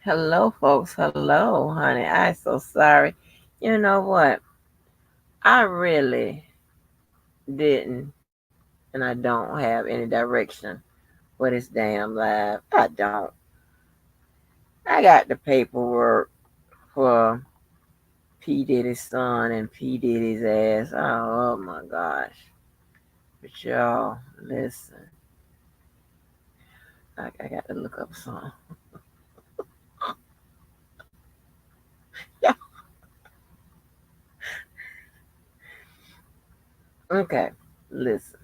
Hello, folks. Hello, honey. I'm so sorry. You know what? I really didn't, and I don't have any direction for this damn live. I don't. I got the paperwork for P. Diddy's son and P. Diddy's ass. Oh my gosh. But y'all, listen. I got to look up some. Yeah. Okay. Listen.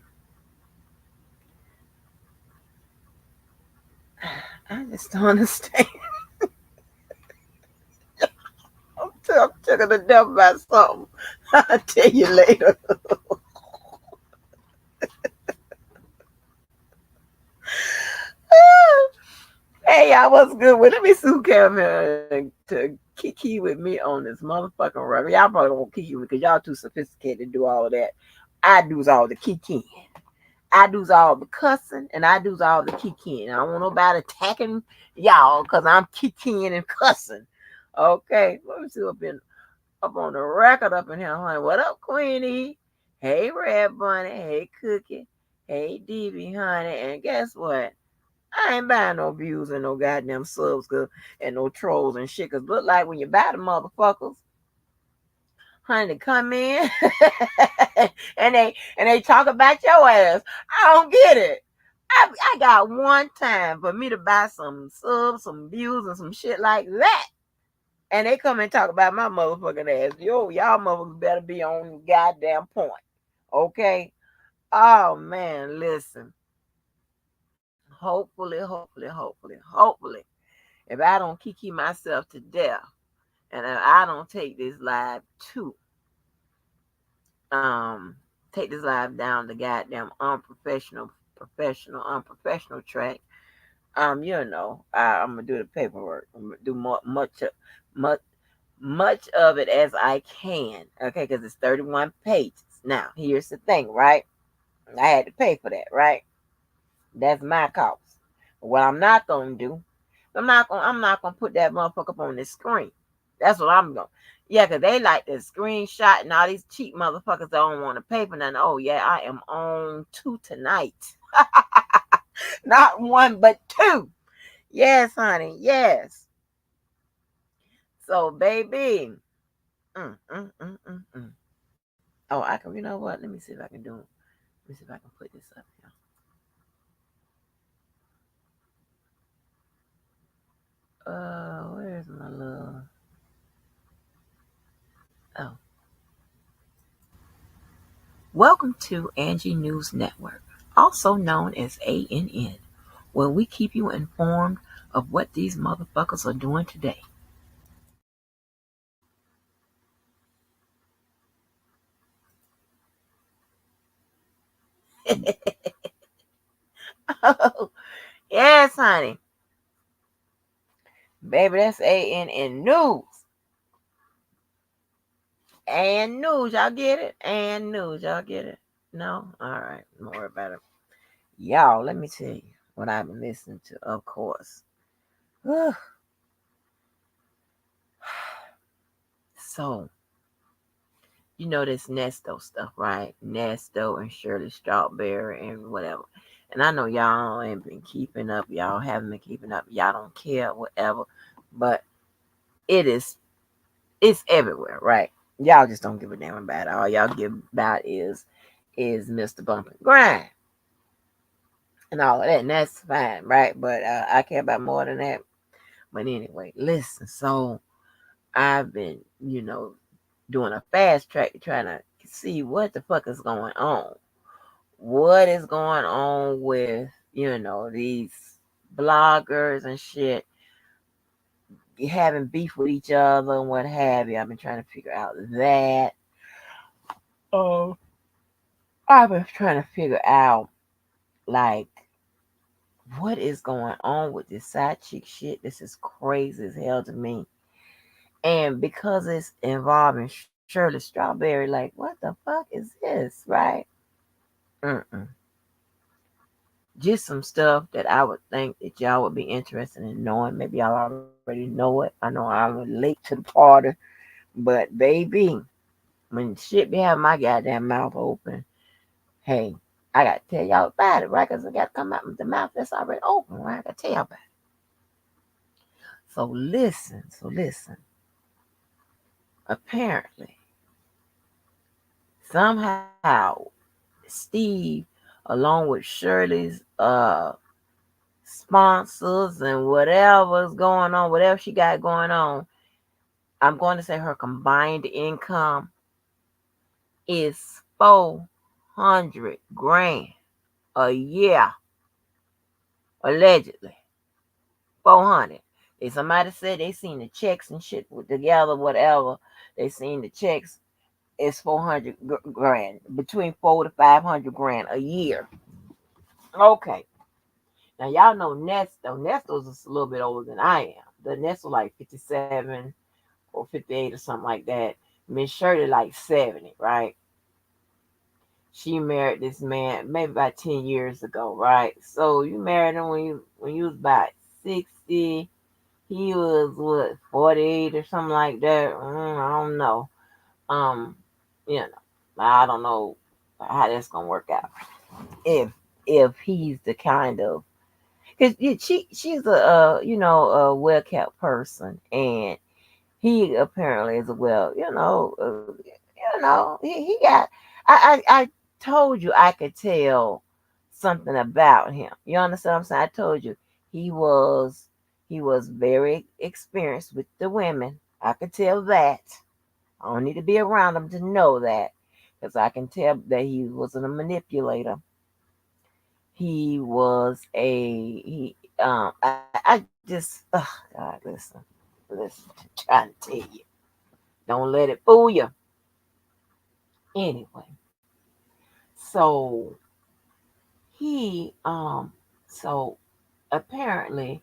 I just don't understand. I'm tickled to death about something. I'll tell you later. Hey, y'all, what's good? Well, let me see who came here to kiki with me on this motherfucking rug. Y'all probably won't kiki because y'all too sophisticated to do all of that. I do's all the kikiing. I do's all the cussing, and I do's all the kikiing. I don't want nobody attacking y'all because I'm kikiing and cussing. Okay, let me see up on the record up in here, honey. What up, Queenie? Hey, Red Bunny. Hey, Cookie. Hey, Davy, honey. And guess what? I ain't buying no views and no goddamn subs and no trolls and shit. Cause look like when you buy the motherfuckers, honey, to come in and they talk about your ass. I don't get it. I got one time for me to buy some subs, some views, and some shit like that. And they come and talk about my motherfucking ass. Yo, y'all motherfuckers better be on goddamn point. Okay? Oh man, listen. Hopefully. If I don't kiki myself to death and if I don't take this live too, um, take this live down the goddamn unprofessional track, I'm gonna do the paperwork. I'm gonna do much, much of it as I can. Okay, because it's 31 pages. Now, here's the thing, right? I had to pay for that, right? That's my cost. But what I'm not gonna do, I'm not gonna put that motherfucker up on the screen. That's what I'm going. Yeah, cause they like the screenshot and all these cheap motherfuckers don't want to pay for nothing. Oh yeah, I am on two tonight. Not one, but two. Yes, honey. Yes. So, baby. Mm. Oh, I can. You know what? Let me see if I can do. Let me see if I can put this up here. Where's my love? Oh, welcome to Angie News Network, also known as ANN, where we keep you informed of what these motherfuckers are doing today. Oh, yes, honey. Baby, that's ANN News. And news, y'all get it? And news, y'all get it? No? All right, don't worry about it. Y'all, let me tell you what I've been listening to, of course. So, you know this Nesto stuff, right? Nesto and Shirley Strawberry and whatever. And I know y'all ain't been keeping up. Y'all haven't been keeping up. Y'all don't care, whatever. But it is, it's everywhere, right? Y'all just don't give a damn about it. All y'all give about is Mr. Bump and Grind and all of that. And that's fine, right? But I care about more than that. But anyway, listen. So I've been, doing a fast track to try to see what the fuck is going on. What is going on with, these bloggers and shit having beef with each other and what have you. I've been trying to figure out that. Oh, I've been trying to figure out, like, what is going on with this side chick shit. This is crazy as hell to me. And because it's involving Shirley Strawberry, like, what the fuck is this, right? Mm-mm. just some stuff that I would think that y'all would be interested in knowing. Maybe y'all already know it. I know I'm late to the party, but baby, when shit be having my goddamn mouth open, hey, I gotta tell y'all about it, right? Because I gotta come out with the mouth that's already open, right? I gotta tell y'all about it. So listen. Apparently, somehow, Steve, along with Shirley's sponsors and whatever's going on, whatever she got going on, I'm going to say her combined income is 400 grand a year, allegedly. 400. If somebody said they seen the checks and shit together, whatever, they seen the checks. It's 400 grand, between 4 to 500 grand a year. Okay. Now y'all know Nesto. Nesto's just a little bit older than I am. The Nesto like 57 or 58 or something like that. Miss Shirley like 70, right? She married this man maybe about 10 years ago, right? So you married him when you was about 60. He was what, 48 or something like that. I don't know. Um, you know, I don't know how that's gonna work out. If if he's the kind of, because she's a well kept person, and he apparently is a he got. I told you I could tell something about him. You understand what I'm saying? I told you he was he was very experienced with the women. I could tell that. I don't need to be around him to know that, because I can tell that he wasn't a manipulator. He was a he. I just God, listen. Trying to tell you, don't let it fool you. Anyway, so he so apparently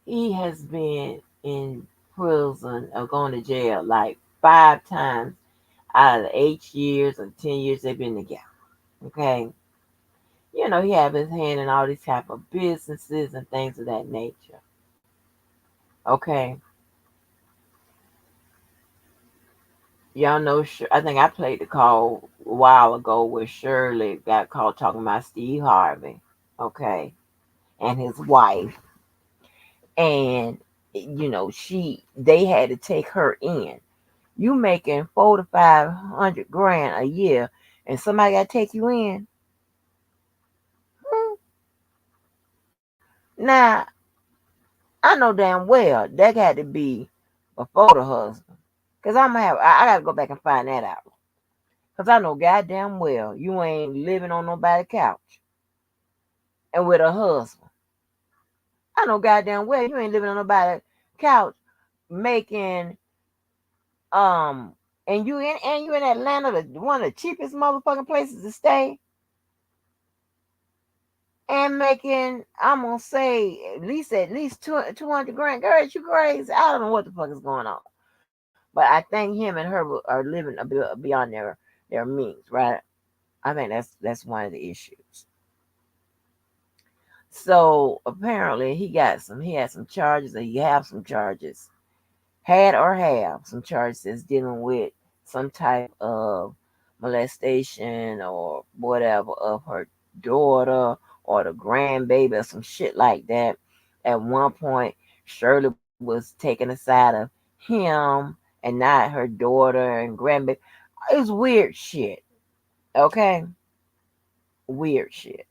he has been in prison or going to jail like 5 times out of the 8 years or 10 years they've been together. Okay, he have his hand in all these type of businesses and things of that nature. Okay, y'all know. I think I played the call a while ago where Shirley got called talking about Steve Harvey. Okay, and his wife, and they had to take her in. You making 4 to 500 grand a year, and somebody got to take you in. Hmm. Now I know damn well that had to be before the husband. Cause I gotta go back and find that out. Cause I know goddamn well you ain't living on nobody's couch and with a husband. I know goddamn well you ain't living on nobody's couch making and you in Atlanta, one of the cheapest motherfucking places to stay, and making, I'm gonna say at least 200 grand. Girl, you crazy? I don't know what the fuck is going on. But I think him and her are living a bit beyond their means, right? I think that's one of the issues. So apparently he had some charges, or he have some charges, had or have some charges dealing with some type of molestation or whatever of her daughter or the grandbaby or some shit like that. At one point, Shirley was taking the side of him and not her daughter and grandbaby. It's weird shit. Okay? Weird shit.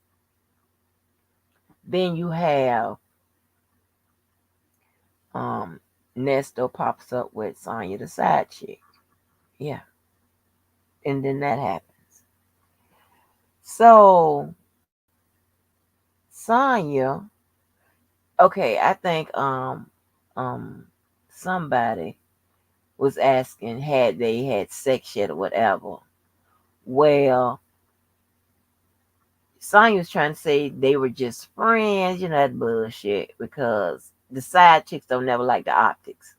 Then you have um Nesto pops up with Sonya the side chick. Yeah. And then that happens. So Sonya, okay, I think somebody was asking had they had sex yet or whatever. Well, Sonya was trying to say they were just friends, that bullshit, because the side chicks don't never like the optics.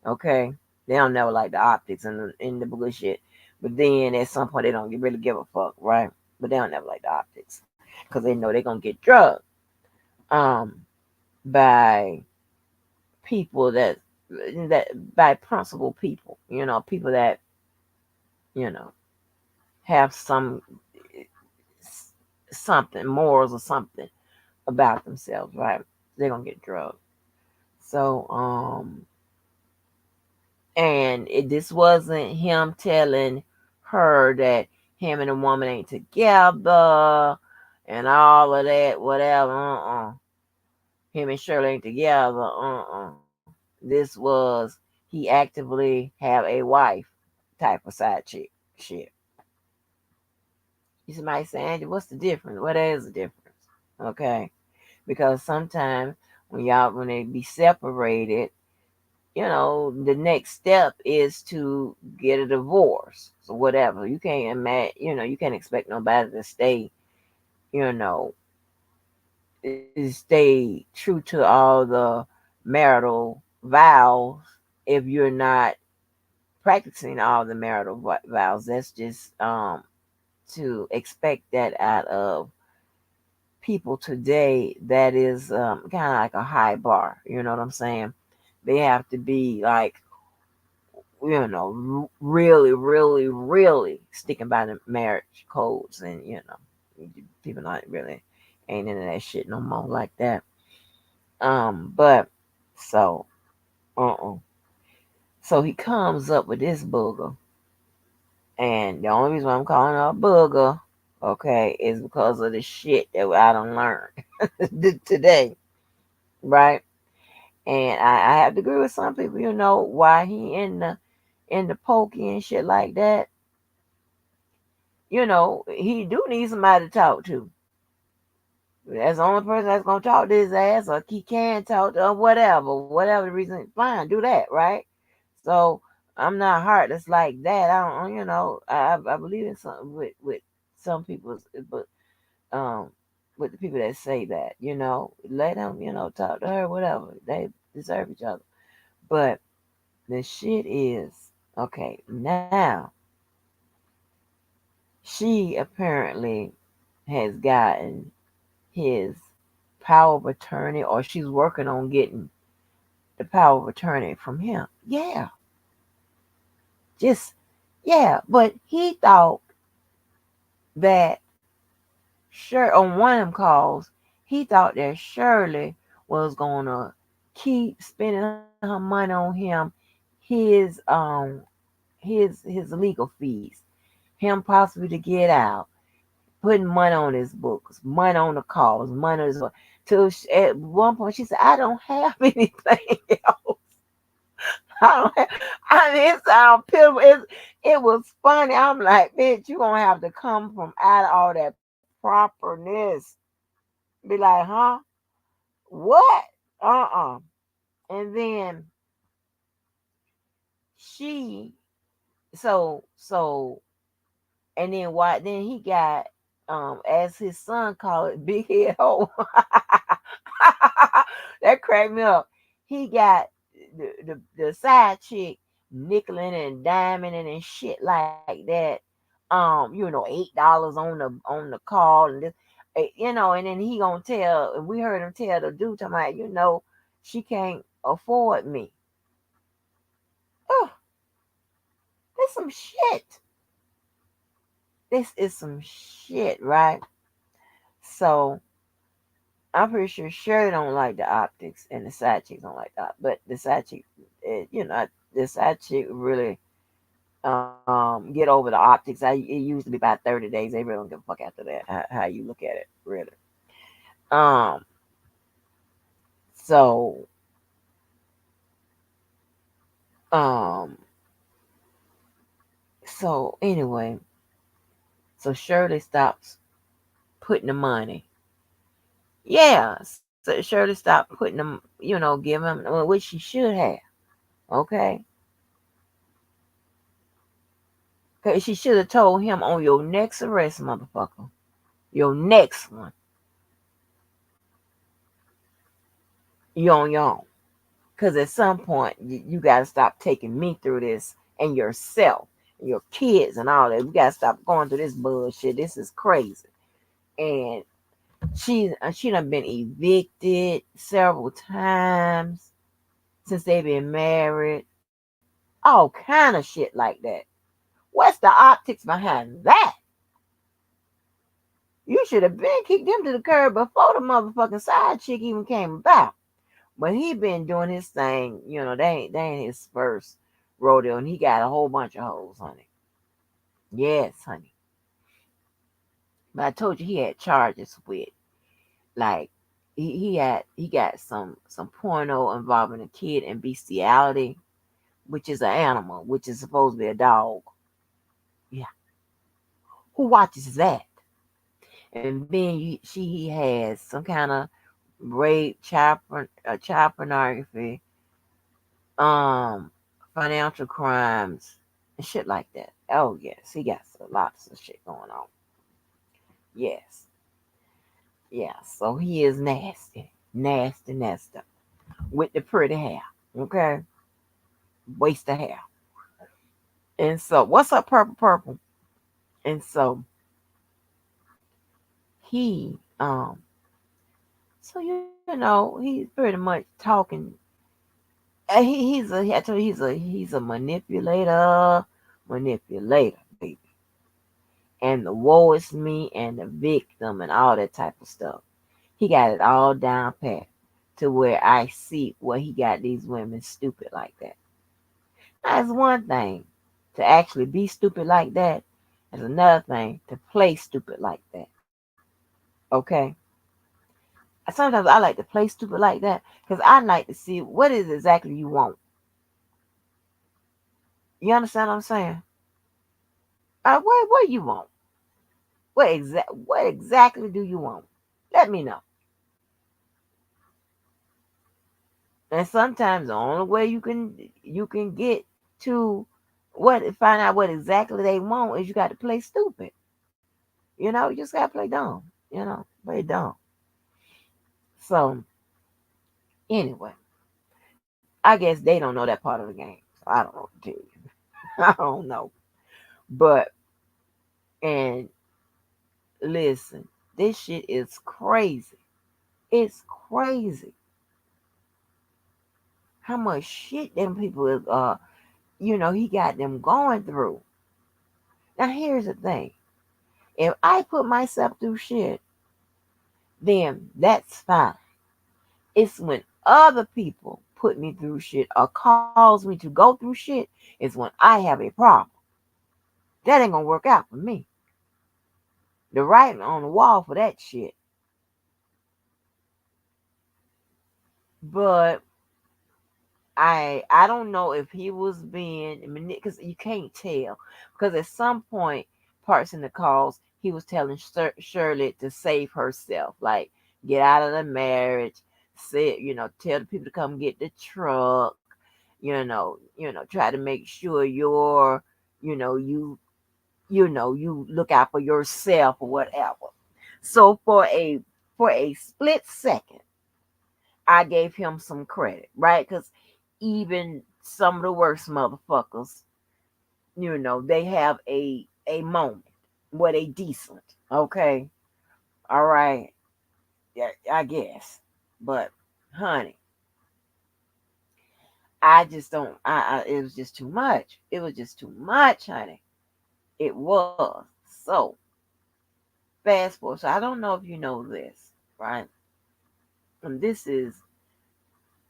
Okay? They don't never like the optics and the bullshit. But then at some point they don't really give a fuck, right? But they don't never like the optics. because they know they're gonna get drugged by people that by principled people, people that you know have something morals or something about themselves, right? They're gonna get drugged. So and this wasn't him telling her that him and the woman ain't together and all of that, whatever. Him and Shirley ain't together. This was he actively have a wife type of side chick shit. You might say, Angie, what's the difference? What is the difference? Okay. Because sometimes when they be separated, the next step is to get a divorce. So whatever. You can't imagine, you can't expect nobody to you know, stay true to all the marital vows if you're not practicing all the marital vows. That's just to expect that out of people today. That is kind of like a high bar. You know what I'm saying? They have to be like, really, really, really sticking by the marriage codes, and people not really ain't into that shit no more like that. But so, so he comes up with this booger, and the only reason why I'm calling her a booger, okay, is because of the shit that I done learned today, right? And I have to agree with some people, why he in the pokey and shit like that. He do need somebody to talk to. That's the only person that's gonna talk to his ass, or he can talk to, or whatever the reason. Fine, do that, right? So I'm not heartless like that. I don't, I believe in some with some people, but um, with the people that say that, let them, talk to her, whatever. They deserve each other. But the shit is okay now. She apparently has gotten his power of attorney, or she's working on getting the power of attorney from him. Yeah, just yeah. But he thought that on one of them calls, he thought that Shirley was gonna keep spending her money on him, his his legal fees, him possibly to get out, putting money on his books, money on the calls, money on his till at one point she said, I don't have anything else. I don't have, I mean, it sounds pitiful. It was funny. I'm like, bitch, you gonna have to come from out of all that properness. Be like, huh? What? And then she, so and then why? Then he got, as his son called it, big head hoe. That cracked me up. He got the side chick nickeling and diming and shit like that. $8 on the call and this, and then he gonna tell, and we heard him tell the dude, talking about, she can't afford me. Oh, this some shit. This is some shit, right? So I'm pretty sure Sherry don't like the optics, and the side chick don't like that. But the side chick, the side chick really get over the optics. It used to be about 30 days. They really don't give a fuck after that. How you look at it, really. Um. So um. So anyway, so Shirley stops putting the money. Yeah. So Shirley stopped putting them. Giving them, which she should have. Okay. Cause she should have told him, on your next arrest, motherfucker. Your next one, you on your own. Because at some point, you got to stop taking me through this, and yourself, and your kids, and all that. We got to stop going through this bullshit. This is crazy. And She done been evicted several times since they been married. All kind of shit like that. What's the optics behind that? You should have been kicked him to the curb before the motherfucking side chick even came about. But he been doing his thing. They ain't his first rodeo, and he got a whole bunch of hoes, honey. Yes, honey. But I told you he had charges with, like, he got some porno involving a kid and bestiality, which is an animal, which is supposed to be a dog. Yeah, who watches that? And then he has some kind of rape, child pornography, um, financial crimes, and shit like that. Oh yes, he got lots of shit going on. Yes, yeah. So he is nasty, nasty, nasty with the pretty hair. Okay, waste of hair. And so, what's up, purple, purple? And so he, he's pretty much talking. I told you he's a manipulator, baby. And the woe is me and the victim and all that type of stuff. He got it all down pat to where I see where he got these women stupid like that. That's one thing to actually be stupid like that. There's another thing to play stupid like that. Okay? Sometimes I like to play stupid like that because I like to see what is exactly you want. You understand what I'm saying? What you want? What exactly do you want? Let me know. And sometimes the only way you can get to find out what exactly they want is you got to play stupid. You just gotta play dumb. Play dumb. So anyway, I guess they don't know that part of the game. So I don't know what to tell you. I don't know. But and listen, this shit is crazy. It's crazy how much shit them people is he got them going through. Now here's the thing. If I put myself through shit, then that's fine. It's when other people put me through shit or cause me to go through shit is when I have a problem. That ain't gonna work out for me. The writing on the wall for that shit. But I don't know if he was being because you can't tell because at some point parts in the calls he was telling Shirley to save herself, like get out of the marriage, say tell the people to come get the truck, try to make sure you look out for yourself or whatever. So for a split second I gave him some credit, right? Because even some of the worst motherfuckers, they have a moment where they decent. Okay, all right, yeah, I guess. But honey, I just don't. It was just too much. It was just too much, honey. It was. So fast forward. So I don't know if you know this, right? And this is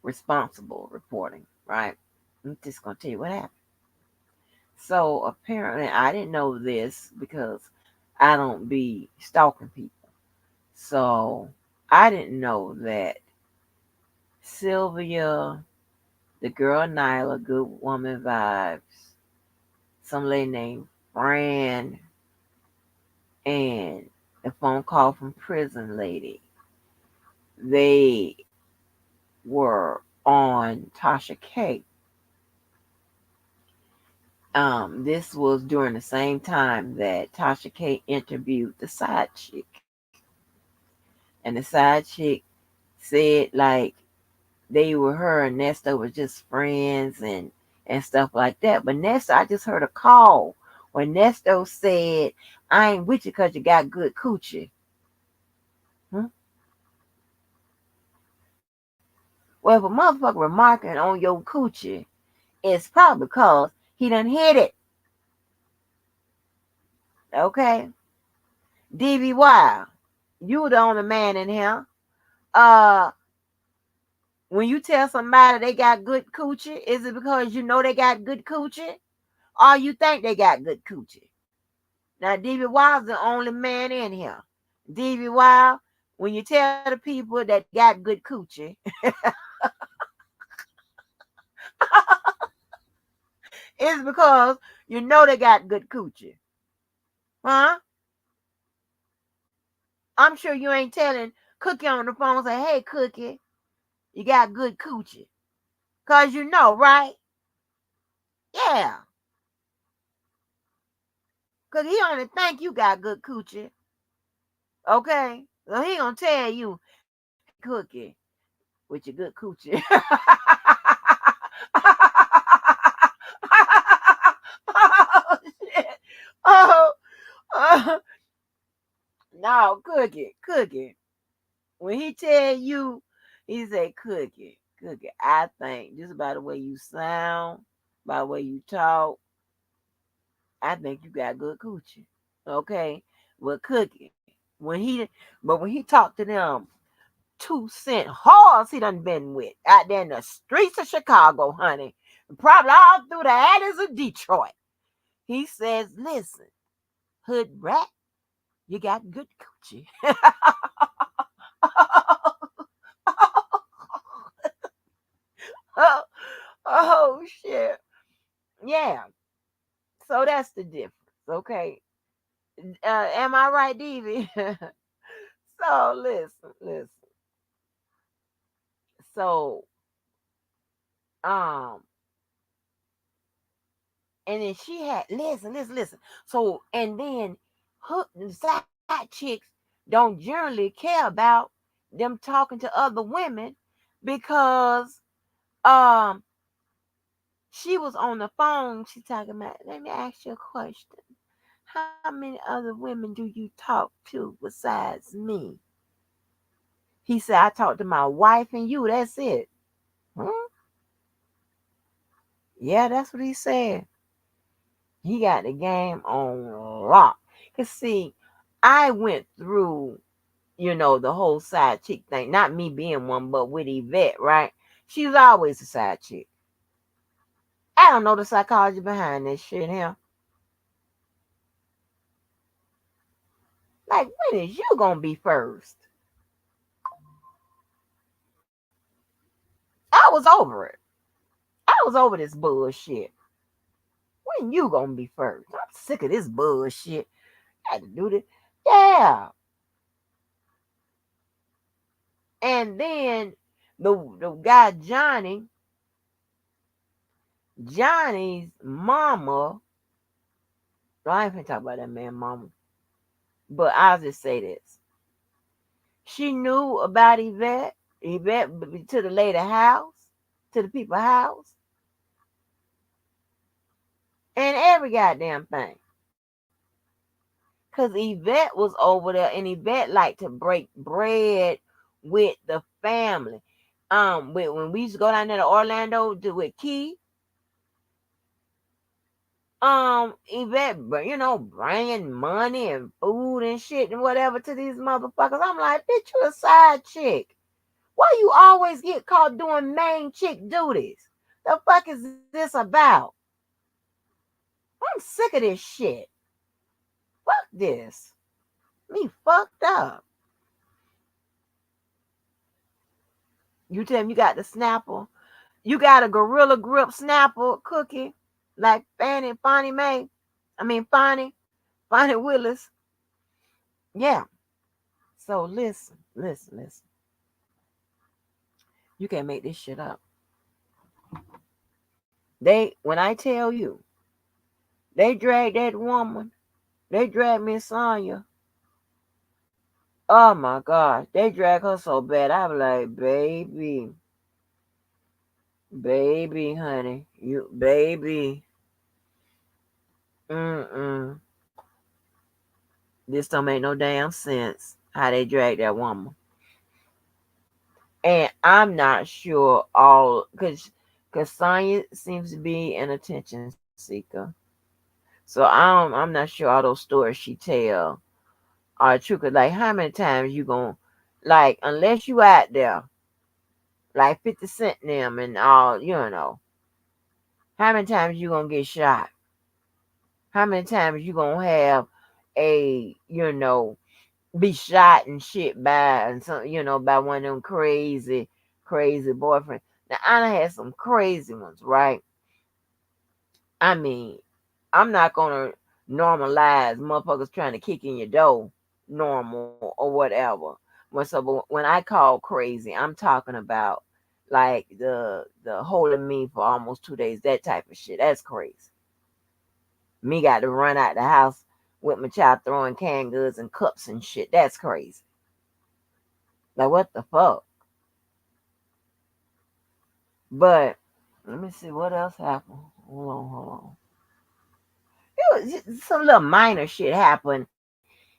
responsible reporting, right? I'm just gonna tell you what happened. So apparently, I didn't know this because I don't be stalking people. So I didn't know that Sylvia, the girl Nyla, good woman vibes, some lady named Fran, and the phone call from prison lady, they were on Tasha K. This was during the same time that Tasha K interviewed the side chick. And the side chick said like her and Nesto was just friends and stuff like that. But Nesto, I just heard a call when Nesto said, I ain't with you because you got good coochie. Hmm? Well, if a motherfucker remarking on your coochie, it's probably because he done hit it. Okay? DVY, you the only man in here. Uh, when you tell somebody they got good coochie, is it because you know they got good coochie? Or you think they got good coochie? Now, DVY is the only man in here. DVY, when you tell the people that they got good coochie, it's because you know they got good coochie. Huh? I'm sure you ain't telling Cookie on the phone, say, hey, Cookie, you got good coochie. Because you know, right? Yeah. Because he only think you got good coochie. Okay? So he gonna tell you, hey, Cookie, with your good coochie. Oh, shit. Oh, uh, no, Cookie. When he tell you, he say, Cookie, I think just by the way you sound, by the way you talk, I think you got good coochie. Okay? Well, Cookie, when he talked to them 2 cent whores he done been with out there in the streets of Chicago, honey, probably all through the alleys of Detroit. He says, listen, hood rat, you got good coochie. oh, oh, shit. Yeah. So that's the difference. Okay. Am I right, Devie? So listen. So, um, and then she had listen. So, and then the side chicks don't generally care about them talking to other women because um she was on the phone. She talking about, let me ask you a question. How many other women do you talk to besides me? He said, I talked to my wife and you. That's it. Huh? Yeah, that's what he said. He got the game on lock. Cause see, I went through, the whole side chick thing. Not me being one, but with Yvette, right? She was always a side chick. I don't know the psychology behind this shit here. Like, when is you gonna be first? I was over it. I was over this bullshit. When you gonna be first? I'm sick of this bullshit. I had to do this. Yeah. And then the guy Johnny's mama. I ain't gonna talk about that man mama. But I'll just say this. She knew about Yvette to the lady house, to the people's house, and every goddamn thing. Because Yvette was over there, and Yvette liked to break bread with the family. When we used to go down there to Orlando with Key, Yvette, bringing money and food and shit and whatever to these motherfuckers. I'm like, bitch, you a side chick. Why you always get caught doing main chick duties? The fuck is this about? I'm sick of this shit. Fuck this. Me fucked up. You tell me you got the snapper. You got a gorilla grip snapper cookie like Fannie Mae. I mean Fannie Willis. Yeah. So listen. You can't make this shit up. When I tell you, they dragged that woman. They dragged Miss Sonya. Oh my gosh, they drag her so bad. I'm like, baby, honey, you baby. Mm-mm. This don't make no damn sense. How they drag that woman. And I'm not sure all because Sonya seems to be an attention seeker. So I'm not sure all those stories she tell are true. Cause like how many times you gonna like unless you out there like 50 Cent and them and all, how many times you gonna get shot? How many times you gonna have a be shot and shit by and some by one of them crazy boyfriends. Now I done had some crazy ones, right? I mean, I'm not gonna normalize motherfuckers trying to kick in your door normal or whatever. But when I call crazy, I'm talking about like the holding me for almost 2 days, that type of shit. That's crazy. Me got to run out the house with my child throwing canned goods and cups and shit. That's crazy. Like what the fuck? But let me see what else happened. Hold on. It was just some little minor shit happened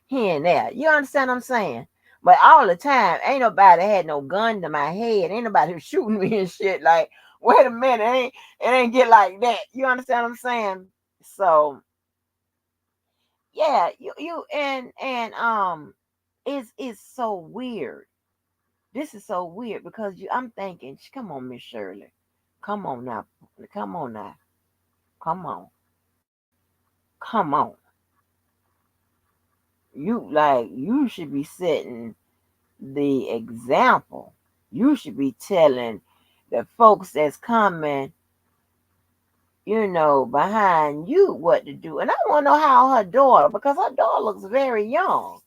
here and there. You understand what I'm saying? But all the time, ain't nobody had no gun to my head. Ain't nobody was shooting me and shit. Like, wait a minute, it ain't get like that. You understand what I'm saying? So yeah, you and it's so weird. This is so weird because I'm thinking, come on, Miss Shirley, come on now, come on now, come on, come on. You should be setting the example. You should be telling the folks that's coming, behind you what to do. And I want to know how her daughter, because her daughter looks very young.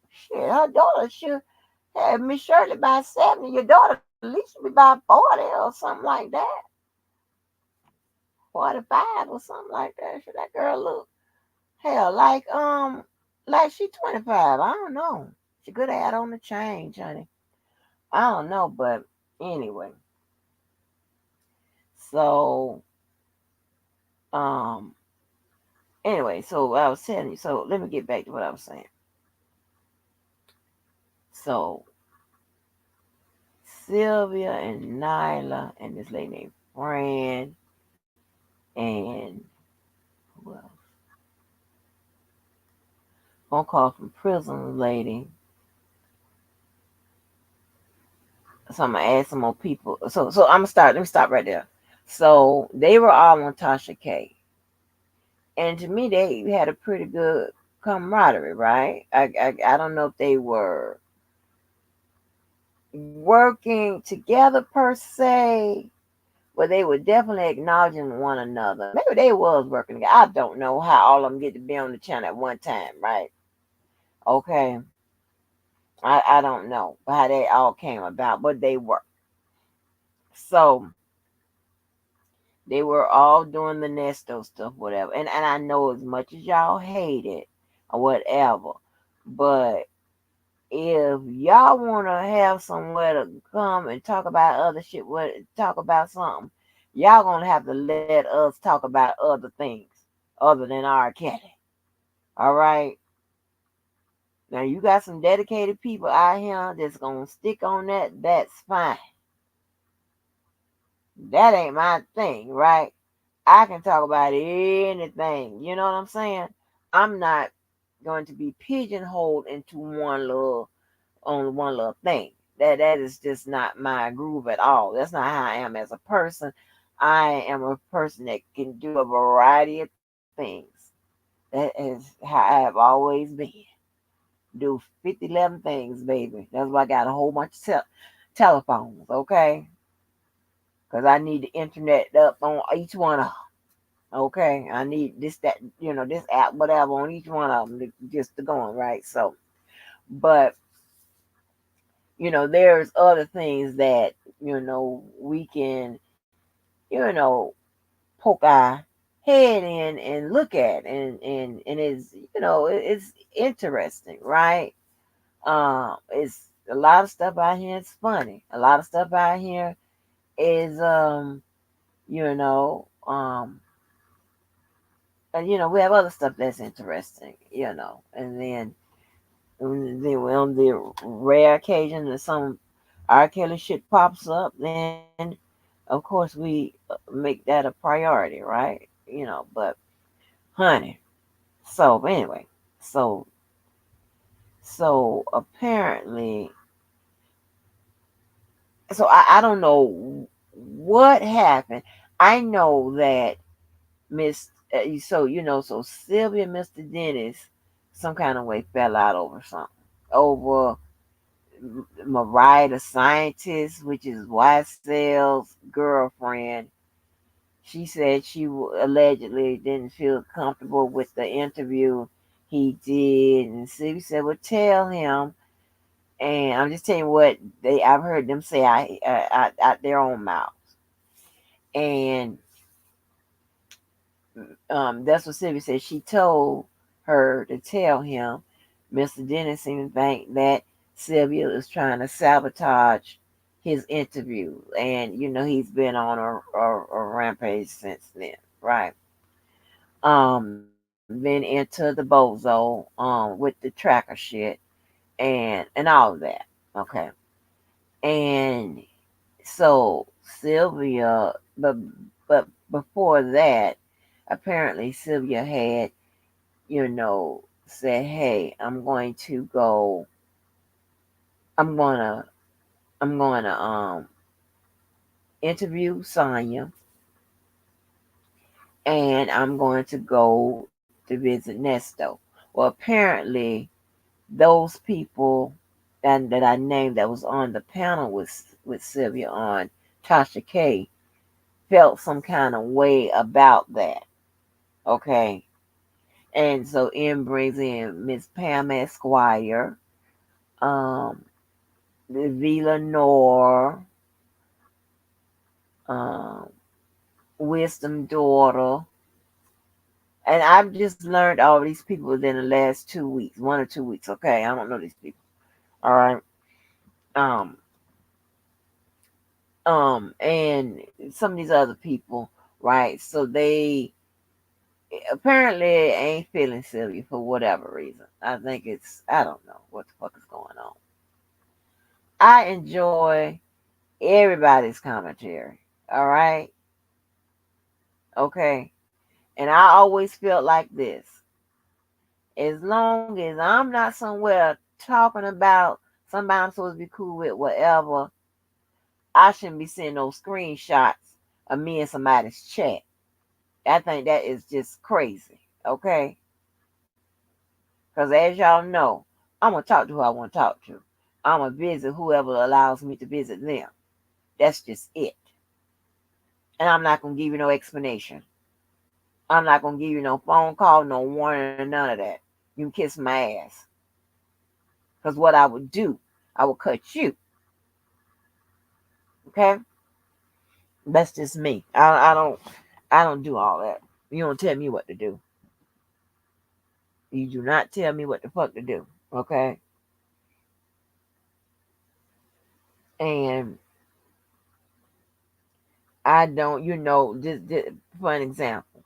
Shit, her daughter should have Miss Shirley by 70. Your daughter at least should be by 40 or something like that. 45 or something like that. Should that girl look? Hell, like she 25. I don't know. She could have had on the change, honey. I don't know, but anyway. So, um, so I was telling you. So let me get back to what I was saying. So Sylvia and Nyla and this lady named Fran and who else? Phone call from prison lady. So I'm gonna add some more people. So I'm gonna start. Let me stop right there. So they were all on Tasha K, and to me they had a pretty good camaraderie, right? I don't know if they were working together per se, but they were definitely acknowledging one another. Maybe they was working together. I don't know how all of them get to be on the channel at one time, right? Okay. I don't know how they all came about, but they were. So they were all doing the Nesto stuff, whatever. And I know as much as y'all hate it or whatever, but if y'all want to have somewhere to come and talk about other shit, talk about something, y'all gonna have to let us talk about other things other than R. Kelly. All right. Now you got some dedicated people out here that's gonna stick on that. That's fine. That ain't my thing, right? I can talk about anything. You know what I'm saying? I'm not going to be pigeonholed into one little thing. That is just not my groove at all. That's not how I am as a person. I am a person that can do a variety of things. That is how I have always been. Do 50, 11 things, baby. That's why I got a whole bunch of telephones, okay? Because I need the internet up on each one of them. Okay, I need this, that, this app, whatever, on each one of them just to go on, right? So, but there's other things that we can poke our head in and look at, and it's interesting, right? It's a lot of stuff out here. It's funny. A lot of stuff out here is you know um and we have other stuff that's interesting, and then on the rare occasion that some R. Kelly shit pops up, then of course we make that a priority, right? But honey, so anyway, so so apparently, so I don't know what happened. I know that Miss, so Sylvia, Mr. Dennis, some kind of way fell out over something, over Mariah the scientist, which is YSL's girlfriend. She said she allegedly didn't feel comfortable with the interview he did, and Sylvia said, "Well, tell him." And I'm just telling you what I've heard them say out their own mouths, and that's what Sylvia said. She told her to tell him. Mr. Dennis seemed to think that Sylvia is trying to sabotage his interview, and he's been on a rampage since then, right? Then into the bozo, with the tracker shit and all of that, okay. And so Sylvia, but before that, apparently Sylvia had said, "Hey, I'm gonna, interview Sonya, and I'm going to go to visit Nesto." Well, apparently those people that I named that was on the panel with Sylvia on Tasha K felt some kind of way about that. Okay. And so M brings in Miss Pam Esquire, um, Vila Nor, um, Wisdom Daughter. And I've just learned all these people within the last 2 weeks, 1 or 2 weeks. Okay, I don't know these people. All right. Um, and some of these other people, right? So they apparently ain't feeling Sylvia for whatever reason. I don't know what the fuck is going on. I enjoy everybody's commentary. All right. Okay. And I always felt like this. As long as I'm not somewhere talking about somebody I'm supposed to be cool with, whatever, I shouldn't be seeing those screenshots of me and somebody's chat. I think that is just crazy. Okay. Because as y'all know, I'm going to talk to who I want to talk to. I'm going to visit whoever allows me to visit them. That's just it. And I'm not going to give you no explanation. I'm not going to give you no phone call, no warning, none of that. You can kiss my ass. Because what I would do, I would cut you. Okay? That's just me. I don't do all that. You don't tell me what to do. You do not tell me what the fuck to do. Okay? And I don't, just for an example,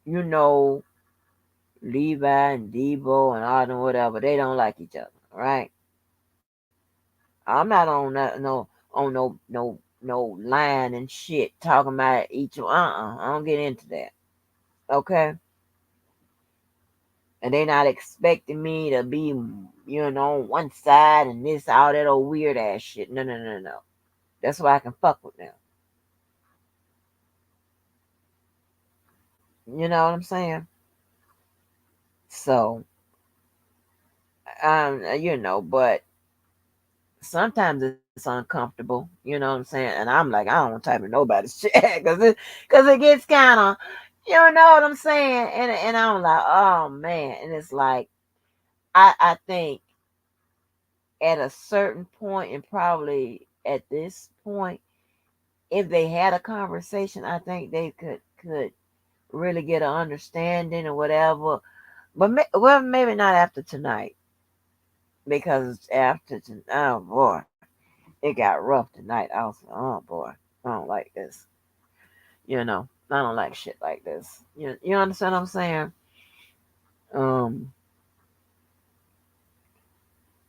you know, Levi and Debo and all them whatever, they don't like each other, right? I'm not on no line and shit talking about each one. I don't get into that. Okay? And they not expecting me to be, on one side and this, all that old weird ass shit. No, no, no, no. That's why I can fuck with them. You know what I'm saying? So, but sometimes it's uncomfortable. You know what I'm saying? And I'm like, I don't want to type in nobody's chat because it gets kind of, you know what I'm saying? And I'm like, oh man. And it's like, I think at a certain point, and probably at this point, if they had a conversation, I think they could really get an understanding or whatever. But well, maybe not after tonight, because oh boy, it got rough tonight. I was like, oh boy, I don't like this. I don't like shit like this. You understand what I'm saying? Um,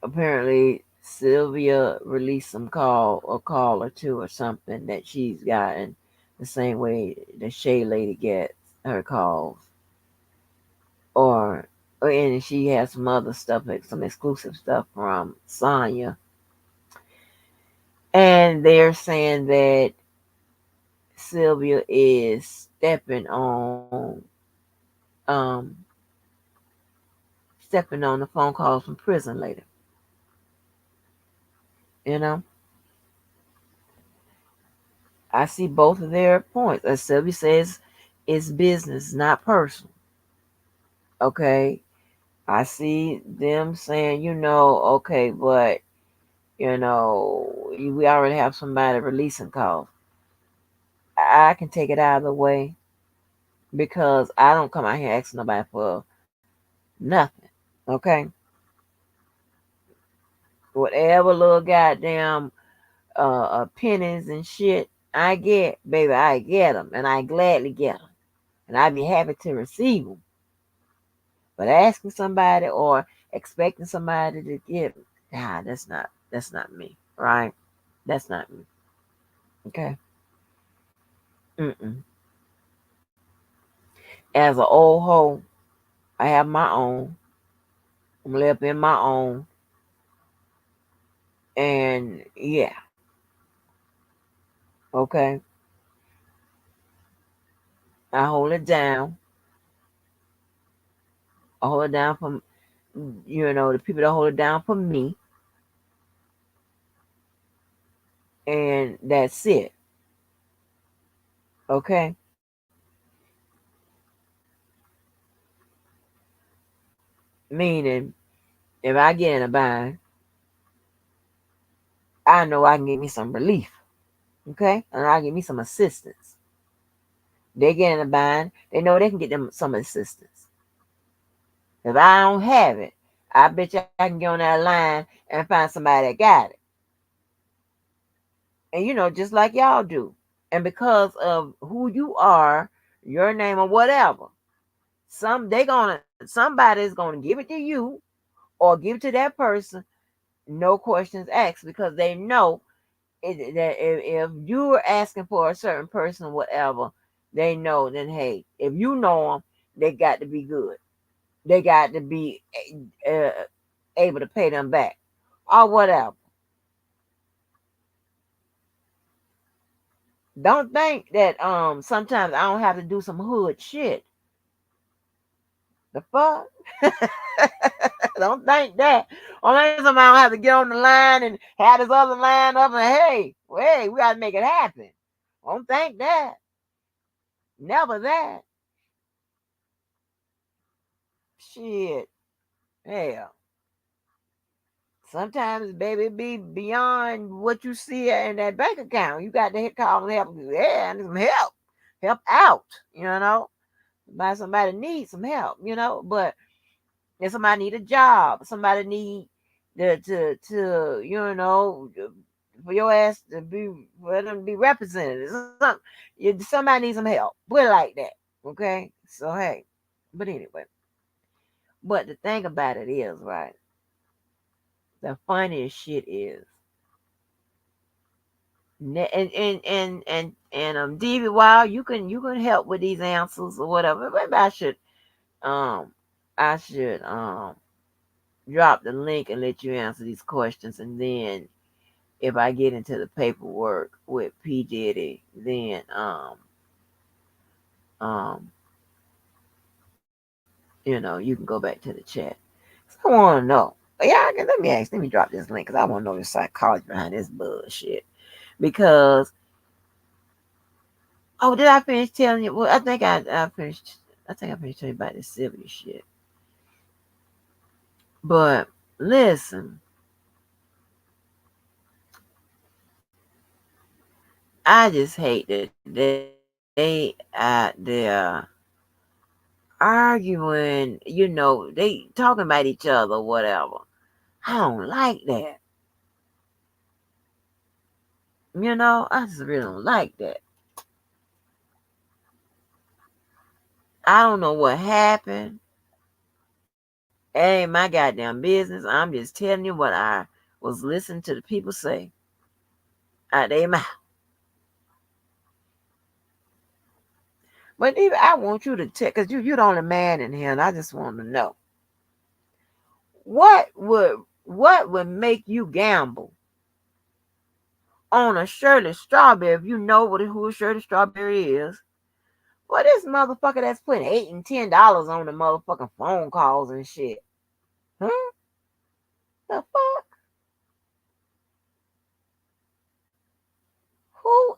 apparently Sylvia released a call or two or something that she's gotten the same way the Shay lady gets her calls, or and she has some other stuff, like some exclusive stuff from Sonya, and they're saying that Sylvia is um stepping on the phone calls from prison later. You know, I see both of their points. As Sylvia says, it's business, not personal. Okay, I see them saying, okay, but we already have somebody releasing calls. I can take it out of the way because I don't come out here asking nobody for nothing. Okay, whatever little goddamn pennies and shit I get, baby, I get them, and I gladly get them, and I'd be happy to receive them. But asking somebody or expecting somebody to give, nah, that's not me, right? That's not me. Okay. Mm-mm. As an old hoe, I have my own. I'm live in my own, and yeah, okay. I hold it down. I hold it down for the people that hold it down for me, and that's it. Okay. Meaning, if I get in a bind, I know I can get me some relief. Okay, and I get me some assistance. They get in a bind, they know they can get them some assistance. If I don't have it, I bet you I can get on that line and find somebody that got it. And just like y'all do. And because of who you are, your name or whatever, somebody's gonna give it to you or give it to that person, no questions asked, because they know that if you're asking for a certain person or whatever, they know then, hey, if you know them, they got to be good. They got to be uh, able to pay them back or whatever. Don't think that sometimes I don't have to do some hood shit. The fuck? Don't think that. Only time I don't have to get on the line and have this other line up and hey, we gotta make it happen. Don't think that. Never that. Shit. Hell. Sometimes, baby, it be beyond what you see in that bank account. You got to hit call and help. Yeah, I need some help. Help out, somebody needs some help, but if somebody need a job, somebody need to for your ass to be for them to be represented. Somebody needs some help. Put it like that. Okay. So hey. But anyway. But the thing about it is, right, the funniest shit is and Davy, while you can help with these answers or whatever. Maybe um I should drop the link and let you answer these questions, and then if I get into the paperwork with P Diddy, then um you can go back to the chat. So I want to know. Yeah, let me drop this link because I want to know the psychology behind this bullshit. Because did I finish telling you? Well, I finished. I think I finished telling you about this Sylvia shit. But listen, I just hate that they out there arguing. They talking about each other, whatever. I don't like that. I just really don't like that. I don't know what happened. It ain't my goddamn business. I'm just telling you was listening to the people say out their mouth. But even I want you to check, because you're the only man in here, and I just want to know what would make you gamble on a Shirley Strawberry if you know who a Shirley Strawberry is? Well, this motherfucker that's putting $8 and $10 on the motherfucking phone calls and shit. Huh? The fuck? Who?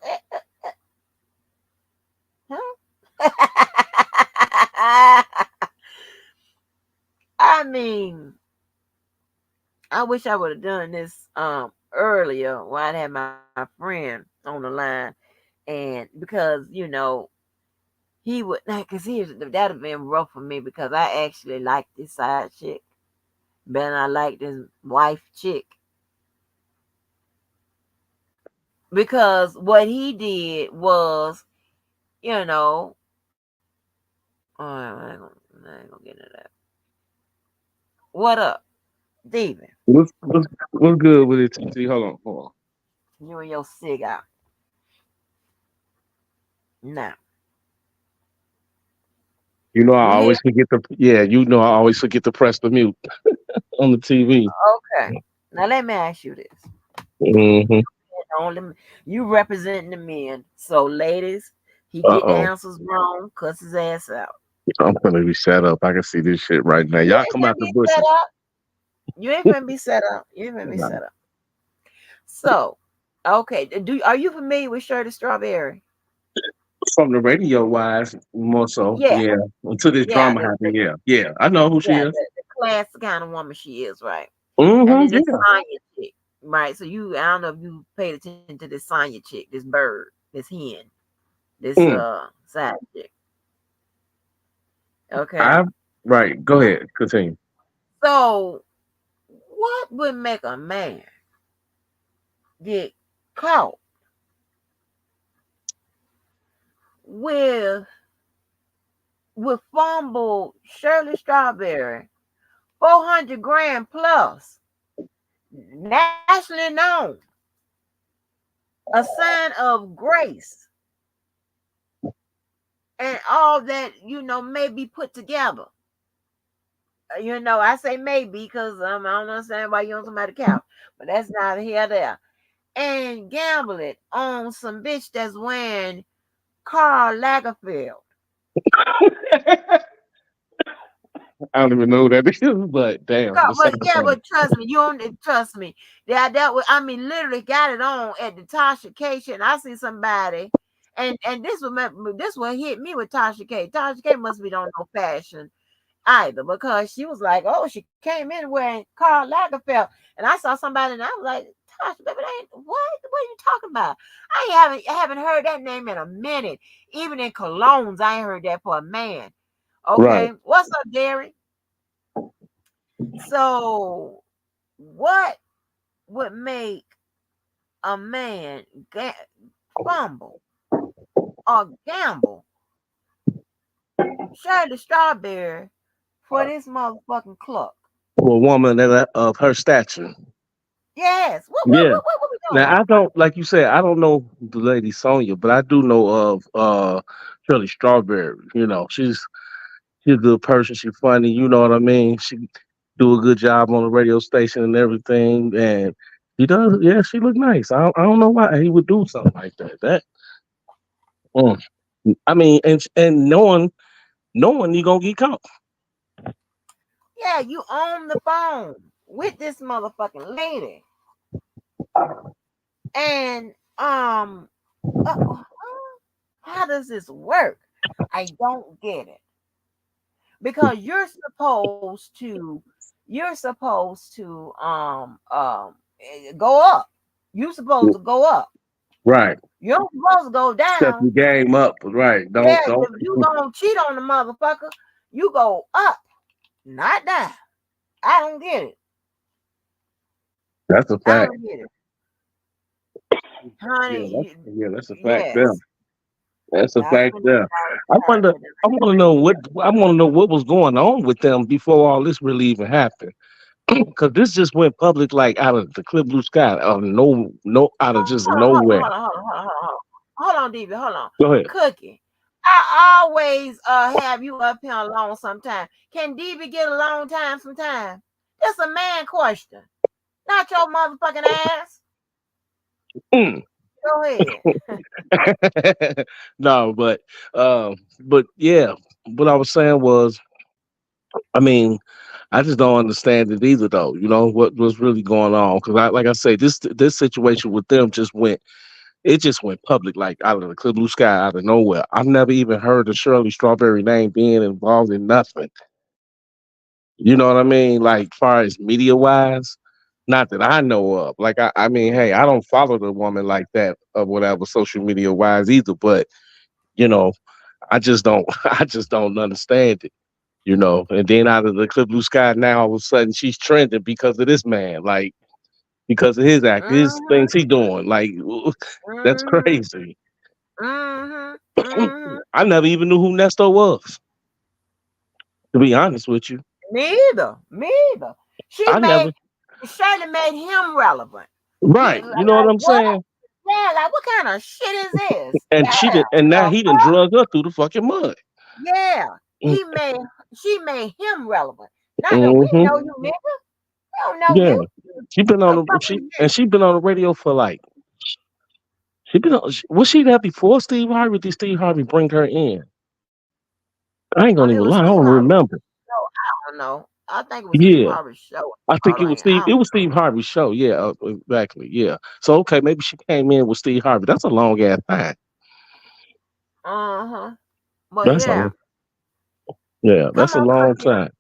Huh? I mean, I wish I would have done this earlier while I had my friend on the line, and because he would, because that'd have been rough for me, because I actually like this side chick better than I like this wife chick. Because what he did was, I ain't gonna get into that. What up, Steven? What's good with it, TT? Hold on. You and your cigar. Now, You know, you hear? I always forget to press the mute on the TV. Okay. Now let me ask you this. Mm-hmm. Only you representing the men. So ladies, he Uh get the oh. answers wrong, cuss his ass out. I'm gonna be set up. I can see this shit right now. You Y'all ain't come finna out the be set bushes. up. You ain't finna be set up. You ain't finna be set up. So, okay. Are you familiar with Shirley Strawberry? From the radio wise, more so, Yeah, yeah. Until this yeah, drama happened, yeah. I know who she is. the class kind of woman she is, right? And Mm-hmm. then this Yeah. Sonya chick, right? So I don't know if you paid attention to this Sonya chick, this bird, this hen, this Mm. side chick. Okay. I right. Go ahead. Continue. So what would make a man get caught with fumbled Shirley Strawberry, 400 grand plus, nationally known, a sign of grace, and all that may be put together. I say maybe because I don't understand why you on somebody's couch, but that's neither here nor there. And gamble it on some bitch that's wearing Karl Lagerfeld. I don't even know who that is, but damn, the But sound yeah, funny. but trust me, you don't trust me. That was, I mean, literally got it on at the Tasha K shit. And I see somebody, and this one hit me with Tasha K. Tasha K must be don't know fashion either, because she was like, oh, she came in wearing Karl Lagerfeld, and I saw somebody, and I was like, Tasha, baby, that ain't what are you talking about? I haven't heard that name in a minute. Even in colognes, I ain't heard that for a man. Right. Okay, what's up, Derry? So, what would make a man fumble or gamble Shirley Strawberry for this motherfucking cluck? For a woman of her stature. Yes. Yeah. What we Now doing? I don't like you said, I don't know the lady Sonya, but I do know of Shirley Strawberry. You know, she's a good person, she's funny, you know what I mean? She do a good job on the radio station and everything. And she does, yeah, she look nice. I don't know why he would do something like that. Mm. I mean, and knowing you gonna get caught. Yeah, you on the phone with this motherfucking lady, and how does this work? I don't get it, because you're supposed to go up. You're supposed to go up. Right. You're supposed to go Step down. your game up. Right. Yeah, Don't if you gonna cheat on the motherfucker, you go up, not down. I don't get it. that's a I fact. don't get it, Yeah, honey. that's a fact there. Yes, That's a I fact spent there. I time wonder. with it. I want to know what was going on with them before all this really even happened. because this just went public like out of the clear blue sky, out of out of just nowhere. Hold on, DB, hold on. Go ahead. Cookie. I always have you up here alone sometime. Can DB get a long time sometime? That's a man question. Not your motherfucking ass. Mm. Go ahead. No, but yeah, what I was saying was, I mean, I just don't understand it either, though. You know what was really going on? Because like I say, this situation with them just went public, like out of the clear blue sky, out of nowhere. I've never even heard of Shirley Strawberry name being involved in nothing. You know what I mean? Like, far as media wise, not that I know of. Like, I mean, hey, I don't follow the woman like that or whatever, social media wise either. But you know, I just don't, I just don't understand it. You know, and then out of the clear blue sky, now all of a sudden she's trending because of this man, like because of his act, his Mm-hmm, things he doing. Like, that's mm-hmm, crazy. mm-hmm, mm-hmm. I never even knew who Nesto was, to be honest with you. Me either. Me either. She I made never, Shirley made him relevant. He right. You know what like I'm what? saying? Yeah, like what kind of shit is this? And she Yeah. did, and now The he done fuck? drug her through the fucking mud. Yeah. She made him relevant. Not that we Mm-hmm. know you nigga. We don't know Yeah, you. she been on The the fuck is you? she been on the radio for like she been on, was she there before Steve Harvey? Did Steve Harvey bring her in? I ain't gonna It even was lie, I Steve don't Harvey remember. show. I don't know. I think it was Steve Yeah, Harvey's show. I think All it was right. Steve. I It don't was Steve Harvey's show. Yeah, exactly. Yeah. So okay, maybe she came in with Steve Harvey. That's a long ass time. uh-huh. But That's yeah. a yeah. Come That's a on, long Cookie. time.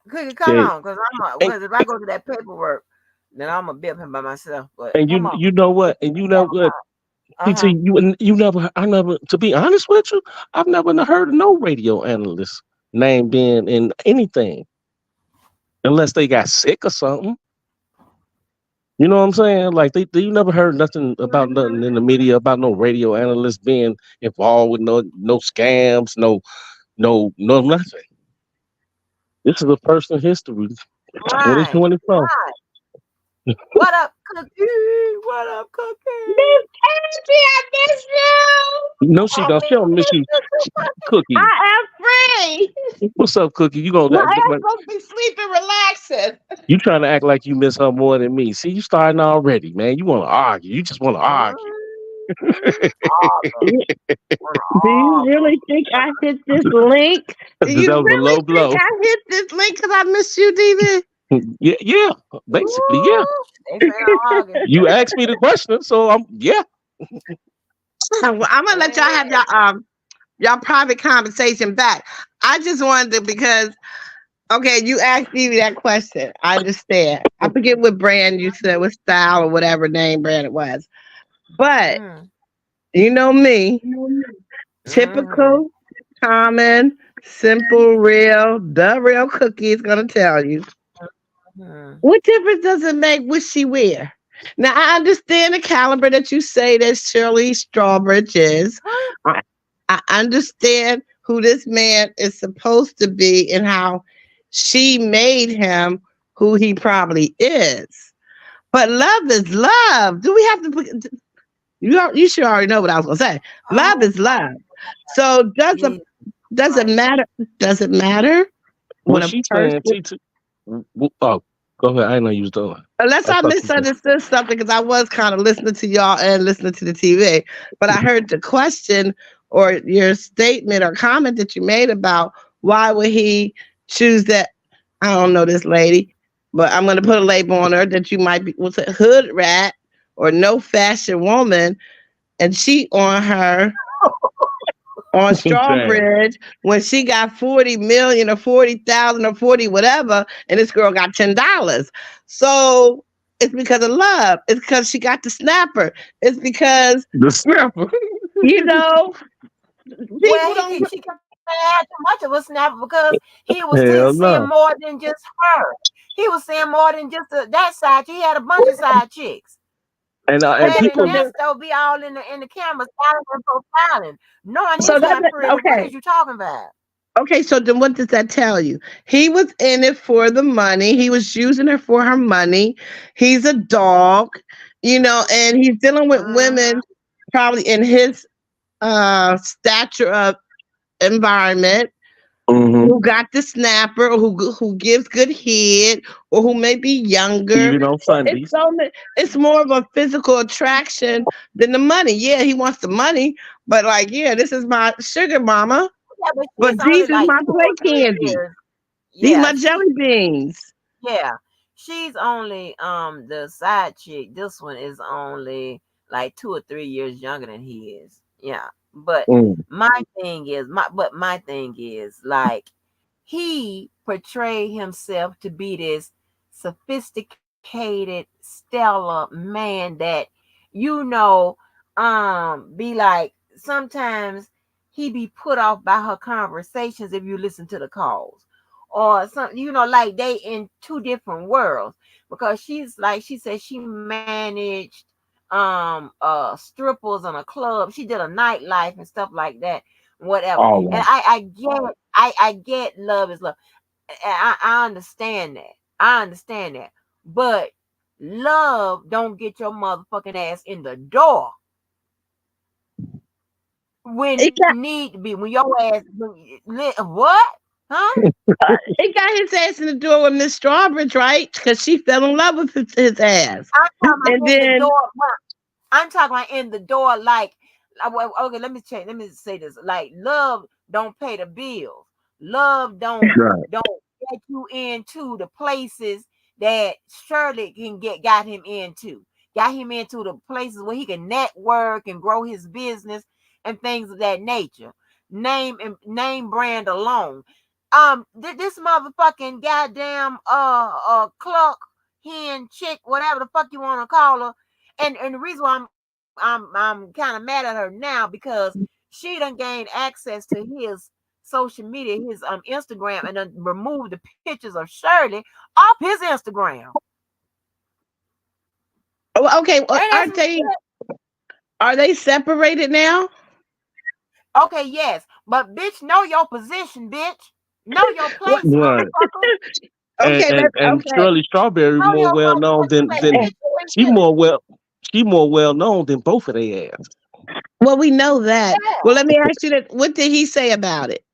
Cookie, come Yeah. on. And Because if I go to that paperwork, then I'm gonna bip him by myself. But and come on. you know what? And you know what? PT, Uh-huh. you never. I never. To be honest with you, I've never heard of no radio analyst name being in anything unless they got sick or something. You know what I'm saying? Like you never heard nothing about nothing in the media about no radio analysts being involved with no scams, no nothing. This is a personal history, Right. 2024. Right. What up, Cookie? What up, Miss Cookie? Angie, I miss you. No, she I don't. She miss don't miss you, you too, Cookie. Cookie. I am free. What's up, Cookie? You gonna My ass supposed to be sleeping, relaxing. you trying to act like you miss her more than me? See, you starting already, man. You want to argue. You just want to argue. Arthur. Do you Arthur. really think I hit this link? Do That you was a really low think blow. I hit this link because I miss you, DB? Yeah, yeah. Basically, yeah. Ooh, they finna argue. You asked me the question, so I'm yeah. Well, I'm gonna let y'all have Yeah. y'all private conversation back. I just wanted to because okay, you asked Stevie that question. I understand. I forget what brand you said, what style or whatever name brand it was. But Mm, you know me, mm-hmm. typical, common, simple, real, the real cookie is gonna tell you. Mm-hmm. What difference does it make what she wear? Now I understand the caliber that you say that Shirley Strawberry is. Huh? I, I understand who this man is supposed to be and how she made him who he probably is. But love is love. Do we have to put you should already know what I was gonna say. Love Oh is love. So Jesus does it Christ. matter? Does it matter when What a she saying, person T? Oh, go ahead. I didn't know you was doing. unless I I thought you said. misunderstood something because I was kind of listening to y'all and listening to the TV, but I heard the question or your statement or comment that you made about why would he choose that? I don't know this lady, but I'm going to put a label on her that you might be what's a hood rat or no fashion woman and cheat on her on Damn. Strawbridge when she got 40 million or 40,000 or 40 whatever, and this girl got $10. So it's because of love. It's because she got the snapper. It's because, The snapper. you know, Well, people don't she can't have too much of a snapper because he was Hell seeing no. more than just her. He was seeing more than just that side. He had a bunch of side chicks. And Baby so people then Nesto be all in the camera styling and profiling, knowing so his that's half pretty. What okay. is you talking about? Okay, so then what does that tell you? He was in it for the money. He was using her for her money. He's a dog, and he's dealing with Mm-hmm. women probably in his stature of environment Mm-hmm. who got the snapper or who gives good head or who may be younger. Even on It's Sundays. it's more of a physical attraction than the money. Yeah, he wants the money, but like, yeah, this is my sugar mama, Yeah, but but she's only these is like my two play or three candy. years. These my Yeah, jelly beans. yeah, she's only the side chick. This one is only like 2 or 3 years younger than he is. Yeah, but Mm. my thing is like he portrayed himself to be this sophisticated, stellar man that be like sometimes he be put off by her conversations if you listen to the calls or something, like they in two different worlds because she's like she said she managed strippers in a club. She did a nightlife and stuff like that, whatever. All And right. I get love is love. I understand that. I understand that. But love don't get your motherfucking ass in the door when It it got need to be. When your ass what? Huh? it got his ass in the door with Miss Strawberry, right? Because she fell in love with his ass, I'm talking and about in the then door. I'm talking about in the door, like, okay, let me check. Let me say this. Like, love don't pay the bills. Love Right. don't get you into the places that Shirley got him into. Got him into the places where he can network and grow his business and things of that nature. Name brand alone. This motherfucking goddamn Cluck hen chick, whatever the fuck you want to call her, and the reason why I'm kind of mad at her now because she done gained access to his social media, his Instagram, and then removed the pictures of Shirley off his Instagram. oh, okay, Ain't that some shit? are they separated now? Okay, yes, but bitch, know your position, bitch. Know your What? place, Right. motherfucker. And Okay, and and okay. Shirley Strawberry Know more your well known motherfucking place, than bitch. You ain't she shit. more well known than both of their ass. Well, we know that. Well, Yeah, let me ask you that. What did he say about it?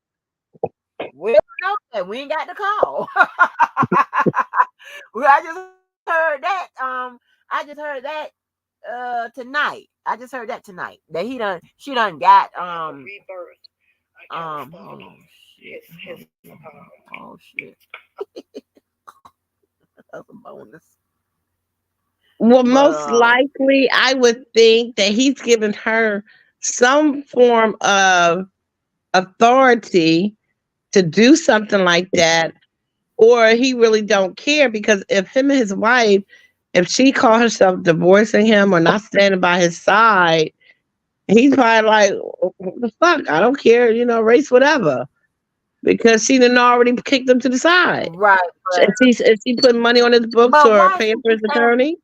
we don't know that. We ain't got the call. Well, I just heard that. I just heard that tonight. I just heard that tonight. That she done got hold on shit. Oh shit. That's a bonus. Well, But most likely, I would think that he's given her some form of authority to do something like that, or he really don't care because if him and his wife, if she called herself divorcing him or not standing by his side, he's probably like, what the fuck? I don't care, race, whatever. Because she didn't already kicked him to the side. right, Is he putting money on his books but or why paying should for she his stand? attorney?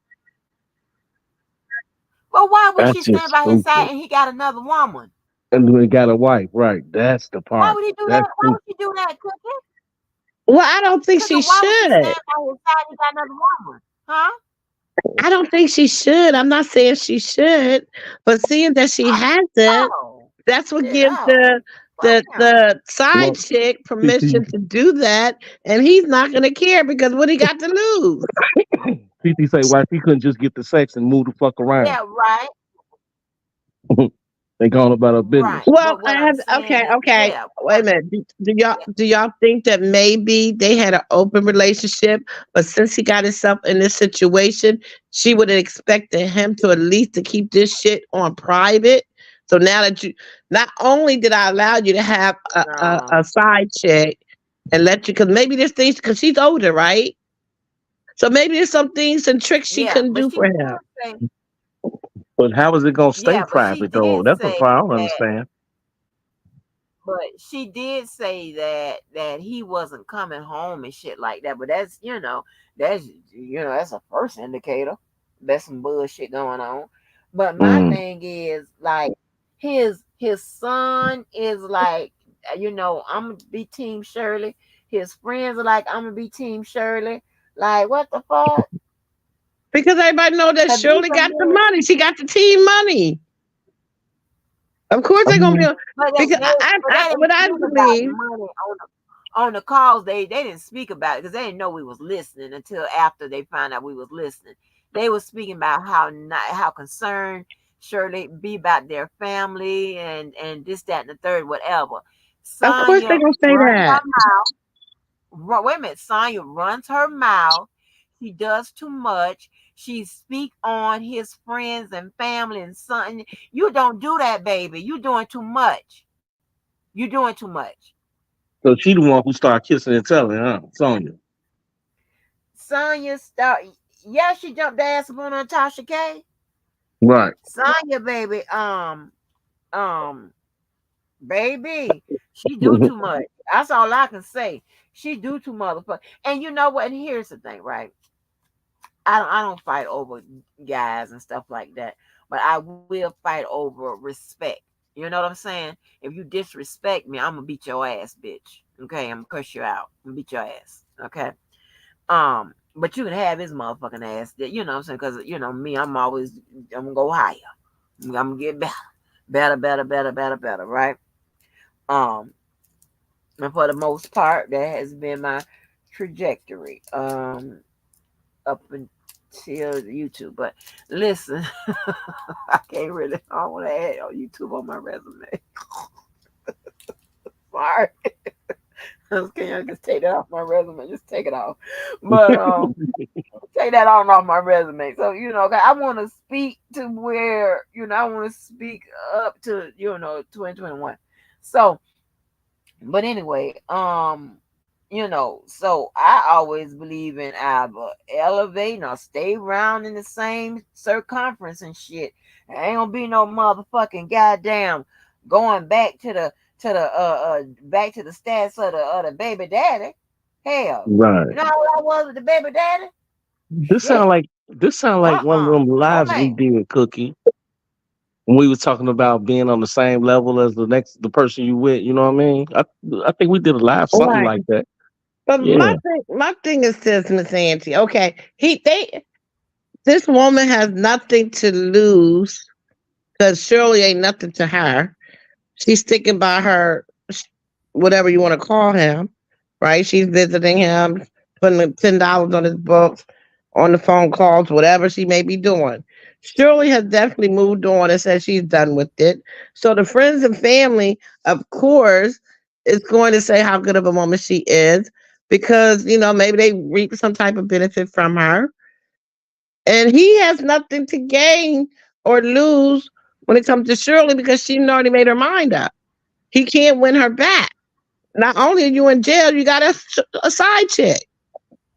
Well, why would That's she stand just by his side stupid. and he got another woman? And we got a wife, right? That's the Why part. would he do That's that? Why stupid. would she do that, Cookie? Well, I don't think she Cookie, why would she should. stand by his side? He got another woman, huh? I don't think she should. I'm not saying she should, but seeing that she has it, Oh, that's what shit, gives oh, the fuck the him. the side Well, chick TT, permission to do that, and he's not going to care because what he got to lose. TT say, why she couldn't just get the sex and move the fuck around? Yeah, right, They gone about her business. right. Well, But what I'm saying okay, is, okay. yeah, Wait a minute. Do y'all think that maybe they had an open relationship, but since he got himself in this situation, she would have expected him to at least to keep this shit on private. So now that you, not only did I allow you to have a no, side chick and let you, because maybe there's things, because she's older, right? So maybe there's some things and tricks she yeah, couldn't but do she for did him. say, But how is it gonna stay yeah, but she private though? did That's the say part I don't that. understand. But she did say that he wasn't coming home and shit like that. But that's a first indicator. That's some bullshit going on. But my Mm. thing is like his son is like I'm gonna be Team Shirley. His friends are like, I'm gonna be Team Shirley. Like, what the fuck? Because everybody know that Cause these Shirley some got the men, money. She got the team money. Of course I they're gonna be mean, on, but because they didn't what I speak about the believe. money on the calls. They didn't speak about it because they didn't know we was listening until after they found out we was listening. They were speaking about how concerned Shirley be about their family and this, that, and the third, whatever. Of course they're Sonya gonna say runs her that. mouth. Wait a minute. Sonya runs her mouth. She does too much. She speak on his friends and family and son. You don't do that, baby. You doing too much. You doing too much. so she the one who started kissing and telling, huh, Sonya? Sonya start. Yeah, she jumped the ass up on Tasha K. Right. Sonya, baby. Baby, she do too much. That's all I can say. She do too motherfucker. And you know what? And here's the thing, right? I don't fight over guys and stuff like that, but I will fight over respect. You know what I'm saying? If you disrespect me, I'm gonna beat your ass, bitch. Okay, I'm gonna cuss you out. I'm gonna beat your ass. Okay. But you can have his motherfucking ass. You know what I'm saying? Because me, I'm gonna go higher. I'm gonna get better, better, better, better, better, better. Right. Um, and for the most part, that has been my trajectory. Up until YouTube. But listen, I can't really. I don't want to add on YouTube on my resume. Sorry. Okay, I just take that off my resume. Just take it off. But take that on off my resume. So I want to speak to where I want to speak up to 2021. So, but anyway, so I always believe in either elevating or stay around in the same circumference and shit. Ain't gonna be no motherfucking goddamn going back to the stats of the baby daddy. Hell, you Right. know how I was with the baby daddy? This Shit. sound like this sound like one of them No lives we man. did, Cookie. When we was talking about being on the same level as the person you with. You know what I mean? I think we did a live something Right. like that. But Yeah. my thing is this, Miss Auntie. Okay, this woman has nothing to lose because Shirley ain't nothing to her. She's sticking by her, whatever you want to call him, right? She's visiting him, putting the $10 on his books, on the phone calls, whatever she may be doing. Shirley has definitely moved on and said she's done with it. So the friends and family, of course, is going to say how good of a woman she is because maybe they reap some type of benefit from her, and he has nothing to gain or lose when it comes to Shirley because she already made her mind up. He can't win her back. Not only are you in jail, you got a side chick.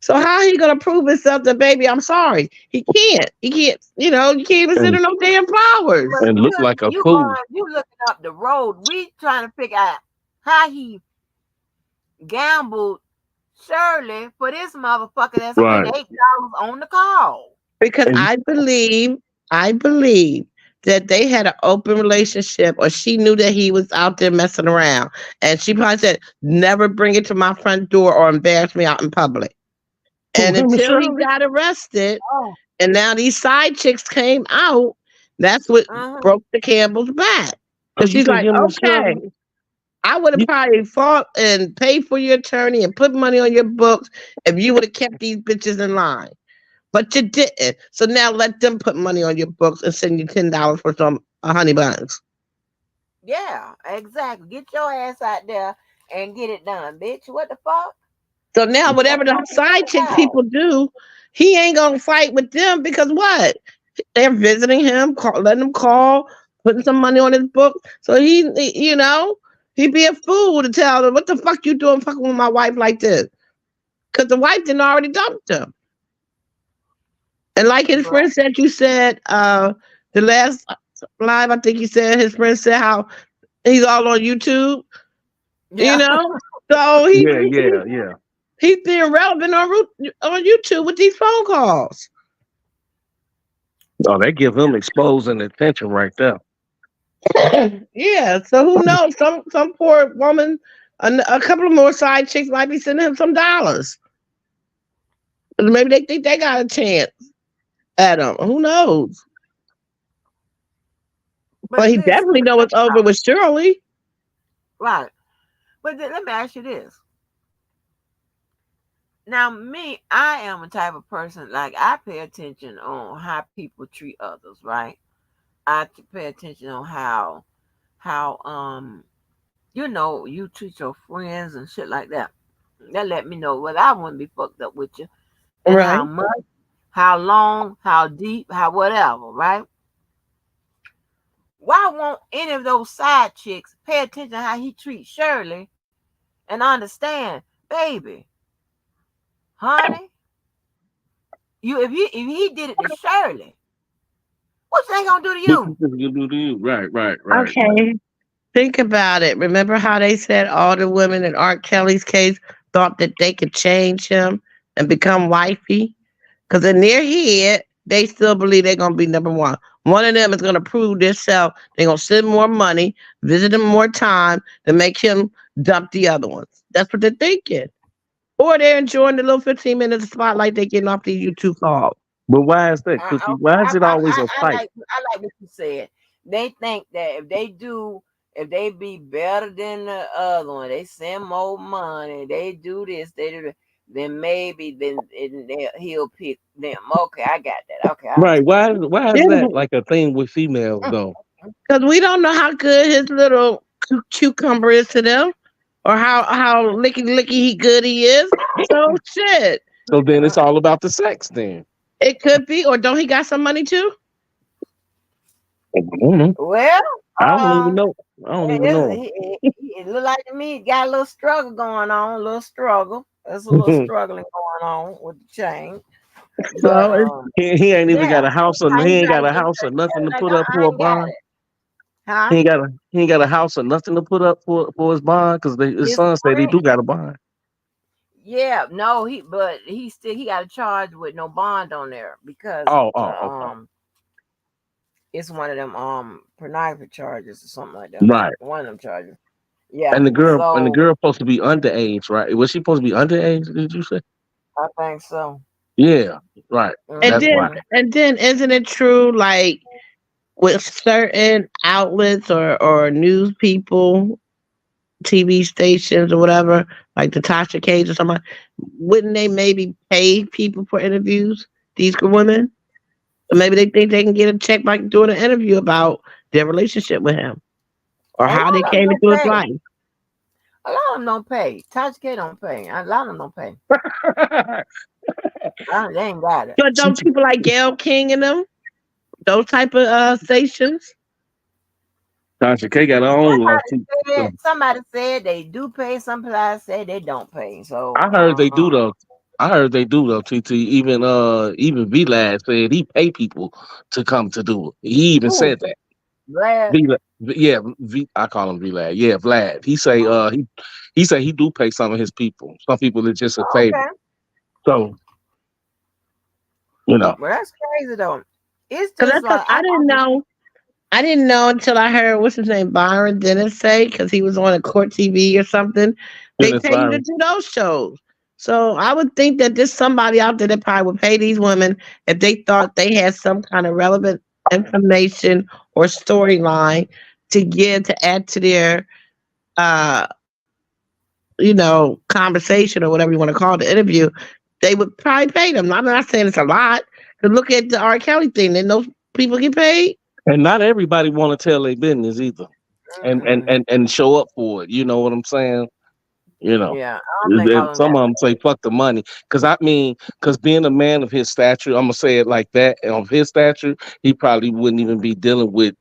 So how he gonna prove himself that baby? I'm sorry, he can't. He can't. You can't even sit And on no damn flowers. But and look like a fool. you looking up the road. We trying to figure out how he gambled Shirley for this motherfucker that spent Right. $8 on the call. Because And I believe that they had an open relationship, or she knew that he was out there messing around, and she probably said, "Never bring it to my front door or embarrass me out in public." who, And him and until he Shirley? got arrested, Oh, and now these side chicks came out, that's what uh-huh. broke the Campbell's back. Oh, Because you she's think like, him and okay, Shirley? I would have You, probably fought and paid for your attorney and put money on your books if you would have kept these bitches in line. But you didn't. So now let them put money on your books and send you $10 for some honey buns. Yeah, exactly. Get your ass out there and get it done, bitch. What the fuck? So now What whatever the the fuck is side that chick about? people do, he ain't gonna fight with them because what? They're visiting him, letting him call, putting some money on his book. So he'd be a fool to tell them, what the fuck you doing fucking with my wife like this? Because the wife didn't already dumped him. And like his But friend said, you said the last live, I think you said his friend said how he's all on YouTube, you yeah. know? So yeah, yeah, yeah. he's being relevant on YouTube with these phone calls. Oh, they give him exposing attention right there. Yeah. So who knows? Some poor woman, a couple of more side chicks might be sending him some dollars. Maybe they think they got a chance at him. Who knows? But But he listen, definitely but know think it's over about with Shirley. right. But then, let me ask you this. Now, me, I am a type of person like I pay attention on how people treat others, right? Pay attention on how you treat your friends and shit like that. That let me know whether I want to be fucked up with you and how Right. much, how long, how deep, how whatever, right? Why won't any of those side chicks pay attention to how he treats Shirley and understand, baby, honey, if he did it to Shirley, what they gonna do to What you? you think you do to you? Right, right, right. Okay. Think about it. Remember how they said all the women in R. Kelly's case thought that they could change him and become wifey? Because in their head, they still believe they're going to be number one. One of them is going to prove themselves. They're going to send more money, visit him more time to make him dump the other ones. That's what they're thinking. Or they're enjoying the little 15 minutes of spotlight they're getting off the YouTube call. But why is that, Cookie? Okay, Why is it always a fight? I like what you said. They think that if they be better than the other one, they send more money, they do this, they do that, then maybe he'll pick them. Okay, I got that. Okay, I Right. understand. Why is that like a thing with females though? Because we don't know how good his little cucumber is to them or how licky licky good he is. So shit. So then it's all about the sex then. It could be, or don't he got some money too? I don't know. Well, I don't even um, know. I don't even it, know. it look like to me he got a little struggle going on, a little struggle. There's a little struggling going on with the chain, but So it's He ain't even yeah, got a house or sometimes he you ain't got gotta a get house or straight nothing to like put up I for a ain't got bond. it, huh? He ain't got a house or nothing to put up for his bond because his His son said he friend, do got a bond. yeah, no, he got a charge with no bond on there because Oh, okay. it's one of them pornography charges or something like that. Right. One of them charges. Yeah, And the so girl supposed to be underage, right? Was she supposed to be underage? Did you say? I think so. Yeah. Right. and That's why. then Hmm. and then isn't it true like with certain outlets or news people, TV stations or whatever, like the Tasha Cage or something, wouldn't they maybe pay people for interviews? These women, or maybe they think they can get a check by doing an interview about their relationship with him or A lot how they of them came don't into his pay. life. A lot of them don't pay. Tasha K don't pay. A lot of them don't pay. They ain't got it. But don't people like Gail King and them, those type of stations? Tasha K got her own lawsuit. Somebody said they do pay. Somebody said they don't pay. So I heard I they don't do know. though. I heard they do though. TT even V Lad said he pay people to come to do it. He even Who? said that. Glad. V yeah, I call him V Lad. Yeah, Vlad. He say he do pay some of his people. Some people it's just a favor. Okay. So you know, Well, that's crazy though. It's Because just that's because like I just I didn't know until I heard what's his name, Byron Dennis say, because he was on a court TV or something. They Dennis pay you to Byron. do those shows. So I would think that there's somebody out there that probably would pay these women if they thought they had some kind of relevant information or storyline to give to add to their uh conversation or whatever you want to call it, the interview. They would probably pay them. I'm not saying it's a lot. To look at the R. Kelly thing, then those people get paid. And not everybody want to tell their business either, mm-mm. and show up for it. You know what I'm saying? You know, Yeah, I don't think all of some that. of them say fuck the money. Because being a man of his stature, I'm gonna say it like that. And of his stature, he probably wouldn't even be dealing with.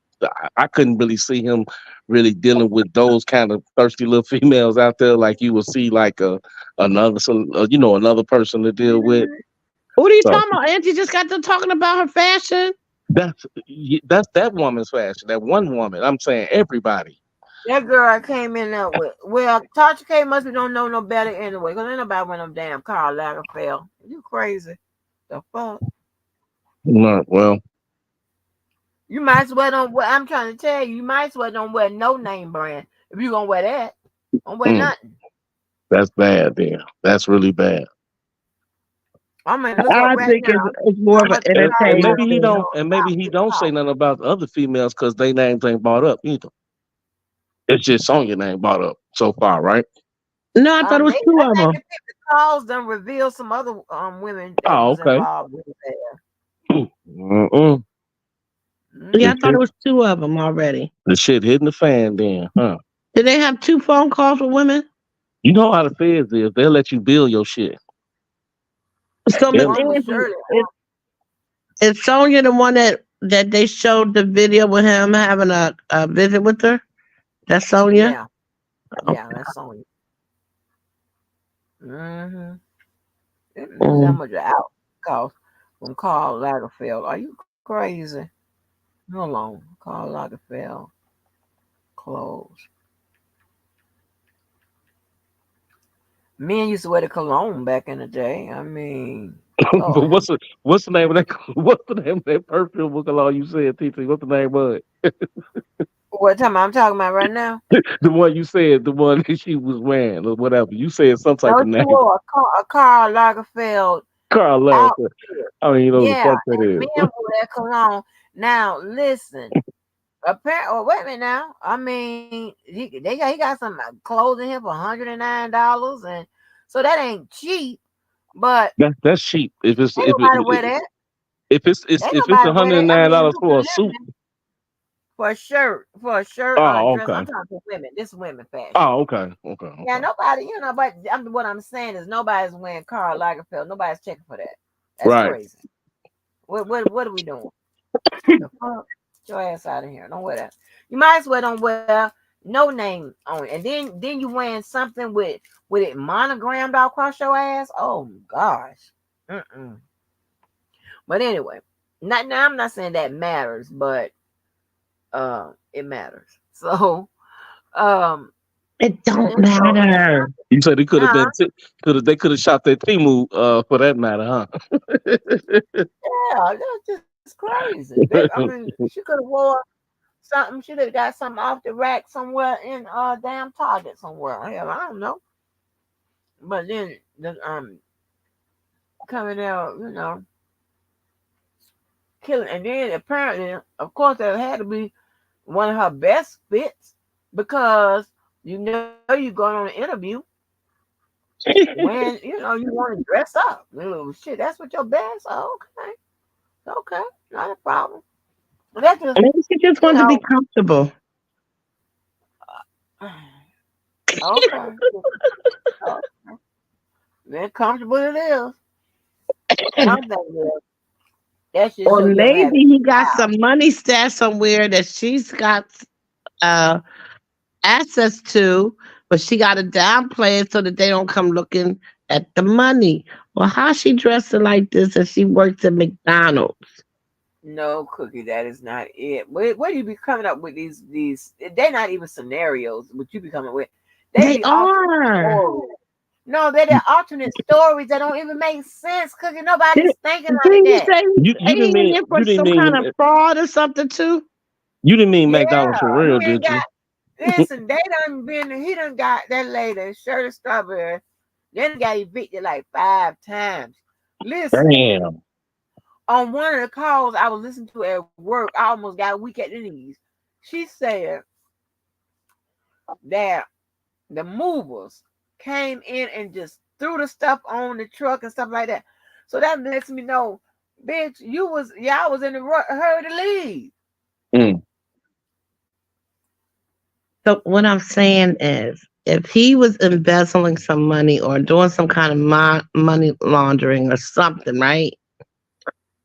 I couldn't really see him really dealing with those kind of thirsty little females out there like you would see like another person to deal with. What are you So talking about? Auntie just got to talking about her fashion. that's that woman's fashion. That one woman. I'm saying everybody. That girl came in there with Tasha K must be don't know no better anyway. Cause ain't nobody went no damn Karl Lagerfeld. You crazy? The fuck? No, well, You might as well don't wear. I'm trying to tell you, you might as well don't wear no name brand. If you gonna wear that, don't wear Mm, nothing. that's bad. Then that's really bad. I'm gonna look up I right think now it's more how of an much a And Carolina entertainment maybe he thing. don't. And maybe he outfit don't say cost. nothing about the other females because they names ain't brought up either. It's just Sonya name brought up so far, right? No, I thought it was They two I of think them. the people calls them reveal some other women that Oh, was okay. involved with it there. Mm-mm. Yeah, The I thought Mm-hmm. it shit, was two of them already. the shit hitting the fan. Then, huh? Did they have two phone calls with women? You know how the feds is. They'll let you build your shit. So Miss They'll, One was Angie, Shirley. is Sonya the one that they showed the video with him having a visit with her? That's Sonya? Yeah, yeah, that's on you. Mm-hmm. Let me see how Mm. much an out cost from Karl Lagerfeld. Are you crazy? Hold on, Karl Lagerfeld clothes. Men used to wear the cologne back in the day. I mean, but Lord, what's the name of that? What's the name of that perfume book? Along you said, TT. What's the name of it? what time I'm talking about right now? The one you said, the one that she was wearing or whatever. You said some type No, of she name. wore a Karl Lagerfeld Carl Love. outfit. I don't even know who the Yeah, fuck that and men is. wore that cologne. Now listen, apparently, oh, wait a minute now. I mean, he got some clothes in here for $109, and so that ain't cheap. But That's cheap. If it's ain't nobody wear that. Ain't if it's nobody wear that. I mean, $109 Luke for a suit. Living for a shirt or a Oh, dress. okay. I'm talking to women. This is women fashion. Oh, okay. Okay. Yeah, Okay. nobody, but what I'm saying is nobody's wearing Karl Lagerfeld. Nobody's checking for that. That's Right. crazy. What are we doing? The fuck? Get your ass out of here. Don't wear that. You might as well don't wear no name on it. And then you wearing something with it monogrammed all across your ass. Oh gosh. Mm-mm. But anyway, not now. I'm not saying that matters, but it matters. So um, It don't and so matter. You said it could have uh, been they could have shot that Timu for that matter, huh? yeah, that's just crazy. I mean, she could have wore something. Should have got something off the rack somewhere in damn Target somewhere. Hell, I don't know. But then the coming out, killing, and then apparently, of course, that had to be one of her best fits because you you're going on an interview when you want to dress up. Shit, that's what your best. Oh, okay, okay, not a problem. But that's just Maybe she just you wanted to be know, comfortable. okay. Oh, then comfortable it is. One thing is that should Or show you have maybe he got style. some money stashed somewhere that she's got uh, access to, but she got to downplay it so that they don't come looking at the money. Well, how she dressing like this and she works at McDonald's? No, Cookie, that is not it. What do you be coming up with these? They're not even scenarios. What you be coming with? They They be alternate are. stories. No, they're alternate stories that don't even make sense. Cookie, nobody's Didn't thinking like you that. say You ain't didn't he in mean there for some kind of fraud or something too? McDonald's for Yeah, real, he ain't did you? got. Listen, they done been. He done got that lady, Shirley Strawberry. They done got evicted like 5 times. Listen, Damn. on one of the calls I was listening to at work, I almost got weak at the knees. She said that the movers came in and just threw the stuff on the truck and stuff like that. So that lets me know, bitch, y'all was in the hurry to leave. Mm. So what I'm saying is, if he was embezzling some money or doing some kind of money laundering or something, right?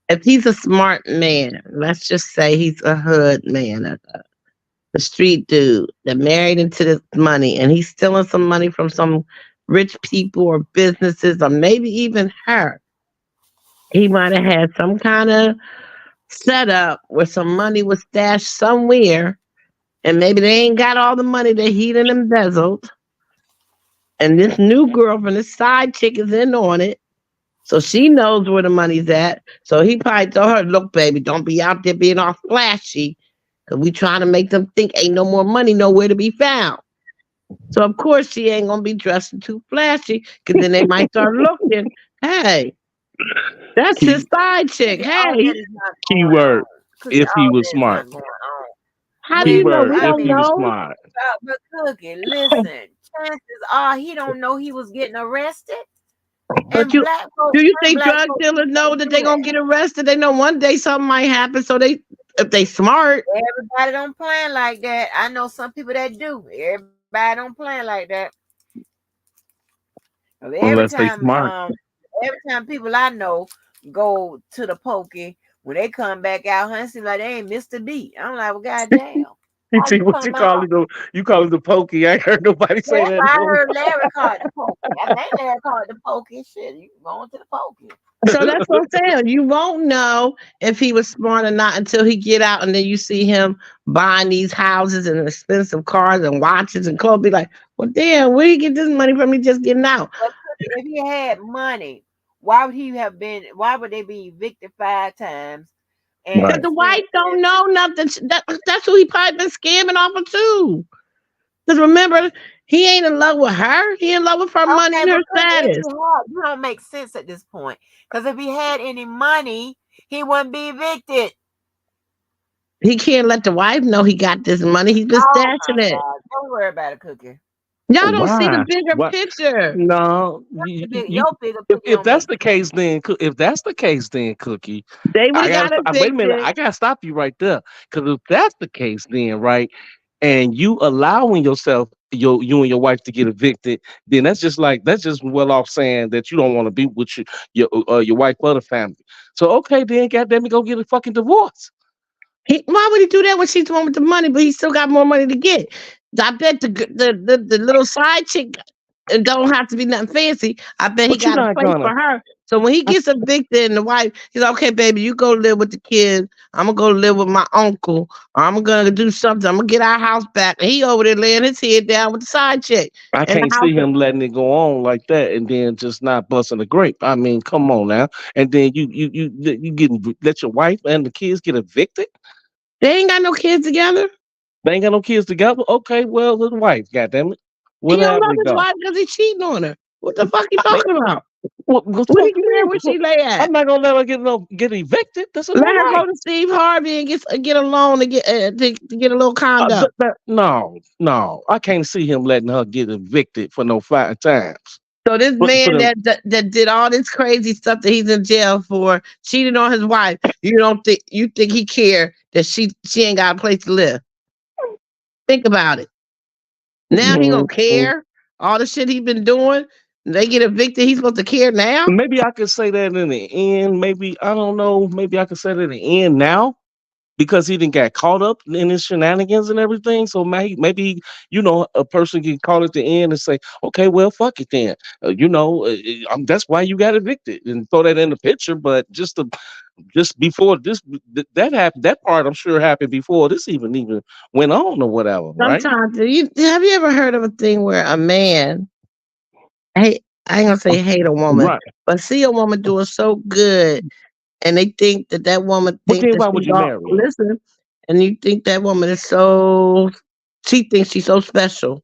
If he's a smart man, let's just say he's a hood man, a street dude that married into this money, and he's stealing some money from some rich people or businesses, or maybe even her. He might have had some kind of setup where some money was stashed somewhere, and maybe they ain't got all the money that he done embezzled. And this new girlfriend, this side chick, is in on it. So she knows where the money's at. So he probably told her, look, baby, don't be out there being all flashy. Cause we trying to make them think ain't no more money nowhere to be found. So of course she ain't gonna be dressing too flashy, cause then they might start looking. Hey, that's his Key side chick. Cookie, all Hey, that is not going keyword. on. Cookie, If he all was that is smart. not going on. how do you Listen, know? Keyword. We I If don't mean, he was know. smart. but Cookie, listen. Chances are he don't know he was getting arrested, But and you black folks, do you some think black drug folks dealers know don't that do they gonna that. get arrested? They know one day something might happen. So they, if they smart, Everybody don't plan like that. I know some people that do. Everybody don't plan like that. 'Cause Unless they smart. every time people I know go to the pokey, when they come back out, honey, seem like they ain't missed a beat. I'm like, well, goddamn, how See you what you come call out? it? You call it the pokey. I ain't heard nobody Yeah, say that's that. why I No. heard Larry call it the pokey. I think Larry called it the pokey. Shit, you going to the pokey? so that's what I'm saying. You won't know if he was smart or not until he get out, and then you see him buying these houses and expensive cars and watches and clothes. Be like, well, damn, where you get this money from? He just getting out. But if he had money, why would he have been? Why would they be evicted 5 times Because Right. and the spend? wife don't know nothing. That's who he probably been scamming off of too. Because remember, he ain't in love with her. He in love with her money Okay, and her but Cookie, if status. he had, you don't make sense at this point. Because if he had any money, he wouldn't be evicted. He can't let the wife know he got this money. He's been Oh my stashing it. God. Don't worry about it, Cookie. Y'all don't see the Why? bigger What? picture. No. Your bigger cookie If don't that's make the sense. case, then if that's the case, then Cookie, They would I have gotta got wait a minute. evicted. I gotta stop you right there. Because if that's the case, then right, and you allowing yourself, you and your wife to get evicted, then that's just well off saying that you don't want to be with your wife or the family. So okay, then goddamn it, go get a fucking divorce. Why would he do that when she's the one with the money, but he still got more money to get? I bet the little side chick it don't have to be nothing fancy. I bet he But you're got a not place gonna. for her. So when he gets evicted and the wife, he's like, okay, baby, you go live with the kids. I'm gonna go live with my uncle. I'm gonna do something. I'm gonna get our house back. And he over there laying his head down with the side chick. I And the can't house see him letting it go on like that and then just not busting a grape. I mean, come on now. And then you getting let your wife and the kids get evicted. they ain't got no kids together. They ain't got no kids together. Okay, well, the wife, goddamn it, He where the don't hell love they his go? wife because he's cheating on her. What the fuck you I mean, talking about? what the What fuck he you care mean? where she lay I'm at? not gonna let her get evicted. That's her Let her right. go to Steve Harvey and get a loan to get a little condo. No, no, I can't see him letting her get evicted for no 5 times. So this For man them, that did all this crazy stuff that he's in jail for, cheated on his wife. You think he care that she ain't got a place to live? Think about it. Now he mm, gonna care all the shit he been doing. They get evicted. He's supposed to care now. maybe I could say that in the end. Maybe I don't know. Maybe I could say that in the end now because he didn't get caught up in his shenanigans and everything. So maybe a person can call at the end and say, okay, well, fuck it then. That's why you got evicted and throw that in the picture. But just before that happened, that part I'm sure happened before this even went on or whatever, right? Sometimes have you ever heard of a thing where a man hate I ain't gonna say hate a woman, Right. but see a woman doing so good and they think that woman But think then that why would she's you all marry her? listen, and you think that woman is so she thinks she's so special.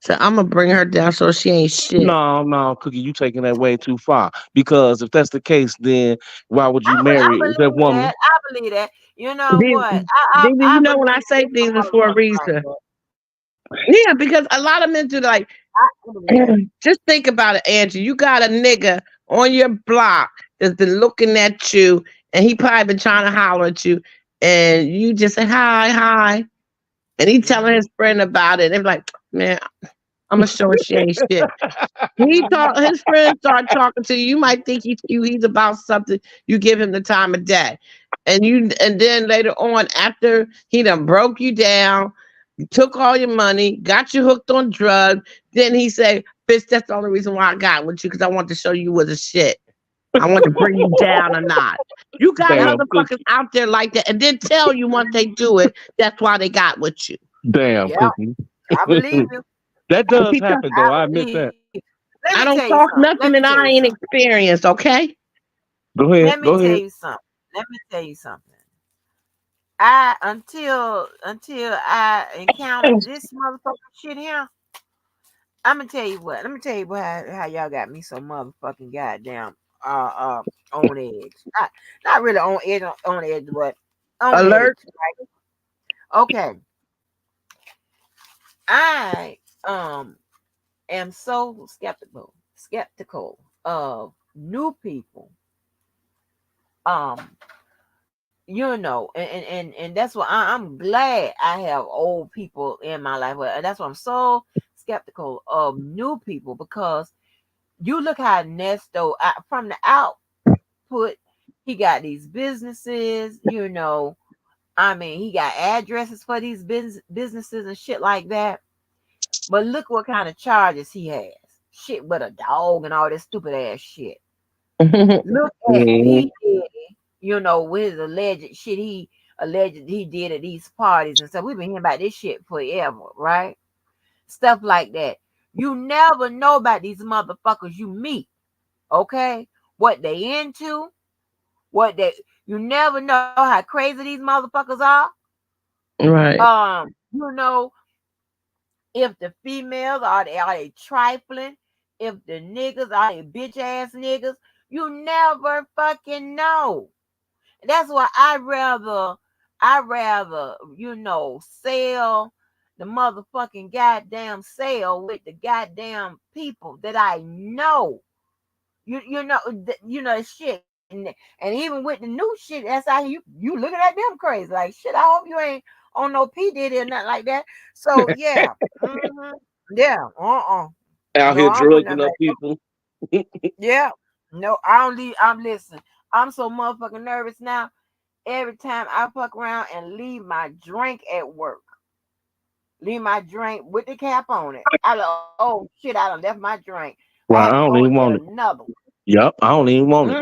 So I'm gonna bring her down so she ain't shit. No, no, Cookie, you taking that way too far. Because if that's the case, then why would you I marry that believe woman? that. I believe that. You know Then, what? then you I know when I believe say it's a things is lot of for a women like reason. that. Yeah, because a lot of men do like I believe that. just think about it, Angie. You got a nigga on your block that's been looking at you and he probably been trying to holler at you and you just say hi, hi. And he telling Hmm. his friend about it. They're like, man, I'm gonna show her she ain't shit. His friends start talking to you. You might think he's about something. You give him the time of day. And then later on, after he done broke you down, took all your money, got you hooked on drugs, then he say, bitch, that's the only reason why I got with you, because I want to show you was a shit. I want to bring you down a notch. You got Yep. Damn, motherfuckers Cookie. out there like that, and then tell you once they do it, that's why they got with you. Damn, Yep. Cookie. I believe you. That But does he tell- happen I though. I admit believe. that. Let I me don't tell you talk something. nothing that I ain't experienced, okay? Go ahead. Let me Go tell ahead. you something. Let me tell you something. I until I encountered this motherfucking shit here. I'm gonna tell you what. Let me tell you what how y'all got me so motherfucking goddamn on edge. Not really on edge, but on Alert. edge. Right? Okay. I am so skeptical of new people. Um, and that's why I'm glad I have old people in my life. And that's why I'm so skeptical of new people because you look how Nesto from the output, he got these businesses. I mean, he got addresses for these businesses and shit like that. But look what kind of charges he has. Shit with a dog and all this stupid ass shit. Look at Mhm. P. Diddy, with his alleged shit he alleged he did at these parties and stuff. We've been hearing about this shit forever, right? Stuff like that. You never know about these motherfuckers you meet, okay? What they into, what they you never know how crazy these motherfuckers are. Right. You know, if the females are they trifling, if the niggas are they bitch ass niggas, you never fucking know. That's why I rather sell the motherfucking goddamn sale with the goddamn people that I know. Shit. And even with the new shit, that's how you looking at them crazy. Like shit, I hope you ain't on no P Diddy or nothing like that. So yeah. Yeah. Out No, here I don't put drugging nothing up like people. yeah. No, I don't leave. I'm listening. I'm so motherfucking nervous now. Every time I fuck around and leave my drink at work, leave my drink with the cap on it. I like, oh shit, I done left my drink. I had to Well, I go and don't get even want it. another one. Yup, I don't even want it.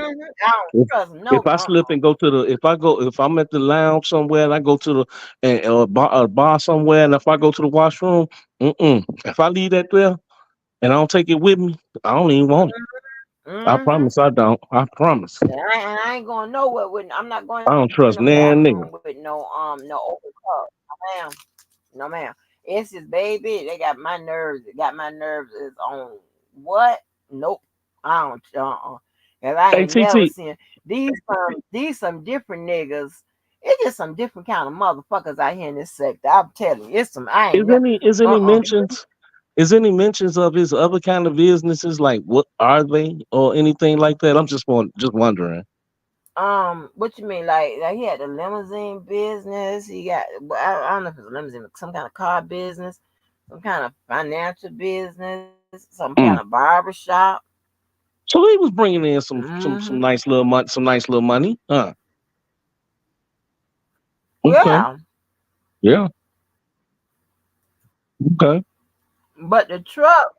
I don't If trust no. if I slip and go to the if I'm at the lounge somewhere and I go to the and a bar somewhere and if I go to the washroom, if I leave that there and I don't take it with me, I don't even want it. I Mm-hmm. promise I don't. I promise. And I ain't going nowhere with. I'm not going I to don't them trust bathroom nan with nigga. no open cup. No ma'am. No ma'am. It's just baby. They got my nerves. They got my nerves is on what? Nope. I don't. Cause I Hey ain't never TT, seen these some different niggas. It's just some different kind of motherfuckers out here in this sector. I'm telling you, it's some. I ain't is never. any Uh. mentions? Is any mentions of his other kind of businesses? Like what are they or anything like that? I'm just wondering. What you mean? Like he had the limousine business. He got well, I don't know if it's a limousine, some kind of car business, some kind of financial business, some kind of Mm. barber shop. So he was bringing in Mm-hmm. some nice little money, huh? Okay, Yeah, yeah, okay. but the truck,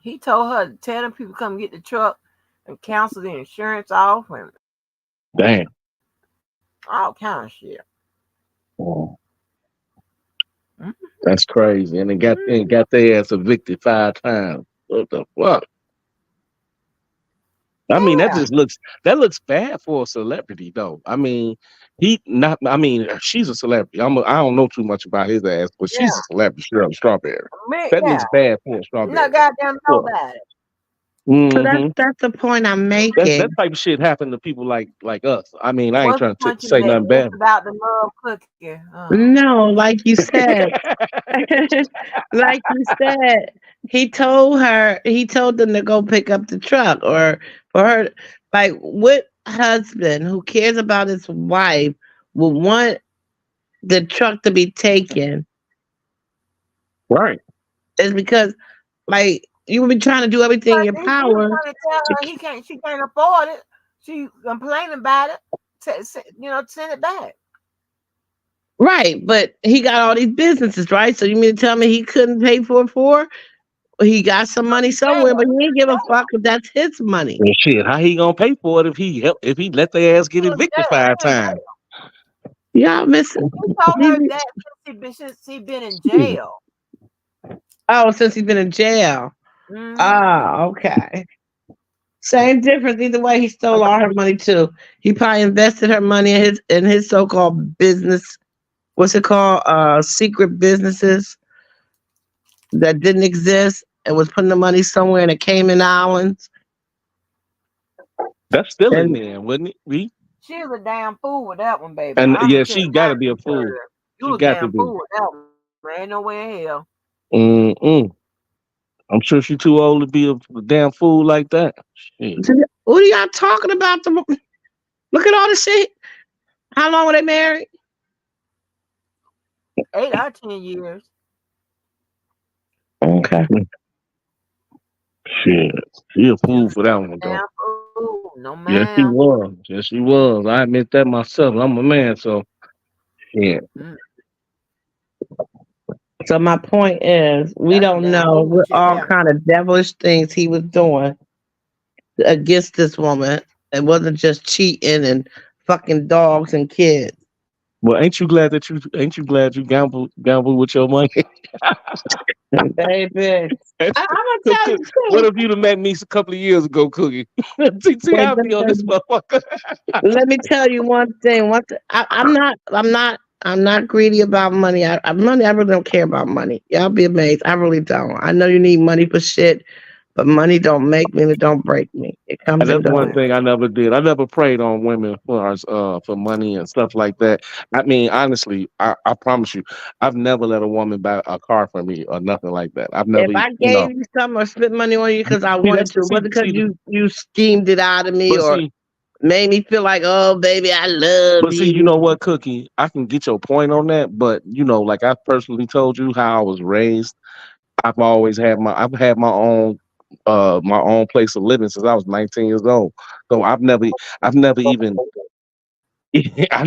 he told her to tell them people come get the truck and cancel the insurance off and Damn. all kind of shit. Oh, Mm-hmm. that's crazy. And got their ass evicted 5 times. What the fuck? I mean, Yeah, that looks bad for a celebrity though. I mean, he not. I mean, she's a celebrity. I don't know too much about his ass, but she's yeah, a celebrity. Shirley Strawberry. me, That yeah. looks bad for a No strawberry. goddamn Well, nobody. So mm-hmm. that's the point I'm That making. type of shit happened to people like us. I mean, I ain't What's the trying to point you say nothing making? It's bad. about the love cookie. No, like you said, like you said, he told them to go pick up the truck or for her. Like, what husband who cares about his wife would want the truck to be taken? Right. Is because, like, you would be trying to do everything in But your he was power trying to tell to her she can't afford it. She complaining about it. Send it back. right, but he got all these businesses, right? So you mean to tell me he couldn't pay for it for? He got some money Yeah, somewhere, but he ain't give a fuck if that's his money. Well, shit, how he gonna pay for it if he let their ass get he in evicted jail. 5 times? Y'all missing. He told her that since he been in jail. Oh, since he's been in jail. Mm-hmm. Ah, okay. Same difference. Either way, he stole all her money too. He probably invested her money in his so-called business. What's it called? Secret businesses that didn't exist, and was putting the money somewhere in the Cayman Islands. That's still in And there, wouldn't it? We She was a damn fool with that one, baby. and I'm gonna yeah, tell you she got now, to be a fool. girl. You She was a got to damn be. fool with that one. Ain't nowhere in hell. Mm-mm. I'm sure she too old to be a damn fool like that. Shit. what are y'all talking about? Look at all the shit. How long were they married? 8 or 10 years. Okay. Shit. She a She fool was for that a one damn though. fool. No Yes, ma'am. she was. Yes, she was. I admit that myself. I'm a man, so yeah. Mm. So my point is, we That's some don't damn know what foolishness all there. kind of devilish things he was doing against this woman. It wasn't just cheating and fucking dogs and kids. Well, ain't you glad you gamble with your money? Baby, I'm gonna tell you What too. if you'd have met me a couple of years ago, Cookie? See, Wait, I'll let me be on tell this you, motherfucker. let me tell you one thing. I'm not greedy about money. Money. I really don't care about money. Y'all be amazed. I really don't. I know you need money for shit, but money don't make me. It don't break me. It comes And and that's one goes. thing I never did. I never preyed on women for money and stuff like that. I mean, honestly, I promise you, I've never let a woman buy a car for me or nothing like that. I've If never, I gave you something or spent money on you because I see wanted that's to, it wasn't because see, you schemed it out of me but or see, made me feel like, oh baby, I love but see, you know you. what, Cookie? I can get your point on that, but like I personally told you how I was raised. I've had my own place of living since I was 19 years old. So I've never even I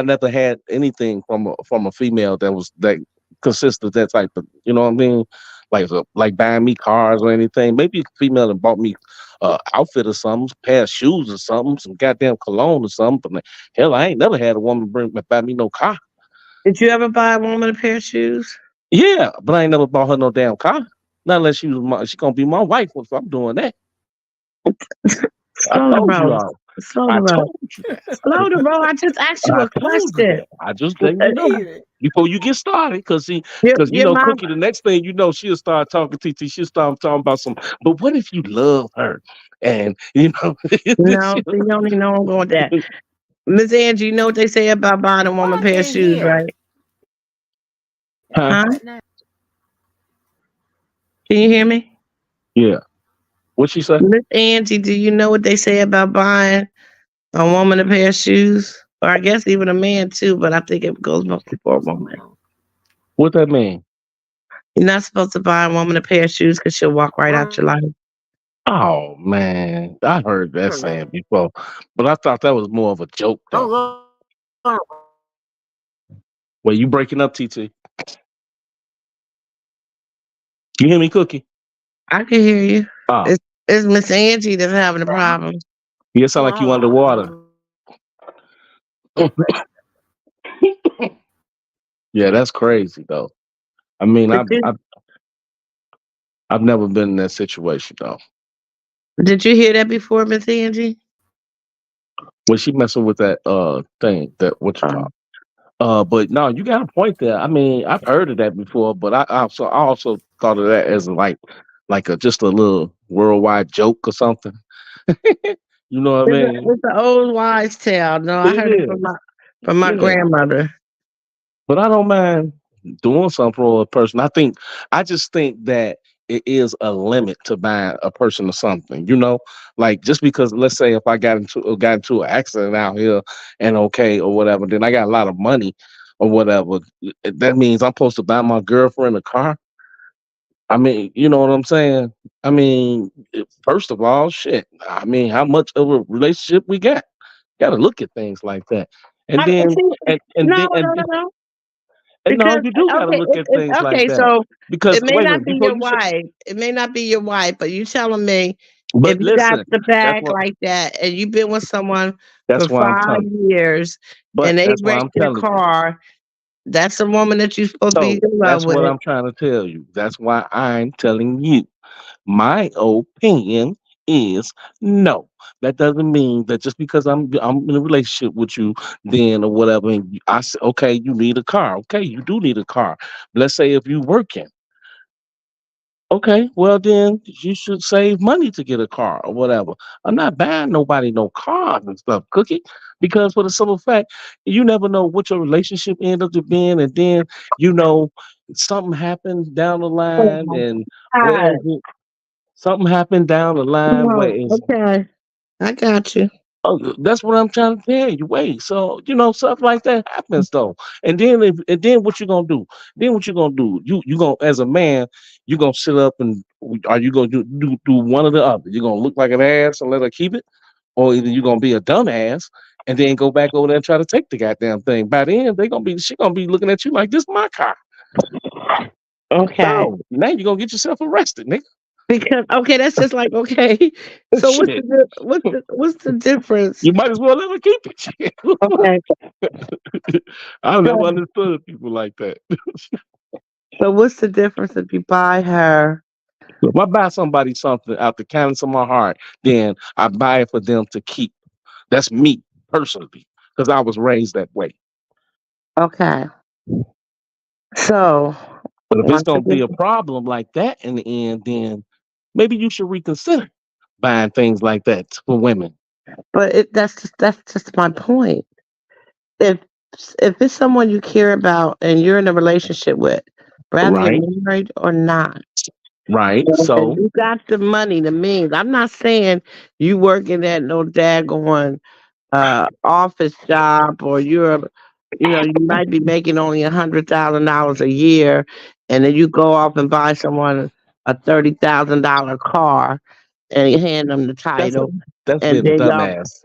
never had anything from a female that consisted of that type of, you know what I mean? Like buying me cars or anything. Maybe a female that bought me outfit or something, pair of shoes or something, some goddamn cologne or something. But like, hell, I ain't never had a woman buy me no car. Did you ever buy a woman a pair of shoes? Yeah, but I ain't never bought her no damn car. Not unless she gonna be my wife if I'm doing that. I Slow the told you road. all. Slow I the road. told you that. Slow the road. I just asked you I a told you question. that. I just letting Uh, you know before you get started, cause your mom. Cookie. The next thing you know, she'll start talking TT. She'll start talking about some. But what if you love her? And No, so you don't even know I'm going with that. Miss Angie, you know what they say about buying a woman a What pair of in shoes, here? right? huh? Huh? What now? Can you hear me? Yeah. What she say? Miss Angie, do you know what they say about buying a woman a pair of shoes? Or I guess even a man too, but I think it goes mostly for a woman. What's going on? What that mean? You're not supposed to buy a woman a pair of shoes because she'll walk right out your life. Oh man, I heard that saying before, but I thought that was more of a joke though. Hold on. Well, you breaking up, TT? You hear me, Cookie? I can hear you. Oh, It's Miss Angie that's having a problem. you sound like you underwater. Hold Yeah, that's crazy though. I mean, Did you I've never been in that situation though. did you hear that before, Miss Angie? When she messing with that thing, that what you call. Um, But no, you got a point there. I mean, I've heard of that before, but I also thought of that as like a just a little worldwide joke or something. You know what I mean? it's an old wise tale. No, I It heard it is. from my Yeah. grandmother. But I don't mind doing something for a person. I just think that it is a limit to buying a person or something. Like just because let's say if I got into an accident out here and okay or whatever, then I got a lot of money or whatever. That means I'm supposed to buy my girlfriend a car. I mean, you know what I'm saying? I mean, first of all, shit. I mean, how much of a relationship we got? Got to look at things like that, and then See, and no, then no, no, no. and no, Because you do got to okay, look at things like okay. that So because it may wait a not minute be before your you say. wife. It may not be your wife, but you telling me if But you got listen, the that's bag what like that and you've been with someone for that's why I'm 5 years but and they that's why wreck I'm your telling you. car, that's the woman that you're supposed to be So in love that's what with. I'm trying to tell you. That's why I'm telling you. My opinion is no. That doesn't mean that just because I'm in a relationship with you, then or whatever, and I say, okay, you need a car. Okay, you do need a car. Let's say if you working. Okay, well then you should save money to get a car or whatever. I'm not buying nobody no cars and stuff, Cookie, because for the simple fact, you never know what your relationship end up to being, and then you know something happened down the Oh line, my and God. whereas something happened down the line, No, whereas okay. I got you. oh, that's what I'm trying to tell you. Wait, so stuff like that happens though, and then what you gonna do? Then what you gonna do? You gonna as a man, you gonna sit up and are you gonna do one or the other? You gonna look like an ass and let her keep it, or either you gonna be a dumbass and then go back over there and try to take the goddamn thing. By then she gonna be looking at you like this my car. Okay. No, now you gonna get yourself arrested, nigga. Because okay, that's just like okay. So Shit, what's the difference? you might as well let her keep it. Shit. Okay. I've So never understood people like that. so what's the difference if you buy her? If I buy somebody something out the kindness of my heart, then I buy it for them to keep. That's me personally, because I was raised that way. Okay. So But if it's once gonna be again, a problem like that in the end, then maybe you should reconsider buying things like that for women, but that's just my point. If if it's someone you care about and you're in a relationship with, rather you're right? married or not, Right. and So, you got the money, the means. I'm not saying you working at no daggone office job or you might be making only $100,000 a year, and then you go off and buy someone a $30,000 car and you hand them the that's a title, that's and being a then y'all. dumbass.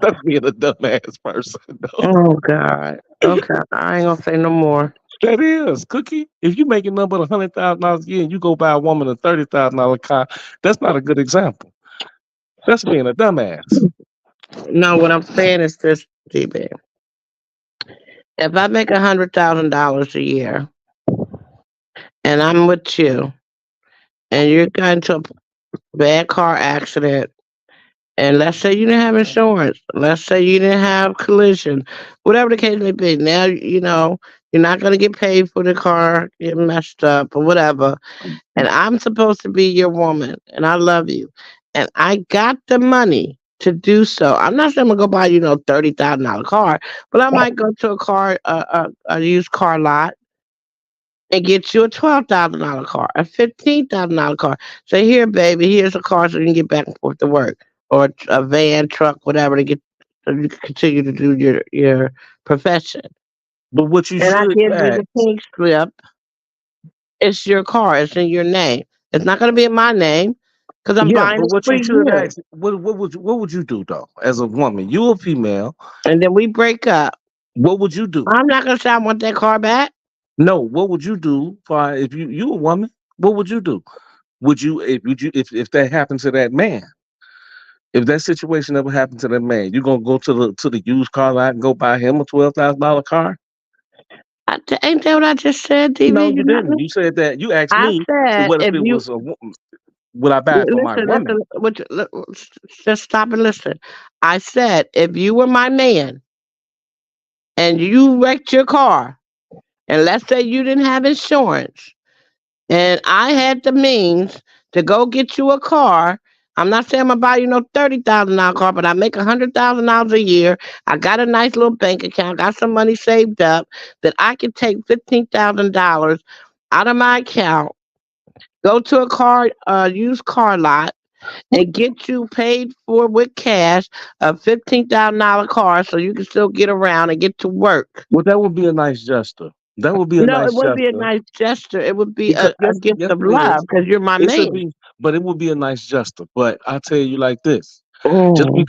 That's being a dumbass person. No. Oh God. Okay, I ain't gonna say no more. That is cookie. If you making nothing but $100,000 a year and you go buy a woman a $30,000 car, that's not a good example. That's being a dumbass. No, what I'm saying is this, DB. If I make $100,000 a year and I'm with you, and you're going to a bad car accident, and let's say you didn't have insurance, let's say you didn't have collision, whatever the case may be. Now you're not going to get paid for the car getting messed up or whatever. And I'm supposed to be your woman, and I love you, and I got the money to do so. I'm not saying I'm gonna go buy $30,000 car, but I might go to a used car lot and get you a $12,000 car, a $15,000 car. Say, here, baby, here's a car so you can get back and forth to work, or a van, truck, whatever, to get so you can continue to do your profession. But what you And I should give you the ask, pink slip. It's your car. It's in your name. It's not going to be in my name because I'm yeah, buying but it what for you should you. ask, what would you do though as a woman? You a female. And then we break up. What would you do? I'm not going to say I want that car back. No, what would you do for if you a woman? What would you do? Would you if that happened to that man? If that situation ever happened to that man, you gonna go to the used car lot and go buy him a $12,000 car? Ain't that what I just said, No, DV? you You not, didn't. You said that you asked I me. said What if if it you was a would I buy it for my listen, woman? just stop and listen. I said if you were my man and you wrecked your car, and let's say you didn't have insurance, and I had the means to go get you a car. I'm not saying I'm gonna buy you no $30,000 car, but I make $100,000 a year. I got a nice little bank account, got some money saved up that I can take $15,000 out of my account, go to used car lot, and get you paid for with cash a $15,000 car, so you can still get around and get to work. Well, that would be a nice gesture. That would be a No, it nice wouldn't be a gesture nice gesture. It would be because a gift yes, of it love is. because you're my It should man. be, but it would be a nice gesture. But I tell you like this. Mm.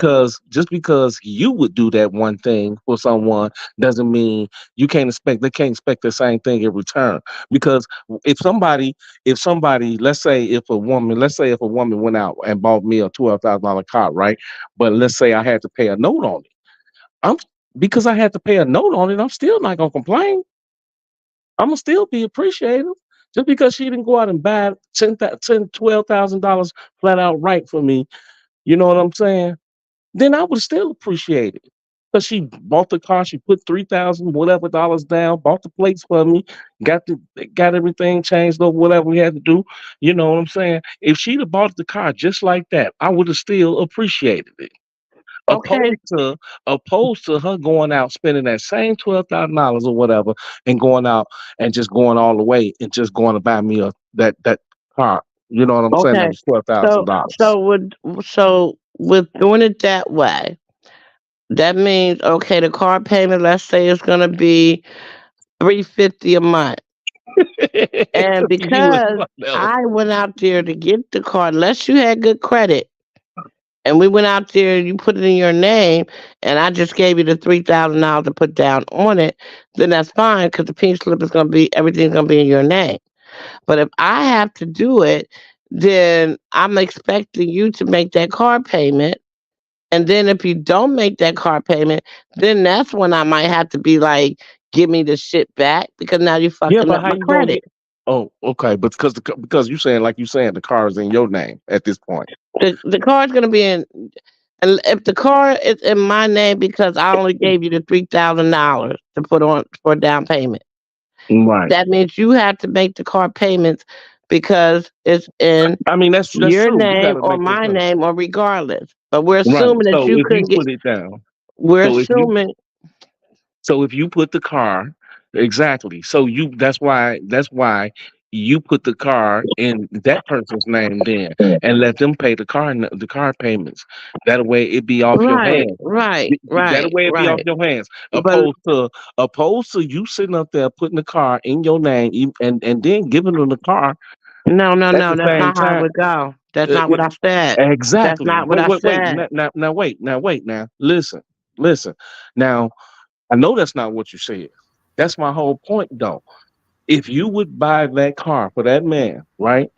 Just because you would do that one thing for someone doesn't mean they can't expect the same thing in return. Because if somebody let's say if a woman went out and bought me a $12,000 car, right? But let's say I had to pay a note on it. I'm Because I had to pay a note on it, I'm still not gonna complain. I'm gonna still be appreciative Just because she didn't go out and buy $12,000 flat out right for me, you know what I'm saying? Then I would still appreciate it. Because she bought the car, she put 3,000 whatever dollars down, bought the plates for me, got the got everything changed over, whatever we had to do. You know what I'm saying? If she'd have bought the car just like that, I would have still appreciated it. Okay, Opposed to her going out spending that same $12,000 or whatever and going out and just going all the way and just going to buy me that car. You know what I'm saying? That okay. was twelve thousand So dollars. so with doing it that way, that means okay, the car payment, let's say, is gonna be 350 a month. And To you and because somebody else. I went out there to get the car, unless you had good credit, and we went out there, you put it in your name, and I just gave you the $3,000 to put down on it, then that's fine because the pink slip is gonna be everything's gonna be in your name. But if I have to do it, then I'm expecting you to make that car payment. And then if you don't make that car payment, then that's when I might have to be like, give me the shit back because now you're Yeah, fucking but up how my you gonna credit. get? Oh, okay, but because you saying like you saying the car is in your name at this point. The car is gonna be in, and if the car is in my name because I only gave you the $3,000 to put on for a down payment, Right. that means you have to make the car payments because it's in I mean that's your true. You got name to or make that my clear. name or regardless. But we're Right. assuming that So you if you couldn't get. put it down, We're so if you assuming. So if you put the car, exactly. So that's why you put the car in that person's name then and let them pay the car payments. That way it be off your Right, hands. right, That right, way it be off right. your hands. But Opposed to you sitting up there putting the car in your name and then giving them the car no, no, at no, the that's same not how it time. would go. That's Uh, not what I said. That's exactly. not what I Wait. said. Wait. Now listen. Now I know that's not what you said. That's my whole point, though. If you would buy that car for that man, right,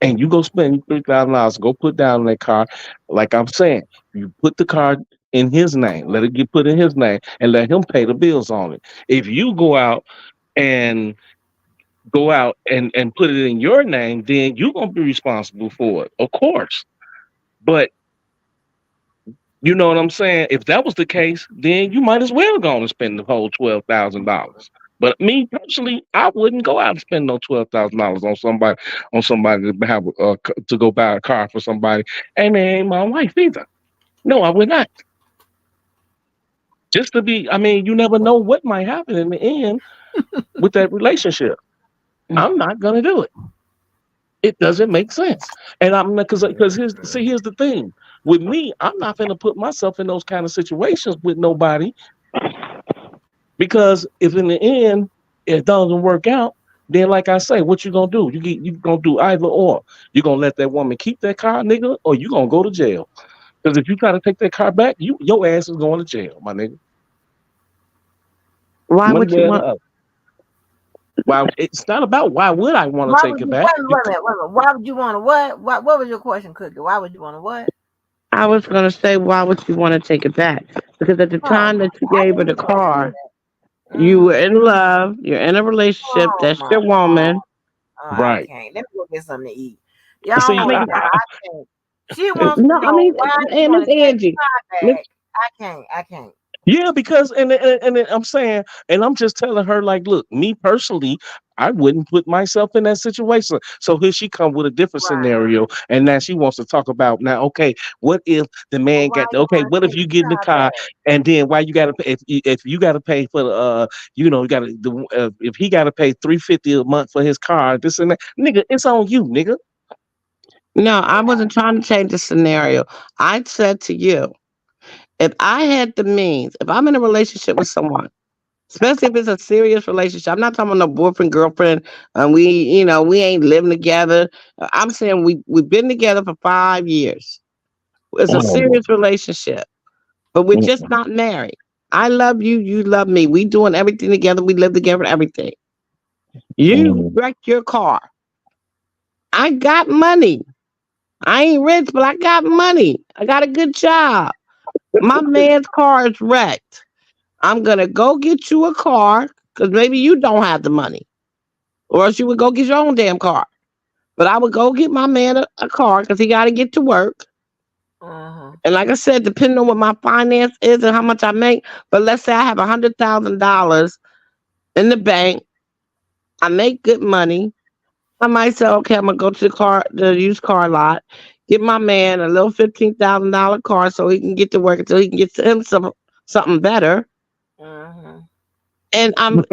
and you go spend $3,000, go put down on that car, like I'm saying, you put the car in his name, let it get put in his name, and let him pay the bills on it. If you and go out and put it in your name, then you're gonna be responsible for it, of course. But you know what I'm saying? If that was the case, then you might as well go and spend the whole $12,000. But me personally, I wouldn't go out and spend no $12,000 on somebody to have to go buy a car for somebody, and it ain't my wife either. No, I would not. Just to be, I mean, you never know what might happen in the end with that relationship. I'm not gonna do it. It doesn't make sense, and I'm not because here's the thing. With me, I'm not gonna put myself in those kind of situations with nobody. Because if in the end it doesn't work out, then like I say, what you gonna do? You gonna do either or. You gonna let that woman keep that car, nigga, or you gonna go to jail. Because if you try to take that car back, your ass is going to jail, my nigga. Why One would you way or the want? other. Why it's not about why would I want to Why take would it you back. wait a minute. Why would you want to what? What was your question, Cookie? Why would you want to what? I was gonna say, why would you want to take it back? Because at the Oh time my that you I gave her knew the you were gonna say car, that. you were Mm-hmm. in love. You're in a relationship. Oh That's my your woman. I Right. can't. Let me go get something to eat. Y'all don't I See, want mean, to know. I can't. She wants to no, I know mean, why you and want Miss to take Angie, the car Miss, back. I can't. I can't. yeah, because and I'm saying, and I'm just telling her like, look, me personally, I wouldn't put myself in that situation. So here she come with a different Right. scenario, and now she wants to talk about now. Okay, what if the But man why got you okay? want What to if take you the get in the car car, back? and then why you got to pay if you got to pay for the you got to if he got to pay 350 a month for his car, this and that, nigga, it's on you, nigga. no, I wasn't trying to change the scenario. I said to you, if I had the means, if I'm in a relationship with someone, especially if it's a serious relationship, I'm not talking about no boyfriend, girlfriend, and we ain't living together. I'm saying we've been together for 5 years. It's a Oh, serious relationship, but we're just mm, not married. I love you, you love me. We doing everything together. We live together, everything. You mm, wrecked your car. I got money. I ain't rich, but I got money. I got a good job. My man's car is wrecked. I'm gonna go get you a car because maybe you don't have the money. or else you would go get your own damn car. But I would go get my man a car because he got to get to work. Uh-huh. And like I said, depending on what my finance is and how much I make, but let's say I have $100,000 in the bank, I make good money. I might say, okay, I'm gonna go to the used car lot, get my man a little $15,000 car so he can get to work until he can get to him something better. Uh-huh. And I'm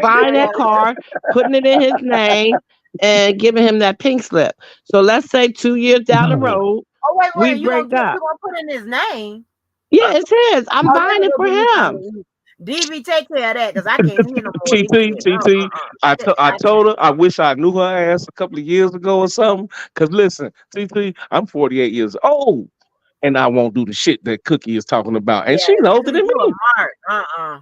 buying that Okay. car, putting it in his name, and giving him that pink slip. So let's say 2 years down the No. road, Oh, wait, we wait. You gonna break up. put in his name? Yeah, it's his. I'm Oh, let buying me it go for get me him. some. DV, take care of that because I can't hear no more of T this T shit. T T. I told her I wish I knew her ass a couple of years ago or something. Cause listen, TT, I'm 48 years old, and I won't do the shit that Cookie is talking about, and Yeah, she's older see, than you a me. mark. Uh-uh.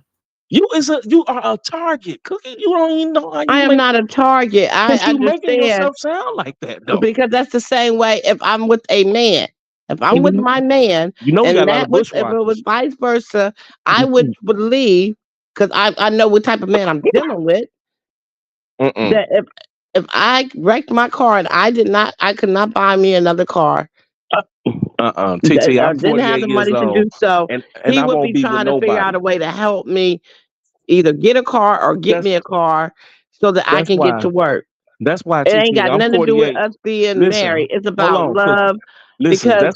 You are a target, Cookie. You don't even know how I you am make, not a target. I cause you making understand yourself sound like that though. because that's the same way if I'm with a man. If I'm with Mhm. my man, You know we got and a lot of that was if it was bushwhackers. vice versa, I would believe because I know what type of man I'm dealing with. Mm-mm. That if I wrecked my car and I could not buy me another car. TT, I'm Didn't have 48 the years money to old, do so. and He I would won't be be with trying to figure out nobody. a way to help me either get a car or get That's me a car so that I that's can get why to work. It ain't TT. got I'm nothing to do with 48. us being Listen, married. It's hold about on, Cookie. love Listen, because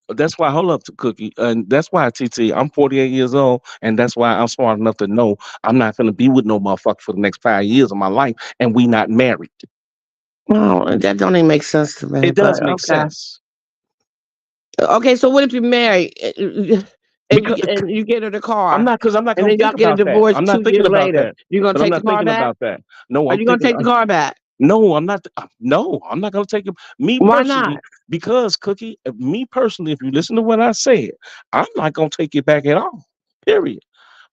that's why hold up to Cookie. And that's why TT, I'm 48 years old, and that's why I'm smart enough to know I'm not gonna be with no motherfucker for the next 5 years of my life, and we not married. oh, that don't even make sense to me. It does But make okay, sense. okay. So what if you're married Because and you get her the I'm car, not because I'm not and gonna then y'all think get a about that. divorce I'm not two thinking years about later? that. You gonna But I'm take the not car thinking back? about that. No, Are I'm you gonna thinking take the car back? no, I'm not no, I'm not gonna take it. Me Why not? personally, because Cookie, me personally, if you listen to what I said, I'm not gonna take it back at all. Period.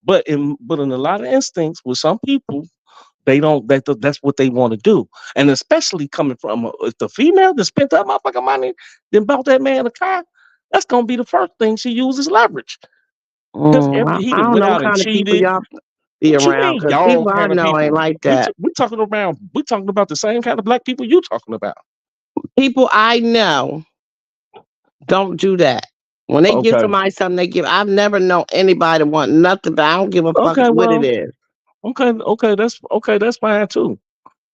But in a lot of instincts with some people, they don't that's what they want to do. And especially coming from if the female that spent that motherfucking money, then bought that man a car, that's gonna be the first thing she uses leverage. Because after he I done don't went know what out and kind of people cheated, y'all be what you around mean, because y'all people I kind of know ain't people? like that. We talking about the same kind of black people you talking about. People I know don't do that. When they give Okay. somebody something, they give. I've never known anybody to want nothing, but I don't give a fuck Okay, what it well, is. that's fine too.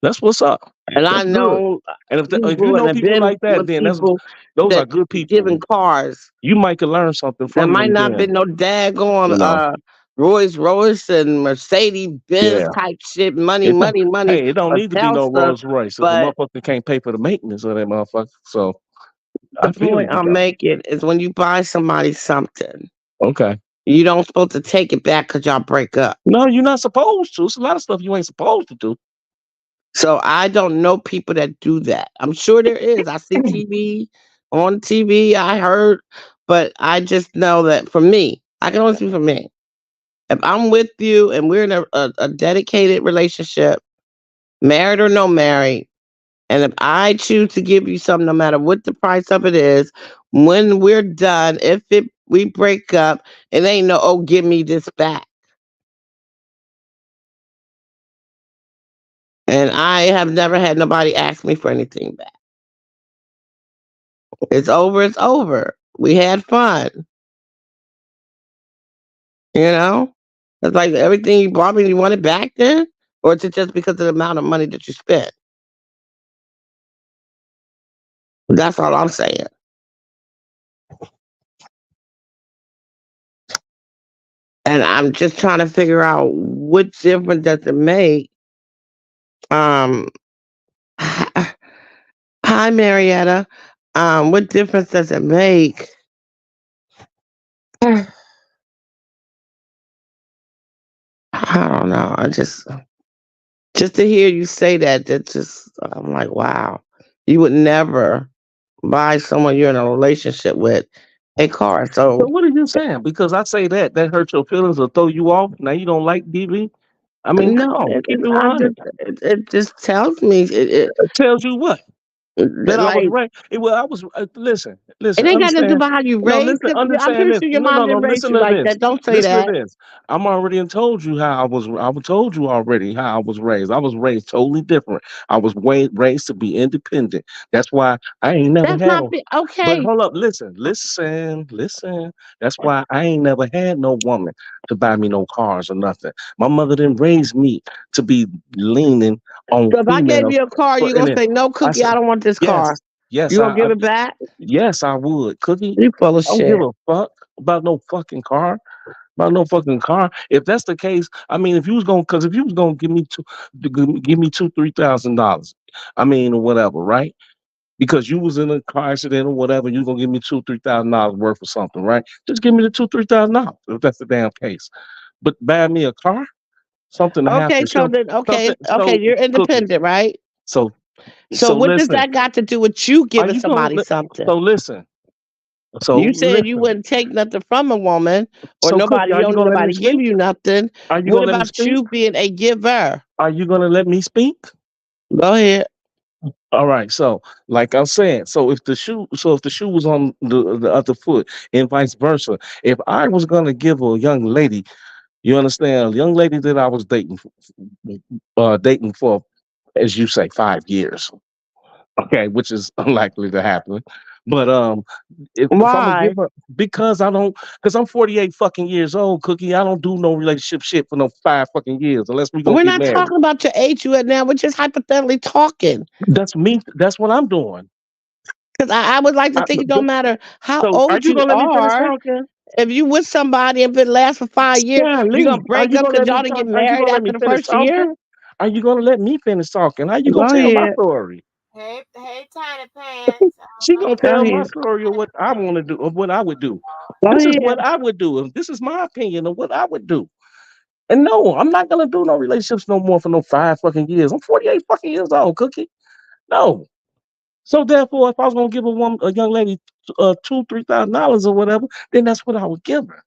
That's what's up. And I That's good. know And if you people and know have people been like that, with then people those are that good people. giving cars You might could learn something that from might them not then, been no daggone you know. Rolls Royce and Mercedes Benz Yeah. type shit, money, It don't, money, money, hey, it don't or need to be no Tesla. Rolls Royce if a But motherfucker can't pay for the maintenance of that motherfucker. So the I feel point you I'm though. making is when you buy somebody something, Okay. you don't supposed to take it back because y'all break up. No, you're not supposed to. It's a lot of stuff you ain't supposed to do. So I don't know people that do that. I'm sure there is. I see TV on TV. I heard, but I just know that for me, I can only speak for me. If I'm with you and we're in a dedicated relationship, married or no married, and if I choose to give you something, no matter what the price of it is, when we're done, if it we break up, it ain't no oh give me this back. And I have never had nobody ask me for anything back. It's over. It's over. We had fun. You know, it's like everything you bought me, you want it back then, or is it just because of the amount of money that you spent? That's all I'm saying. And I'm just trying to figure out what difference does it make. Um, hi, Marietta. What difference does it make? I don't know. Just to hear you say that, that just I'm like, wow. You would never buy someone you're in a relationship with a car. So So what are you saying? Because I say that hurt your feelings or throw you off. Now you don't like DV. I mean, come no, on, keep it I 100. just it just tells me It tells you what? That I was Like, raised. Well, I was. Listen, it listen, ain't got to do understand. about how you No, raised. listen, Cause I'm understand pretty this. sure your No, no, mom no. didn't raise Listen you to like this. that. Don't say Listen to that. this. I'm already and told you how I was. I told you already how I was raised. I was raised totally different. I was raised to be independent. That's why I ain't never That's had not no. But okay. hold up, listen, listen, listen. That's why I ain't never had no woman to buy me no cars or nothing. My mother didn't raise me to be leaning on So if I gave females you a car, for you gonna any. say no, I Cookie? said, I don't want this car. yes, yes, You gonna give it back? yes, I would. Cookie, You full of I don't give shit. a fuck about no fucking car. About no fucking car. If that's the case, I mean, if you was gonna, cause if you was gonna give me $2,000, $3,000, I mean, or whatever, right? Because you was in a car accident or whatever, you gonna give me $2,000, $3,000 worth of something, right? Just give me the $2,000, $3,000 if that's the damn case. But buy me a car, something to have Okay, to so show, then something. okay, So you're cookie. independent, right? So So so what does listen. that got to do with you Are giving you gonna? somebody something? So listen. So You said you listen. wouldn't take nothing from a woman or So cookie, nobody. are You you don't need gonna let me nobody give speak? you nothing. Are you What gonna let me about speak? you being a giver? Are you gonna let me speak? Go ahead. All right. So, like I'm saying, so if the shoe was on the other foot, and vice versa, if I was gonna give a young lady, you understand, a young lady that I was dating for, as you say, 5 years, okay, which is unlikely to happen, but if I'm gonna give Why? her, because I don't, because I'm 48 fucking years old, Cookie, I don't do no relationship shit for no 5 fucking years unless we gonna We're get not married. talking about your age you at now. We're just hypothetically talking. That's me. That's what I'm doing. Because I would like to think it don't matter how So, are old you you gonna let me finish are. talking? If you with somebody, if it lasts for 5 years, you're Golly, gonna break up because y'all didn't get Are you married gonna let after me the finish first year. talking? Are you gonna let me finish talking? How you Go gonna tell my ahead. story? Hey, hey, Tiny Pants. She gonna Go tell my ahead. story of what I want to do, of what I would do. Go This is ahead. what I would do. And this is my opinion of what I would do. And no, I'm not gonna do no relationships no more for no 5 fucking years. I'm 48 fucking years old, Cookie. No. So therefore, if I was gonna give a young lady, $2,000, $3,000 or whatever, then that's what I would give her.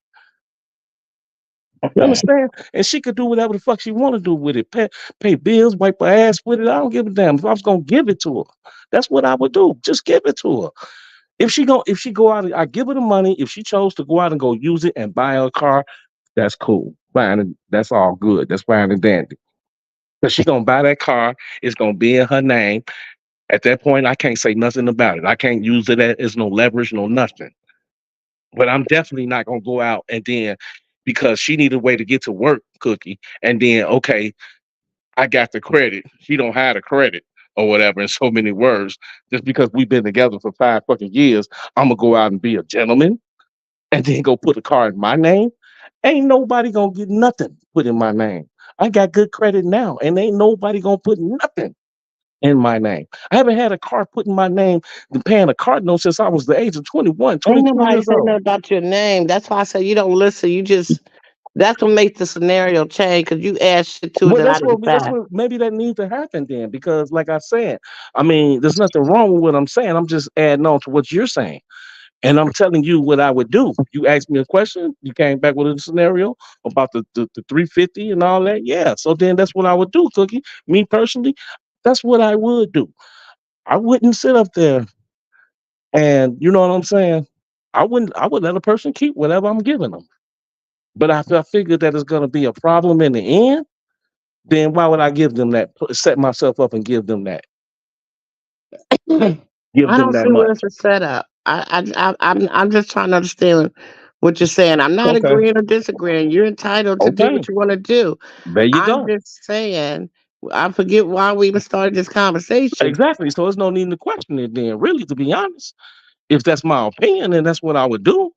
You understand? And she could do whatever the fuck she want to do with it. Pay bills, wipe her ass with it. I don't give a damn. If I was gonna give it to her, that's what I would do. Just give it to her. If she go out, I give her the money. If she chose to go out and go use it and buy her a car, that's cool. Fine, that's all good. That's fine and dandy. But she gonna buy that car. It's gonna be in her name. At that point, I can't say nothing about it. I can't use it as no leverage, no nothing. But I'm definitely not gonna go out and then because she need a way to get to work, Cookie, and then okay, I got the credit. She don't have the credit or whatever in so many words. Just because we've been together for 5 fucking years, I'm gonna go out and be a gentleman and then go put a car in my name. Ain't nobody gonna get nothing put in my name. I got good credit now, and ain't nobody gonna put nothing in my name. I haven't had a car put in my name and paying a car note since I was the age of 21, Ain't 22 nobody years say old. nothing about your name. That's why I say you don't listen. You just that's what makes the scenario change because you add shit to it Well, that I didn't that's say. what maybe that needs to happen then, because like I said, I mean, there's nothing wrong with what I'm saying. I'm just adding on to what you're saying. And I'm telling you what I would do. You asked me a question, you came back with a scenario about the 350 and all that. Yeah. So then that's what I would do, Cookie. Me personally, that's what I would do. I wouldn't sit up there and you know what I'm saying? I would let a person keep whatever I'm giving them. But if I figure that it's gonna be a problem in the end, then why would I give them that? Set myself up and give them that. Give I them don't that see where it's much. a setup. I'm just trying to understand what you're saying. I'm not Okay. agreeing or disagreeing. You're entitled to do Okay. what you want to do. There you I'm go. just saying. I forget why we even started this conversation. Exactly. So there's no need to question it then, really, to be honest. If that's my opinion, then that's what I would do.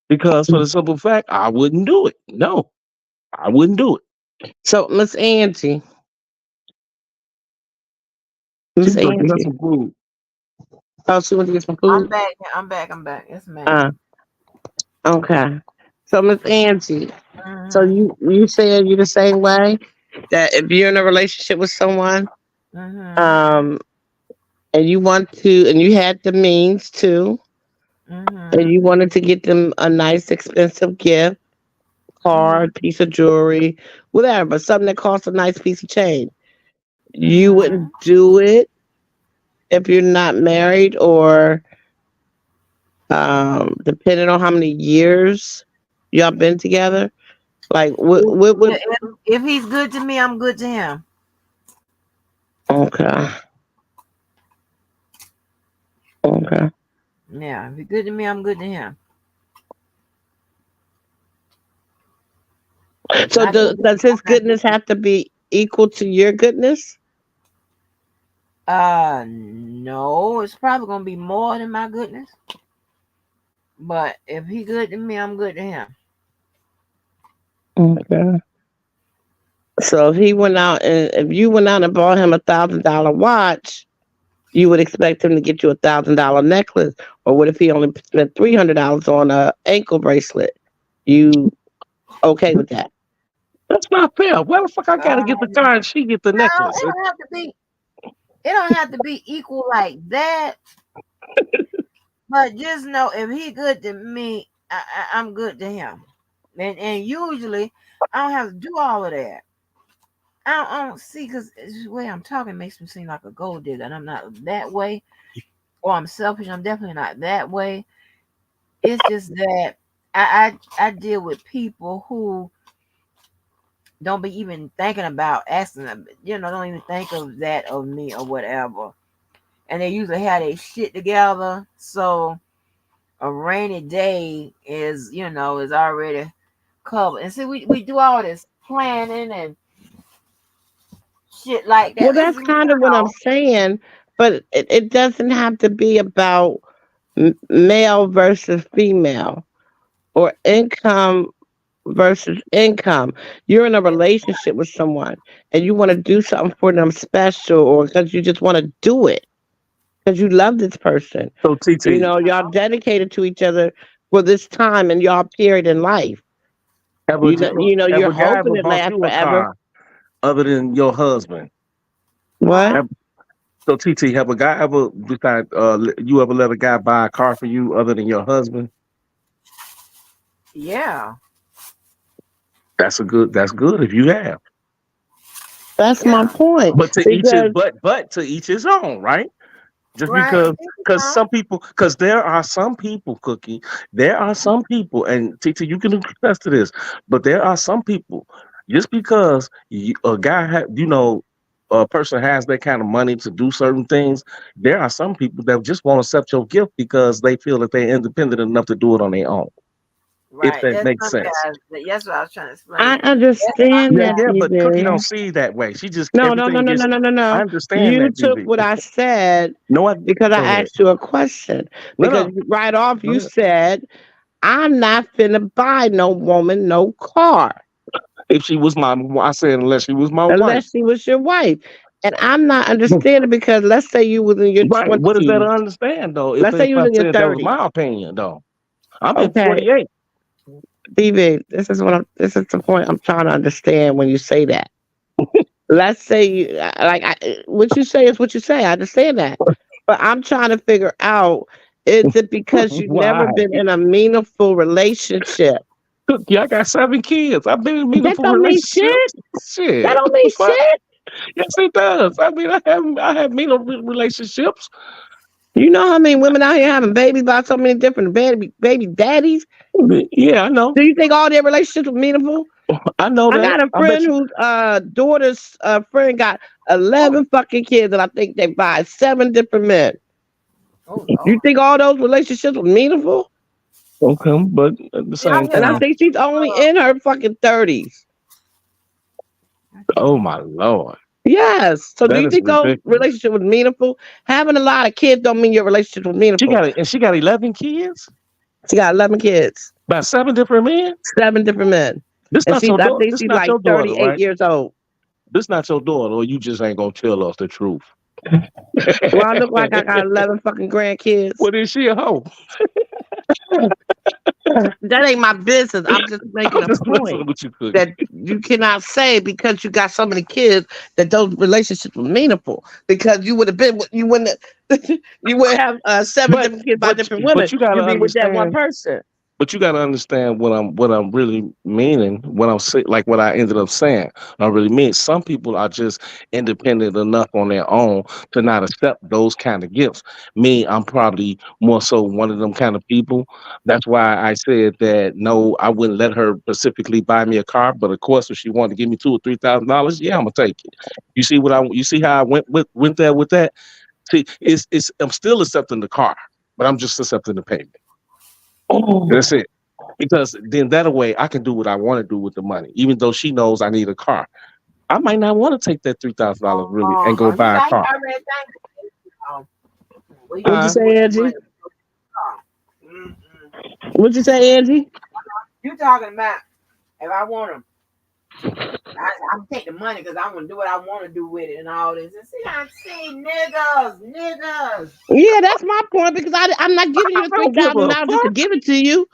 Because for the simple fact, I wouldn't do it. No, I wouldn't do it. So, She Miss go get us Angie. some food. Oh, she went to get some I'm food. back. I'm back. I'm back. Yes, Uh, ma'am. okay. So, Miss Angie. So Mhm. you said you the same way that if you're in a relationship with someone, Mhm. um, and you want to, and you had the means to, and Mhm. you wanted to get them a nice, expensive gift, Mhm. card, piece of jewelry, whatever, but something that costs a nice piece of change, you Mhm. wouldn't do it if you're not married, or depending on how many years y'all been together? Like what would If he's good to me, I'm good to him. okay. Okay. Yeah, if he's good to me, I'm good to him. So I think does his goodness have to be equal to your goodness? no, it's probably gonna be more than my goodness. But if he good to me, I'm good to him. Okay. So if you went out and bought him $1,000 watch, you would expect him to get you $1,000 necklace. Or what if he only spent $300 on a ankle bracelet? You okay with that? That's not fair. Why the fuck I gotta get the No, car and she get the necklace? it don't have to be. It don't have to be equal like that. But just know if he good to me, I'm good to him. And usually I don't have to do all of that. I don't see because the way I'm talking makes me seem like a gold digger, and I'm not that way. Or I'm selfish. I'm definitely not that way. It's just that I deal with people who don't be even thinking about asking them. Don't even think of that of me or whatever. And they usually have their shit together. So a rainy day is already covered. And see, we do all this planning and shit like Well, that. that's kind of what I'm saying, but it doesn't have to be about male versus female or income versus income. You're in a relationship with someone and you want to do something for them special, or because you just want to do it because you love this person. So TT, Y'all dedicated to each other for this time and y'all period in life. ever You're ever guy hoping ever it bought lasts you a forever. car other than your husband? What? Huh? Have, so TT, have a guy ever beside you ever let a guy buy a car for you other than your husband? Yeah. That's good if you have. That's my Yeah. point. But to each his Because but to each his own, right? Just Right. because some people, because there are some people, Cookie, there are some people, and TT, you can attest to this, but there are some people, just because a guy a person has that kind of money to do certain things, there are some people that just won't accept your gift because they feel that they're independent enough to do it on their own. If Right. that There's makes some sense. guys that's what I was trying to explain. I There's some understand Yeah, that, yeah, guys. but Cookie BB. don't see it that way. She just No, no, no, everything no, gets. no, no, no, I no. understand You that, took BB. what I said No, I because I go ahead. asked you a question. No, Because no, right off go you ahead. said, I'm not finna buy no woman no car If she was I said unless she was my wife. unless she was your wife. And I'm not understanding because let's say you was in your Right. What is there to 20s. understand though? If Let's say if you was I in your said that was 30s. my opinion though, I'm in Okay, 48. BB, this is the point I'm trying to understand when you say that. Let's say what you say is what you say. I understand that. But I'm trying to figure out, is it because you've never Why? been in a meaningful relationship? Cookie, I got 7 kids. I've been in That meaningful don't mean shit. relationships. That Shit. don't What mean the fuck? shit. Yes, it does. I mean, I have meaningful relationships. You know how many women out here having babies by so many different baby daddies? Yeah, I know. Do you think all their relationships were meaningful? I know I that. got a I bet friend you. whose daughter's friend got 11 fucking kids, and I think they by 7 different men. Oh You Lord. think all those relationships were meaningful? Okay, but at the Y'all same And I hear time, think she's only in her fucking 30s. oh my lord, Yes. So do that you is think those ridiculous. relationships was meaningful? Having a lot of kids don't mean your relationship was meaningful. She got 11 kids She got 11 kids, by 7 different men. 7 different men. This And not your I daughter. think This she's not like your daughter, 38 right? years old. This not your daughter, or you just ain't gonna tell us the truth. Do I look like I got 11 fucking grandkids? Well, is she a hoe? That ain't my business. I'm just making I'm a just messing point with you, Cookie. that you cannot say because you got so many kids that those relationships were meaningful. Because you would have been, you wouldn't, you would have 7 But different kids by but different women. but you gotta You'd be with that one understand. person. But you got to understand what I'm really meaning. What I'm saying, like what I ended up saying. I really mean some people are just independent enough on their own to not accept those kind of gifts. Me, I'm probably more so one of them kind of people. That's why I said that no, I wouldn't let her specifically buy me a car. But of course, if she wanted to give me $2,000 or $3,000, yeah, I'm gonna take it. You see how I went there with that. See, it's I'm still accepting the car, but I'm just accepting the payment. That's Oh, it. Because then that way I can do what I want to do with the money, even though she knows I need a car. I might not want to take that $3,000 really and go you buy a got car. already thinking. Um, where you What'd you Huh? going say, with the Angie? money? Car. Mm-mm. What'd you say, Angie? You talking about if I want to, I'm take the money because I want to do what I want to do with it and all this. And see, I see niggas. Yeah, that's my point because I'm not giving you I the three don't give thousand a dollars just to fuck. give it to you.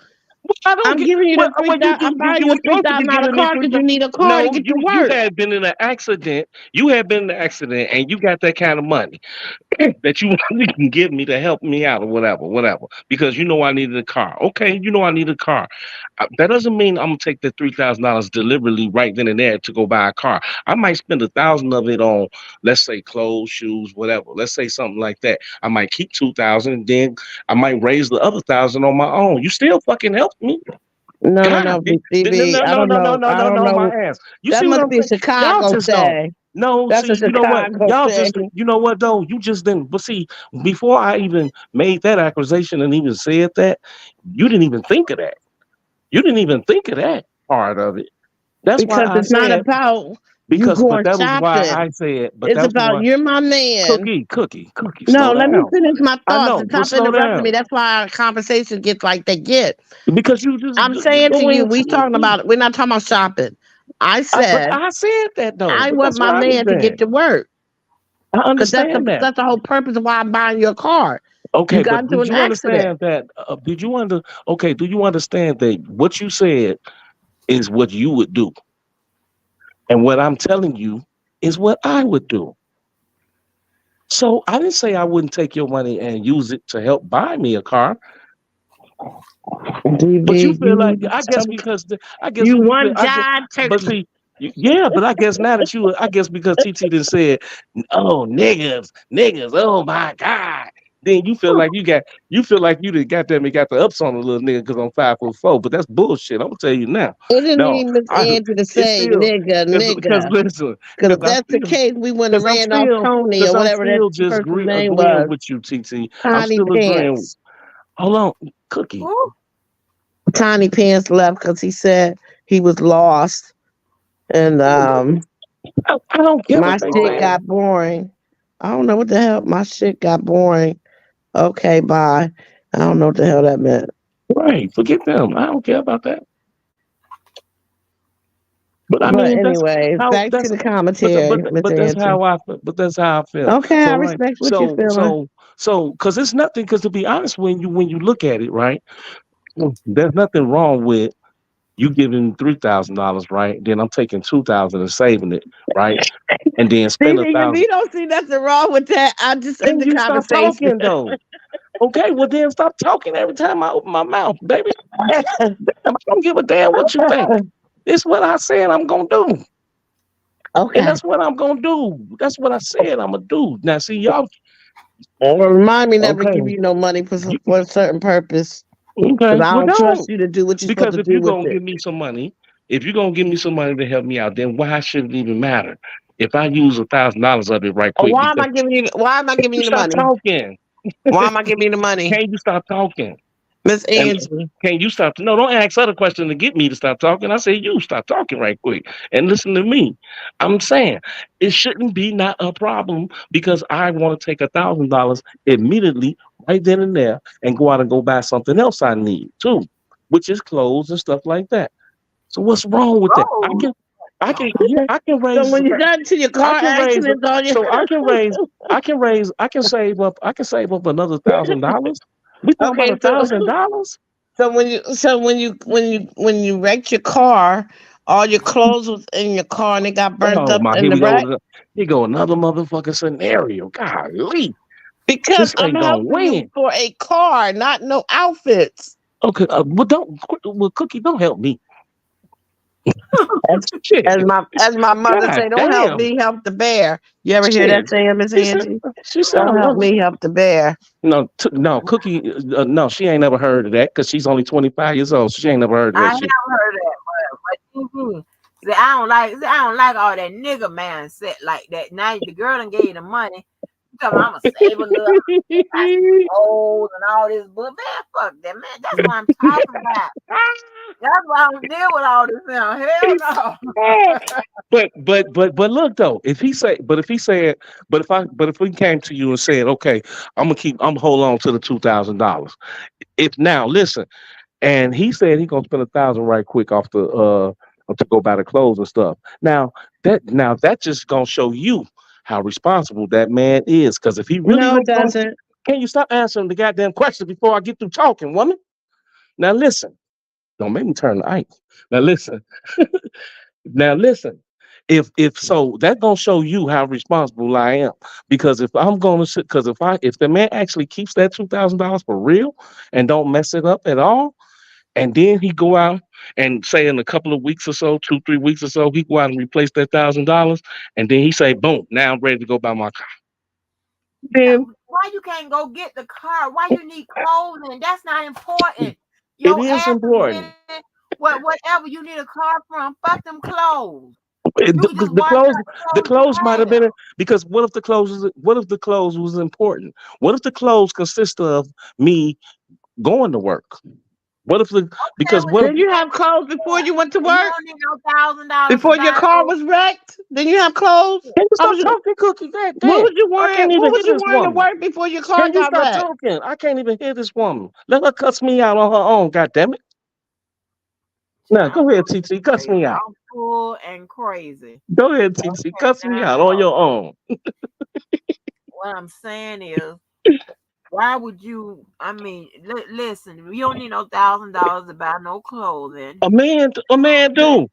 I don't I'm get giving you the three well. You thousand. do. I'm buying You you were a three supposed to be thousand dollar giving me car three. because you need a car to No, get to you work. had been in an accident. You had been in an accident, and you got that kind of money. That you you can give me to help me out or whatever. Because you know I needed a car. Okay, you know I need a car. That doesn't mean I'm gonna take the $3,000 deliberately right then and there to go buy a car. I might spend 1,000 of it on, let's say, clothes, shoes, whatever. Let's say something like that. I might keep 2,000, and then I might raise the other 1,000 on my own. You still fucking help me. No, no, God, no, BB. no, I no, don't no, no, know. no, I no, don't no, my know. ass. You That see what must I'm be a saying? Y'all Chicago just don't. thing. No, That's a see, you know what? Chicago Y'all just, thing. you know what though? You just didn't. But see, before I even made that accusation and even said that, you didn't even think of that. You didn't even think of that part of it. That's why Because I it's not said about you but going that was why shopping. I said, but It's that was about why you're my man. cookie, No, slow let me down. finish my I thoughts. know, And but stop slow interrupting me. down That's why our conversation gets like they get. because you just I'm saying to go you, into we talking it. about we're not talking about shopping. I But said I said that though. I But want that's my what I'm man to saying. get to work. I Because understand that. that's the whole purpose of why I'm buying your car. You Okay, got but into did an you accident. understand that? Did you under? Okay, do you understand that what you said is what you would do, and what I'm telling you is what I would do. So I didn't say I wouldn't take your money and use it to help buy me a car, but you DB, feel like I guess I guess you what you feel one I guess, jive but turkey. see. Yeah, but I guess now that I guess because TT done said, "Oh niggas, oh my god," then you feel like you done got the ups on a little nigga because I'm 5'4", but that's bullshit. I'm gonna tell you now. It didn't No, need Miss I Angie to it's say still nigga, because nigga. listen, Because if because I that's the still case, we wouldn't have because I'm ran off still Tony because or I'm whatever that still just person's name agreeing was. with you, TT. I'm Tiny still agreeing. Pants. Hold on, Cookie. Ooh, Tiny Pants left because he said he was lost. And I don't care my what they shit said. oh, got boring. I don't know what the hell. My shit got boring. Okay, bye. I don't know what the hell that meant. Right, forget them. I don't care about that. But I But mean, anyways, how back to that's the commentary, Miss but that's Angie. how I feel. But that's how I feel. Okay, So I right, respect what you're feeling. because it's nothing. Because to be honest, when you look at it, right, there's nothing wrong with you giving $3,000, right? Then I'm taking 2,000 and saving it, right, and then spend a Stevie, if you thousand. don't see nothing wrong with that, I just end Can the you stop conversation. talking though? Okay, well then stop talking every time I open my mouth, baby. I don't give a damn what you think. It's what I said I'm gonna do. And Okay. that's what I'm gonna do. That's what I said I'm gonna do. Now, see, y'all, Well, remind me never to okay, give you no money for, you, for a certain purpose. Because okay, I well, don't trust don't. you to do what you're supposed Because to do with it. if you're gonna give me some money to help me out, then why should it even matter? If I use $1,000 of it right Or quick, because why am I giving you you the stop money? talking. Why am I giving you the money? Can't you stop talking? Miss And Angie. can you stop? No, don't ask other questions to get me to stop talking. I say you stop talking right quick and listen to me. I'm saying it shouldn't be not a problem because I want to take $1,000 immediately right then and there and go out and go buy something else I need too, which is clothes and stuff like that. So what's wrong with that? oh, Yeah, So when you got into your I car can raise, accident on you, so I can save up another $1,000. We talking about okay, a $1,000? when you wrecked your car, all your clothes was in your car and they got burnt Oh up my, in the wreck. here go another motherfucking scenario. Golly, Because this I'm ain't gonna helping you win. for a car, not no outfits. Okay, well, Cookie, don't help me. As, Shit, as my mother God say, don't help damn, me, help the bear. You ever hear shit. that saying, Miss She said, Angie? she said, Don't help me, help the bear. no, no, Cookie, no, she ain't never heard of that because she's only 25 years old. So she ain't never heard of I that have shit. heard that, see, I don't like all that nigga man set like that. Now the girl done gave the money. You talking about I'ma save a little, buy some clothes and all this, but man, fuck that, man. That's what I'm talking about. That's why I don't deal with all this now. Hell no. But look though, if he said, but if we came to you and said, okay, I'm gonna hold on to the $2,000. If now listen, and he said he gonna spend 1,000 right quick off the to go buy the clothes and stuff. Now that just gonna show you how responsible that man is. Because if he really No, it was going, doesn't. can you stop answering the goddamn question before I get through talking, woman? Now listen, don't make me turn the ice. Now listen, now listen. If so, that gonna show you how responsible I am. Because if I'm gonna sit, because if the man actually keeps that $2,000 for real and don't mess it up at all, and then he go out and say in a couple of weeks or so, 2, 3 weeks or so, he go out and replace that $1,000, and then he say, boom, now I'm ready to go buy my car. Then Why you can't go get the car? Why you need clothing? That's not important. it Your is ass is important. getting whatever you need a car from. Fuck them clothes. It- You the, can the, just the wash clothes, out the the clothes clothes might have you been have. because what if the clothes was important? What if the clothes consist of me going to work? What if the Okay, because well what if Did then you you have don't need clothes before that. you went to And you work? don't need no $1,000 to Before your buy car no. was wrecked? Did you have clothes? can you How stop was you? talking, Cookie? God What damn, was you I wearing? can't What even was hear you this wearing to woman. work before your car Can you got stop wrecked? talking? I can't even hear this woman. Let her cuss me out on her own. God damn it. Now Child, go I'm ahead, full TT. and Cuss me crazy. out. I'm full and crazy. Go ahead, TT. Okay, Cuss me out on now your own. what I'm saying is, why would you? I mean, listen, you don't need no $1,000 to buy no clothing. A man do.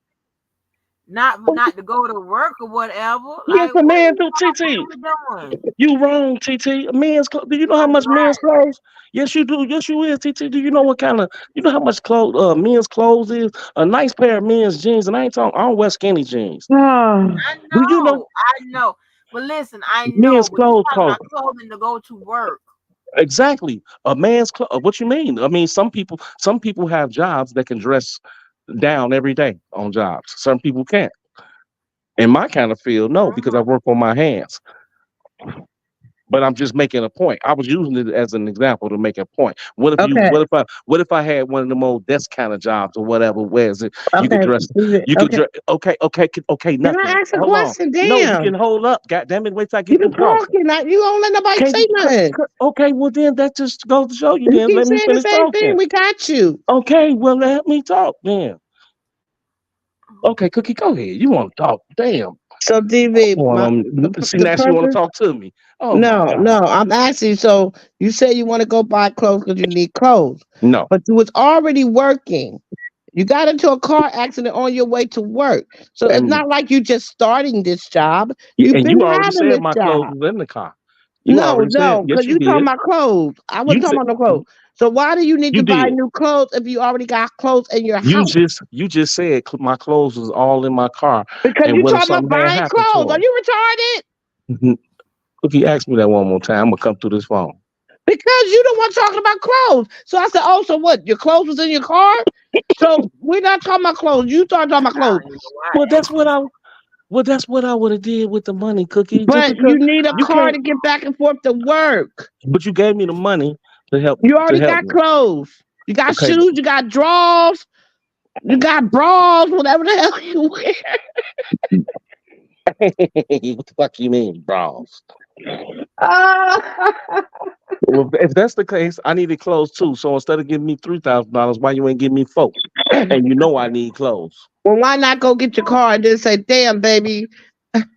Not to go to work or whatever. Yes, Like, a what man are do, TT. we doing? You wrong, TT. A men's clothes. Do you know how I'm much men's not. clothes? Yes, you do. Yes, you is, TT. Do you know what kind of? You know how much clothes? Men's clothes is a nice pair of men's jeans, and I ain't talking. I don't wear skinny jeans. Oh, Do you know I know. But listen, I know. men's But you clothes talking cost about clothing to go to work. exactly a man's clothes? What you mean? I mean, some people have jobs that can dress down every day on jobs. Some people can't. In my kind of field, no, because I Uh-huh. work on my hands. But I'm just making a point. I was using it as an example to make a point. What if you? okay, What if I had one of them old desk kind of jobs or whatever? Where is it? You could okay, dress. You could okay. dress. Okay, okay, okay. Can I Nothing. ask a Hold on. question? No, you can Damn, hold up. God damn it! Wait till I you get been through talking. talking. You don't let nobody Can say you? nothing. Okay, well then that just goes to show you. You Then keep let me saying the finish same thing. talking. We got you. Okay, well let me talk then. Okay, Cookie, go ahead. You want to talk? Damn. So, DV, Want my see the now she want to purpose. talk to me. Oh my No, God. no, I'm asking. So you say you want to go buy clothes because you need clothes, No. but you was already working. You got into a car accident on your way to work. So it's And not like you just starting this job. You've and been you already having said this my clothes job. was in the car. You No, already said no, because yes, you you talking did. about clothes. I wasn't You talking said about no clothes. So why do you need you to buy did. new clothes if you already got clothes in your You house? just said my clothes was all in my car. Because And you what if talking about something had buying happened clothes. Are to you retarded? him? If you ask me that one more time, I'm gonna come through this phone. Because you the one talking about clothes. So I said, oh, so what? Your clothes was in your car? So we're not talking about clothes. You start talking about I clothes. don't even know why Well, I that's asked what this. I well, that's what I would have did with the money, Cookie. Just But because you need a you car can't, to get back and forth to work. but you gave me the money to help You to already help got me. clothes. You got Okay, shoes, you got drawers, you got bras, whatever the hell you wear. what the fuck you mean, bras? Ah. Well, if that's the case, I needed clothes too. So instead of giving me $3,000, why you ain't give me four? And you know I need clothes. Well, why not go get your car and then say, damn, baby,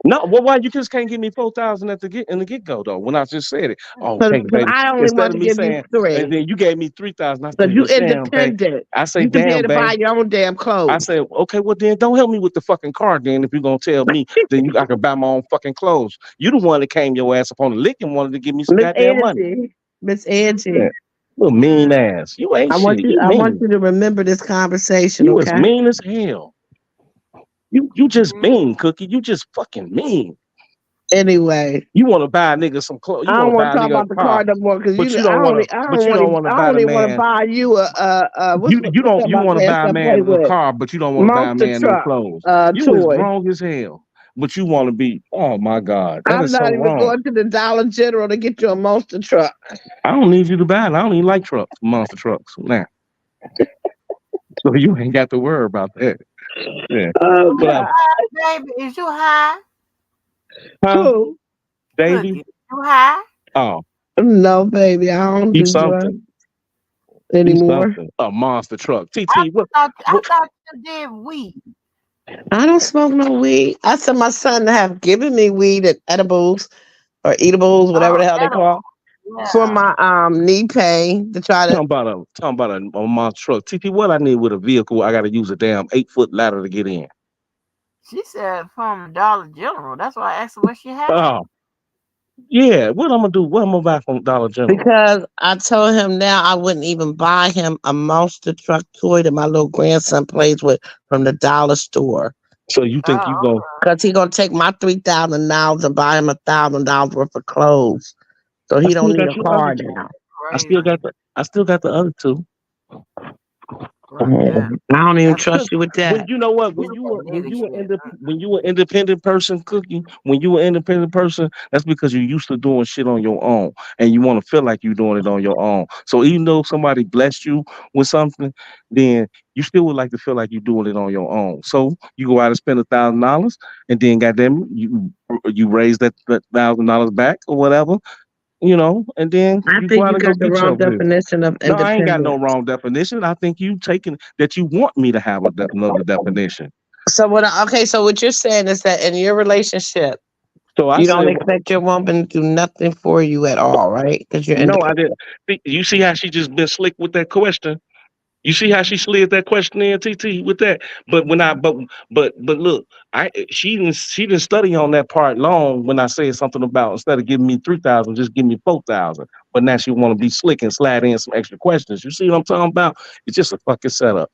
No, well, why you just can't give me 4,000 at the get go though? When I just said it, oh, because thank you, baby. I only Instead want of to me give you saying, and three. then you gave me 3,000, I Because say, you well, damn, babe. independent. I say, You can be able damn, to buy babe. your own damn I clothes. said, okay, well then don't help me with the fucking car. Then if you're gonna tell me, then I can buy my own fucking clothes. You the one that came your ass up on the lick and wanted to give me some Miss goddamn money. Angie. Miss Yeah. Angie. Little mean ass. You ain't shit. You I want mean. you to remember this conversation, You is okay? mean as hell. You just Mm-hmm. mean, Cookie. You just fucking mean. Anyway, You want to buy a nigga some clothes. You I want don't to want buy a to talk nigga a about the car, car no more because but you don't want to. But you don't want to I buy don't the even want to man. buy you You what's don't. that You my want to buy a grandson play man a with? car, but you don't want to buy a Monster man no truck clothes. You is toy. wrong as hell. But you want to be. Oh my God, that I'm is so not even wrong. going to the Dollar General to get you a monster truck. I don't need you to buy it. I don't even like trucks, monster trucks. Nah, so you ain't got to worry about that. Yeah, Oh but You I, God. high, baby? Is you high? huh, Who? Davy? Cookie. You high? Oh, No, baby, I don't he's do drugs something. He's anymore. something. A monster truck. I TT, what? I What? thought you did weed. I don't smoke no weed. I sent my son to have given me weed and edibles or eatables, whatever Oh, the hell they edible. call, for Yeah. my knee pain to try to. Talking about a monster truck. TT, what I need with a vehicle? I got to use a damn 8 foot ladder to get in. She said from Dollar General. That's why I asked her what she had. Oh, yeah. What I'm gonna do? What I'm gonna buy from Dollar General? Because I told him now I wouldn't even buy him a monster truck toy that my little grandson plays with from the dollar store. So you think you Oh, going Cause he gonna take my $3,000 and buy him $1,000 worth of clothes. So I he don't still need got a you other car two. now. I still crazy. got the. I still got the other two. Yeah. I don't even That's trust Cause you with when that. you know what, this that nigga shit. when you an independent person, Cookie, when you an independent person, that's because you're used to doing shit on your own, and you want to feel like you're doing it on your own. So even though somebody blessed you with something, then you still would like to feel like you're doing it on your own. So you go out and spend $1,000, and then goddamn it, you raise that $1,000 back or whatever, and then I you go think out you and go got the get your wrong business. definition of No, I ain't got no independence. wrong definition. I think you taking that you want me to have another definition. So okay, so what you're saying is that in your relationship, So I you don't said, expect your woman to do nothing for you at all, right? Because you're no, I independent. didn't. You see how she just been slick with that question? You see how she slid that question in, TT, with that? But when I, but look, she didn't study on that part long when I said something about instead of giving me 3,000, just give me 4,000. But now she want to be slick and slide in some extra questions. You see what I'm talking about? It's just a fucking setup.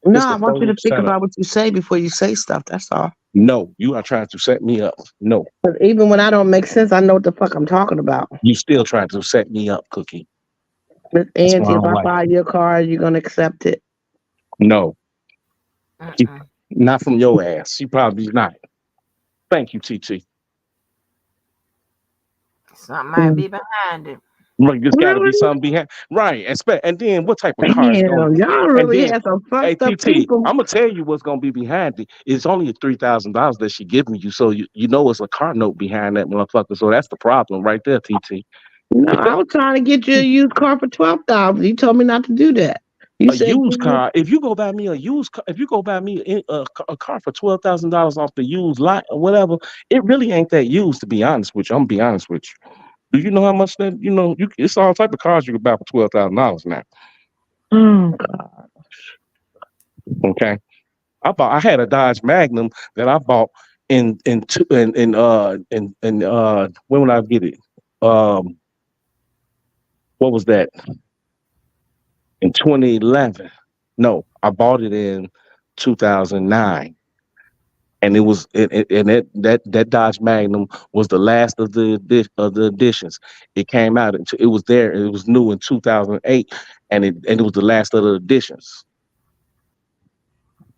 No, It's I a want you total to think setup. about what you say before you say stuff. That's all. No, you are trying to set me up. No, Because even when I don't make sense, I know what the fuck I'm talking about. you still trying to set me up, Cookie. Miss That's why I Angie, if don't I like buy it. your car, you're gonna accept it. No, she, Mm-mm. not from your ass. She probably not. Thank you, TT. Something might Mm. be behind it. Like, there's got to be Really? something behind, right? And then what type of car is going? Damn, y'all And really then, had some hey fucked up TT, people. I'm gonna tell you what's gonna be behind it. It's only $3,000 that she giving you, so you know it's a car note behind that motherfucker. So that's the problem right there, TT. No, If I that was trying to get you a used car for 12,000. You told me not to do that. You a said used give me. car, if you go buy me a used car, if you go buy me a car for $12,000 off the used lot or whatever, it really ain't that used. To be honest with you, I'm gonna be honest with you. Do you know how much that it's all type of cars you can buy for $12,000 now. Oh God. Okay. I had a Dodge Magnum that I bought in two in when would I get it? Um what was that? In 2011. No, I bought it in 2009. And it was and that Dodge Magnum was the last of the editions. It came out it was there, it was new in 2008, and it was the last of the editions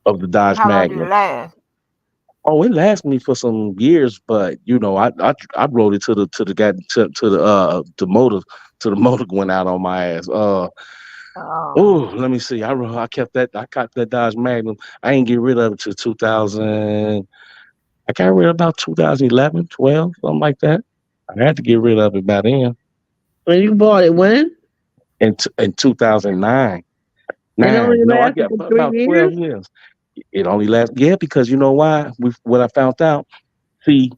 of the Dodge How long did it Magnum. last? Oh, it lasted me for some years, but I rode it to the guy to the motor went out on my ass. Oh, Oh, let me see. I kept that Dodge Magnum. I ain't get rid of it till 2000. I got rid of about 2011, 12, something like that. I had to get rid of it by then When you bought it, when? in 2009. It Nine. only No, I lasted got for three about 12 years. years. It only lasts, yeah, because you know why? What I found out. See,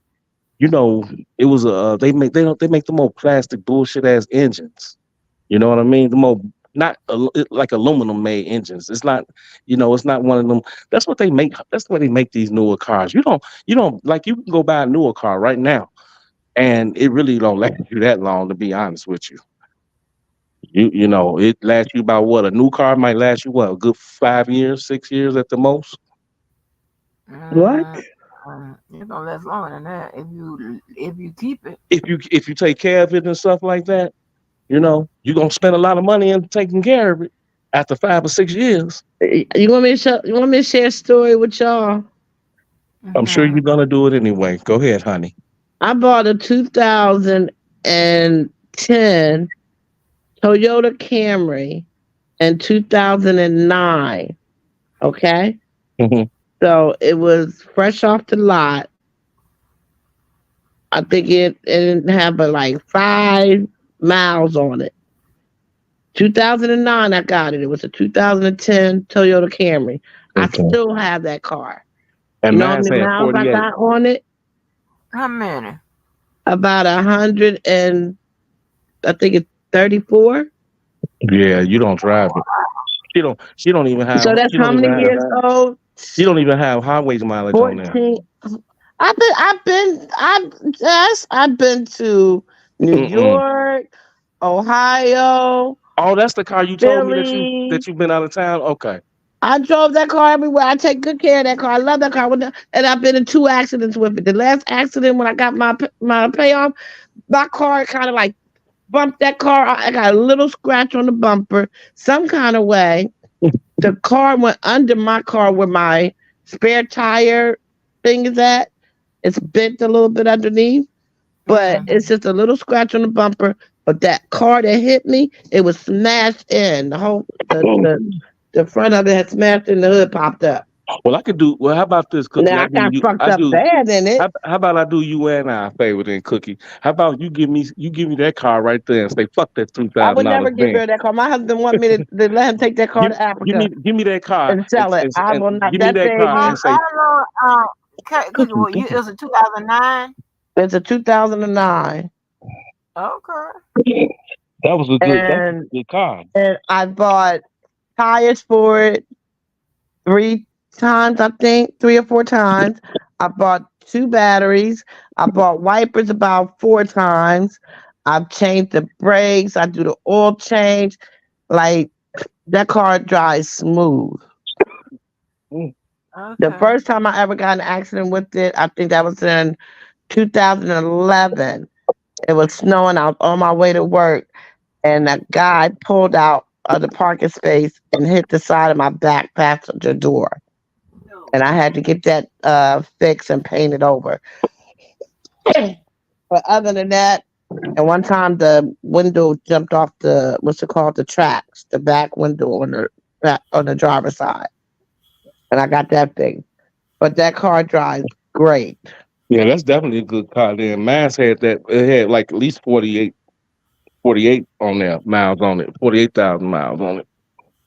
you know, it was they make the more plastic bullshit ass engines. You know what I mean? The more not like aluminum made engines. It's not, it's not one of them. That's what they make. That's why they make these newer cars. You don't like you can go buy a newer car right now, and it really don't last you that long. To be honest with you, You know, it lasts you about what a new car might last you what a good 5 years, 6 years at the most. What? It's gonna last longer than that if you keep it. If you take care of it and stuff like that, you know, you're gonna spend a lot of money in taking care of it after 5 or 6 years. You want me to share a story with y'all? I'm sure Mm-hmm. you're gonna do it anyway. Go ahead, honey. I bought a 2010 Toyota Camry in 2009. Okay. Hmm. So it was fresh off the lot. I think it didn't have but like 5 miles on it. 2009, I got it. It was a 2010 Toyota Camry. I Okay. still have that car. You And know how mine many had miles I 48. got on it? How many? About 100 and I think it's 34. Yeah, you don't drive it. She don't even have. So that's She how don't even many have. years old? She don't even have highways mileage on there. 14. I've been to New Mm-mm. York, Ohio, Oh, that's the car you told me that you Philly. that you've been out of town. Okay. I drove that car everywhere. I take good care of that car. I love that car. And I've been in 2 accidents with it. The last accident when I got my payoff, my car kind of like bumped that car. I got a little scratch on the bumper. Some kind of way, the car went under my car where my spare tire thing is at. It's bent a little bit underneath, but Mm-hmm. it's just a little scratch on the bumper. But that car that hit me, it was smashed in. The front of it had smashed in. The hood popped up. Well, I could do. Well, how about this, Cookie? Now I I do got you. fucked I up do. bad in it. How about I do you and I a favor then, Cookie? How about you give me that car right there and say fuck that two I would thousand never dollars get Benz. rid of that car. My husband want me to let him take that car to Africa Give me that car and sell it. I will not. give me That that car baby and say I don't know. Cookie, well, it was a 2009. is a 2009, Okay. that was a good and car. I bought tires for it 3 times. I think 3 or 4 times. I bought 2 batteries. I bought wipers about 4 times. I've changed the brakes. I do the oil change. Like that car drives smooth. Mm. The Okay. first time I ever got in an accident with it, I think that was in 2011. It was snowing. I was on my way to work, and a guy pulled out of the parking space and hit the side of my back passenger door. And I had to get that fixed and painted over. But other than that, and one time the window jumped off the what's it called, the tracks, the back window on the driver's side, and I got that thing. But that car drives great. Yeah, that's definitely a good car. Then mine's had that. It had like at least 48 on there miles on it. 48,000 miles on it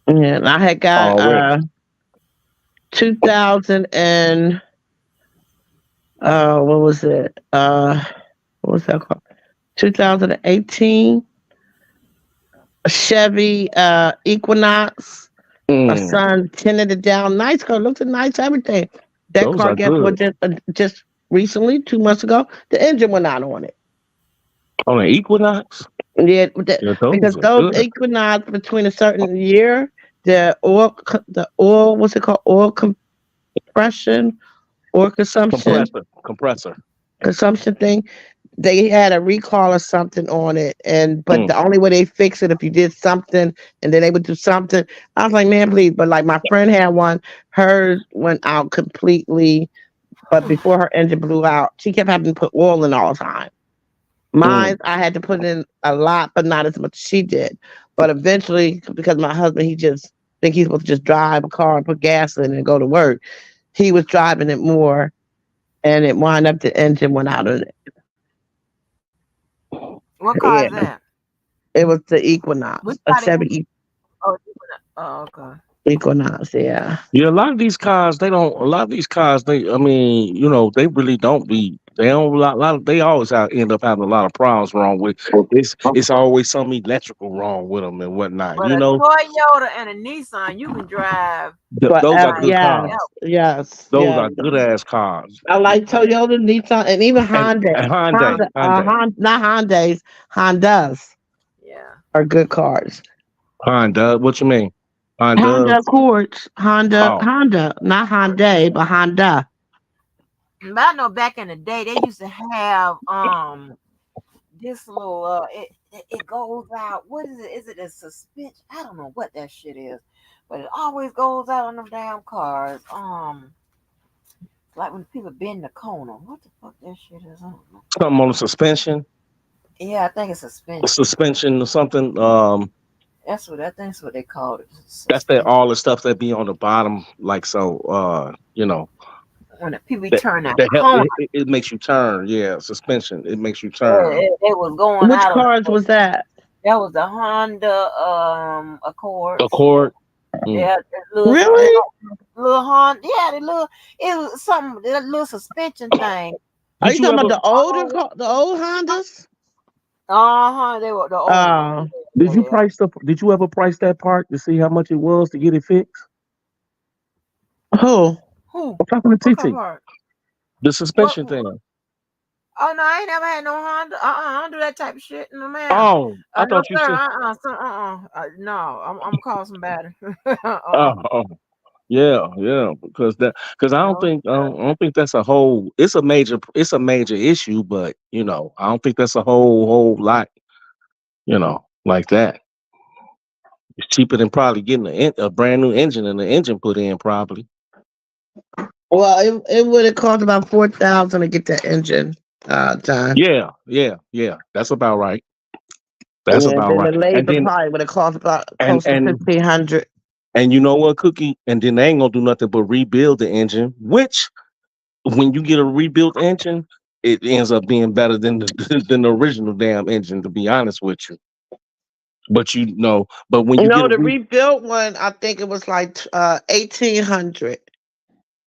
Yeah, and I had got already. 2000 and what was it? What was that called? 2018 Chevy Equinox. My Mm, son tinted it down. Nice car, looked nice, everything. That those car, are guess what? good. Just recently, 2 months ago, the engine went out on it. On an Equinox. Yeah, Yeah, because those are those good. Equinox between a certain year, the oil, what's it called? Oil compression or Compressor. consumption thing. They had a recall or something on it, and but Mm, the only way they fix it if you did something and then they would do something. I was like, man, please. But like my friend had one, hers went out completely. But before her engine blew out, she kept having to put oil in all the time. mm, Mine, I had to put in a lot, but not as much as she did. But eventually, because my husband, he just think he's supposed to just drive a car and put gas in and go to work. He was driving it more, and it wound up the engine went out of it. What car Yeah, is that? it was the Equinox, Which a body? Chevy Oh, oh, okay. Equinox. Yeah, yeah, a lot of these cars, they don't. A lot of these cars, they. I mean, you know, they really don't be. They don't. Lot of, they always end up having a lot of problems wrong with. It's always something electrical wrong with them and whatnot. But You a know, Toyota and a Nissan, you can drive but those are good yes, cars. forever. yes, Those yes. are good ass cars. I like Toyota, Nissan, and even And Honda. Hyundai, Hyundai. Not Hyundais, Hondas. Yeah. are good cars. Honda, what you mean? Honda. Honda Accords, Oh, Honda, not Hyundai, but Honda. But I know back in the day they used to have this little it goes out. What is it? Is it a suspension? I don't know what that shit is, but it always goes out on them damn cars. Like when people bend the corner. What the fuck that shit is? I don't know. something on the suspension, Yeah, I think it's suspension. suspension or something. That's what they call it. That's that Suspension. all the stuff that be on the bottom, like so. When the people That turn that that help corner, it makes you turn. Yeah, suspension. It makes you turn. it was going Which out on cars was that? that was the Honda Accords. Accord. Mm. Yeah, Really? little Honda. Yeah, the little it was something that little suspension thing. Are you Did you talking about ever? the older, Oh, the old Hondas? they were the old ones. Oh, Did you Yeah. price the? Did you ever price that part to see how much it was to get it fixed? who? Who? I'm talking to What kind of TT. part? The What? suspension thing. Oh no, I ain't never had no Honda. I don't do that type of shit. No ma'am. Oh, I No thought you sir. said. No, I'm gonna call somebody. Oh, oh, yeah, yeah. Because No I don't think that's a whole. It's a major issue, but I don't think that's a whole lot. Like that. It's cheaper than probably getting a brand new engine and the engine put in probably. Well, it would have cost about 4,000 to get that engine done. Yeah, yeah, yeah. That's about right. That's And about then right. the And labor then probably would have cost about and close to and 1,500. and you know what, Cookie? And then they ain't gonna do nothing but rebuild the engine. Which, when you get a rebuilt engine, it ends up being better than the than the original damn engine. To be honest with you, but when you get No, a the rebuilt one, I think it was like 1,800,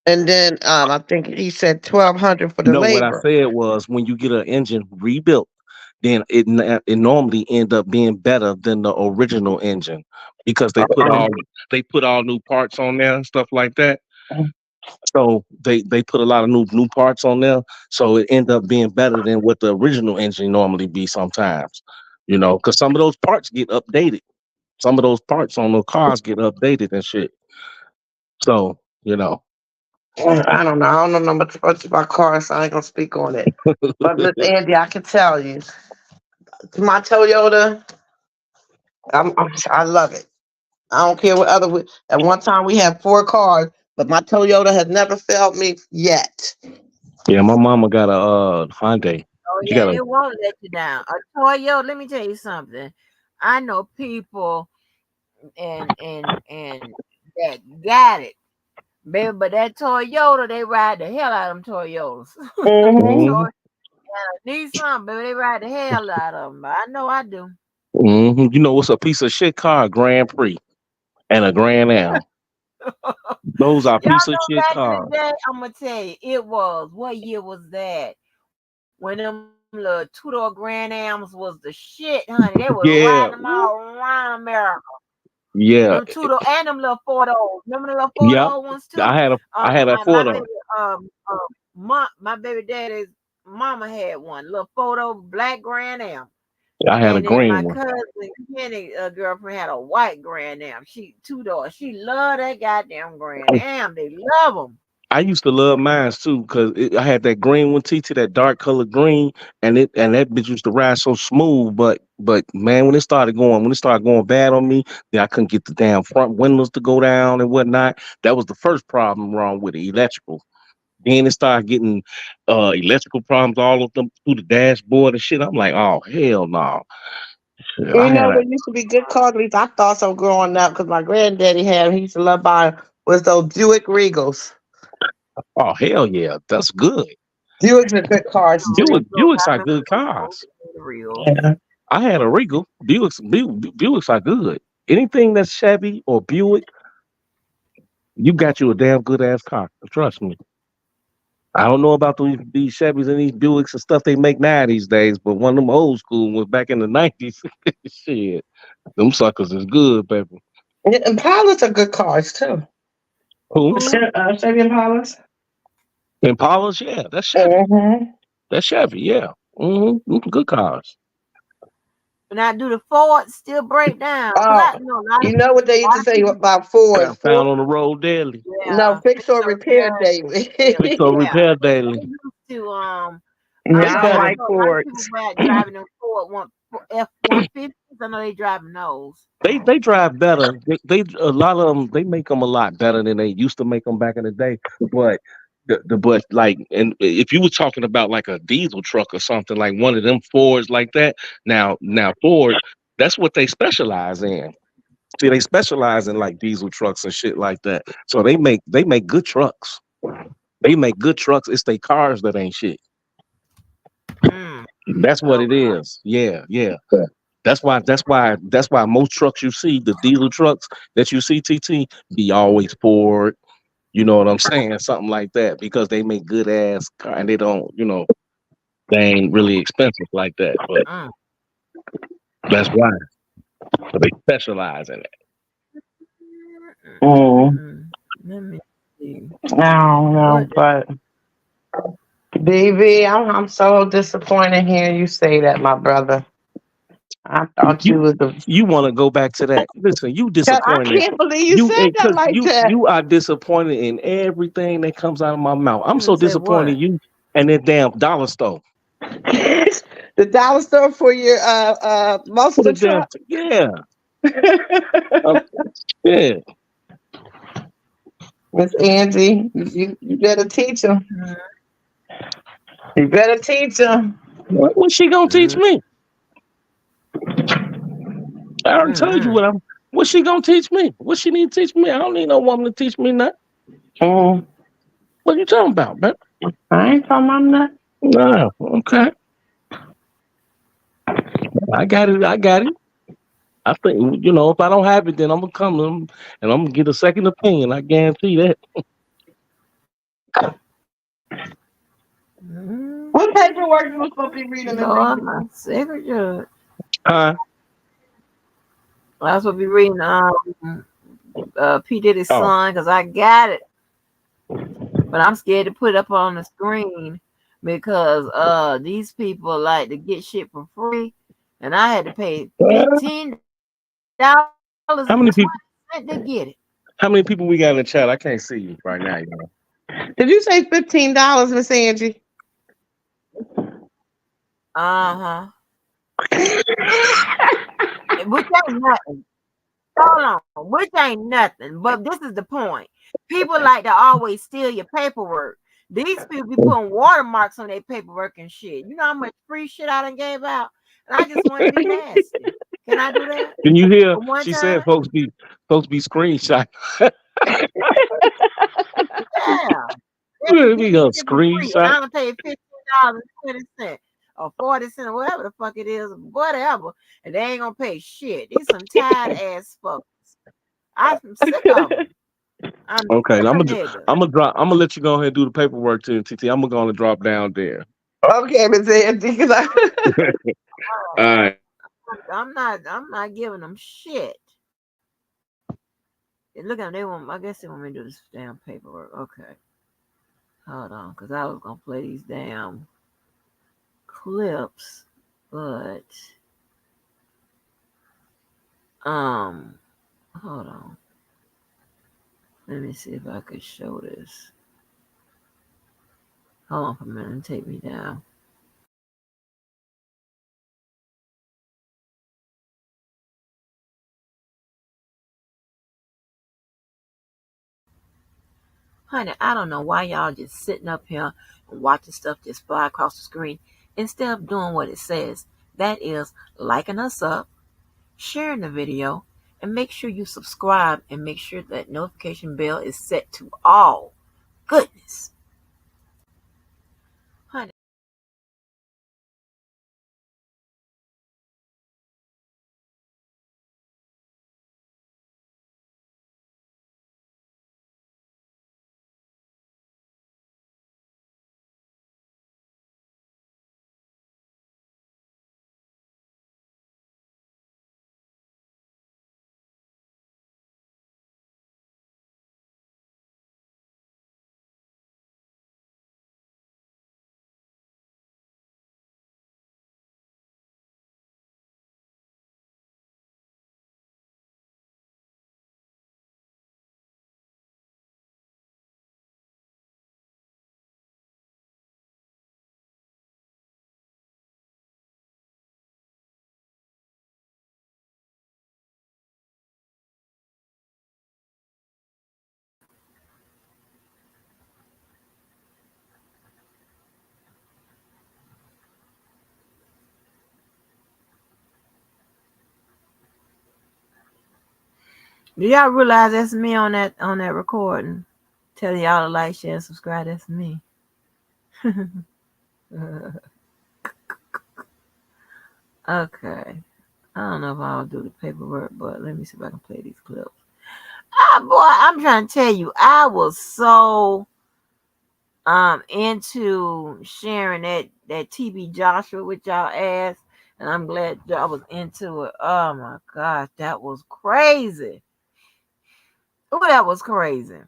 and then I think he said 1,200 for the no, what I labor. said was when you get an engine rebuilt, then it normally end up being better than the original engine because they put all new parts on there and stuff like that. So they put a lot of new parts on there, so it end up being better than what the original engine normally be sometimes. Because some of those parts get updated. Some of those parts on the cars get updated and shit. So I don't know. I don't know much about cars, so I ain't gonna speak on it. But Miss Andy, I can tell you, my Toyota, I love it. I don't care what other. At one time we had 4 cars, but my Toyota has never failed me yet. yeah, my mama got a Hyundai. Oh She yeah, got and a it won't let you down. A Toyota, let me tell you something. I know people and that got it. Baby, but that Toyota, they ride the hell out of them Toyotas. Hmm. Toy hmm Nissan, baby, they ride the hell out of them. I know I do. You know what's a piece of shit car? A Grand Prix and a Grand Am. Those are Y'all piece of know shit back in the cars. day, I'm gonna tell you, it was what year was that? When them little two-door Grand Ams was the shit, honey. They was riding them Yeah, all around America. Them yeah, two-door and them little four-doors. Remember the little yep. four-door ones too? I had that My photo. baby my baby daddy's mama had one little photo black Grand Am. I had a And then green my one. cousin Kenny girlfriend had a white Grand Am. She two-door. She loved that goddamn Grand Am. They love them. I used to love mines too because I had that green one, TT, that dark color green, and that bitch used to ride so smooth. But man, when it started going bad on me, then I couldn't get the damn front windows to go down and whatnot. That was the first problem wrong with the electrical. Then it started getting electrical problems all of them through the dashboard and shit. I'm like, oh hell no. Shit, I You had know, a there used to be good cars. At least I thought so growing up because my granddaddy had. He used to love buying was those Buick Regals. oh hell yeah, that's good. Buicks are good cars too. Buicks are I good remember cars. the real. Yeah. I had a Regal. Buicks are good. Anything that's Chevy or Buick, you got you a damn good ass car. Trust me. I don't know about these Chevys and these Buicks and stuff they make now these days, but one of them old school ones back in the 90s. Shit, them suckers is good, baby. Yeah, Impalas are good cars too. Who? Who? Chevy Impalas. Impalas? Yeah, that's Chevy. Mm-hmm. That's Chevy. Yeah. Good cars. Now, do the Ford still break down? Cause Oh, I know a lot of you know what they used to say people. about Fords? Found on the road daily. No, Yeah, fix fix or or repair repair daily. daily. Fix or Yeah, repair they daily. used to Yeah, I don't I like know a lot of people Fords. bad driving them Ford one F-150s. I know they driving those. They drive better. They a lot of them. They make them a lot better than they used to make them back in the day. But but like, and if you were talking about like a diesel truck or something like one of them Fords like that, now Ford, that's what they specialize in. See, they specialize in like diesel trucks and shit like that. So they make good trucks. They make good trucks. It's they cars that ain't shit. Mm, That's what it okay. is. Yeah, yeah. That's why most trucks you see, the diesel trucks that you see, TT, be always Ford. You know what I'm saying? Something like that because they make good ass car and they don't, they ain't really expensive like that. But Mm, that's why. So they specialize in it. Mm, Let me see. I don't know, What? but BB, I'm so disappointed hearing you say that, my brother. I thought You you was the. you want to go back to that? Listen, you I disappointed. can't believe you You said that because like that. you are disappointed in everything that comes out of my mouth. I'm You so said disappointed what? in you and that damn dollar store. The dollar store for your For the monster damn truck. yeah. Um, yeah. Miss Angie, you better teach him. Mm, You better teach him. What she gonna teach mm, me? I already told you mm, what she gonna teach me. What she need to teach me? I don't need no woman to teach me nothing. Mm, What you talking about, man? I ain't talking about nothing. No, okay. I got it. I got it. I think if I don't have it, then I'm gonna come and I'm gonna get a second opinion. I guarantee that. mm. What paperwork you was supposed to be reading, Miss Lord, Angie? my secret judge. Huh? I was supposed to be reading P Diddy's Oh, son because I got it, but I'm scared to put it up on the screen because these people like to get shit for free, and I had to pay $15 and how 20 many cents people? to get it. How many people we got in the chat? I can't see you right now. Did you say $15, Miss Angie? Uh-huh. Which ain't nothing. Hold on. Which ain't nothing. But this is the point. People like to always steal your paperwork. These people be putting watermarks on their paperwork and shit. You know how much free shit I done gave out? And I just want to be nasty. Can I do that? Can you hear? For one She said, time? "Folks be screenshot. Yeah. They be We getting gonna shit for free. And screenshot." I'm gonna pay $15.20 or 40 cents or whatever the fuck it is, whatever. And they ain't gonna pay shit. These some tired ass fuckers. I'm sick of them. I'm Okay, sick I'm of gonna niggas. I'm gonna drop. I'm gonna let you go ahead and do the paperwork to TT. I'm gonna drop down there. Okay, Miss Angie, 'cause All right. I'm not giving them shit. And look at them, they want I guess they want me to do this damn paperwork. Okay. Hold on, because I was gonna play these damn clips, but um hold on. Let me see if I could show this. Hold on for a minute and take me down. Honey, I don't know why y'all just sitting up here and watching stuff just fly across the screen instead of doing what it says. That is liking us up, sharing the video, and make sure you subscribe and make sure that notification bell is set to all. Goodness. Honey. Do y'all realize that's me on that recording? Tell y'all to like, share, and subscribe. That's me. Okay. I don't know if I'll do the paperwork, but let me see if I can play these clips. Ah, boy, I'm trying to tell you, I was so into sharing that TB Joshua with y'all ass, and I'm glad y'all was into it. Oh my gosh, that was crazy. Oh, that was crazy.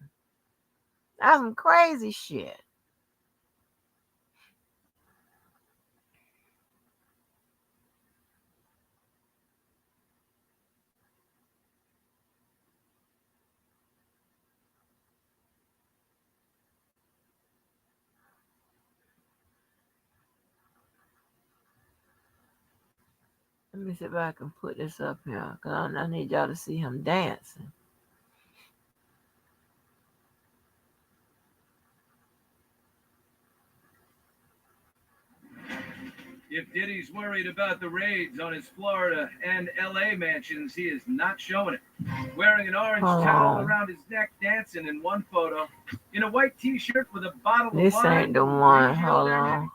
That's some crazy shit. Let me see if I can put this up here, cause I need y'all to see him dancing. If Diddy's worried about the raids on his Florida and LA mansions, he is not showing it. Wearing an orange towel around his neck, dancing in one photo, in a white t-shirt with a bottle This of wine. ain't the one. Hold on.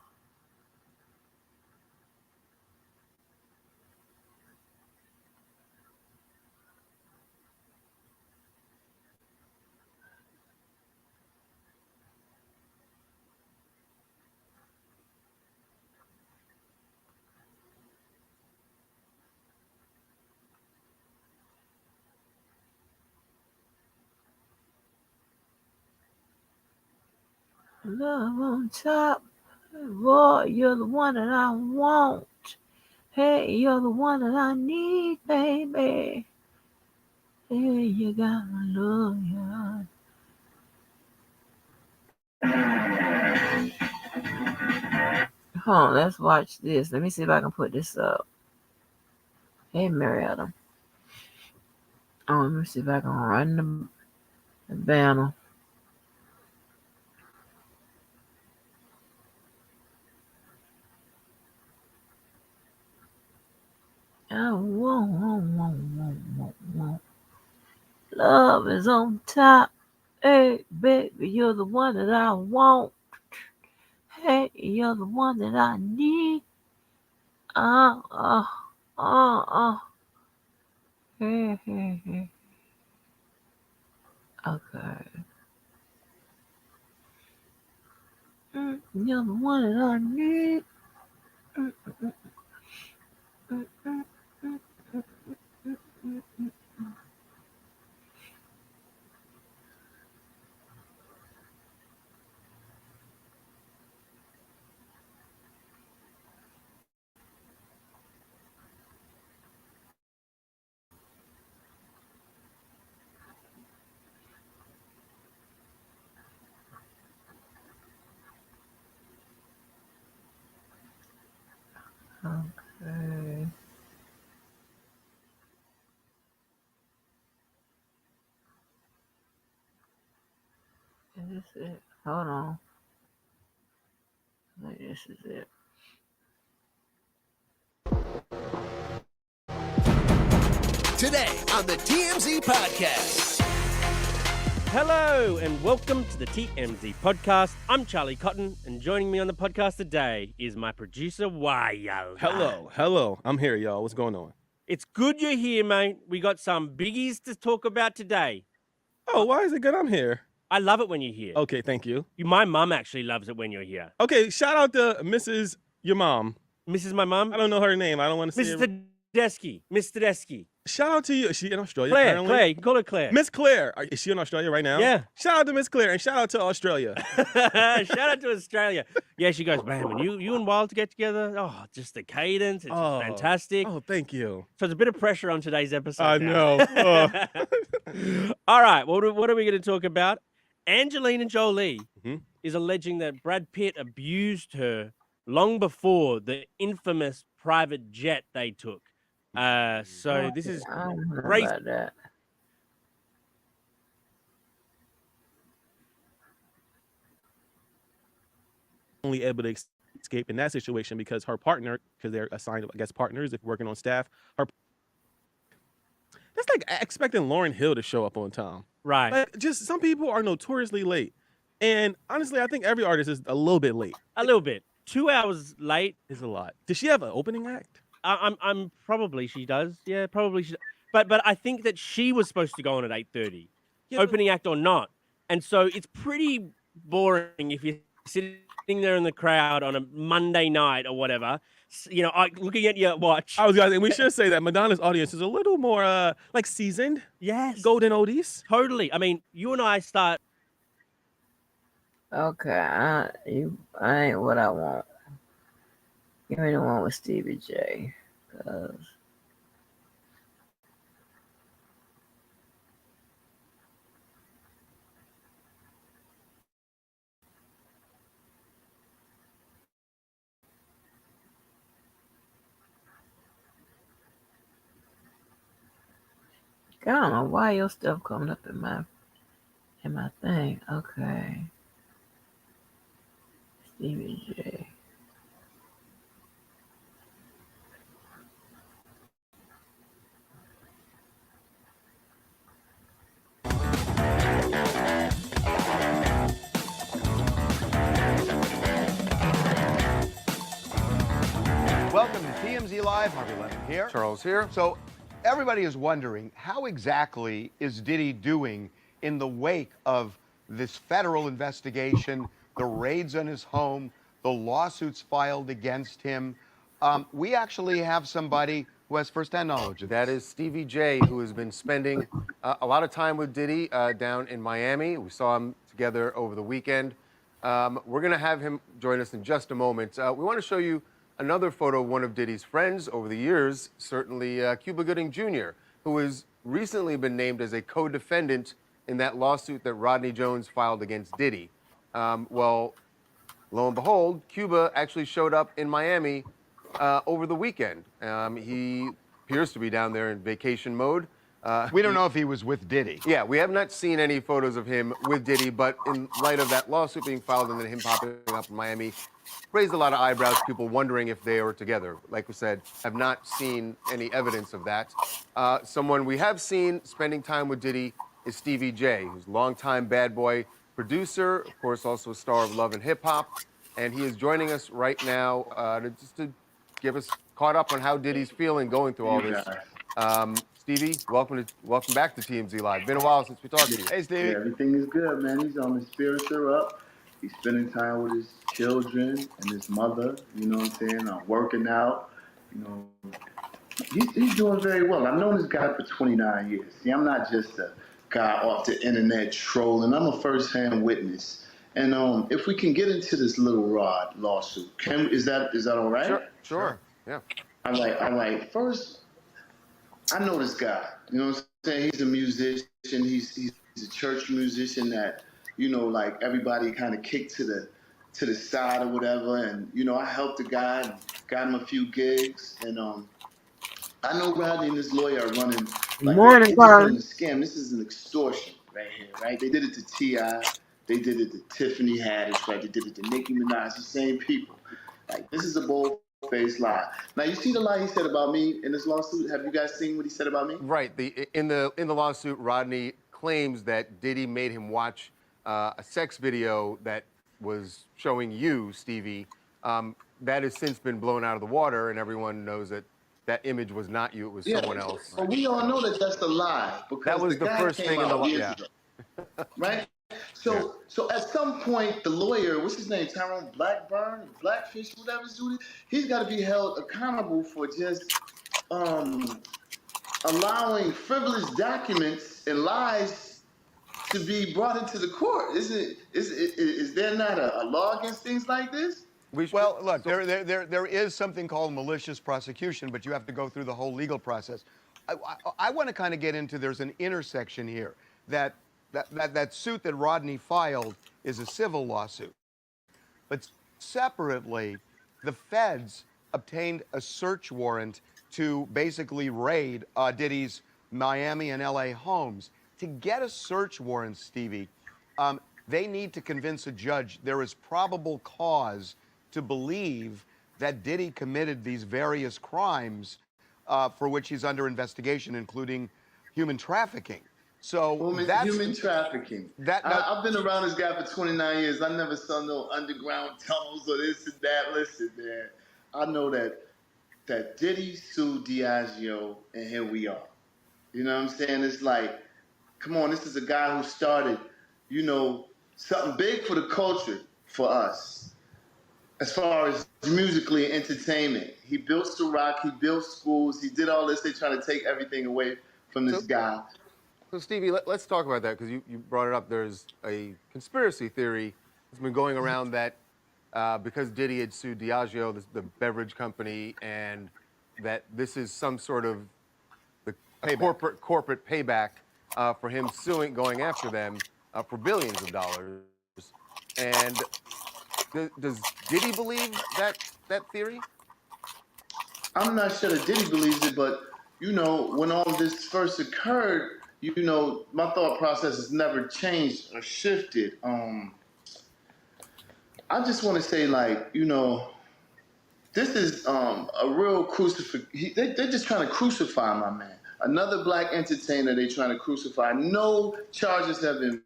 Love on top. Boy, you're the one that I want. Hey, you're the one that I need, baby. Hey, you got my love, yeah. Hold on, let's watch this. Let me see if I can put this up. Hey, Marietta. Oh, let me see if I can run the banner. I want. Love is on top. Hey, baby, you're the one that I want. Hey, you're the one that I need. Uh, uh, uh. Hey. Okay. You're the one that I need. Mm, mm, mm, mm, mm. Okay. Is this it? Hold on. I think this is it. Today on the TMZ Podcast. Hello and welcome to the TMZ Podcast. I'm Charlie Cotton, and joining me on the podcast today is my producer, Wyatt. Hello. I'm here, y'all. What's going on? It's good you're here, mate. We got some biggies to talk about today. Oh, why is it good I'm here? I love it when you're here. Okay, thank you. My mum actually loves it when you're here. Okay, shout out to Mrs. Your mom. Mrs. My mum? I don't know her name. I don't want to say Mr. Tedeschi. Miss Tedeschi. Shout out to you. Is she in Australia Claire. currently? Claire. You can call her Claire. Miss Claire. Is she in Australia right now? Yeah. Shout out to Miss Claire and shout out to Australia. Shout out to Australia. Yeah, she goes, man, when you and Wild to get together, oh, just the cadence. It's just fantastic. Oh, thank you. So there's a bit of pressure on today's episode. I now. know. All right, what are we going to talk about? Angelina Jolie is alleging that Brad Pitt abused her long before the infamous private jet they took. So this is I don't know crazy. about that. Only able to escape in that situation because her partner, because they're assigned, I guess, partners if working on staff, That's like expecting Lauryn Hill to show up on time. Right. Like, just some people are notoriously late. And honestly, I think every artist is a little bit late. A little bit. 2 hours late. Is a lot. Does she have an opening act? I'm probably she does. Yeah, probably she. But I think that she was supposed to go on at 8:30, Yeah, but- opening act or not. And so it's pretty boring if you're sitting there in the crowd on a Monday night or whatever, looking at your watch. I was gonna say, we should say that Madonna's audience is a little more like seasoned, Yes, golden oldies. totally. I mean, you and I start. Okay, I ain't what I want. Give me the one with Stevie J. 'Cause I don't know why your stuff coming up in my thing. Okay. Stevie J. Welcome to TMZ Live. Harvey Lemon here. Charles here. So everybody is wondering, how exactly is Diddy doing in the wake of this federal investigation, the raids on his home, the lawsuits filed against him? We actually have somebody who has firsthand knowledge of That this. is Stevie J, who has been spending a lot of time with Diddy down in Miami. We saw him together over the weekend. We're going to have him join us in just a moment. We want to show you another photo of one of Diddy's friends over the years, certainly Cuba Gooding Jr., who has recently been named as a co-defendant in that lawsuit that Rodney Jones filed against Diddy. Well, lo and behold, Cuba actually showed up in Miami over the weekend. He appears to be down there in vacation mode. We don't know if he was with Diddy. Yeah, we have not seen any photos of him with Diddy, but in light of that lawsuit being filed and then him popping up in Miami, raised a lot of eyebrows, people wondering if they were together. Like we said, have not seen any evidence of that. Someone we have seen spending time with Diddy is Stevie J, who's a longtime Bad Boy producer, of course also a star of Love and Hip Hop, and he is joining us right now to give us caught up on how Diddy's feeling going through all this. Stevie, welcome back to TMZ Live. Been a while since we talked to you. Hey, Stevie. Yeah, everything is good, man. He's on his spirits are up. He's spending time with his children and his mother. You know what I'm saying? Working out. You know, he's doing very well. I've known this guy for 29 years. See, I'm not just a guy off the internet trolling. I'm a first-hand witness. And if we can get into this Little Rod lawsuit, is that all right? Sure. Yeah. All right. First, I know this guy. You know what I'm saying? He's a musician. He's a church musician that, you know, like everybody kind of kicked to the side or whatever. And, you know, I helped the guy and got him a few gigs. And I know Rodney and his lawyer are running like Morning, Carl. a scam. This is an extortion right here, right? They did it to T.I. They did it to Tiffany Haddish, right? They did it to Nicki Minaj, the same people. Like, this is a bold-faced lie. Now, you see the lie he said about me in this lawsuit? Have you guys seen what he said about me? Right. In the lawsuit, Rodney claims that Diddy made him watch a sex video that was showing you, Stevie. That has since been blown out of the water, and everyone knows that that image was not you; it was someone else. But we all know that that's a lie because That was the guy first came thing in the out years yeah. ago, right? So at some point, the lawyer, what's his name, Tyrone Blackfish, whatever his dude is, he's got to be held accountable for just allowing frivolous documents and lies to be brought into the court. Is there not a law against things like this? Well, look, there is something called malicious prosecution, but you have to go through the whole legal process. I want to kind of get into, there's an intersection here. That suit that Rodney filed is a civil lawsuit. But separately, the feds obtained a search warrant to basically raid Diddy's Miami and LA homes. To get a search warrant, Stevie, they need to convince a judge there is probable cause to believe that Diddy committed these various crimes for which he's under investigation, including human trafficking. So Human trafficking. I've been around this guy for 29 years. I never saw no underground tunnels or this and that. Listen, man, I know that Diddy sued Diageo, and here we are. You know what I'm saying? It's like, come on, this is a guy who started, something big for the culture for us, as far as musically and entertainment. He built Ciroc, he built schools, he did all this. They trying to take everything away from this guy. So, Stevie, let's talk about that, because you brought it up. There's a conspiracy theory that's been going around that because Diddy had sued Diageo, the beverage company, and that this is some sort of corporate payback for him going after them for billions of dollars. And does Diddy believe that theory? I'm not sure that Diddy believes it, but when all this first occurred, my thought process has never changed or shifted. I just want to say, this is a real crucifixion. They're just trying to crucify my man. Another black entertainer they're trying to crucify. No charges have been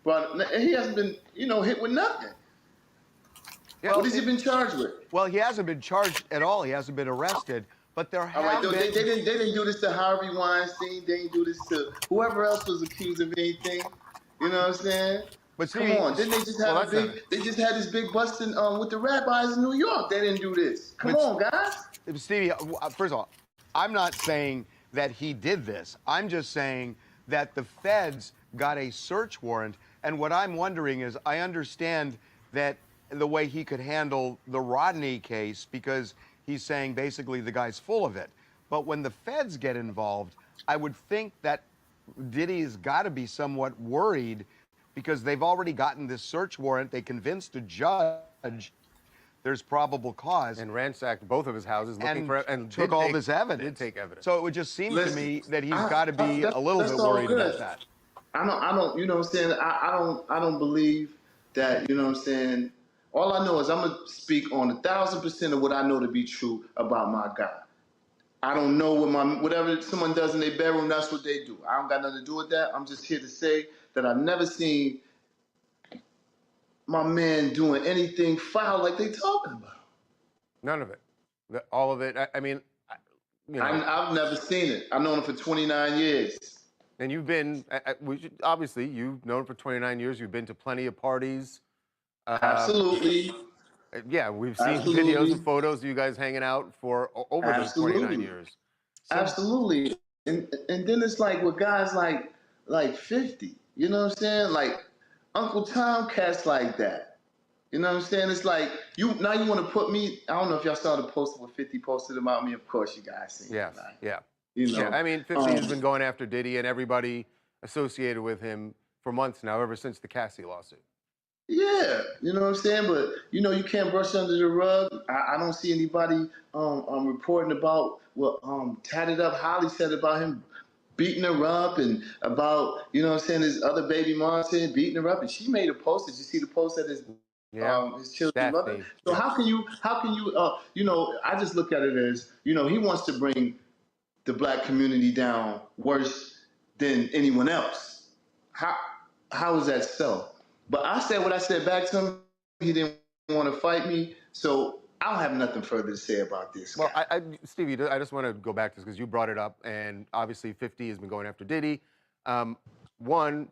brought. He hasn't been, hit with nothing. Yeah, what has he been charged with? Well, he hasn't been charged at all. He hasn't been arrested. But there have been... They didn't do this to Harvey Weinstein. They didn't do this to whoever else was accused of anything. You know what I'm saying? But come on, didn't they just have They just had this big busting with the rabbis in New York. They didn't do this. Come on, guys. Stevie, first of all, I'm not saying that he did this. I'm just saying that the feds got a search warrant. And what I'm wondering is, I understand that the way he could handle the Rodney case, because he's saying basically the guy's full of it. But when the feds get involved, I would think that Diddy's got to be somewhat worried, because they've already gotten this search warrant. They convinced a judge there's probable cause. And ransacked both of his houses looking for and took all this evidence. Did take evidence. So it would just seem to me that he's got to be a little bit worried about that. I don't, you know what I'm saying? I don't believe that, you know what I'm saying? All I know is I'm going to speak on 1,000% of what I know to be true about my guy. I don't know whatever someone does in their bedroom, that's what they do. I don't got nothing to do with that. I'm just here to say that I've never seen my man doing anything foul like they talking about. None of it. All of it. I mean, I've never seen it. I've known him for 29 years. And you've been, obviously, you've known him for 29 years. You've been to plenty of parties. Absolutely. Yeah, we've seen videos and photos of you guys hanging out for over those 29 years. So, absolutely. And then it's like with guys like 50, you know what I'm saying? Like Uncle Tom, cats like that. You know what I'm saying? It's like now you want to put me. I don't know if y'all saw the post where 50 posted about me. Of course, you guys seen it. Right? Yeah. Yeah, I mean, 50 has been going after Diddy and everybody associated with him for months now, ever since the Cassie lawsuit. Yeah, you know what I'm saying? But, you can't brush under the rug. I don't see anybody reporting about what Tatted Up Holly said about him beating her up, and about, you know what I'm saying, his other baby mom saying beating her up. And she made a post. Did you see the post that his children's mother? So how can you, I just look at it as, he wants to bring the black community down worse than anyone else. How is that so? But I said what I said back to him. He didn't want to fight me, so I don't have nothing further to say about this. Well, Stevie, I just want to go back to this because you brought it up, and obviously 50 has been going after Diddy. One,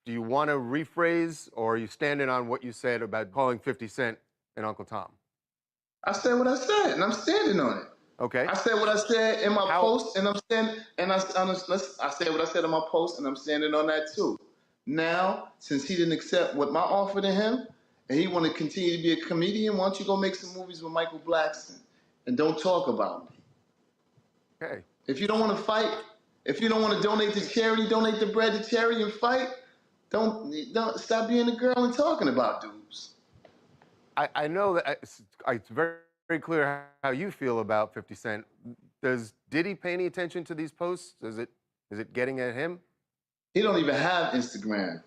do you want to rephrase, or are you standing on what you said about calling 50 Cent and Uncle Tom? I said what I said, and I'm standing on it. Okay. I said what I said in my post, and I'm standing. And I said what I said in my post, and I'm standing on that too. Now, since he didn't accept what my offer to him, and he want to continue to be a comedian, why don't you go make some movies with Michael Blackson and don't talk about me? Okay. If you don't want to fight, if you don't want to donate to charity, donate the bread to charity and fight. Don't stop being a girl and talking about dudes. I know that it's very, very clear how you feel about 50 Cent. Does Diddy pay any attention to these posts? Is it getting at him? He don't even have Instagram.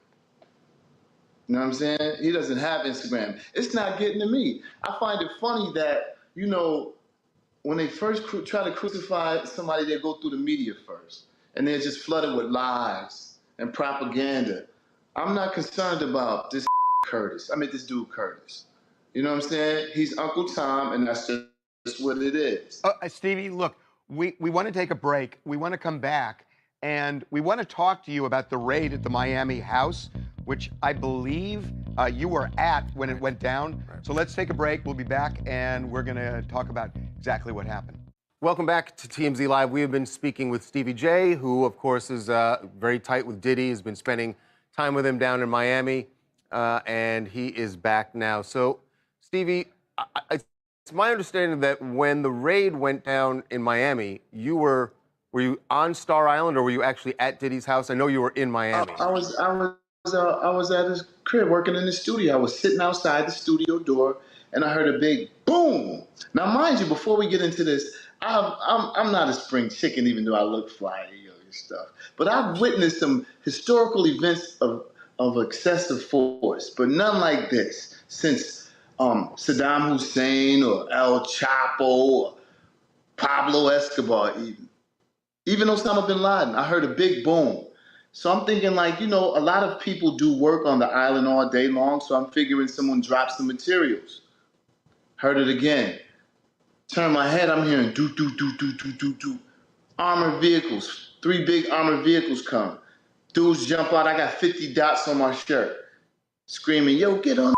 You know what I'm saying? He doesn't have Instagram. It's not getting to me. I find it funny that, when they first try to crucify somebody, they go through the media first. and they're just flooded with lies and propaganda. I'm not concerned about this Curtis. I mean, this dude Curtis. You know what I'm saying? He's Uncle Tom, and that's just what it is. Stevie, look, we want to take a break. We want to come back, and we want to talk to you about the raid at the Miami house, which I believe you were at when it went down. So let's take a break. We'll be back, and we're going to talk about exactly what happened. Welcome back to TMZ Live. We have been speaking with Stevie J, who, of course, is very tight with Diddy, has been spending time with him down in Miami, and he is back now. So, Stevie, it's my understanding that when the raid went down in Miami, were you on Star Island, or were you actually at Diddy's house? I know you were in Miami. I was at his crib working in the studio. I was sitting outside the studio door, and I heard a big boom. Now, mind you, before we get into this, I'm not a spring chicken, even though I look fly and stuff. But I've witnessed some historical events of excessive force, but none like this since Saddam Hussein or El Chapo or Pablo Escobar, even Osama bin Laden. I heard a big boom. So I'm thinking, like, a lot of people do work on the island all day long, so I'm figuring someone dropped some materials. Heard it again. Turn my head, I'm hearing do, do, do, do, do, do, do. Armored vehicles, 3 big armored vehicles come. Dudes jump out, I got 50 dots on my shirt. Screaming, yo, get on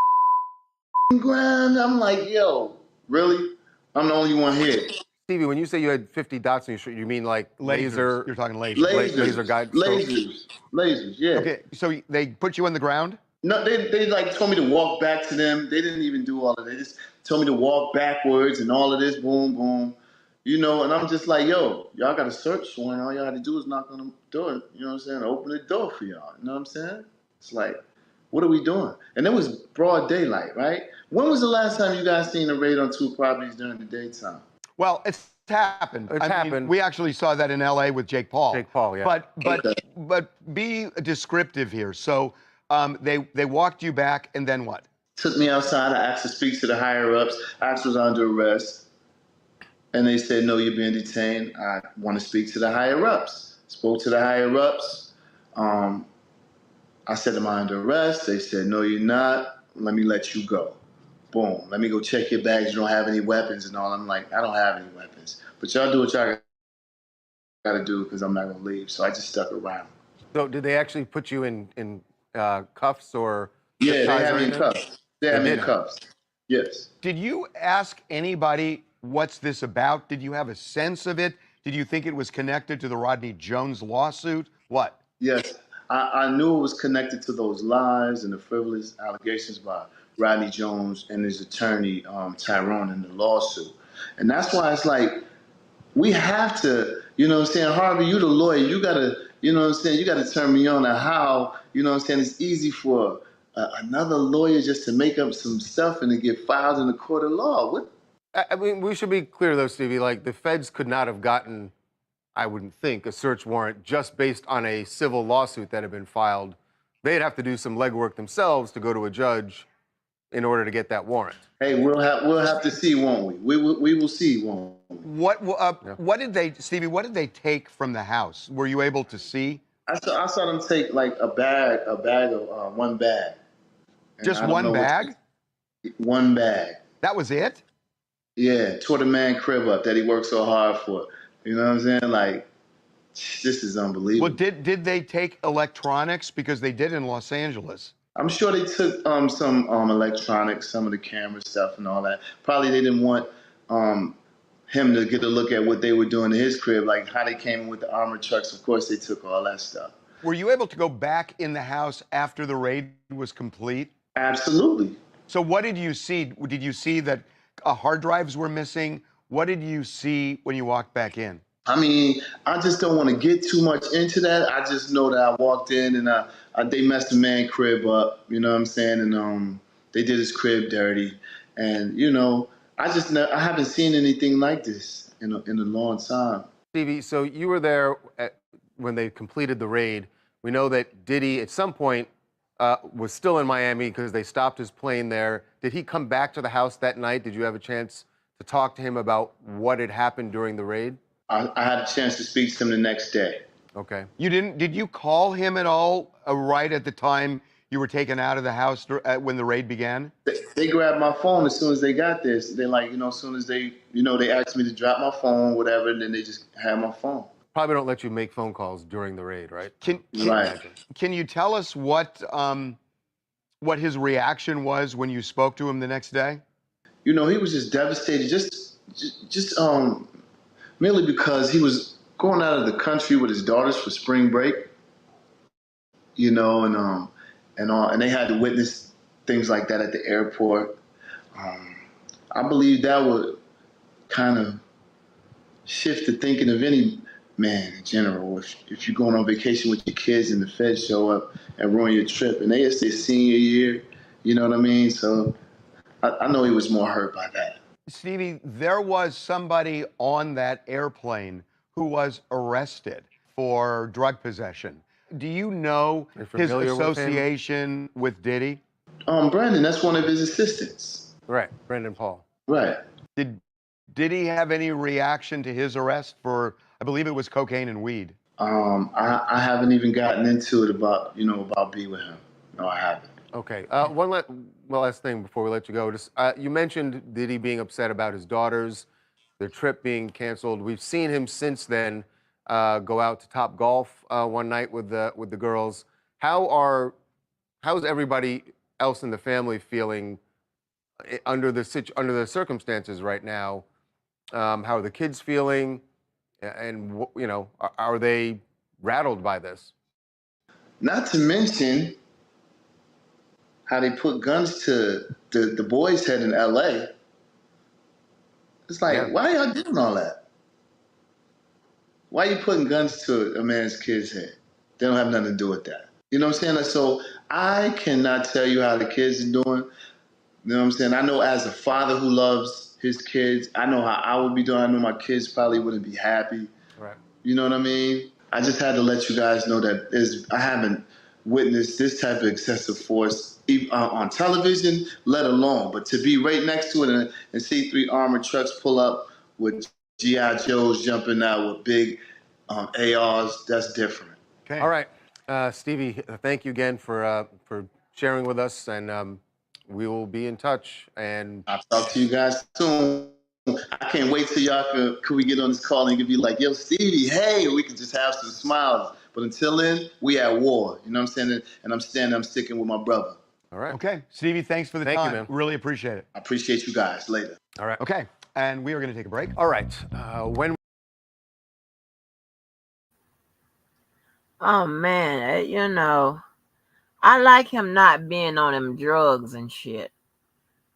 the ground. I'm like, yo, really? I'm the only one here. Stevie, when you say you had 50 dots on your shirt, you mean like laser? You're talking lasers. Laser guide. Lasers, yeah. Okay, so they put you on the ground? No, they like told me to walk back to them. They didn't even do all of it. They just told me to walk backwards and all of this, boom, boom. And I'm just like, yo, y'all got a search warrant. All y'all had to do is knock on the door, you know what I'm saying? Open the door for y'all, you know what I'm saying? It's like, what are we doing? And it was broad daylight, right? When was the last time you guys seen a raid on 2 properties during the daytime? Well, it's happened. It's happened. We actually saw that in L.A. with Jake Paul. Jake Paul, yeah. But be descriptive here. So they walked you back, and then what? Took me outside. I asked to speak to the higher-ups. I was under arrest. And they said, no, you're being detained. I want to speak to the higher-ups. Spoke to the higher-ups. I said, am I under arrest? They said, no, you're not. Let me let you go. Boom. Let me go check your bags. You don't have any weapons and all. I'm like, I don't have any weapons. But y'all do what y'all got to do because I'm not going to leave. So I just stuck around. So did they actually put you in cuffs or? Yeah, they had me in cuffs. They had me in cuffs. Yes. Did you ask anybody, what's this about? Did you have a sense of it? Did you think it was connected to the Rodney Jones lawsuit? What? Yes. I knew it was connected to those lies and the frivolous allegations by Rodney Jones and his attorney, Tyrone, in the lawsuit. And that's why it's like, we have to, Harvey, you the lawyer, you got to, you got to turn me on to how, it's easy for another lawyer just to make up some stuff and to get filed in the court of law. What? I mean, we should be clear, though, Stevie, like the feds could not have gotten, I wouldn't think, a search warrant just based on a civil lawsuit that had been filed. They'd have to do some legwork themselves to go to a judge in order to get that warrant. Hey, we'll have to see, won't we? We will see, won't we? What did they, Stevie, what did they take from the house? Were you able to see? I saw them take like a bag of one bag. And just one bag? One bag. That was it? Yeah, tore the man crib up that he worked so hard for. You know what I'm saying? Like, this is unbelievable. Well, did they take electronics? Because they did in Los Angeles. I'm sure they took some electronics, some of the camera stuff and all that. Probably they didn't want him to get a look at what they were doing in his crib, like how they came in with the armored trucks. Of course, they took all that stuff. Were you able to go back in the house after the raid was complete? Absolutely. So what did you see? Did you see that hard drives were missing? What did you see when you walked back in? I mean, I just don't want to get too much into that. I just know that I walked in and they messed the man crib up, you know what I'm saying? And they did his crib dirty. And, I haven't seen anything like this in a long time. Stevie, so you were there when they completed the raid. We know that Diddy, at some point, was still in Miami because they stopped his plane there. Did he come back to the house that night? Did you have a chance to talk to him about what had happened during the raid? I had a chance to speak to him the next day. Okay. Did you call him at all right at the time you were taken out of the house when the raid began? They grabbed my phone as soon as they got this. They like, as soon as they, they asked me to drop my phone, whatever, and then they just had my phone. Probably don't let you make phone calls during the raid, right? Right. Can you tell us what his reaction was when you spoke to him the next day? He was just devastated, just merely because he was going out of the country with his daughters for spring break, and they had to witness things like that at the airport. I believe that would kind of shift the thinking of any man in general. If you're going on vacation with your kids and the feds show up and ruin your trip, and it's their senior year, you know what I mean? So I know he was more hurt by that. Stevie, there was somebody on that airplane who was arrested for drug possession. Do you know his association with Diddy? Brandon, that's one of his assistants. Right, Brandon Paul. Right. Did he have any reaction to his arrest for, I believe it was cocaine and weed? I haven't even gotten into it about being with him. No, I haven't. Okay. One last thing before we let you go. Just you mentioned Diddy being upset about his daughters, their trip being canceled. We've seen him since then go out to Top Golf one night with the girls. How's everybody else in the family feeling under the circumstances right now? How are the kids feeling? And are they rattled by this? Not to mention how they put guns to the boys' head in LA. It's like, why are y'all doing all that? Why are you putting guns to a man's kid's head? They don't have nothing to do with that. You know what I'm saying? Like, so I cannot tell you how the kids are doing. You know what I'm saying? I know as a father who loves his kids, I know how I would be doing. I know my kids probably wouldn't be happy. Right. You know what I mean? I just had to let you guys know that I haven't witnessed this type of excessive force on television, let alone. But to be right next to it and see 3 armored trucks pull up with G.I. Joes jumping out with big ARs, that's different. Okay. All right. Stevie, thank you again for sharing with us, and we will be in touch. And I'll talk to you guys soon. I can't wait till y'all could we get on this call and you could be like, yo, Stevie, hey, we could just have some smiles. But until then, we at war. You know what I'm saying? And I'm sticking with my brother. all right. Okay. Stevie, thanks for the Thank you, time. man. Really appreciate it. I appreciate you guys. Later. All right. Okay. And we are going to take a break. All right. When Oh man, I like him not being on them drugs and shit.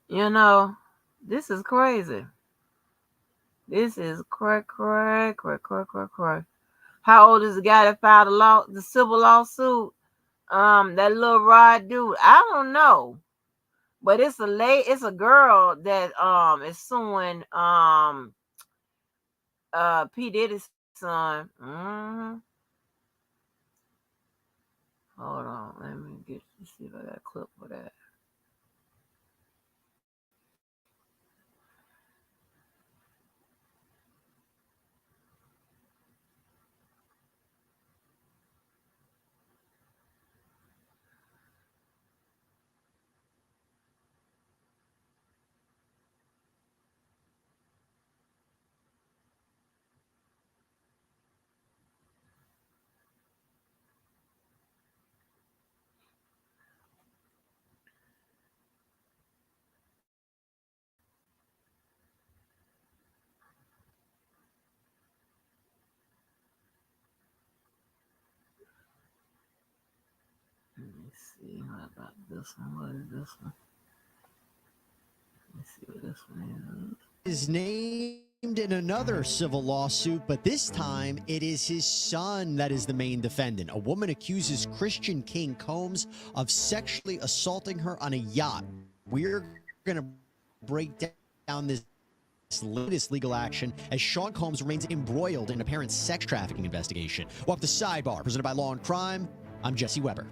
This is crazy. This is cray. How old is the guy that filed the civil lawsuit? That little Rod dude. I don't know, but it's a girl that is suing P Diddy's son. Hold on, let me see if I got a clip for that. Let me see. What about this one? What is this one? Let me see what this one is named in another civil lawsuit, but this time it is his son that is the main defendant. A woman accuses Christian King Combs of sexually assaulting her on a yacht. We're going to break down this latest legal action as Sean Combs remains embroiled in an apparent sex trafficking investigation. Welcome to Sidebar, presented by Law and Crime. I'm Jesse Weber.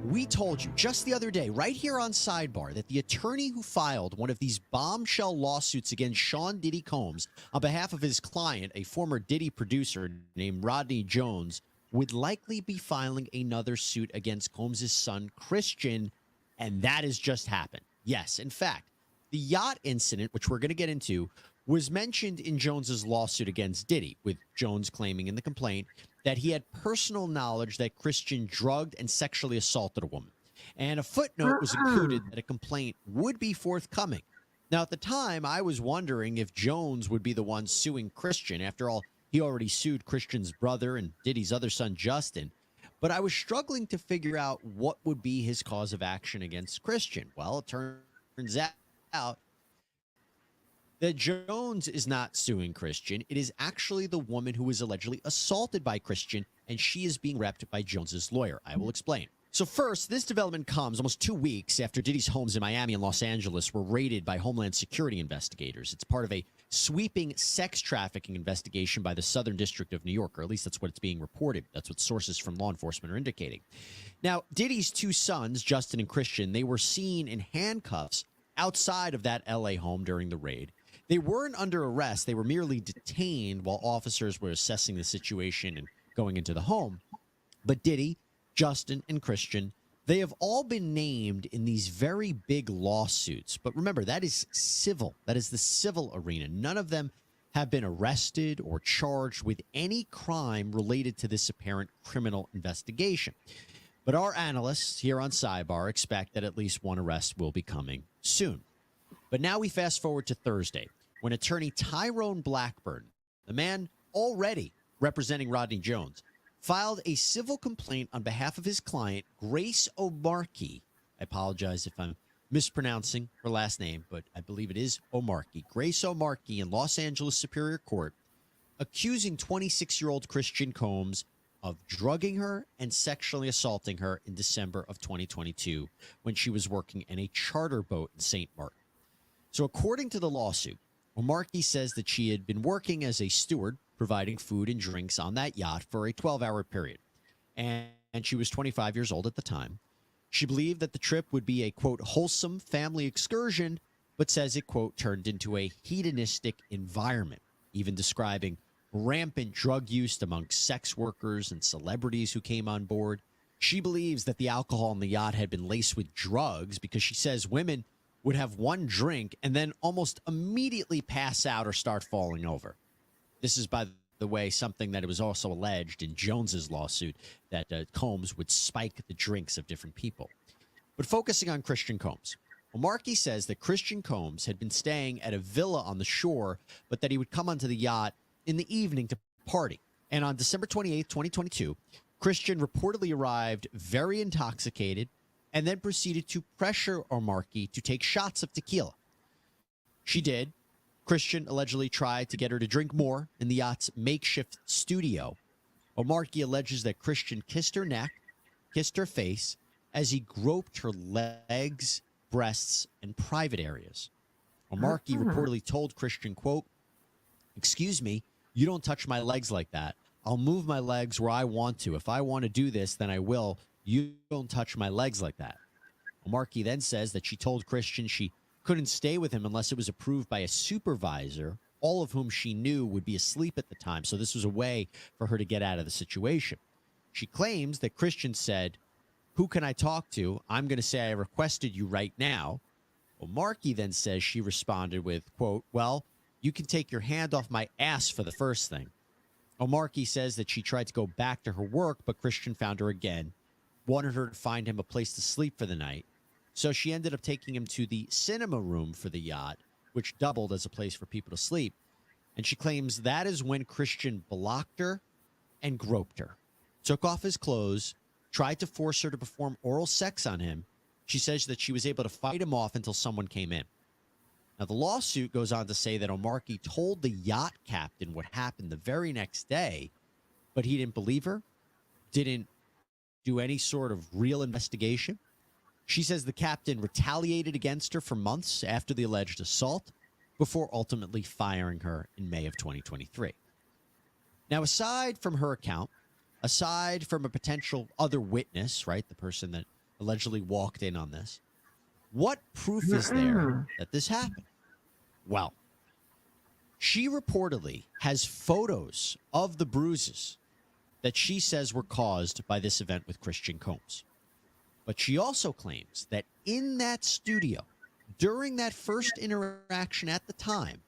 We told you just the other day, right here on Sidebar, that the attorney who filed one of these bombshell lawsuits against Sean Diddy Combs on behalf of his client, a former Diddy producer named Rodney Jones, would likely be filing another suit against Combs' son, Christian, and that has just happened. Yes, in fact, the yacht incident, which we're going to get into, was mentioned in Jones's lawsuit against Diddy, with Jones claiming in the complaint that he had personal knowledge that Christian drugged and sexually assaulted a woman. And a footnote was included that a complaint would be forthcoming. Now, at the time, I was wondering if Jones would be the one suing Christian. After all, he already sued Christian's brother and Diddy's other son, Justin. But I was struggling to figure out what would be his cause of action against Christian. Well, it turns out that Jones is not suing Christian. It is actually the woman who was allegedly assaulted by Christian, and she is being repped by Jones's lawyer. I will explain. So first, this development comes almost 2 weeks after Diddy's homes in Miami and Los Angeles were raided by Homeland Security investigators. It's part of a sweeping sex trafficking investigation by the Southern District of New York, or at least that's what it's being reported. That's what sources from law enforcement are indicating. Now, Diddy's 2 sons, Justin and Christian, they were seen in handcuffs outside of that LA home during the raid. They weren't under arrest. They were merely detained while officers were assessing the situation and going into the home. But Diddy, Justin, and Christian, they have all been named in these very big lawsuits. But remember, that is civil. That is the civil arena. None of them have been arrested or charged with any crime related to this apparent criminal investigation. But our analysts here on Sidebar expect that at least one arrest will be coming soon. But now we fast forward to Thursday, when attorney Tyrone Blackburn, the man already representing Rodney Jones, filed a civil complaint on behalf of his client, Grace O'Markey. I apologize if I'm mispronouncing her last name, but I believe it is O'Markey. Grace O'Markey in Los Angeles Superior Court, accusing 26-year-old Christian Combs of drugging her and sexually assaulting her in December of 2022 when she was working in a charter boat in St. Martin. So according to the lawsuit, O'Markey says that she had been working as a steward, providing food and drinks on that yacht for a 12-hour period. And she was 25 years old at the time. She believed that the trip would be a, quote, wholesome family excursion, but says it, quote, turned into a hedonistic environment, even describing rampant drug use among sex workers and celebrities who came on board. She believes that the alcohol on the yacht had been laced with drugs because she says women would have one drink and then almost immediately pass out or start falling over. This is, by the way, something that it was also alleged in Jones's lawsuit, that Combs would spike the drinks of different people. But focusing on Christian Combs, O'Markey says that Christian Combs had been staying at a villa on the shore, but that he would come onto the yacht in the evening to party. And on December 28th, 2022, Christian reportedly arrived very intoxicated and then proceeded to pressure O'Markey to take shots of tequila. She did. Christian allegedly tried to get her to drink more in the yacht's makeshift studio. O'Markey alleges that Christian kissed her neck, kissed her face, as he groped her legs, breasts, and private areas. O'Markey reportedly told Christian, quote, "Excuse me, you don't touch my legs like that. I'll move my legs where I want to. If I want to do this, then I will. You don't touch my legs like that." O'Markey then says that she told Christian she couldn't stay with him unless it was approved by a supervisor, all of whom she knew would be asleep at the time. So this was a way for her to get out of the situation. She claims that Christian said, "Who can I talk to? I'm going to say I requested you right now." O'Markey then says she responded with, quote, "Well, you can take your hand off my ass for the first thing." O'Markey says that she tried to go back to her work, but Christian found her again, wanted her to find him a place to sleep for the night. So she ended up taking him to the cinema room for the yacht, which doubled as a place for people to sleep. And she claims that is when Christian blocked her and groped her, took off his clothes, tried to force her to perform oral sex on him. She says that she was able to fight him off until someone came in. Now, the lawsuit goes on to say that O'Markey told the yacht captain what happened the very next day, but he didn't believe her, didn't do any sort of real investigation. She says the captain retaliated against her for months after the alleged assault before ultimately firing her in May of 2023. Now, aside from her account, aside from a potential other witness, right, the person that allegedly walked in on this. What proof is there that this happened? Well, she reportedly has photos of the bruises that she says were caused by this event with Christian Combs. But she also claims that in that studio, during that first interaction at the time,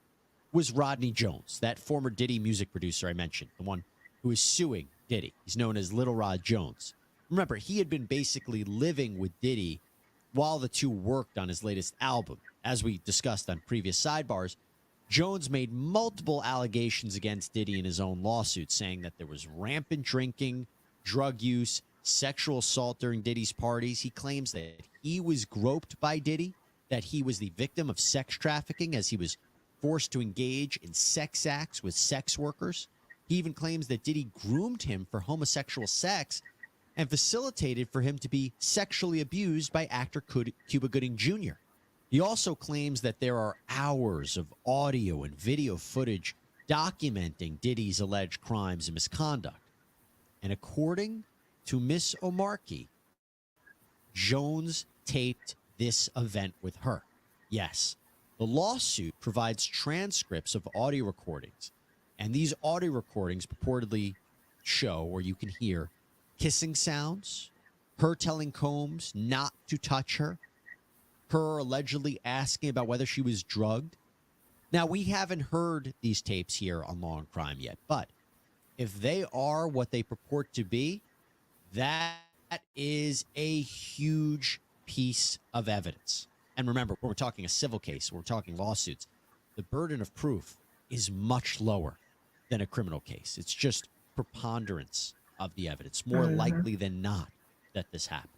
was Rodney Jones, that former Diddy music producer I mentioned, the one who is suing Diddy. He's known as Little Rod Jones. Remember, he had been basically living with Diddy while the two worked on his latest album. As we discussed on previous sidebars, Jones made multiple allegations against Diddy in his own lawsuit, saying that there was rampant drinking, drug use, sexual assault during Diddy's parties. He claims that he was groped by Diddy, that he was the victim of sex trafficking as he was forced to engage in sex acts with sex workers. He even claims that Diddy groomed him for homosexual sex and facilitated for him to be sexually abused by actor Cuba Gooding Jr. He also claims that there are hours of audio and video footage documenting Diddy's alleged crimes and misconduct. And according to Miss Omarkey, Jones taped this event with her. Yes, the lawsuit provides transcripts of audio recordings, and these audio recordings purportedly show, or you can hear, kissing sounds, her telling Combs not to touch her, her allegedly asking about whether she was drugged. Now, we haven't heard these tapes here on Law and Crime yet, but if they are what they purport to be, that is a huge piece of evidence. And remember, when we're talking a civil case, we're talking lawsuits, the burden of proof is much lower than a criminal case. It's just preponderance of the evidence, more likely than not that this happened.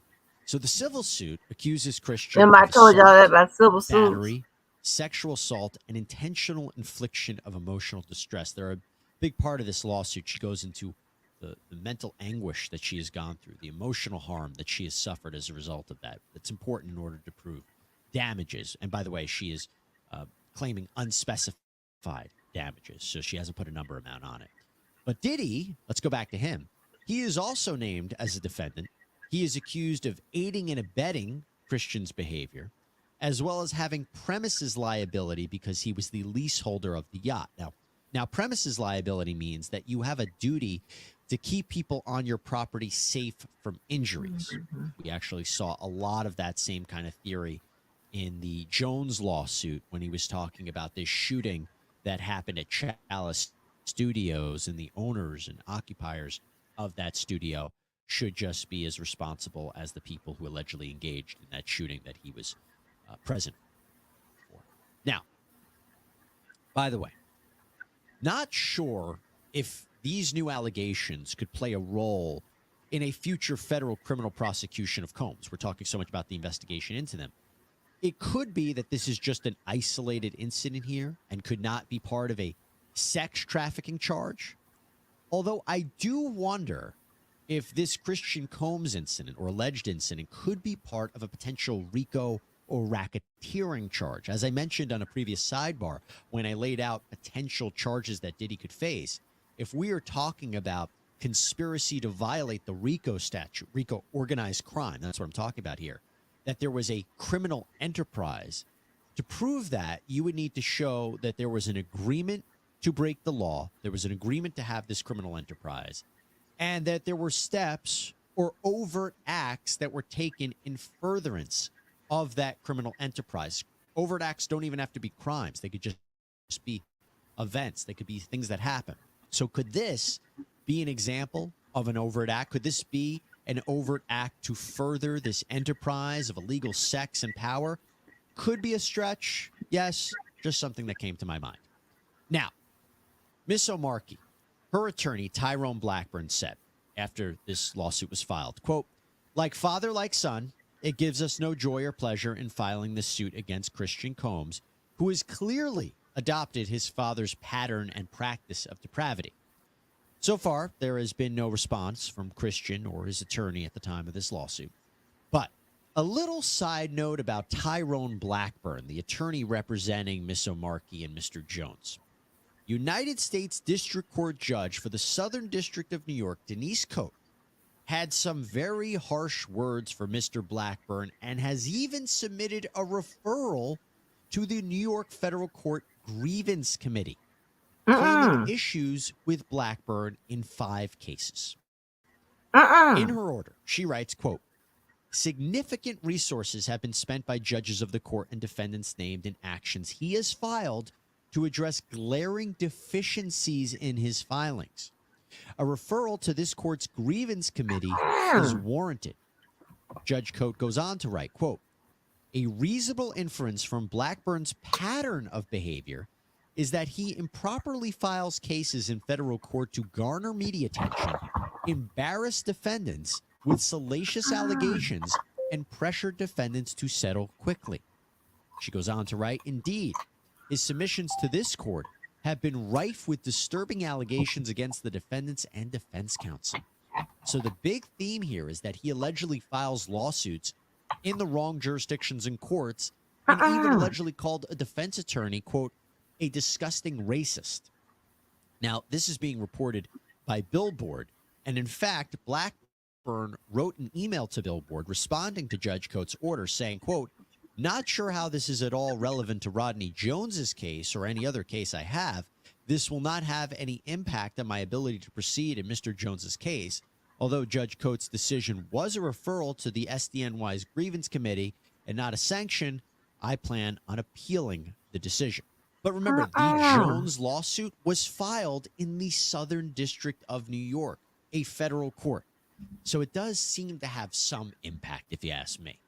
So the civil suit accuses Christian Remember, I of told y'all that assault, about civil suits. battery, sexual assault, and intentional infliction of emotional distress. They're a big part of this lawsuit. She goes into the mental anguish that she has gone through, the emotional harm that she has suffered as a result of that. That's important in order to prove damages. And by the way, she is claiming unspecified damages, so she hasn't put a number amount on it. But Diddy, let's go back to him. He is also named as a defendant. He is accused of aiding and abetting Christian's behavior, as well as having premises liability because he was the leaseholder of the yacht. Now, premises liability means that you have a duty to keep people on your property safe from injuries. We actually saw a lot of that same kind of theory in the Jones lawsuit when he was talking about this shooting that happened at Chalice Studios, and the owners and occupiers of that studio should just be as responsible as the people who allegedly engaged in that shooting that he was present for. Now, by the way, not sure if these new allegations could play a role in a future federal criminal prosecution of Combs. We're talking so much about the investigation into them. It could be that this is just an isolated incident here and could not be part of a sex trafficking charge. Although I do wonder if this Christian Combs incident or alleged incident could be part of a potential RICO or racketeering charge. As I mentioned on a previous sidebar, when I laid out potential charges that Diddy could face, if we are talking about conspiracy to violate the RICO statute, RICO organized crime, that's what I'm talking about here, that there was a criminal enterprise, to prove that, you would need to show that there was an agreement to break the law, there was an agreement to have this criminal enterprise, and that there were steps or overt acts that were taken in furtherance of that criminal enterprise. Overt acts don't even have to be crimes. They could just be events. They could be things that happen. So could this be an example of an overt act? Could this be an overt act to further this enterprise of illegal sex and power? Could be a stretch. Yes, just something that came to my mind. Now, Miss Omarkey, her attorney, Tyrone Blackburn, said after this lawsuit was filed, quote, "Like father, like son, it gives us no joy or pleasure in filing this suit against Christian Combs, who has clearly adopted his father's pattern and practice of depravity." So far, there has been no response from Christian or his attorney at the time of this lawsuit. But a little side note about Tyrone Blackburn, the attorney representing Miss Omarkey and Mr. Jones. United States District Court Judge for the Southern District of New York, Denise Cote, had some very harsh words for Mr. Blackburn and has even submitted a referral to the New York Federal Court Grievance Committee, claiming issues with Blackburn in 5 cases. In her order, she writes, quote, significant resources have been spent by judges of the court and defendants named in actions he has filed to address glaring deficiencies in his filings. A referral to this court's grievance committee is warranted. Judge Coate goes on to write, quote, a reasonable inference from Blackburn's pattern of behavior is that he improperly files cases in federal court to garner media attention, embarrass defendants with salacious allegations, and pressure defendants to settle quickly. She goes on to write, indeed, his submissions to this court have been rife with disturbing allegations against the defendants and defense counsel. So the big theme here is that he allegedly files lawsuits in the wrong jurisdictions and courts, and even allegedly called a defense attorney, quote, a disgusting racist. Now, this is being reported by Billboard, and in fact, Blackburn wrote an email to Billboard responding to Judge Coate's order saying, quote, not sure how this is at all relevant to Rodney Jones's case or any other case I have. This will not have any impact on my ability to proceed in Mr. Jones's case. Although Judge Coate's decision was a referral to the SDNY's grievance committee and not a sanction, I plan on appealing the decision. But remember, the Jones lawsuit was filed in the Southern District of New York, a federal court. So it does seem to have some impact, if you ask me.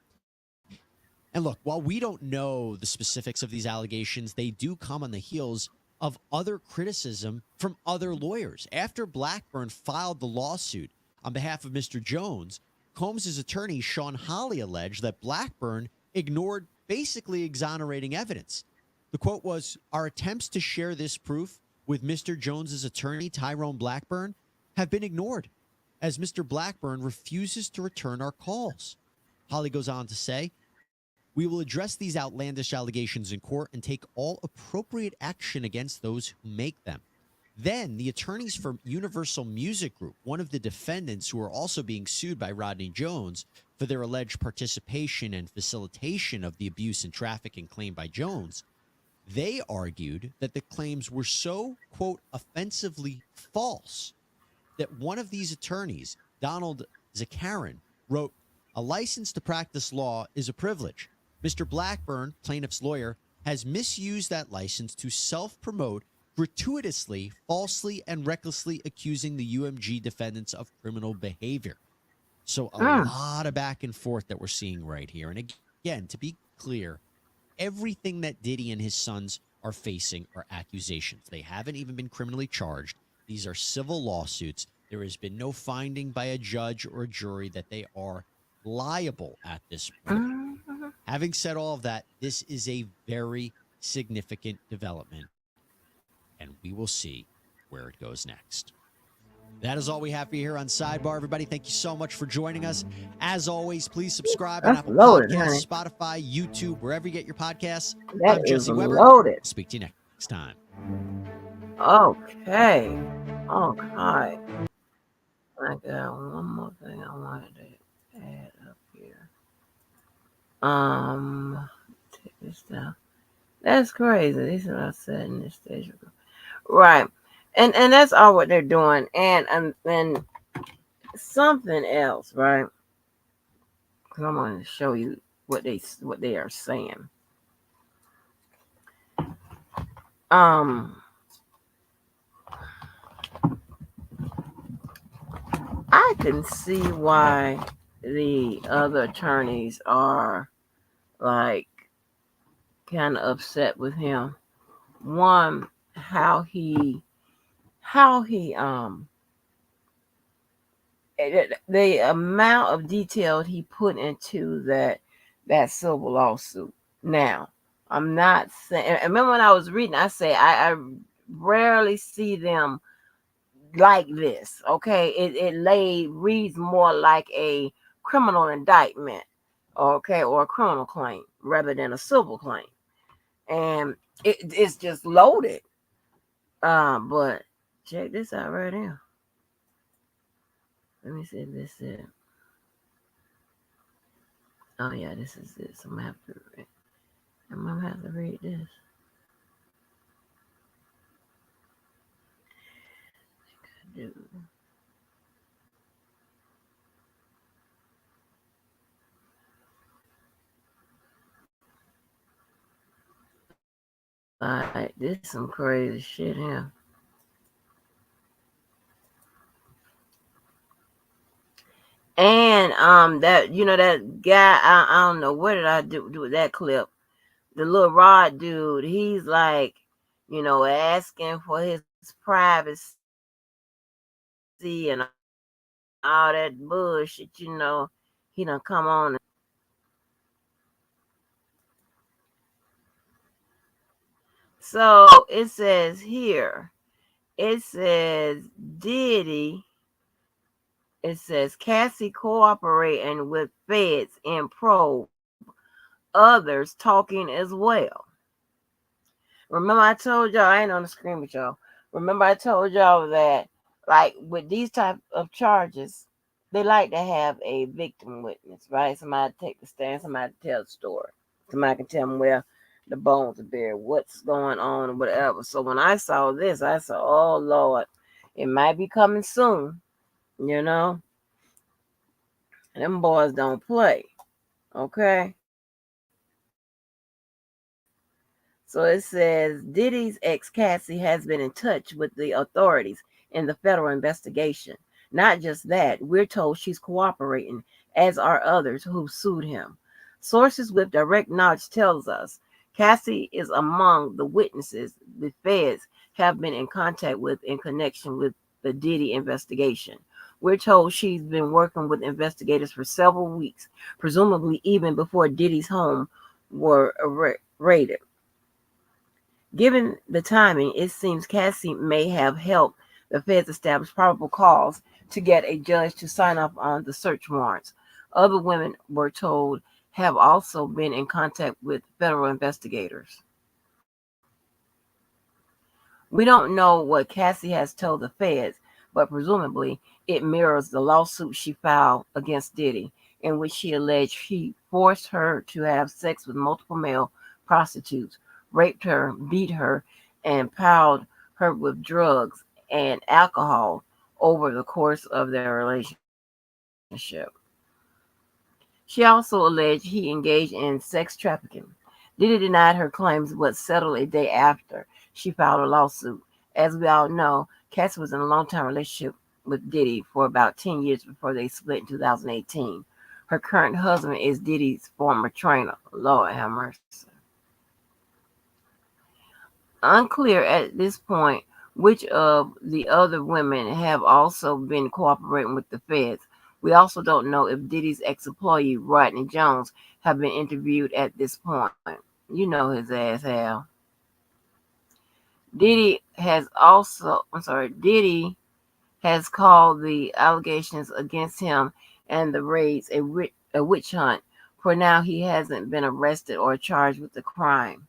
And look, while we don't know the specifics of these allegations, they do come on the heels of other criticism from other lawyers. After Blackburn filed the lawsuit on behalf of Mr. Jones, Combs' attorney, Sean Hawley, alleged that Blackburn ignored basically exonerating evidence. The quote was, our attempts to share this proof with Mr. Jones' attorney, Tyrone Blackburn, have been ignored, as Mr. Blackburn refuses to return our calls. Hawley goes on to say, we will address these outlandish allegations in court and take all appropriate action against those who make them. Then the attorneys for Universal Music Group, one of the defendants who are also being sued by Rodney Jones for their alleged participation and facilitation of the abuse and trafficking claimed by Jones, they argued that the claims were so, quote, offensively false that one of these attorneys, Donald Zakarin, wrote, a license to practice law is a privilege. Mr. Blackburn, plaintiff's lawyer, has misused that license to self-promote gratuitously, falsely, and recklessly accusing the UMG defendants of criminal behavior. So a lot of back and forth that we're seeing right here. And again, to be clear, everything that Diddy and his sons are facing are accusations. They haven't even been criminally charged. These are civil lawsuits. There has been no finding by a judge or a jury that they are liable at this point. Having said all of that, this is a very significant development, and we will see where it goes next. That is all we have for you here on Sidebar, everybody. Thank you so much for joining us. As always, please subscribe on Apple Podcasts, Spotify, YouTube, wherever you get your podcasts. I'm Jesse Weber. Loaded. Speak to you next time. Okay. I got one more thing I wanted to add up here. Take this down. That's crazy. This is what I said in this stage. Right. And that's all what they're doing. And something else, right? Because I'm going to show you what they are saying. I can see why the other attorneys are like kind of upset with him. One, how he the amount of detail he put into that civil lawsuit. Now, I'm not saying, remember when I was reading, I say I rarely see them like this. Okay, it reads more like a criminal indictment, okay, or a criminal claim rather than a civil claim, and it's just loaded. But check this out right here. Let me see if this is. Oh yeah, this is this. I'm gonna have to read. I'm gonna have to read this. Dude. Alright, this is some crazy shit here. And that that guy, I don't know what did I do with that clip. The little Rod dude, he's like, asking for his privacy and all that bullshit, he done come on. So it says here, it says Diddy, it says Cassie cooperating with feds in probe, others talking as well. Remember I told y'all, I ain't on the screen with y'all. Remember I told y'all that, like, with these type of charges, they like to have a victim witness, right? Somebody take the stand, somebody tell the story. Somebody can tell them where the bones are buried, what's going on, or whatever. So when I saw this, I said, oh, Lord, it might be coming soon, you know? Them boys don't play, okay? So it says Diddy's ex Cassie has been in touch with the authorities in the federal investigation. Not just that, we're told she's cooperating, as are others who sued him. Sources with direct knowledge tells us Cassie is among the witnesses the feds have been in contact with in connection with the Diddy investigation. We're told she's been working with investigators for several weeks, presumably even before Diddy's home were raided. Given the timing, it seems Cassie may have helped the feds establish probable cause to get a judge to sign off on the search warrants. Other women, were told, have also been in contact with federal investigators. We don't know what Cassie has told the feds, but presumably it mirrors the lawsuit she filed against Diddy, in which she alleged he forced her to have sex with multiple male prostitutes, raped her, beat her, and piled her with drugs and alcohol over the course of their relationship. She also alleged he engaged in sex trafficking. Diddy denied her claims but settled a day after she filed a lawsuit. As we all know, Cassie was in a long-term relationship with Diddy for about 10 years before they split in 2018. Her current husband is Diddy's former trainer. Lord have mercy. Unclear at this point which of the other women have also been cooperating with the feds. We also don't know if Diddy's ex-employee, Rodney Jones, have been interviewed at this point. You know his ass have. Diddy has called the allegations against him and the raids a witch hunt. For now, he hasn't been arrested or charged with the crime.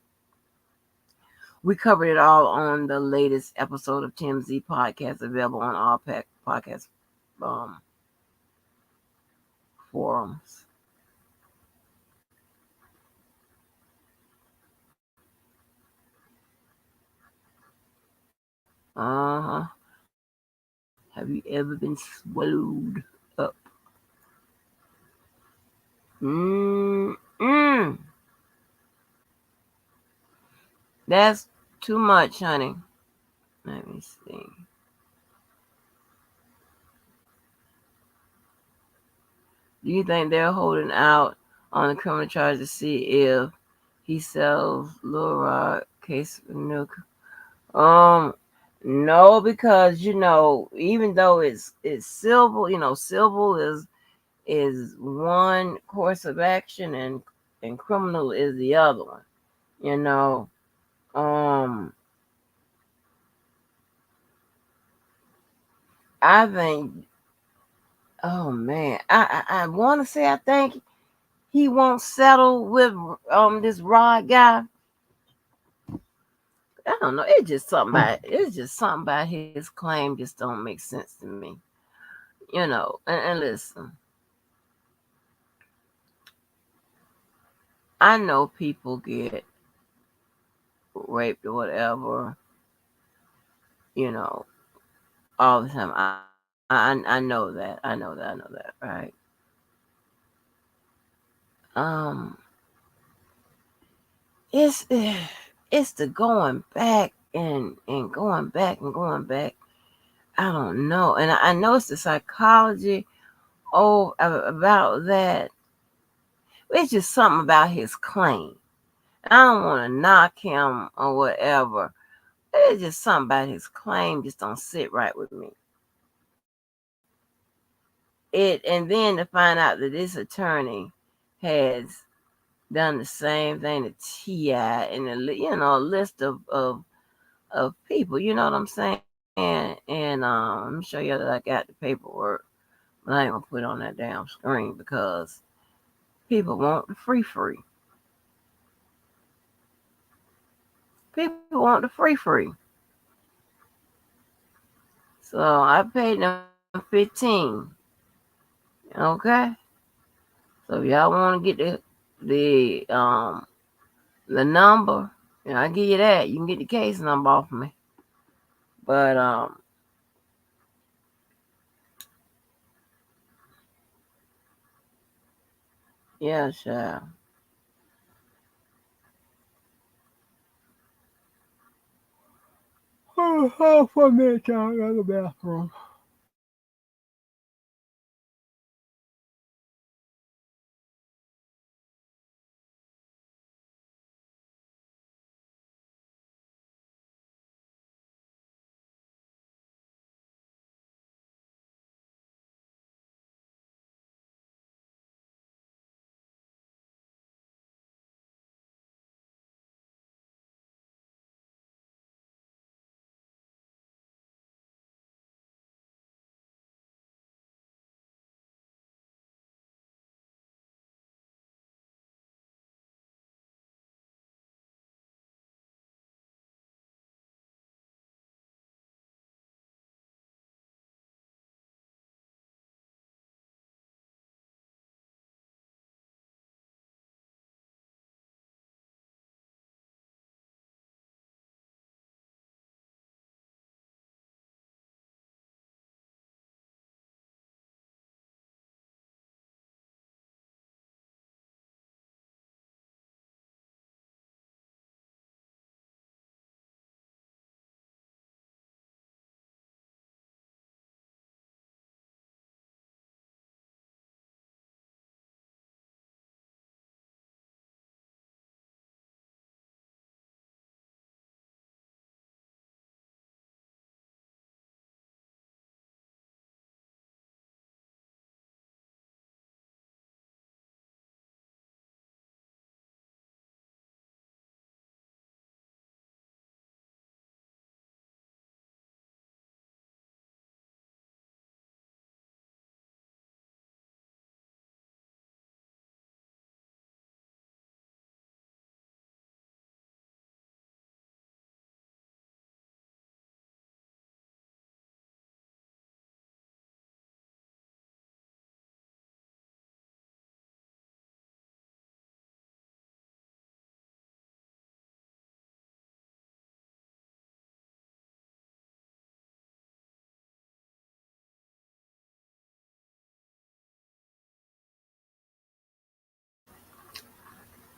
We covered it all on the latest episode of TMZ Podcast, available on all podcast forums. Uh-huh. Have you ever been swallowed up? Mm-mm. That's too much, honey. Let me see. Do you think they're holding out on the criminal charge to see if he sells Lil Rod case of milk? No, because even though it's civil, civil is one course of action and criminal is the other one. You know, I think. Oh man, I want to say I think he won't settle with this Rod guy. I don't know. It's just something about his claim just don't make sense to me. And listen, I know people get raped or whatever, you know, all the time. I know that. Right? Um, it's it's the going back and going back and going back. I don't know, and I know it's the psychology about that. It's just something about his claim. I don't want to knock him or whatever. It's just something about his claim just don't sit right with me. And then to find out that this attorney has done the same thing to T.I. and a list of people. You know what I'm saying? And let me show you that I got the paperwork, but I ain't gonna put it on that damn screen because people want the free. People want the free. So I paid them 15. Okay. So if y'all want to get the number, I give you that. You can get the case number off of me. But yeah, child. Oh, for a minute, child. I go to the bathroom.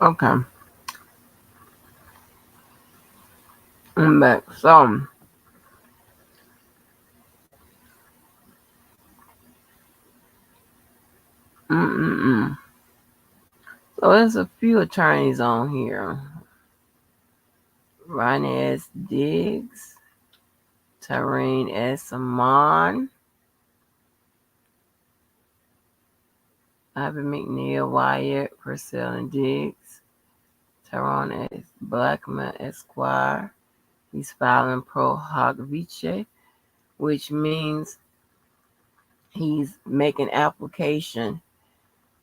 Okay, I'm back. Mm-mm-mm. So there's a few attorneys on here. Ronnie S. Diggs, Tareen S. Amon, Ivan McNeil, Wyatt, Purcell and Diggs, Tyrone S. Blackman, Esquire. He's filing pro hoc vice, which means he's making application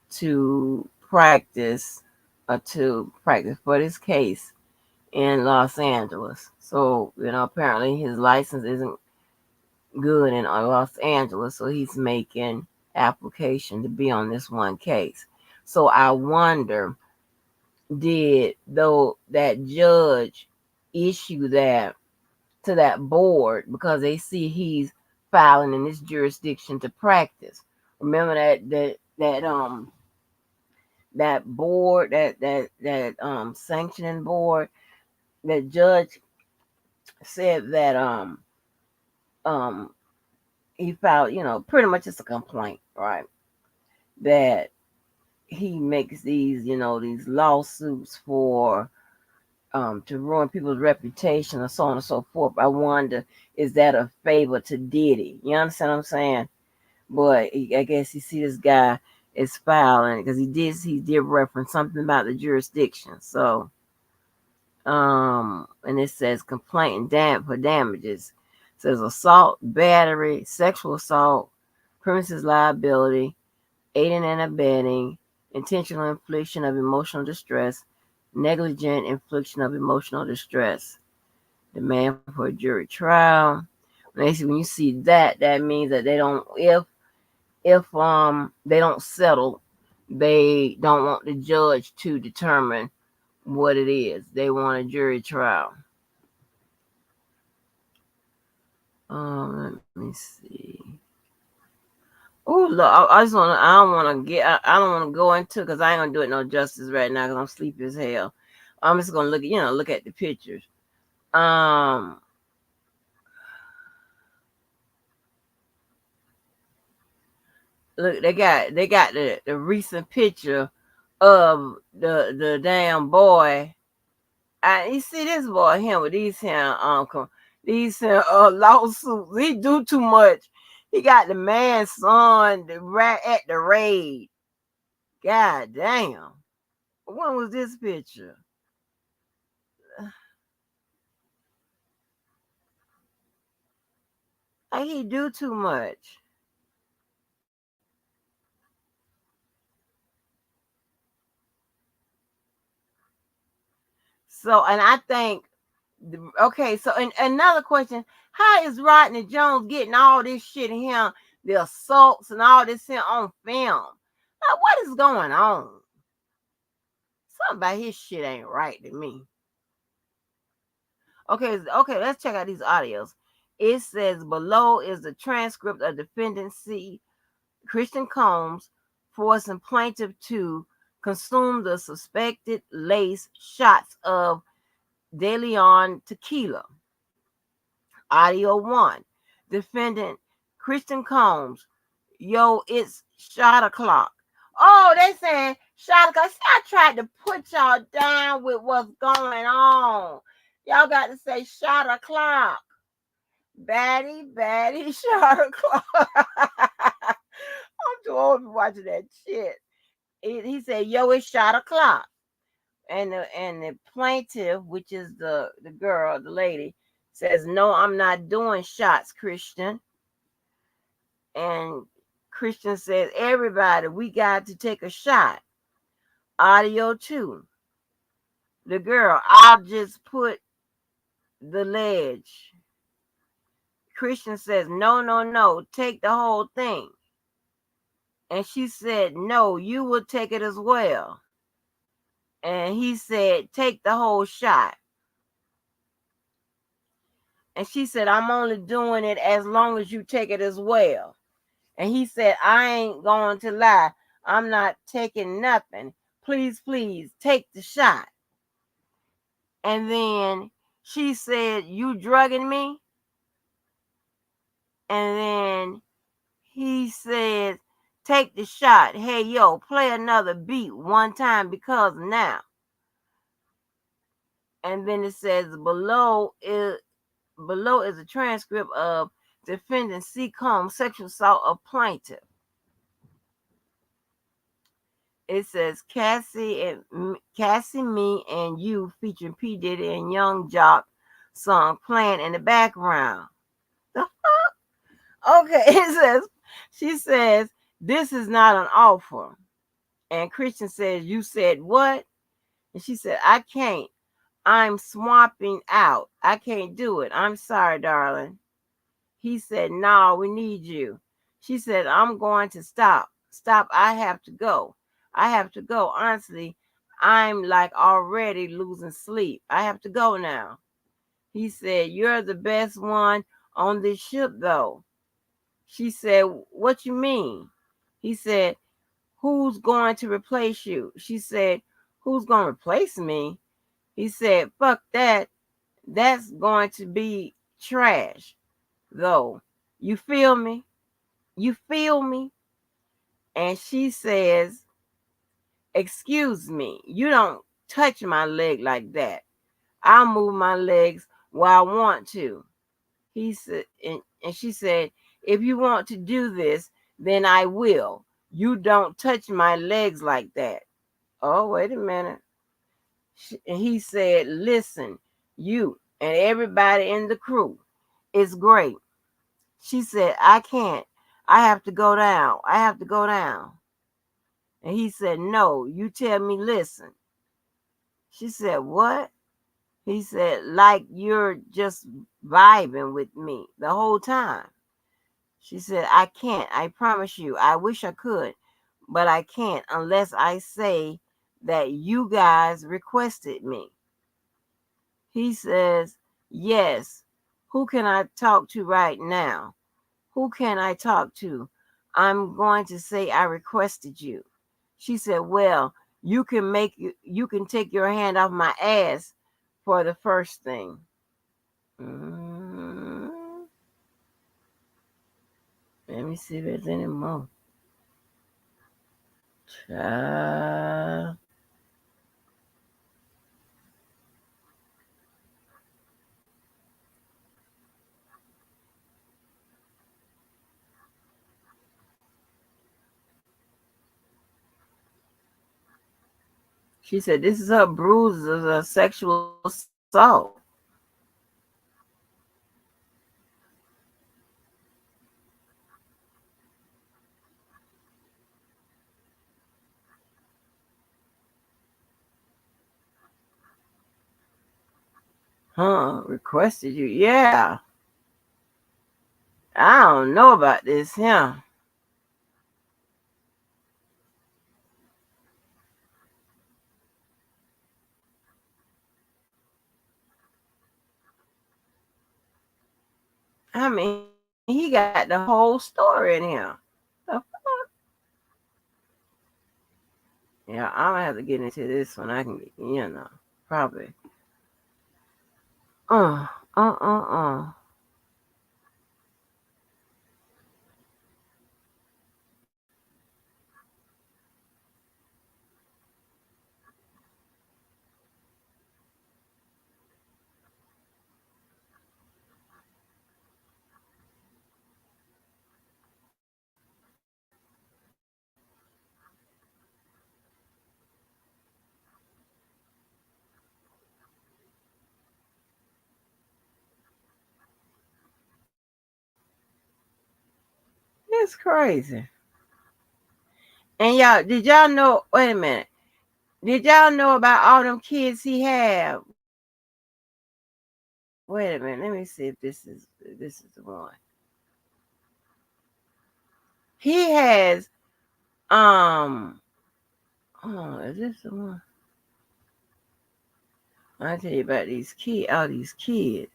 to practice for this case in Los Angeles. So, apparently his license isn't good in Los Angeles, so he's making application to be on this one case. So I wonder, did though that judge issue that to that board because they see he's filing in this jurisdiction to practice? Remember that board, that sanctioning board, that judge said that um he filed, pretty much it's a complaint, right? That he makes these lawsuits for to ruin people's reputation and so on and so forth. I wonder, is that a favor to Diddy? You understand what I'm saying? But I guess you see this guy is filing because he did reference something about the jurisdiction. So and it says complaint and for damages. It says assault, battery, sexual assault, premises liability, aiding and abetting, intentional infliction of emotional distress, negligent infliction of emotional distress, demand for a jury trial. When you see that, that means that they don't, if they don't settle, they don't want the judge to determine what it is. They want a jury trial. Let me see. Oh, look, I don't want to go into, because I ain't gonna do it no justice right now because I'm sleepy as hell. I'm just gonna look at the pictures. Look, they got the recent picture of the damn boy. You see this boy him with these lawsuits. He do too much. He got the man's son at the raid. God damn. When was this picture? He do too much. So, and I think, okay, so and another question, how is Rodney Jones getting all this shit in him, the assaults and all this here on film? Like, what is going on? Something about his shit ain't right to me. Okay, let's check out these audios. It says below is the transcript of defendant C. Christian Combs forcing plaintiff to consume the suspected lace shots of De Leon tequila. Audio 1. Defendant Christian Combs. Yo, it's shot o'clock. Oh, they saying shot o'clock. See, I tried to put y'all down with what's going on. Y'all got to say shot o'clock. Batty, shot o'clock. I'm too old to watching that shit. He said, yo, it's shot o'clock. And the plaintiff, which is the girl, the lady, says, no, I'm not doing shots, Christian. And Christian says, everybody, we got to take a shot. Audio 2. The girl, I'll just put the ledge. Christian says, no, take the whole thing. And she said, no, you will take it as well. And he said, take the whole shot. And she said, I'm only doing it as long as you take it as well. And he said, I ain't going to lie. I'm not taking nothing. Please, take the shot. And then she said, you drugging me? And then he said, take the shot. Hey, yo, play another beat one time because now. And then it says below is a transcript of defendant C. Combs' sexual assault of plaintiff. It says Cassie, Me, and You featuring P. Diddy and Young Jock song playing in the background. The fuck? Okay, she says, this is not an offer. And Christian says, you said what? And she said, I can't. I'm swapping out. I can't do it. I'm sorry, darling. He said, no, we need you. She said, I'm going to stop. Stop. I have to go. I have to go. Honestly, I'm like already losing sleep. I have to go now. He said, you're the best one on this ship, though. She said, what you mean? He said, who's going to replace you? She said, who's going to replace me? He said, fuck that. That's going to be trash, though. You feel me? You feel me? And she says, excuse me, you don't touch my leg like that. I'll move my legs where I want to. He said, and she said, if you want to do this, then I will. You don't touch my legs like that. Oh, wait a minute. And he said, listen, you and everybody in the crew, it's great. She said, I can't. I have to go down. I have to go down. And he said, no, you tell me, listen. She said, what? He said, like you're just vibing with me the whole time. She said, I can't. I promise you. I wish I could, but I can't unless I say that you guys requested me. He says, yes. Who can I talk to right now? Who can I talk to? I'm going to say I requested you. She said, well, you can take your hand off my ass for the first thing. Mm, let me see if there's any more. Child. She said this is her bruises of sexual assault. Huh? Requested you? Yeah. I don't know about this, yeah. I mean, he got the whole story in here. The fuck? Yeah, I'm gonna have to get into this when I can, probably. Uh, uh, uh, uh. It's crazy. And y'all, did y'all know? Wait a minute. Did y'all know about all them kids he had? Wait a minute. Let me see if this is the one. He has oh, is this the one? I'll tell you about all these kids.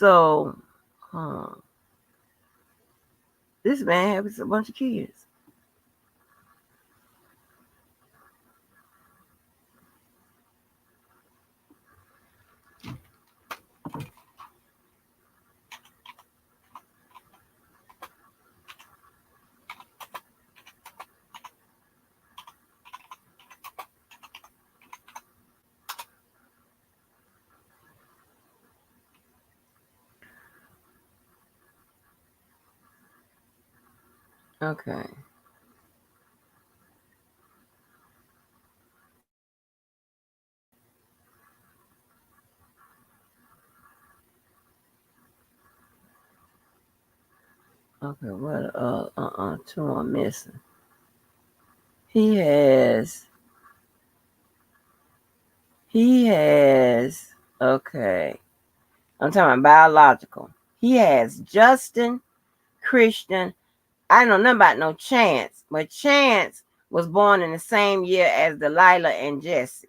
So, this man has a bunch of kids. Okay. Okay, what two are missing. He has. He has. Okay. I'm talking about biological. He has Justin, Christian. I don't know nothing about no Chance, but Chance was born in the same year as Delilah and Jesse.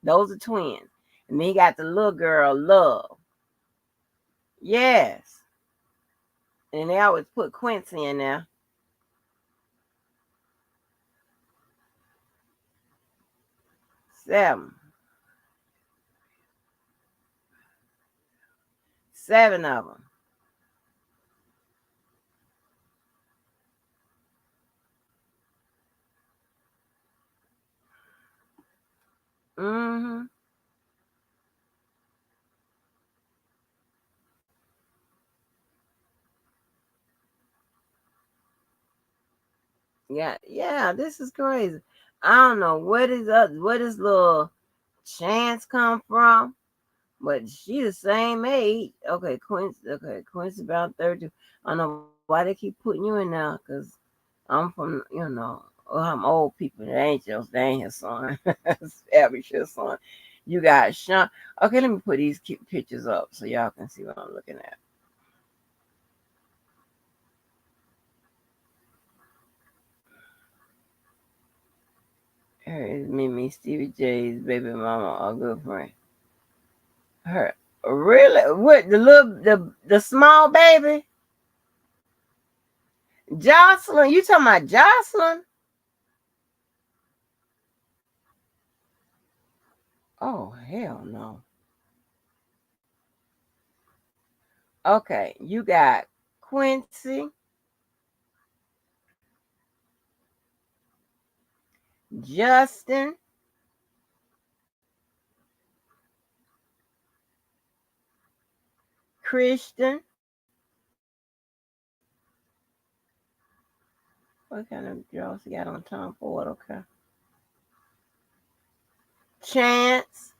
Those are twins. And then he got the little girl, Love. Yes. And they always put Quincy in there. Seven. Seven of them. Mm-hmm. Yeah, this is crazy. I don't know where does little Chance come from, but she the same age. Okay, Quincy about 30. I don't know why they keep putting you in there, because I'm from, I'm old people. They ain't his son. Average his son. You got Sean. Okay, let me put these cute pictures up so y'all can see what I'm looking at. Here is Mimi, Stevie J's baby mama, a good friend. Her really? What, the small baby? Jocelyn? You talking about Jocelyn? Oh hell no. Okay, you got Quincy, Justin, Christian. What kind of draws he got on Tom Ford? Okay. Chance.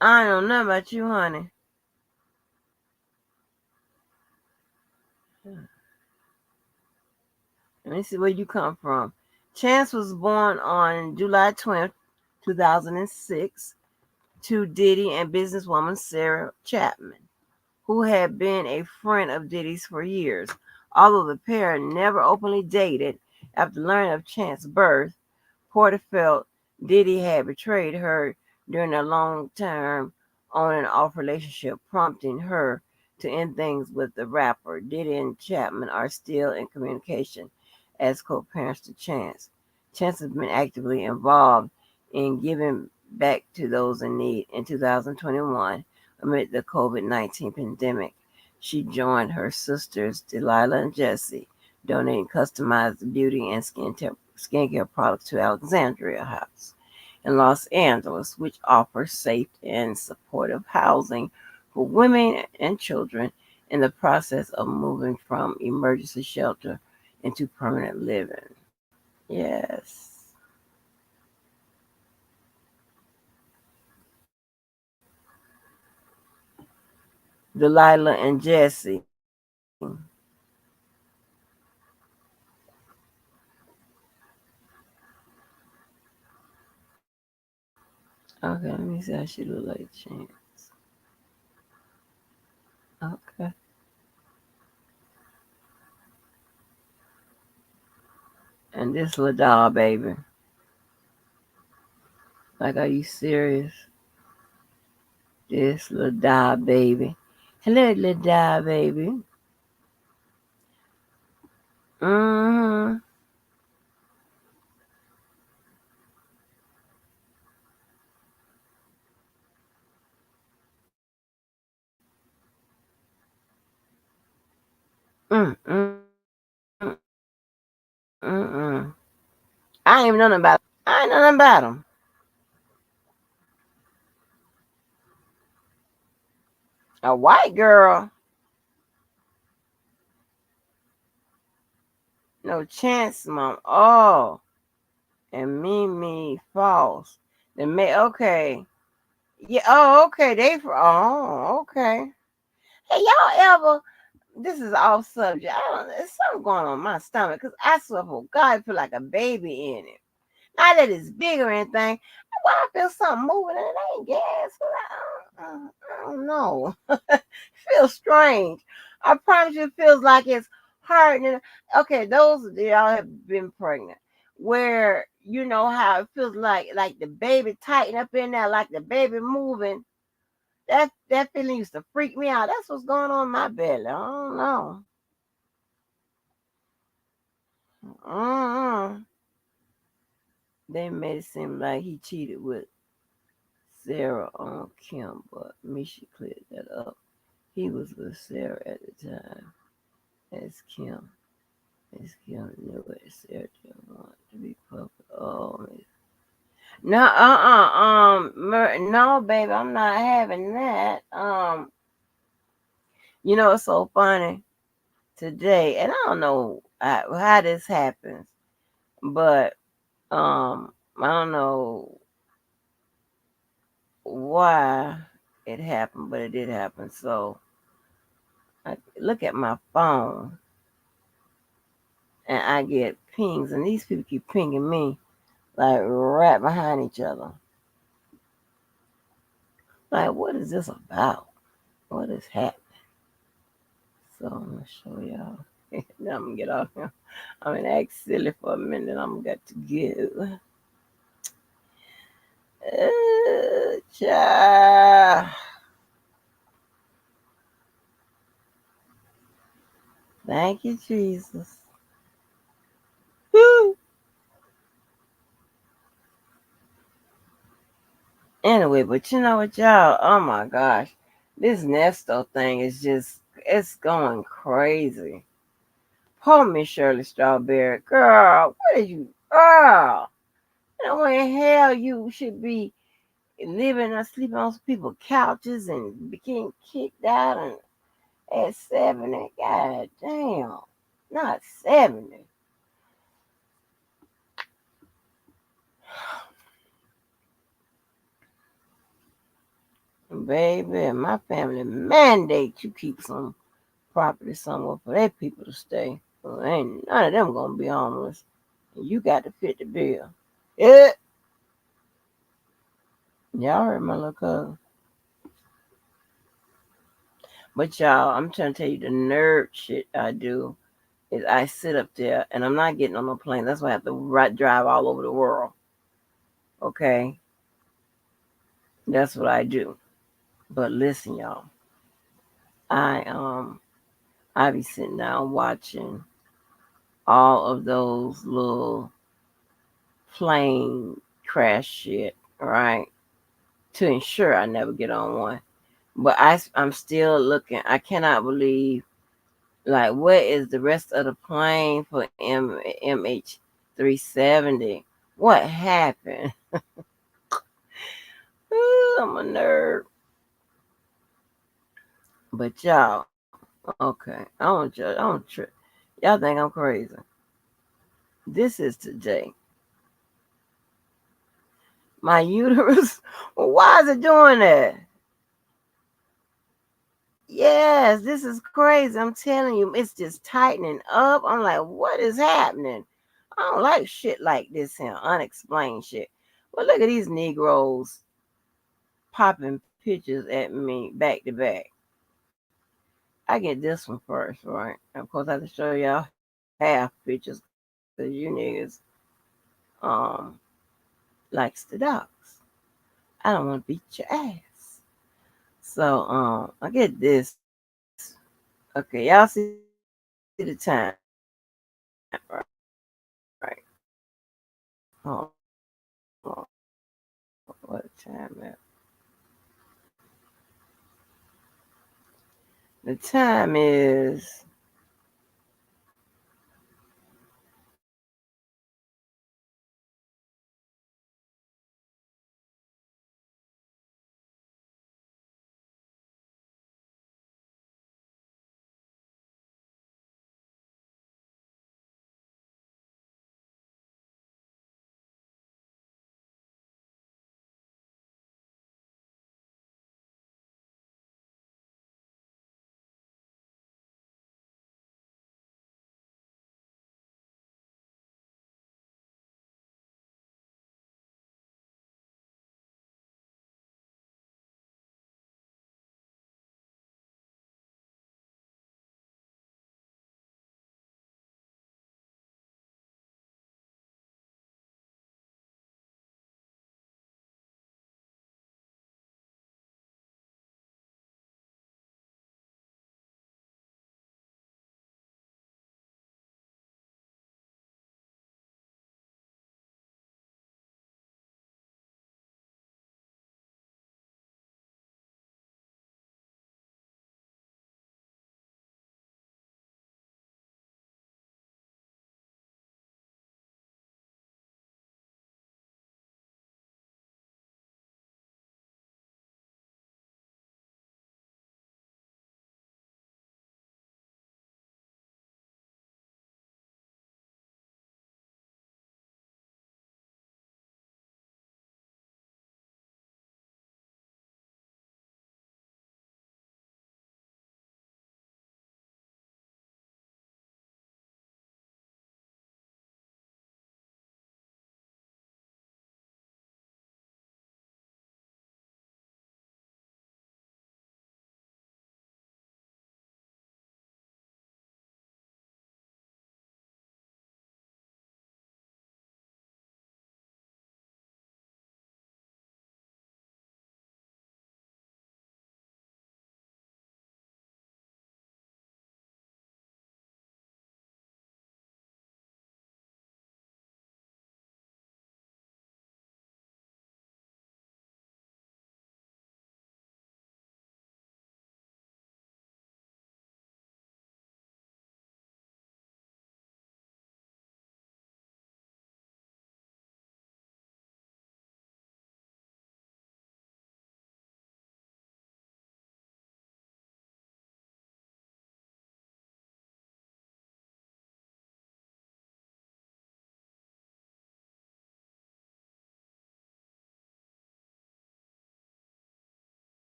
I don't know about you, honey. Let me see where you come from. Chance was born on July 20th, 2006, to Diddy and businesswoman Sarah Chapman, who had been a friend of Diddy's for years. Although the pair never openly dated, after learning of Chance's birth, Porter felt Diddy had betrayed her during their long-term on and off relationship, prompting her to end things with the rapper. Diddy and Chapman are still in communication as co-parents to Chance. Chance has been actively involved in giving back to those in need. In 2021, amid the COVID-19 pandemic, she joined her sisters Delilah and Jesse, donating customized beauty and skincare products to Alexandria House in Los Angeles, which offers safe and supportive housing for women and children in the process of moving from emergency shelter into permanent living. Yes. Delilah and Jesse. Okay, let me see how she look like Chance. Okay. And this little doll baby. Like, are you serious? This little doll baby. Hello, little doll baby. Mm-hmm. Mm-mm. I ain't even know nothing about him. I ain't know nothing about him. A white girl. No chance, mom. Oh, and Mimi false. The okay. Yeah. Oh, okay. Oh, okay. Hey, y'all ever? this is off subject. I don't. There's something going on in my stomach because I swear for God, I feel like a baby in it. Not that it's big or anything. Why I feel something moving and it ain't gas. I don't know. It feels strange. I promise you, it feels like it's hardening. Okay, those of y'all have been pregnant, where you know how it feels like the baby tighten up in there, like the baby moving. That feeling used to freak me out. That's what's going on in my belly. I don't know. Uh-uh. They made it seem like he cheated with Sarah on Kim, but Misha cleared that up. He was with Sarah at the time as Kim. As Kim knew it, Sarah didn't want to be public. Oh, no, no, baby, I'm not having that. You know, it's so funny today, and I don't know how this happens, but I don't know why it happened, but it did happen. So I look at my phone and I get pings, and these people keep pinging me like right behind each other. Like, what is this about? What is happening? So I'm gonna show y'all. Now I'm gonna get off here. I'm gonna act silly for a minute. I'm gonna to go. Child. Thank you, Jesus. Woo. Anyway, but you know what, y'all? Oh my gosh. This Nesto thing is just, it's going crazy. Poor Miss Shirley Strawberry. Girl, what are you? Girl. You know, when hell you should be living or sleeping on people's couches and became kicked out and at 70. God damn. Not 70. Baby, my family mandate you keep some property somewhere for their people to stay. Well, ain't none of them gonna be homeless. You got to fit the bill. Yeah. Y'all heard my little cousin. But y'all, I'm trying to tell you the nerd shit I do is I sit up there and I'm not getting on no plane. That's why I have to drive all over the world. Okay? That's what I do. But listen, y'all. I I be sitting down watching all of those little plane crash shit, right? To ensure I never get on one. But I'm still looking. I cannot believe, like, what is the rest of the plane for MH370? What happened? Ooh, I'm a nerd. But y'all, okay, I don't judge. I don't trip. Y'all think I'm crazy. This is today. My uterus. Why is it doing that? Yes, this is crazy. I'm telling you, it's just tightening up. I'm like, what is happening? I don't like shit like this here, unexplained shit. Well, look at these Negroes popping pictures at me back to back. I get this one first, right? Of course, I have to show y'all half pictures because you niggas um likes the dogs. I don't want to beat your ass. So I get this. Okay, y'all see the time, right? Hold on. What time is? The time is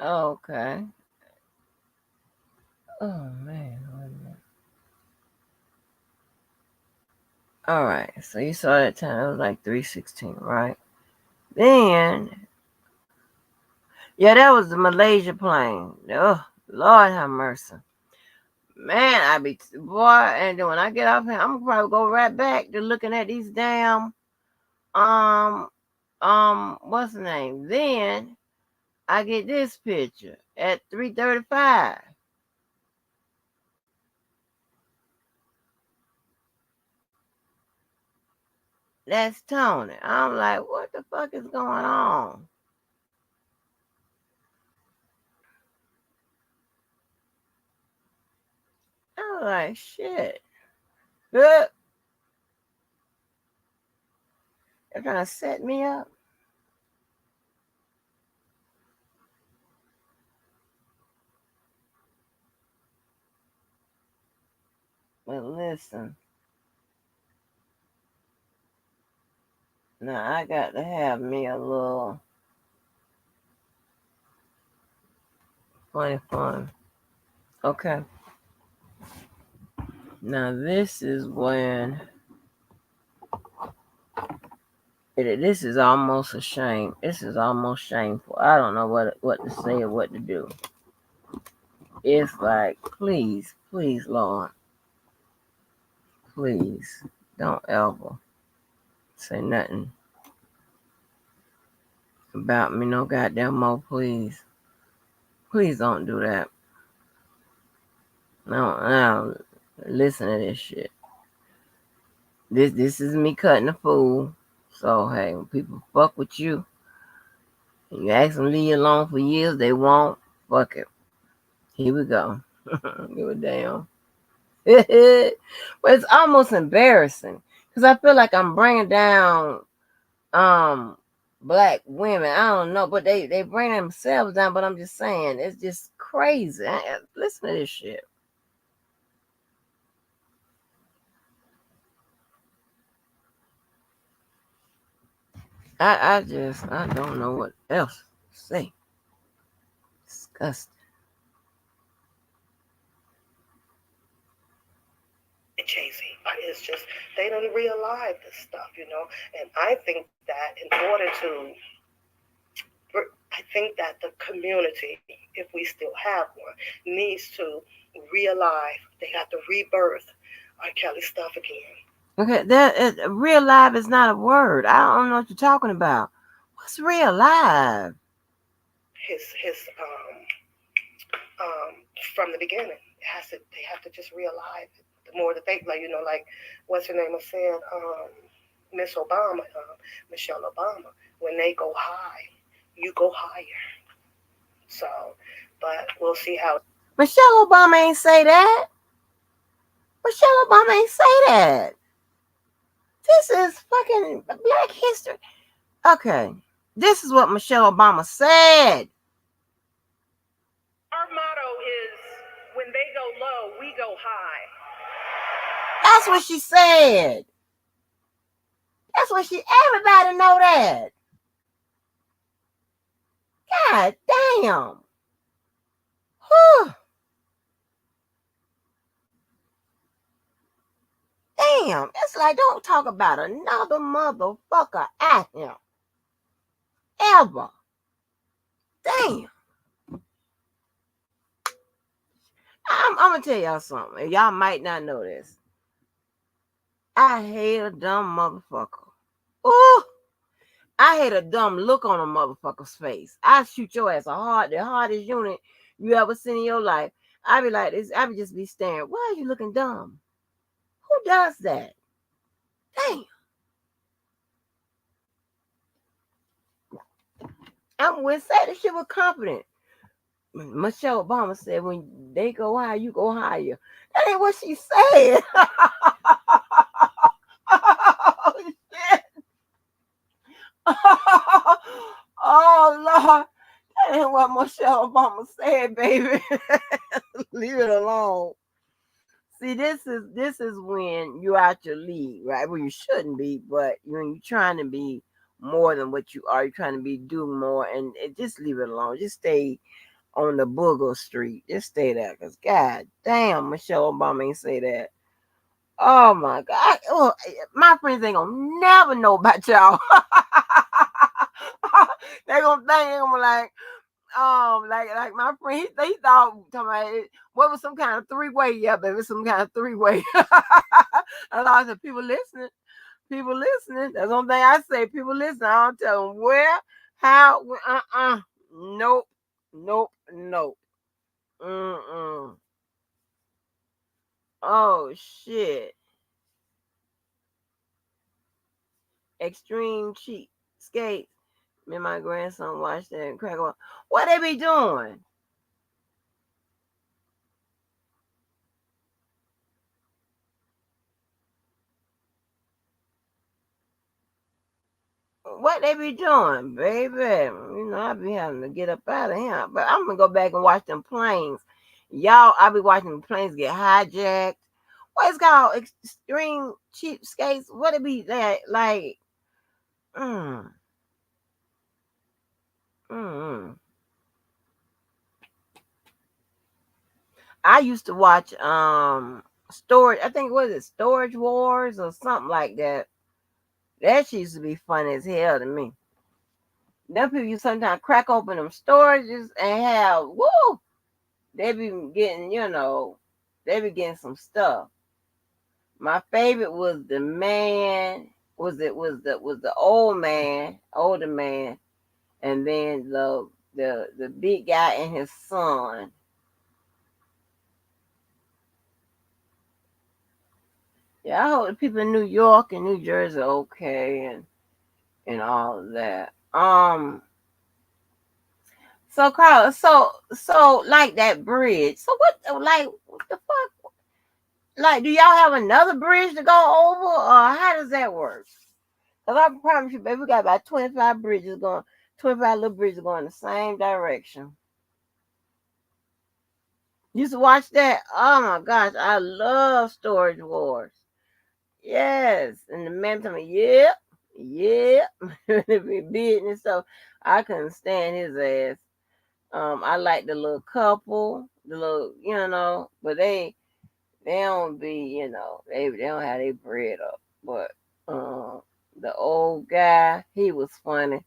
Okay. Oh man. Wait a minute. All right. So you saw that time. It was like 3:16, right? Then, yeah, that was the Malaysia plane. Oh, Lord have mercy. Man, I be boy, and then when I get off here, I'm gonna probably go right back to looking at these damn um what's the name? Then I get this picture at 3:35. That's Tony. I'm like, what the fuck is going on? I'm like, shit. Look, they're trying to set me up. But listen, now I got to have me a little funny fun. Okay. Now this is when this is almost a shame. This is almost shameful. I don't know what to say or what to do. It's like, please, please, Lord, please, don't ever say nothing about me no goddamn more, please. Please don't do that. No, listen to this shit. This is me cutting a fool. So hey, when people fuck with you and you ask them to leave you alone for years, they won't. Fuck it. Here we go. Give a damn. But it's almost embarrassing because I feel like I'm bringing down black women. I don't know, but they bring themselves down. But I'm just saying, it's just crazy. Listen to this shit. I don't know what else to say. Disgusting. Jay-Z. It's just they don't realize this stuff, And I think that I think that the community, if we still have one, needs to realize they got to rebirth R. Kelly stuff again. Okay, real life is not a word. I don't know what you're talking about. What's real life? His from the beginning, they have to just realize it. The more that they like what's her name said, Miss Obama, Michelle Obama, when they go high, you go higher. So, but we'll see how. Michelle Obama ain't say that. Michelle Obama ain't say that. This is fucking Black history. Okay, this is what Michelle Obama said. Our motto is, when they go low, we go high. That's what she said. That's what everybody know that. God damn. Whew. Damn. It's like, don't talk about another motherfucker at him. Ever. Damn. I'm going to tell y'all something. Y'all might not know this. I hate a dumb motherfucker. Ooh. I hate a dumb look on a motherfucker's face. I shoot your ass the hardest unit you ever seen in your life. I be like this. I be just be staring. Why are you looking dumb? Who does that? Damn. I'm with say this shit with confidence. Michelle Obama said, when they go higher, you go higher. That ain't what she said. Oh, shit. Oh, Lord. That ain't what Michelle Obama said, baby. Leave it alone. See, this is when you're out your league, right? Well, you shouldn't be, but when you're trying to be more than what you are, you're trying to do more, and just leave it alone. Just stay on the Booger Street. Just stay there, cause God damn, Michelle Obama ain't say that. Oh my God! My friends ain't gonna never know about y'all. They gonna think they gonna be like my friend. He thought talking about what was some kind of three-way. Yeah, baby, some kind of three-way. A lot of people listening. People listening. That's the only thing I say. People listening. I don't tell them where, how. Nope. Nope. Nope. Mm-mm. Oh shit. Extreme cheap skates. Me and my grandson watched that and crack up. What they be doing? What they be doing, baby? You know, I be having to get up out of here. But I'm gonna go back and watch them planes. Y'all, I be watching the planes get hijacked. What is called extreme cheap skates? What it be like? Mm, mm. I used to watch storage. I think what is it, Storage Wars or something like that. That shit used to be fun as hell to me. Them people you sometimes crack open them storages and have woo. They be getting, they be getting some stuff. My favorite was the man. Was the old man, older man, and then the big guy and his son. Yeah, I hope the people in New York and New Jersey are okay and all of that. So Carl, so like that bridge. So what the fuck? Like, do y'all have another bridge to go over, or how does that work? Cause I promise you, baby, we got about 25 bridges going, 25 little bridges going in the same direction. Used to watch that. Oh my gosh, I love Storage Wars. Yes, and the man told me, yep, yep, it be big and stuff. I couldn't stand his ass. I like the little couple, the little, but they don't be, they don't have their bread up. But the old guy, he was funny.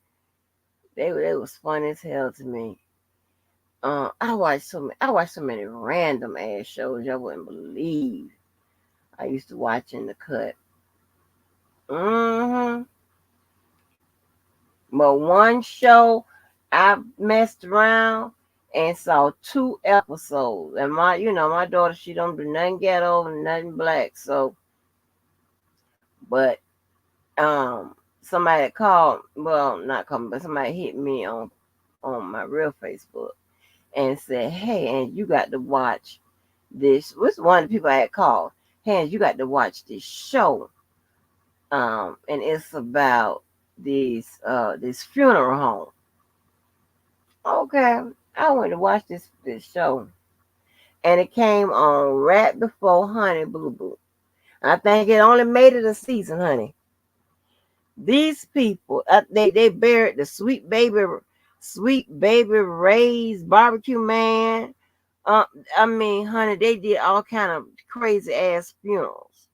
They was funny as hell to me. I watched so many random ass shows y'all wouldn't believe. I used to watch in the cut. Mm-hmm. But one show I messed around and saw 2 episodes. And my daughter, she don't do nothing ghetto, nothing black. So, but somebody called, well, not called, but somebody hit me on my real Facebook and said, "Hey, and you got to watch this." Was one of the people I had called. "Hey, you got to watch this show." And it's about this funeral home. Okay, I went to watch this show, and it came on right before Honey Boo Boo. I think it only made it a season, honey. These people, they buried the sweet baby Ray's barbecue man. Uh, I mean, honey, they did all kind of crazy ass funerals.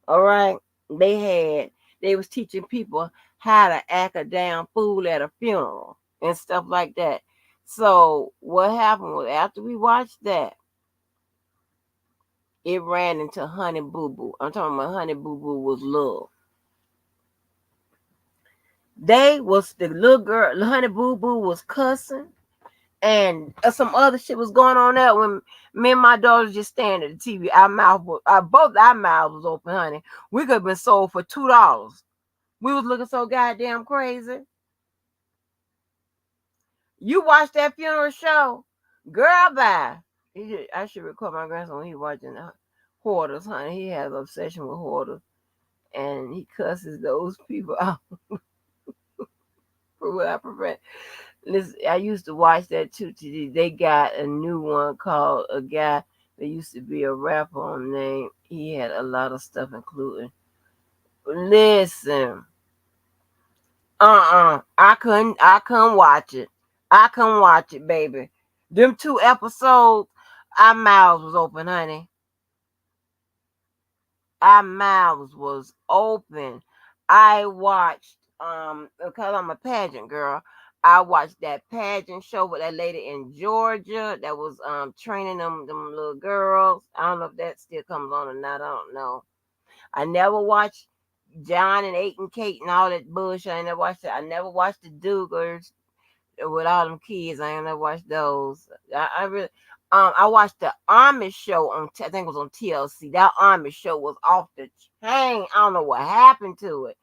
All right, they was teaching people how to act a damn fool at a funeral and stuff like that. So what happened was after we watched that, it ran into Honey Boo Boo. I'm talking about Honey Boo Boo was love. They was the little girl, Honey Boo Boo was cussing, and some other shit was going on there when me and my daughter just standing at the TV. Both our mouths was open, honey. We could have been sold for $2. We was looking so goddamn crazy. You watched that funeral show, girl? Bye. I should record my grandson when he watching hoarders, honey. He has an obsession with hoarders, and he cusses those people out for what I prevent. Listen, I used to watch that too. They got a new one called a guy that used to be a rapper on name. He had a lot of stuff, including. Listen, I couldn't watch it. I couldn't watch it, baby. Them 2 episodes, our mouths was open, honey. Our mouths was open. I watched because I'm a pageant girl. I watched that pageant show with that lady in Georgia that was training them little girls. I don't know if that still comes on or not. I don't know. I never watched John and 8 and Kate and all that bullshit. I never watched that. I never watched the Dugars with all them kids. I ain't never watched those. I really I watched the Amish show on I think it was on TLC. That Amish show was off the chain. I don't know what happened to it.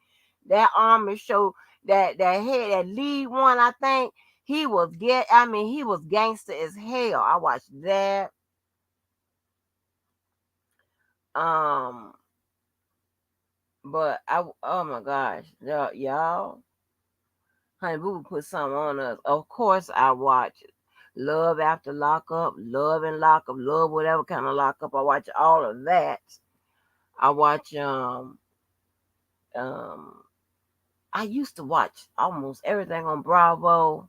That Amish show that had that lead one, I think he was he was gangster as hell. I watched that. Um but oh my gosh, y'all, honey, we would put something on us. Of course, I watch it. Love After Lockup, Love and Lockup, Love whatever kind of lockup. I watch all of that. I watch um I used to watch almost everything on Bravo,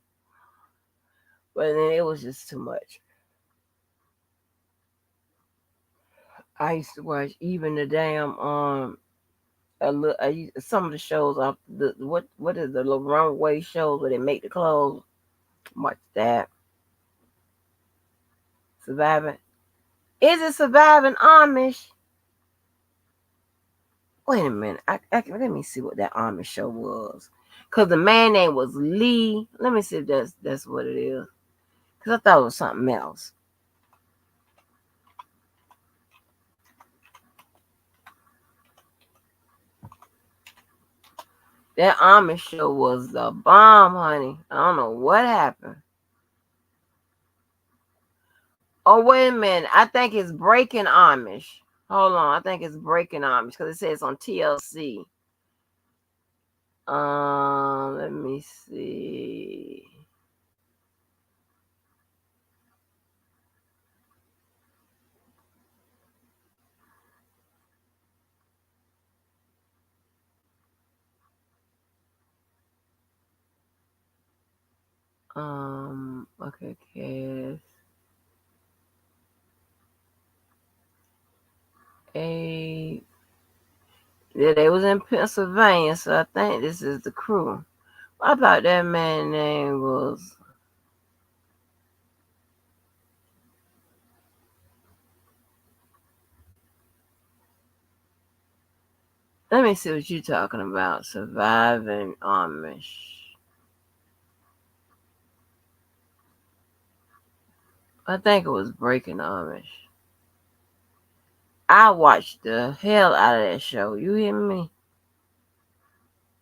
but then it was just too much. I used to watch even the damn some of the shows off the what is the runway shows where they make the clothes. Watch that. Surviving. Is it Surviving Amish? Wait a minute. Let me see what that Amish show was. Cause the man name was Lee. Let me see if that's what it is. Cause I thought it was something else. That Amish show was the bomb, honey. I don't know what happened. Oh, wait a minute. I think it's Breaking Amish. Hold on. I think it's Breaking Amish because it says on TLC. Let me see. Okay, Cass. Yeah, they was in Pennsylvania, so I think this is the crew. I thought that man name was. Let me see what you're talking about. Surviving Amish. I think it was Breaking Amish. I watched the hell out of that show. You hear me?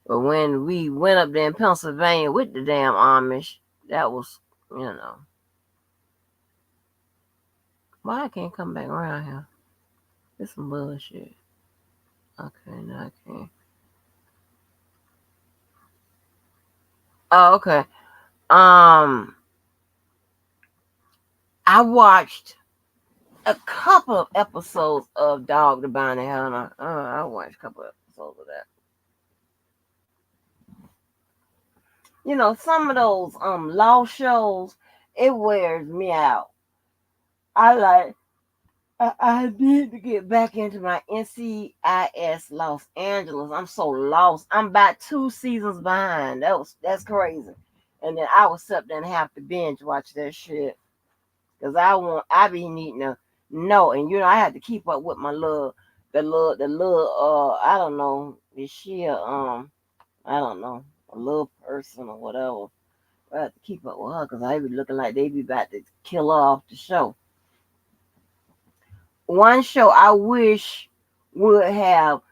But when we went up there in Pennsylvania with the damn Amish, that was, you know. Why I can't come back around here? It's some bullshit. Okay, no, I can't. Oh, okay. I watched a couple of episodes of Dog the Bounty Hunter. I watched a couple of episodes of that. You know, some of those law shows, it wears me out. I need to get back into my NCIS Los Angeles. I'm so lost. I'm about 2 seasons behind. That's crazy. And then I was up there and have to binge watch that shit. Cause I be needing to know. And you know, I had to keep up with the little I don't know, is she I don't know, a little person or whatever. I have to keep up with her because I be looking like they be about to kill her off the show. One show I wish wouldn't have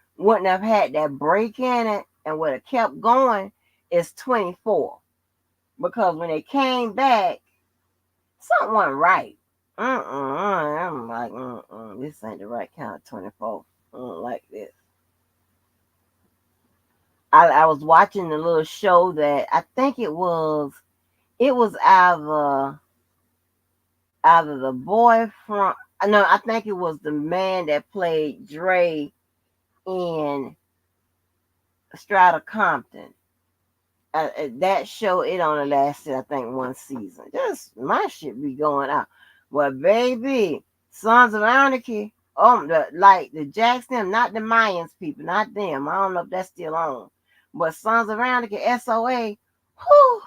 had that break in it and would have kept going is 24. Because when they came back, something wasn't right. I'm like, this ain't the right kind of 24. I don't like this. I was watching the little show that I think it was either the boy from no, I think it was the man that played Dre in Strata Compton. that show, it only lasted, I think, one season. Just my shit be going out. But baby, Sons of Anarchy, like the Jackson, not the Mayans people, not them. I don't know if that's still on. But Sons of Anarchy, SOA, whew,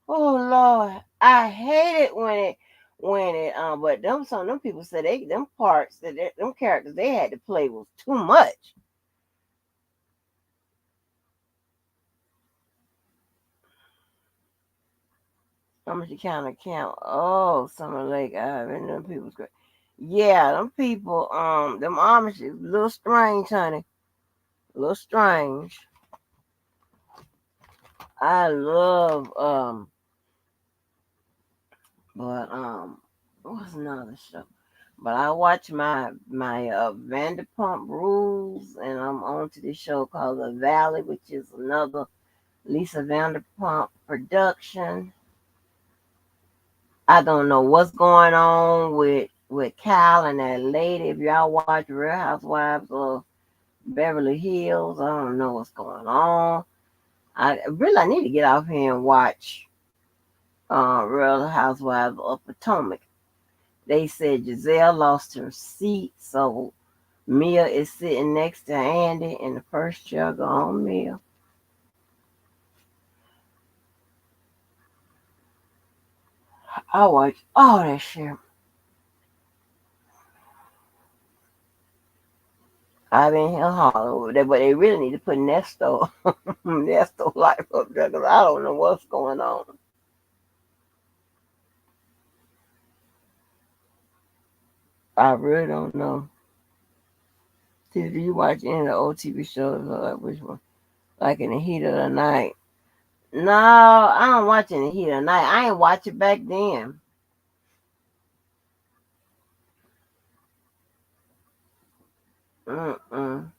oh Lord, I hate it when it but them people said them parts them characters they had to play was too much. How much you count? Oh, Summer Lake. And them people's great. Yeah, them people, them Amish is a little strange, honey. A little strange. I love, but, what's another show? But I watch my Vanderpump Rules, and I'm on to this show called The Valley, which is another Lisa Vanderpump production. I don't know what's going on with Kyle and that lady. If y'all watch Real Housewives of Beverly Hills, I don't know what's going on. I need to get off here and watch Real Housewives of Potomac. They said Giselle lost her seat, so Mia is sitting next to Andy in the first chair. Go on, Mia. I watch all that shit. I've been here hollering, but they really need to put Nesto, Nesto life up there because I don't know what's going on. I really don't know. Do you watch any of the old TV shows or like which one? Like in the heat of the night? No, I don't watch in the heat of the night. I ain't watch it back then. Mm-mm.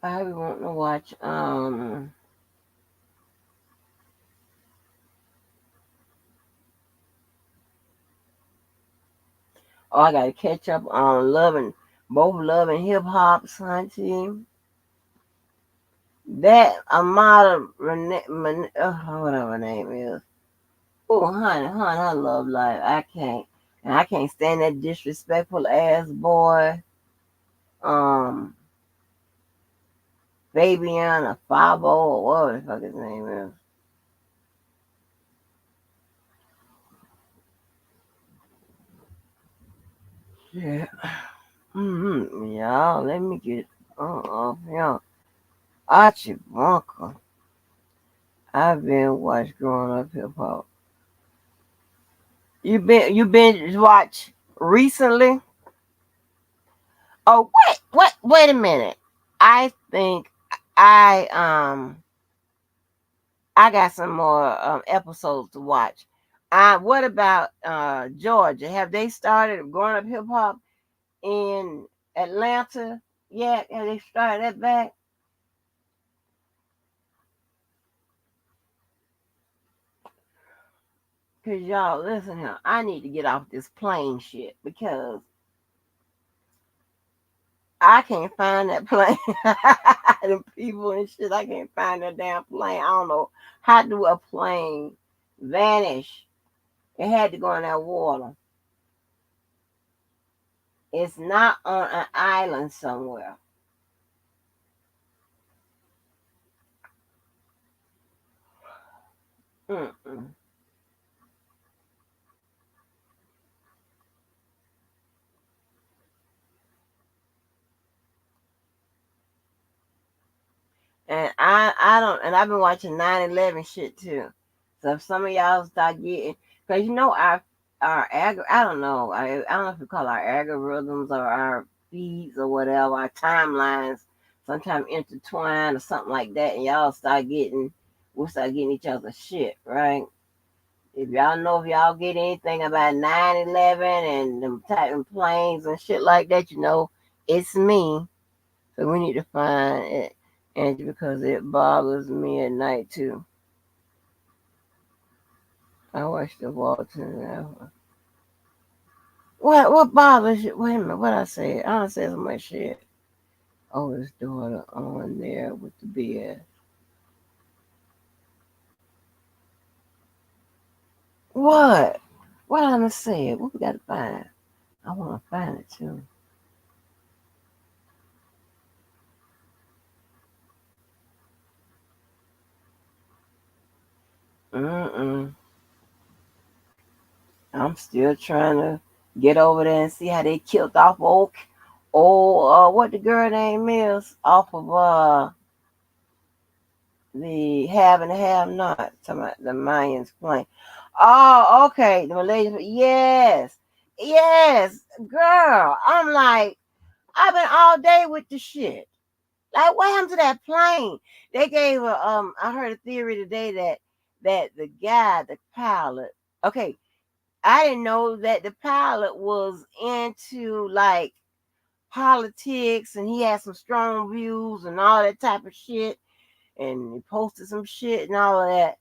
I be wanting to watch oh, I gotta catch up on Love and Hip Hop, Santi. That Amada whatever her name is. Oh, honey, I love life. I can't stand that disrespectful ass boy. Um, Fabian or Fabo or whatever the fuck his name is. Yeah. Y'all, let me get yeah. Archie Bunker. I've been watching growing up hip hop. You been watch recently? Oh wait a minute. I think I got some more episodes to watch. What about Georgia? Have they started growing up hip hop in Atlanta yet? Have they started that back? Cause y'all listen here, I need to get off this plane shit because I can't find that plane. The people and shit, I can't find that damn plane. I don't know how do a plane vanish. It had to go in that water. It's not on an island somewhere. Mm-mm. And I don't, and I've been watching 9/11 shit too. So if some of y'all start getting, cause you know I don't know, I don't know if we call our algorithms or our feeds or whatever, our timelines sometimes intertwine or something like that, and we'll start getting each other shit, right? If y'all know if y'all get anything about 9/11 and them type of planes and shit like that, you know it's me. So we need to find it, Angie, because it bothers me at night too. I watched the Walton. What bothers you? Wait a minute, what I said? I don't say so much shit. Oh, his daughter on there with the beard. What? What I'm gonna say? What we gotta find? I wanna find it too. Mm-mm. I'm still trying to get over there and see how they killed off what the girl name is off of the have and have not. Talking about the Mayans playing. Oh, okay. The Malaysian. Yes. Yes. Girl. I'm like, I've been all day with the shit. Like, what happened to that plane? They gave I heard a theory today that the guy, the pilot, okay, I didn't know that the pilot was into like politics and he had some strong views and all that type of shit and he posted some shit and all of that.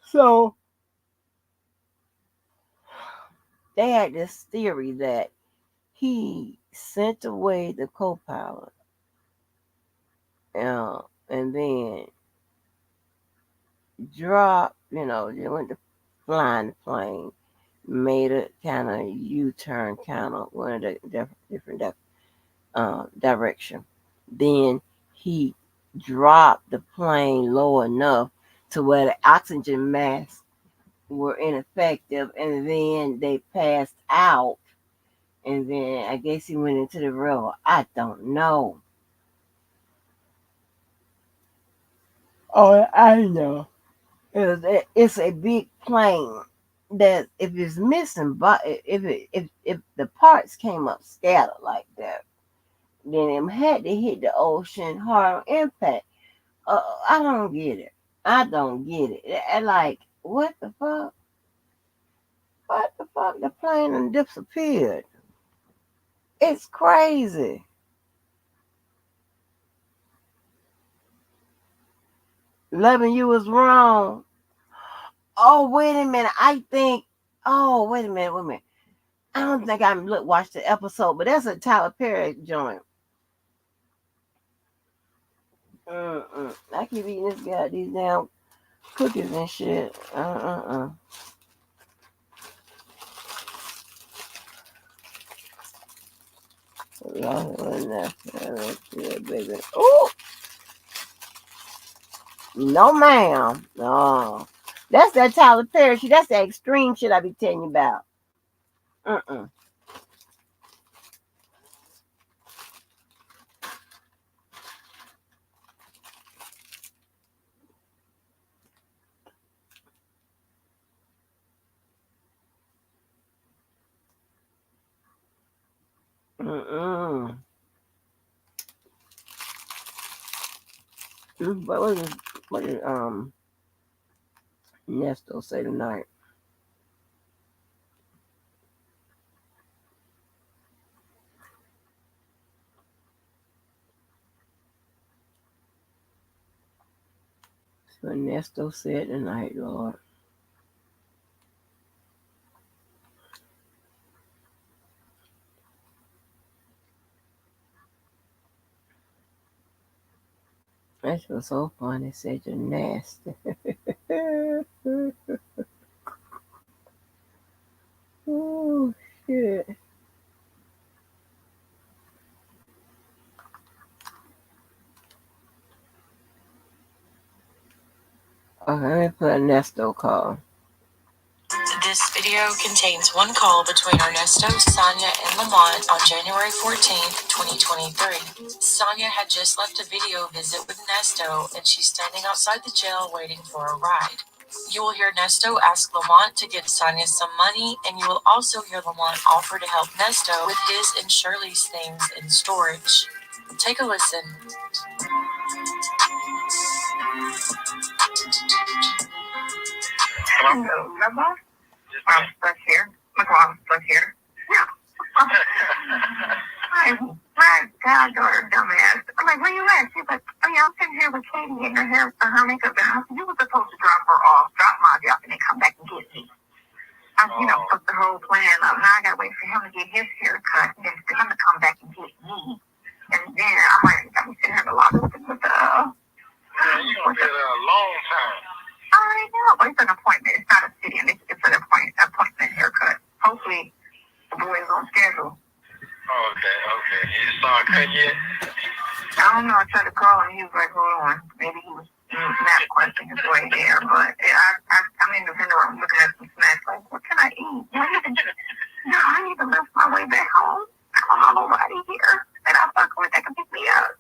So they had this theory that he sent away the co-pilot, and then dropped, they went to flying the plane, made a kind of U-turn, kind of went a different direction. Then he dropped the plane low enough to where the oxygen masks were ineffective, and then they passed out, and then I guess he went into the river. I don't know. Oh, I know. It's a big plane that if it's missing, but if the parts came up scattered like that, then it had to hit the ocean hard on impact. I don't get it. I don't get it. Like, what the fuck? What the fuck? The plane done disappeared. It's crazy. Loving you was wrong. Oh, wait a minute. I think. Oh, wait a minute. Wait a minute. I don't think I watched the episode, but that's a Tyler Perry joint. I keep eating these damn cookies and shit. Baby. Oh, no, ma'am. No, that's that Tyler Perry shit. That's that extreme shit I be telling you about. Uh-uh. Uh-uh. But what did Nesto say tonight? What Nesto said tonight, Lord. That was so funny. Said you're nasty. Oh shit. Okay, let me put a Nesto call. This video contains one call between Ernesto, Sonia, and Lamont on January 14th, 2023. Sonia had just left a video visit with Nesto, and she's standing outside the jail waiting for a ride. You will hear Nesto ask Lamont to give Sonia some money, and you will also hear Lamont offer to help Nesto with his and Shirley's things in storage. Take a listen. Hello, Lamont? Stuck here. My mom's stuck here. Yeah. Hi. My goddaughter, dumbass. I'm like, where you at? She's like, oh yeah, I'm sitting here with Katie getting her hair, her makeup done. I said, you were supposed to drop her off, drop Margie off, and then come back and get me. I, put the whole plan up. Now I gotta wait for him to get his hair cut, and then for him to come back and get me. And then I'm like, I'm sitting here in the lobby with the. Yeah, you're gonna be there a long time. I already know, but it's an appointment. It's not a sit-in. It's an appointment haircut. Hopefully, the boy is on schedule. Okay. You start cutting yet? I don't know. I tried to call him. He was like, hold on. Maybe he was not questing his way there. But I'm in the vendor room looking at some snacks. Like, what can I eat? I need to lift my way back home. I don't know nobody here. And I fuck with that can pick me up.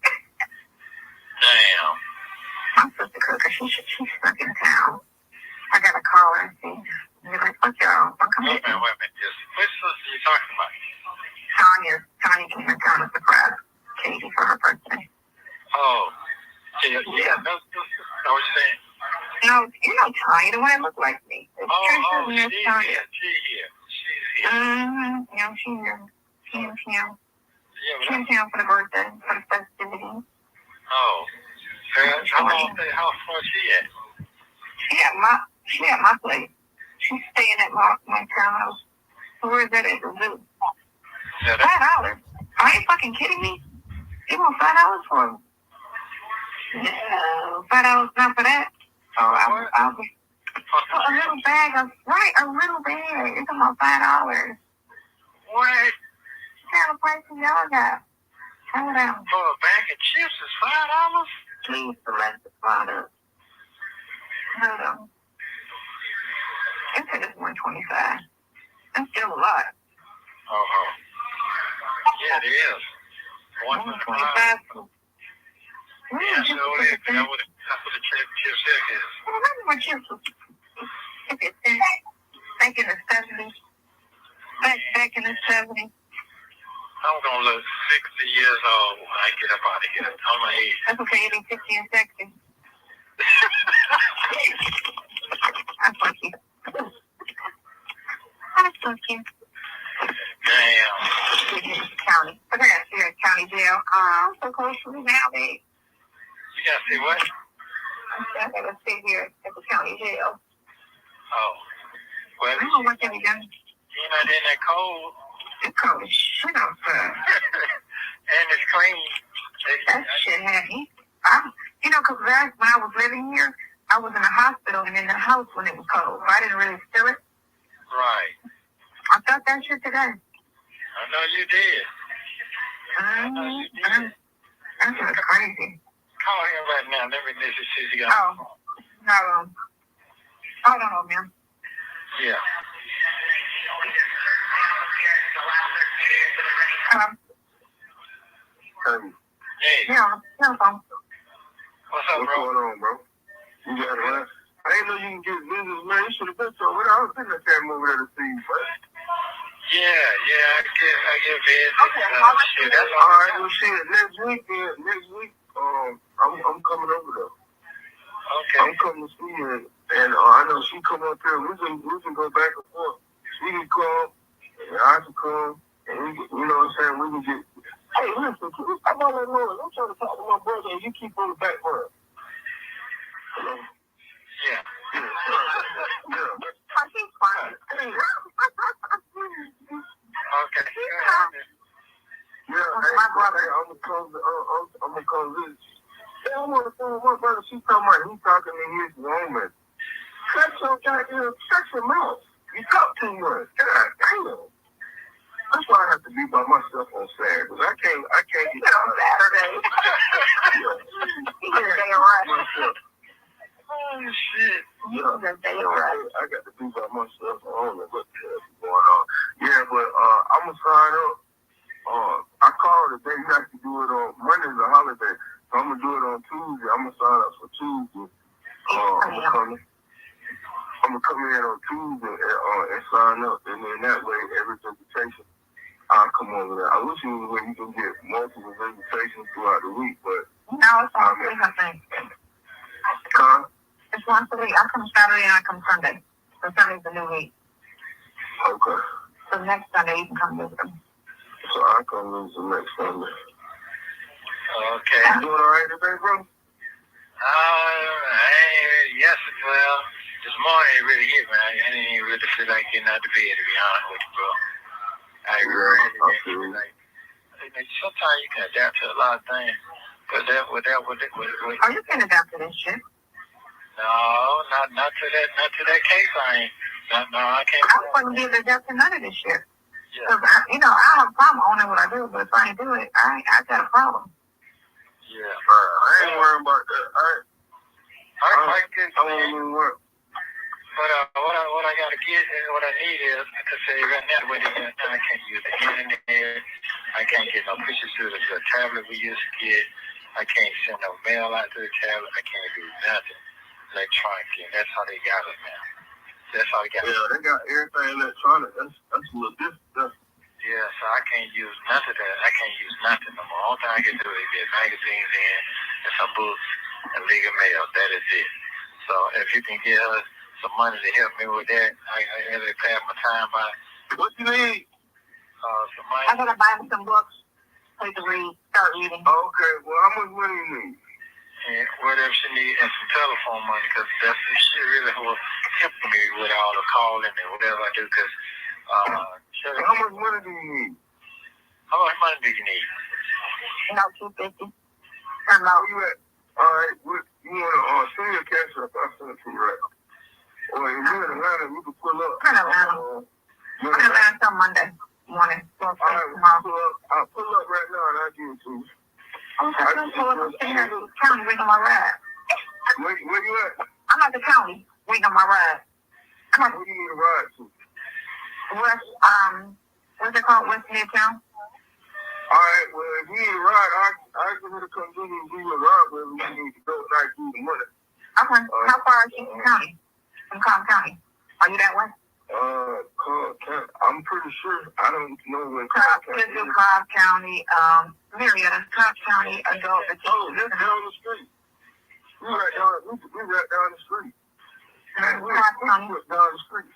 Damn. My sister cooker, she's stuck in town. I gotta call her and see. And they're like, fuck y'all. I'll come Wait a minute. Which sister are you talking about? Tanya came in town to surprise Katie for her birthday. Oh. Yeah. That's what you're saying? No, you know Tanya, the one that looked like me. She's Tanya. here. She's here. Yeah, she's here. She's in town for the birthday, for the festivities. Oh. How far is she at? She at my place. She's staying at my townhouse. Where is that at the zoo? Yeah, $5? Are you fucking kidding me? You want $5 for? No, $5 not for that. So I'll be a little bag of a little bag. It's about $5. What? What kind of prices y'all got? Hold on. For a bag of chips is $5? Please select the product. Hold on. It said it's $125. That's still a lot. Oh. Yeah, it is. $125. Yeah, so that's what the chips is. I remember when chips was back in the 70s. Back in the 70s. I'm gonna look 60 years old when I get up out of here. I'm my age. That's okay, you be 60 and sexy. I fuck you. Damn. County. I got to see her in county jail. I'm so close to me now, babe. You gotta see what? I gotta sit here at the county jail. Oh. Well, I don't know what they be done. You're not in that cold. It's cold as shit outside. And it's clean. That shit heavy. Because when I was living here, I was in a hospital and in the house when it was cold. So I didn't really feel it. Right. I felt that shit today. I know you did. That shit was crazy. Call him right now. Let me see if you got. Oh, no. Hold on, man. Yeah. Hey. Yeah, no phone. What's up, bro? What's going on, bro? You got it, right? I didn't know you can get visitors, man. You should have been over there. I was thinking I came over there to see you, bro. Yeah, I get visits. Okay, Shit, that's all right. Well, shit, next week, I'm coming over there. Okay. I'm coming to see you, and I know she come up here. We can go back and forth. She can come, and I can come, and we can, you know what I'm saying? We can get. Hey, listen, can you stop all that noise? I'm trying to talk to my brother, and you keep on the back burner. Hello. Yeah. She's fine. Okay. Yeah, hey, my brother. I'm gonna come visit you. Hey, I'm on the phone with my brother. She's talking about he's talking to his woman. Shut your mouth. You talk too much. God damn. That's why I have to be by myself on Saturday. Because I can't get on Saturday. Myself. Oh, shit. Yeah, I got to be by myself. I don't know what the hell is going on. Yeah, but I'm going to sign up. I called today. You have to do it on Monday's a holiday. So I'm going to do it on Tuesday. I'm going to sign up for Tuesday. I'm going to come in on Tuesday and sign up. And then that way, every visitation, I'll come over there. I wish it was where you can get multiple visitations throughout the week, but... No, it's not free, I think. Huh? It's once a week. I come Saturday and I come Sunday. So Sunday's the new week. Okay. So next Sunday you can come visit them. So I come visit next Sunday. Okay. You doing all right today, bro? Yes, well, this morning it really hit me. I didn't even really feel like getting out of bed, to be honest with you, bro. I really didn't feel like. Sometimes you can adapt to a lot of things, but Are you can adapt to this shit? No, not to that case. No, I can't. I wouldn't be able to adapt to none of this shit. Yeah. Cause I don't have a problem owning what I do, but if I ain't do it, I got a problem. Yeah, I ain't worrying about that. I get I don't even work. But what I gotta get and what I need is, like I say right now, the way they got now, I can't use the internet. I can't get no pictures to the tablet we used to get. I can't send no mail out to the tablet. I can't do nothing electronic, and that's how they got it now. That's how they got it. Yeah, they got everything electronic. That's a little different. Yeah, so I can't use nothing of that. I can't use nothing no more. All thing I can do is get magazines in and some books and legal mail. That is it. So if you can get us some money to help me with that, I really pass my time by. What you need? Some money. I gotta buy me some books so you can read, start reading. Okay, well, how much money you need? And whatever she need, and some telephone money, because that's she really was helping me with all the calling and whatever I do. Because how much money do you need? How much money do you need? $250. Where you at? All right, you want to send your cash up? I'll send it to you right now. Or if you're in Atlanta, you can pull up. I'm in Atlanta. I'm in Atlanta till Monday morning. All right, I'll pull up right now and I'll give it to you. Okay, I'm pull up and here to the county waiting on my ride. Where you at? I'm at the county waiting on my ride. Where do you need a ride to? What's it called? West Midtown? All right, well, if you need a ride, I can to come get you and give you a ride wherever you need to go, and I give you the money. Okay, how far is Houston County? From Cobb County? Are you that way? I'm pretty sure. I don't know where Cobb County is. Cobb County, Marietta, Cobb County, adult. Oh, that's down the street. We right down the street. Cobb County. Down the street.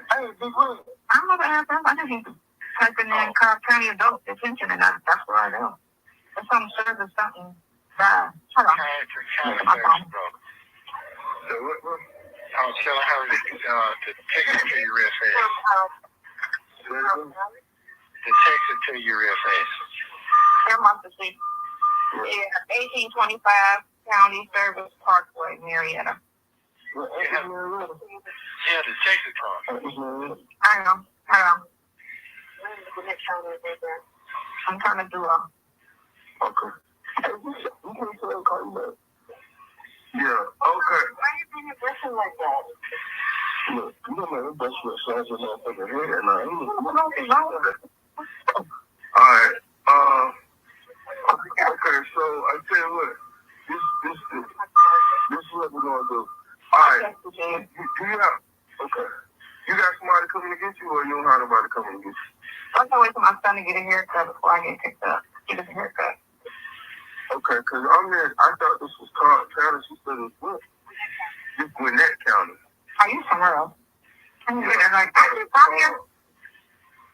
Hey, big one. I'm not gonna have them. I just need to type in there Cobb County adult detention, and that's where I go. If something says or something bad. Hold on. My phone. I'm telling her to text it to you real fast. To text it to you real fast. Here, Monster Street. Yeah, 1825 County Service Parkway, Marietta. Yeah, the text it to her. I know. I'm trying to do a. Okay. Yeah, okay. Why you being aggressive like that? Look, you don't know that's what size your motherfucking head and I What's wrong with it? Alright, okay, so I tell you what, this is what we're gonna do. Alright, do you have, okay, you got somebody coming to get you or you don't have nobody coming to get you? I'm gonna wait for my son to get a haircut before I get picked up. Get his haircut. Okay, because I thought this was Cobb County. She said it was what? It's Gwinnett County. Are you somewhere else? I'm like, from here?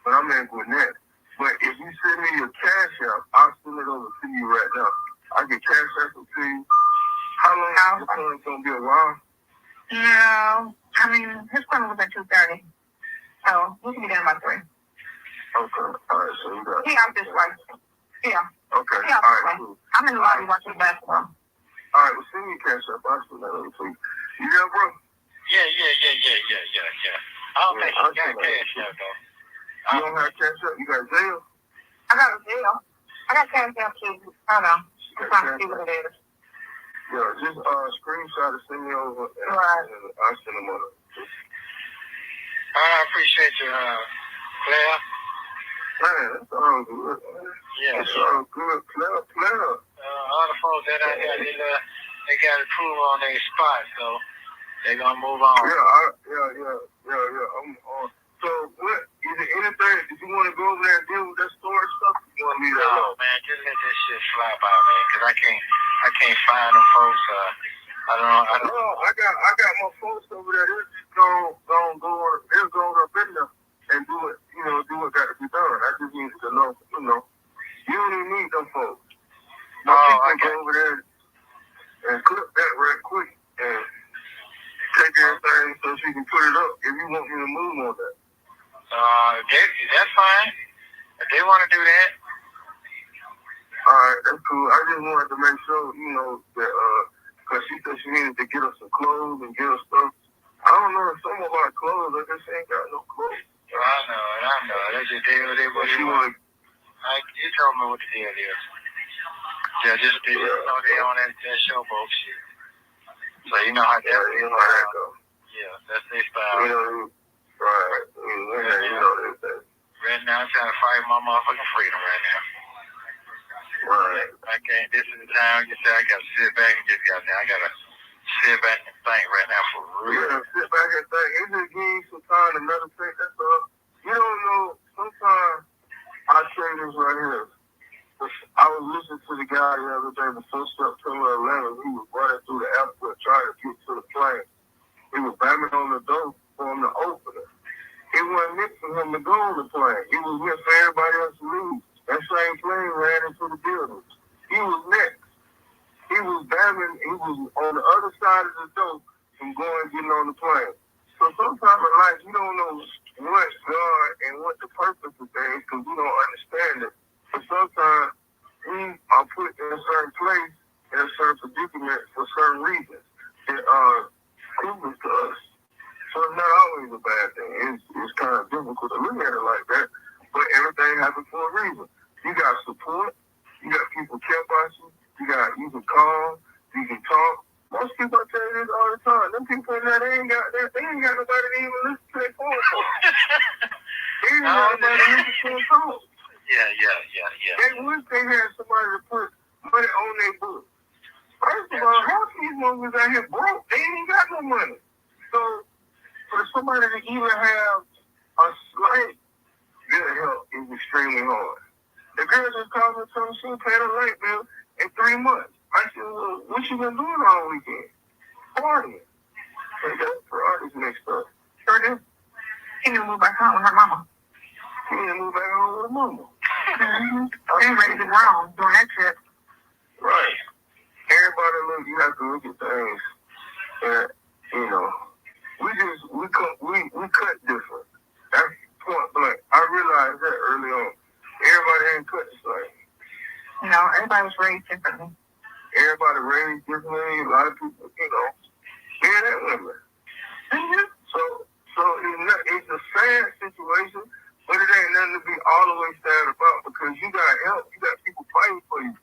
But I'm in Gwinnett. But if you send me your cash out, I'll send it over to you right now. I can cash out it to you. How long is this going to be a while? No. I mean, his appointment was at 2:30. So we can be done by 3. Okay. All right, so you got it. He out this way. Yeah. Okay. Yeah, all right, cool. I'm in the lobby watching basketball. All right, well, send me your cash out. I'll send that over to you. You got, bro? Yeah. I don't think she got cash out, though. You don't have cash out? You got jail? I got a jail. I got cash out too. I don't know. I'm trying to see what it is. Yeah, just screenshot and send me over. And right. I'll send them over. I appreciate you, Claire. Man, that's all good. Yeah. That's all good. Claire. All the folks that I got, they got approval on their spot, so they're going to move on. Yeah. I'm on. So, what, is there anything, did you want to go over there and deal with that storage stuff? You want to leave that alone? No, man, just let that shit fly by, man, because I can't find them folks. I don't know. No, I got my folks over there. They're just going up in there and do what got to be done. I just needed to know, You don't even need them folks. My people go over there and clip that right quick and take everything so she can put it up if you want me to move on that. That's fine. If they want to do that. Alright, that's cool. I just wanted to make sure, you know, that, because she said she needed to get us some clothes and get us stuff. I don't know if some of our clothes, I just ain't got no clothes. I know. That's the deal. You told me what the deal is. Yeah, they just know they on that showboat shit. So you know how that go. Yeah, that's their style. You know, right. You know that. Right now, I'm trying to fight my motherfucking freedom right now. Right. I can't. This is the time you say I gotta sit back and just I gotta sit back and think right now for real. Yeah, sit back and think. It just gives you some time to meditate. That's all. You don't know. Sometimes I say this right here. I was listening to the guy the other day before September 11th. He was running through the airport trying to get to the plane. He was banging on the door for him to open it. It wasn't meant for him to go on the plane. He was waiting for everybody else to leave. That same plane ran into the building. He was next. He was banging. He was on the other side of the door from getting on the plane. So sometimes in life, you don't know what God and what the purpose of things because we don't understand it. But sometimes we are put in a certain place, in a certain predicament for certain reasons that are proven to us. So it's not always a bad thing. It's kind of difficult to look at it like that, but everything happens for a reason. You got support. You got people care about you. You can call. You can talk. Most people tell you this all the time. Them people in there, they ain't got nobody to even listen to their phone call. They ain't got nobody to listen to their call. Yeah. They wish they had somebody to put money on their books. First of all, half these motherfuckers out here broke. They ain't got no money. So for somebody to even have a slight good help is extremely hard. The girl just called me and told me she paid her light bill in 3 months. I said, well, what you been doing all weekend? Partying. So that's Ferrari's mixed up. Sure did. She need to move back home with her mama. She need to move back home with her mama. They ready to ground during that trip. Right. Everybody you have to look at things and, you know, we cut different. That's point blank. I realized that early on. Everybody ain't cut the same. No, everybody was raised differently. Everybody raised differently. A lot of people, you know, men and women. Mm-hmm. So it's a sad situation, but it ain't nothing to be all the way sad about because you got help. You got people fighting for you.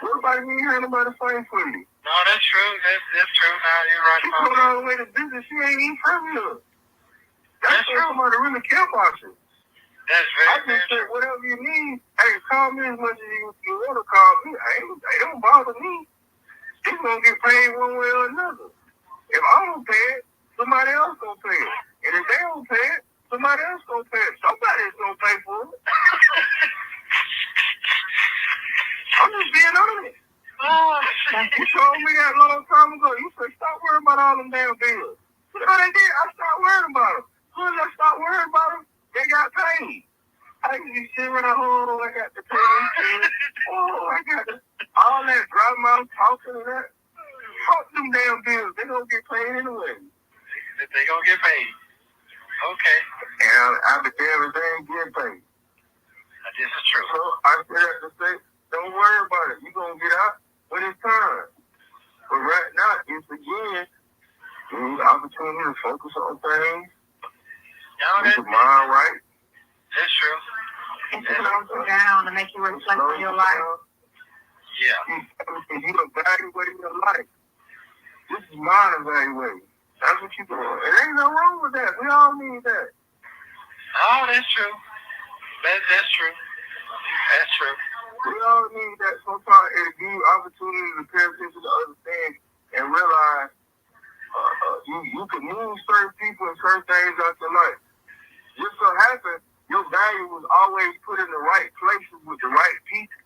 What about you ain't had nobody fighting for you? No, that's true. That's true. Now you're right. She going all the way to business. She ain't even from here. That's true. Somebody really care about you. That's very I just say whatever you need. Hey, call me as much as you want to call me. It don't bother me. It's gonna get paid one way or another. If I don't pay it, somebody else gonna pay it. And if they don't pay it, somebody else gonna pay it. Somebody's gonna pay for it. I'm just being honest. You told me that a long time ago. You said stop worrying about all them damn bills. You know what they did? I stopped worrying about them. As soon as I stopped worrying about them, they got paid. I can just sit around home. I got the pay. I got all that dry mouth talking and that. Fuck them damn bills. They gonna get paid anyway. They gonna get paid. Okay. And I be damn if they ain't getting paid. This is true. So I still have to say, don't worry about it. You gonna get out when it's time. But right now, it's again, you need the opportunity to focus on things. Get your mind right. That's true. And to slow you down and make you reflect on your life. Yeah. You evaluating your life. This is mind evaluating. That's what you're doing. It ain't no wrong with that. We all need that. Oh, that's true. That's true. That's true. We all need that. Sometimes it'll give you opportunity to pay attention to other things and realize you can move certain people and certain things out your life. Just so happens your value was always put in the right places with the right people.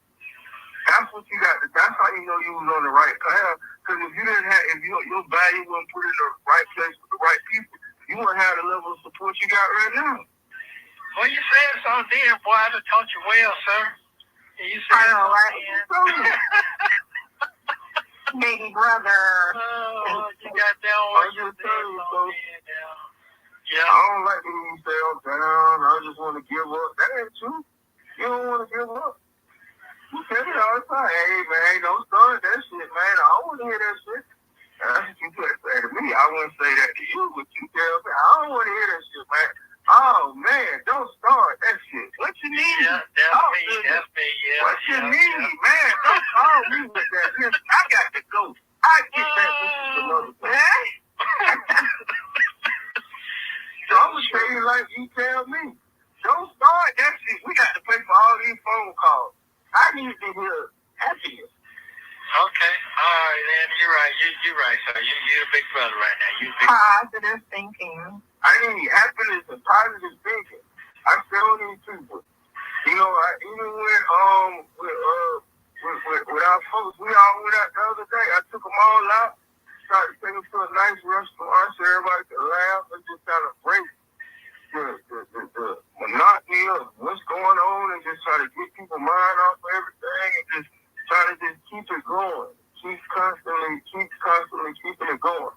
That's what you got. That's how you know you was on the right path. Because if you didn't have, if your value wasn't put in the right place with the right people, you wouldn't have the level of support you got right now. Well, you said something then, boy. I done taught you well, sir. And you I know, right? Baby brother. Oh, you got down what you said. Yeah. I don't like when you say I'm down. I just want to give up. That ain't true. You don't want to give up. You tell me all the time, hey, man, don't start that shit, man. I don't want to hear that shit. That's what you could say to me. I wouldn't say that to you, but you tell me, I don't want to hear that shit, man. Oh, man, don't start that shit. What you need? Yeah, that's me, yeah. What you need, man? Don't call me with that. Listen, I got to go. I get that. This is another thing. So I'm going to tell you like you tell me. Don't start that shit. We got to pay for all these phone calls. I need to hear happiness. Okay. All right, then. You're right. You're right, sir. You're a big brother right now. You're big positive thinking. I need happiness and positive thinking. I still need people. You know, even with our folks, we all went out the other day. I took them all out, tried to take them to a nice restaurant so everybody could laugh and just kind of break the monotony of what's going on and just try to get people's mind off of everything and just try to just keep it going. Keep constantly keeping it going.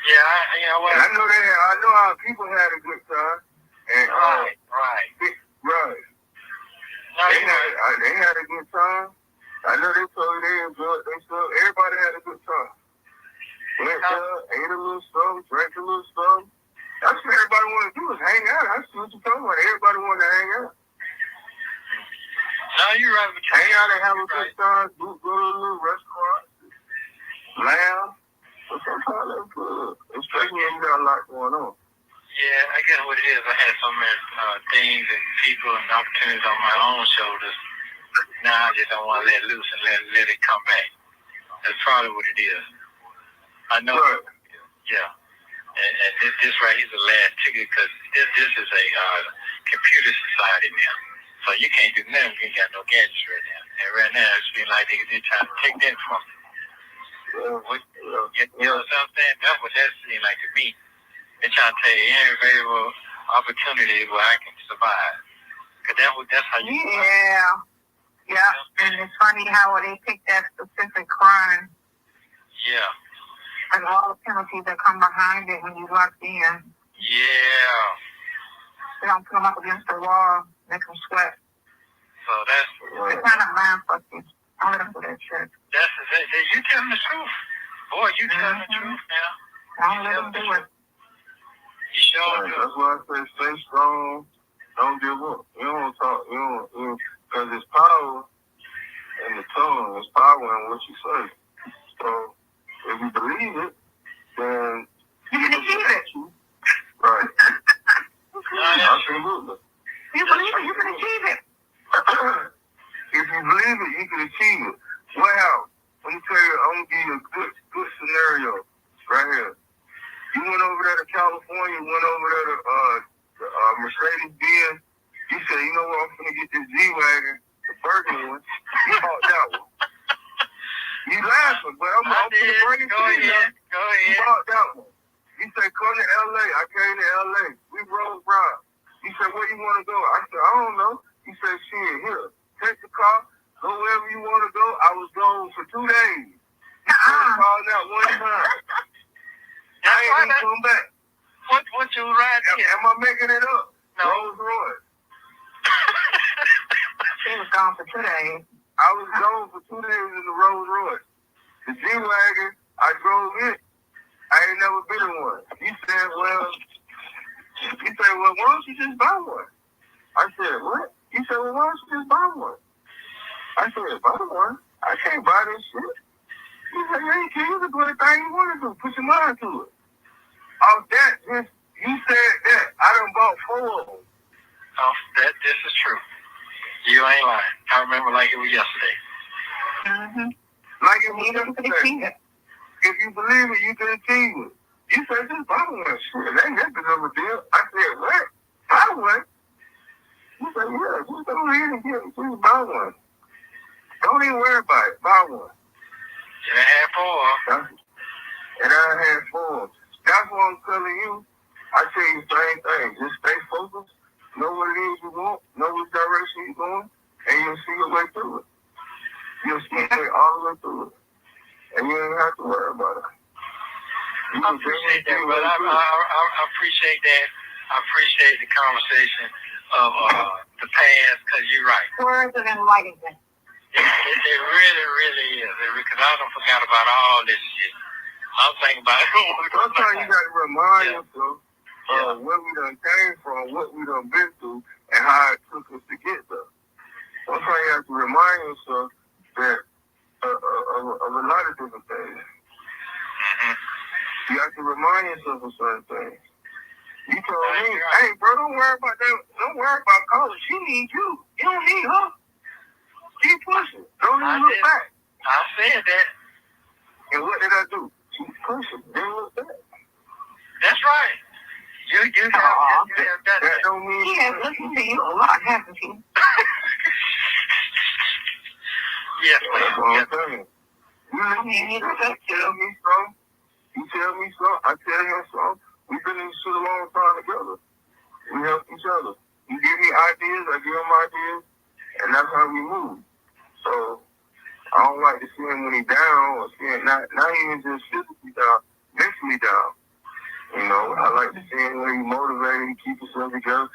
Yeah, I know how people had a good time. And, right. They had a good time. I know they told you they enjoyed themselves. Everybody had a good time. Went there, ate a little something, drank a little something. That's what everybody want to do is hang out. I see what you're talking about. Everybody want to hang out. No, you're right. Hang out and have a good time. Go to a little restaurant. Laugh. But sometimes that's good. Especially when you got a lot going on. Yeah, I guess what it is. I had so many things and people and opportunities on my own shoulders. Now I just don't want to let loose and let it come back. That's probably what it is. I know. Right. Yeah. And this right here's the last ticket because this is a computer society now. So you can't do nothing if you ain't got no gadgets right now. And right now it's been like they're trying to take that from you. You know what I'm saying? That's what that seems like to me. They're trying to take any available opportunity where I can survive. Because that's how you survive. Yeah. And it's funny how they pick that specific crime. Yeah. And all the penalties that come behind it when you locked in. Yeah. They don't put them up against the wall, make them sweat. So that's... They kind of mind fuck you. I let them do that shit. You telling the truth. Boy, you telling the truth now. Don't let them do it. You sure do. That's why I say stay strong. Don't give up. You don't talk. Because it's power in the tongue. It's power in what you say. So if you believe it, then you can achieve it. Right. Absolutely. If you believe it, you can achieve it. If you believe it, you can achieve it. Well, let me tell you, I'm going to give you a good scenario right here. You went over there to California, went over there to Mercedes-Benz. You said, you know what, I'm going to get this G-Wagon, the burgundy one. You bought that one. You laughing, but I'm going to bring it to you. Go ahead. You bought that one. You said, come to L.A. I came to L.A. We rode around. You said, where you want to go? I said, I don't know. You said, shit, here, take the car, go wherever you want to go. I was gone for 2 days. Called out one time. I ain't even come back. What you riding in? Am I making it up? No. Rolls Royce. She was gone for 2 days. I was gone for 2 days in the Rolls Royce. The G-Wagon, I drove it. I ain't never been in one. He said, well, why don't you just buy one? I said, what? He said, well, why don't you just buy one? I said, buy one? I can't buy this shit. He said, yeah, you can. You can do anything you want to do. Put your mind to it. Off that, you said that. I done bought 4 of them. Oh, this is true. You ain't lying. I remember like it was yesterday. Mm-hmm. Like it was yesterday. If you believe it, you can achieve it. You said, just buy one. Shit, that ain't nothing of a deal. I said, what? Buy one? You said, yeah, just go ahead and get it. Just buy one. Don't even worry about it. Buy one. And I had 4. And I had 4. That's what I'm telling you. I tell you the same thing. Just stay focused. Know what it is you want. Know which direction you're going. And you'll see way through it. You'll see it all the way through it. And you don't have to worry about it. I appreciate that, but I appreciate that. I appreciate the conversation of the past, because you're right. Words of enlightenment. It really, really is. Because I don't forgot about all this shit. I'm thinking about it. Sometimes you got to remind yourself of where we done came from, what we done been through, and how it took us to get there. Sometimes you have to remind yourself that of a lot of different things. You have to remind yourself of certain things. You told me, hey, bro, don't worry about that. Don't worry about college. She needs you. You don't need her. Keep pushing. Don't even look back. I said that. And what did I do? Keep pushing. Didn't look back. That's right. You have done that. That don't mean He has listened to you a lot, hasn't he? Yes, that's what I'm saying. You tell me something. You tell me something. I tell him something. We've been in this shit a long time together. We help each other. You give me ideas, I give him ideas, and that's how we move. So I don't like to see him when he's down, or see him not even just physically down, mentally down. You know, I like to see him when he's motivated, he keeps himself together.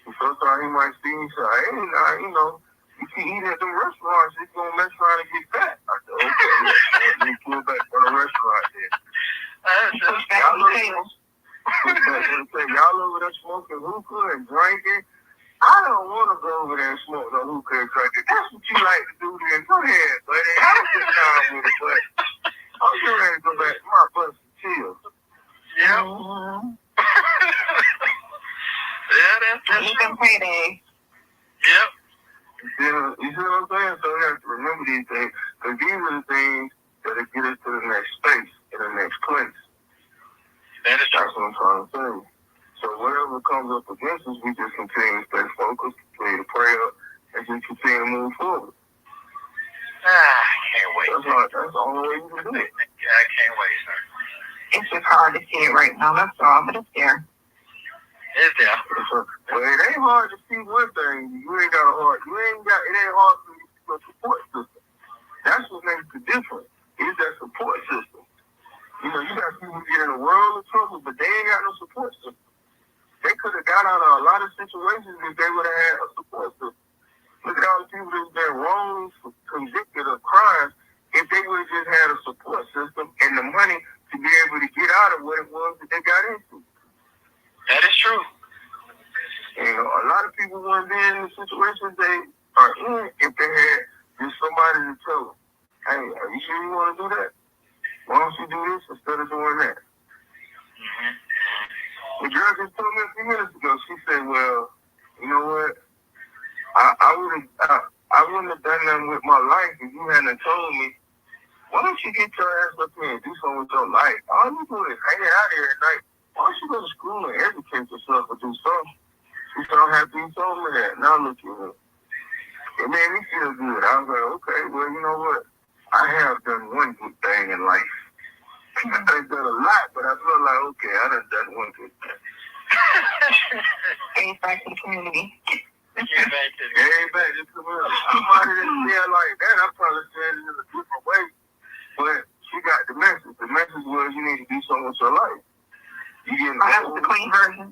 And sometimes he might see me say, hey, nah, you know, you can eat at the restaurants, he's going to mess around and get fat. I said, okay, you pull back from the restaurant then. Y'all over there smoking hookah and drinking. I don't want to go over there and smoke no hookah and drink it. That's what you like to do then. Go ahead, buddy. Have a good time with it, but I'm getting ready to go back to my bus and chill. Yeah. Yeah, that's even payday. Yep. You see what I'm saying? So we have to remember these things, because these are the things that will get us to the next space, in the next place. That's what I'm trying to say. So whatever comes up against us, we just continue to stay focused, continue to pray up, and just continue to move forward. I can't wait. That's the only way you can do it. I can't wait, sir. It's just hard to see it right now, that's all, but it's there. It's there. Well, it ain't hard to see one thing. You ain't got a heart. It ain't hard to see a support system. That's what makes the difference. Is that support system. You know, you got people who get in a world of trouble, but they ain't got no support system. They could have got out of a lot of situations if they would have had a support system. Look at all the people that's been wrongly convicted of crimes. If they would have just had a support system and the money to be able to get out of what it was that they got into. That is true. You know, a lot of people wouldn't be in the situations they are in if they had just somebody to tell them, hey, are you sure you want to do that? Why don't you do this instead of doing that? The girl just told me a few minutes ago, she said, well, you know what? I wouldn't have done nothing with my life if you hadn't told me, why don't you get your ass up here and do something with your life? All you do is hang out here at night. Why don't you go to school and educate yourself or do something? She said, I'm happy you told me that. Now look at me. It made me feel good. I was like, okay, well, you know what? I have done one good thing in life. I ain't done a lot, but I feel like, okay, I done one good thing. Gave back to the community. Give back to the community. Somebody that said like that, I probably said it in a different way. But she got the message. The message was you need to do something with your life. That was the clean version.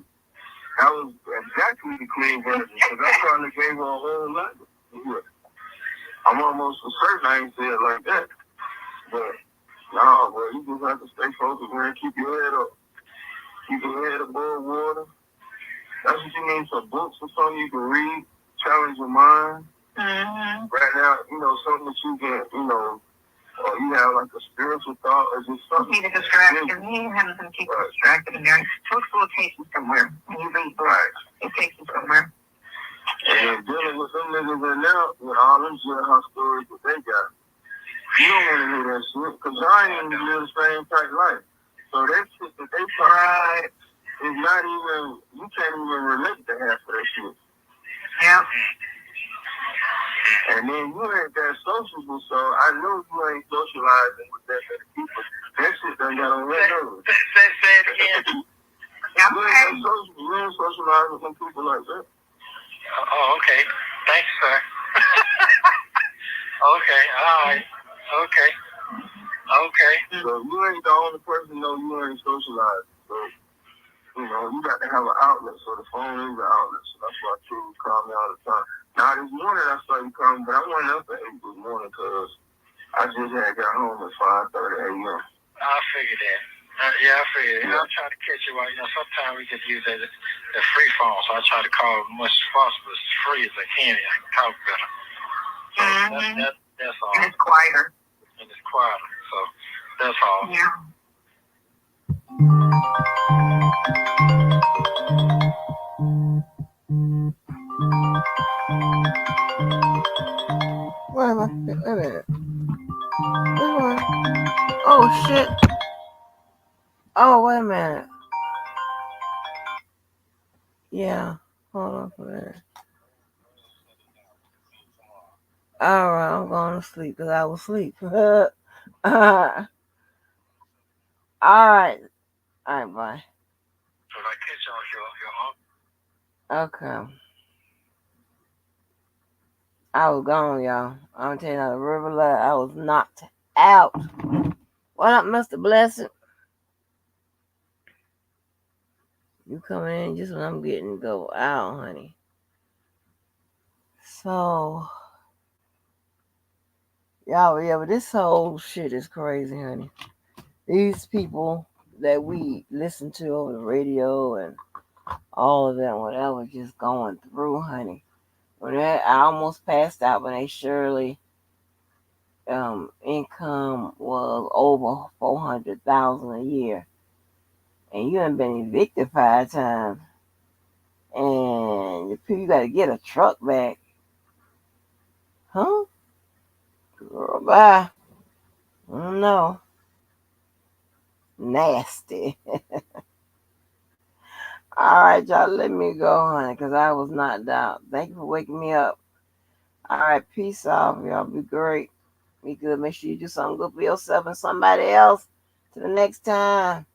That was exactly the clean version. Because I probably gave her a whole lot. I'm almost for certain I ain't say it like that. But no, bro, you just have to stay focused, man. Keep your head up. Keep your head above water. That's what you need, some books or something you can read, challenge your mind. Right now, you know, something that you can, you know, or you have like a spiritual thought or just something. You need a distraction. You need to have some people distracted in there. Books will take you somewhere. When you read books, it takes you somewhere. And then dealing with them niggas in now, with all them jailhouse stories that they got, you don't want to hear that shit, because y'all ain't even live the same type of life. So that shit that they tried is not even, you can't even relate to half of that shit. Yeah. And then you ain't that sociable, so I know you ain't socializing with that many people. That shit done got on your nose. Say it again. You ain't socializing with some people like that. Oh, okay. Thanks, sir. Okay, all right. Okay. Okay. So you ain't the only person know you ain't socialized. So, you got to have an outlet. So the phone is an outlet. So that's why people call me all the time. Now this morning I saw you calling, but I wasn't up at 8 this morning because I just had got home at 5:30 a.m. I figured that. Yeah, I figured. Yeah. I'll try to catch you while, sometimes we just use the free phone, so I try to call as much as possible, as free as I can, and I can talk better. So that's all. And it's quieter. And it's quieter, so that's all. Yeah. Wait a minute. Oh shit. Oh, wait a minute. Yeah. Hold on for a minute. Alright, I'm going to sleep because I was asleep. Alright. Alright, bye. So if I catch y'all, you're Okay. I was gone, y'all. I'm telling you, the river light, I was knocked out. What up, Mr. Blessed? You coming in just when I'm getting to go out, honey. So, y'all, yeah, but this whole shit is crazy, honey. These people that we listen to over the radio and all of that, whatever, just going through, honey. When I almost passed out when they Shirley income was over 400,000 a year, and you haven't been evicted 5 times, and you got to get a truck back, huh? Girl, bye. I don't know. Nasty. All right, y'all, let me go, honey, because I was knocked out. Thank you for waking me up. All right, peace out. Y'all be great. Be good. Make sure you do something good for yourself and somebody else. Till the next time.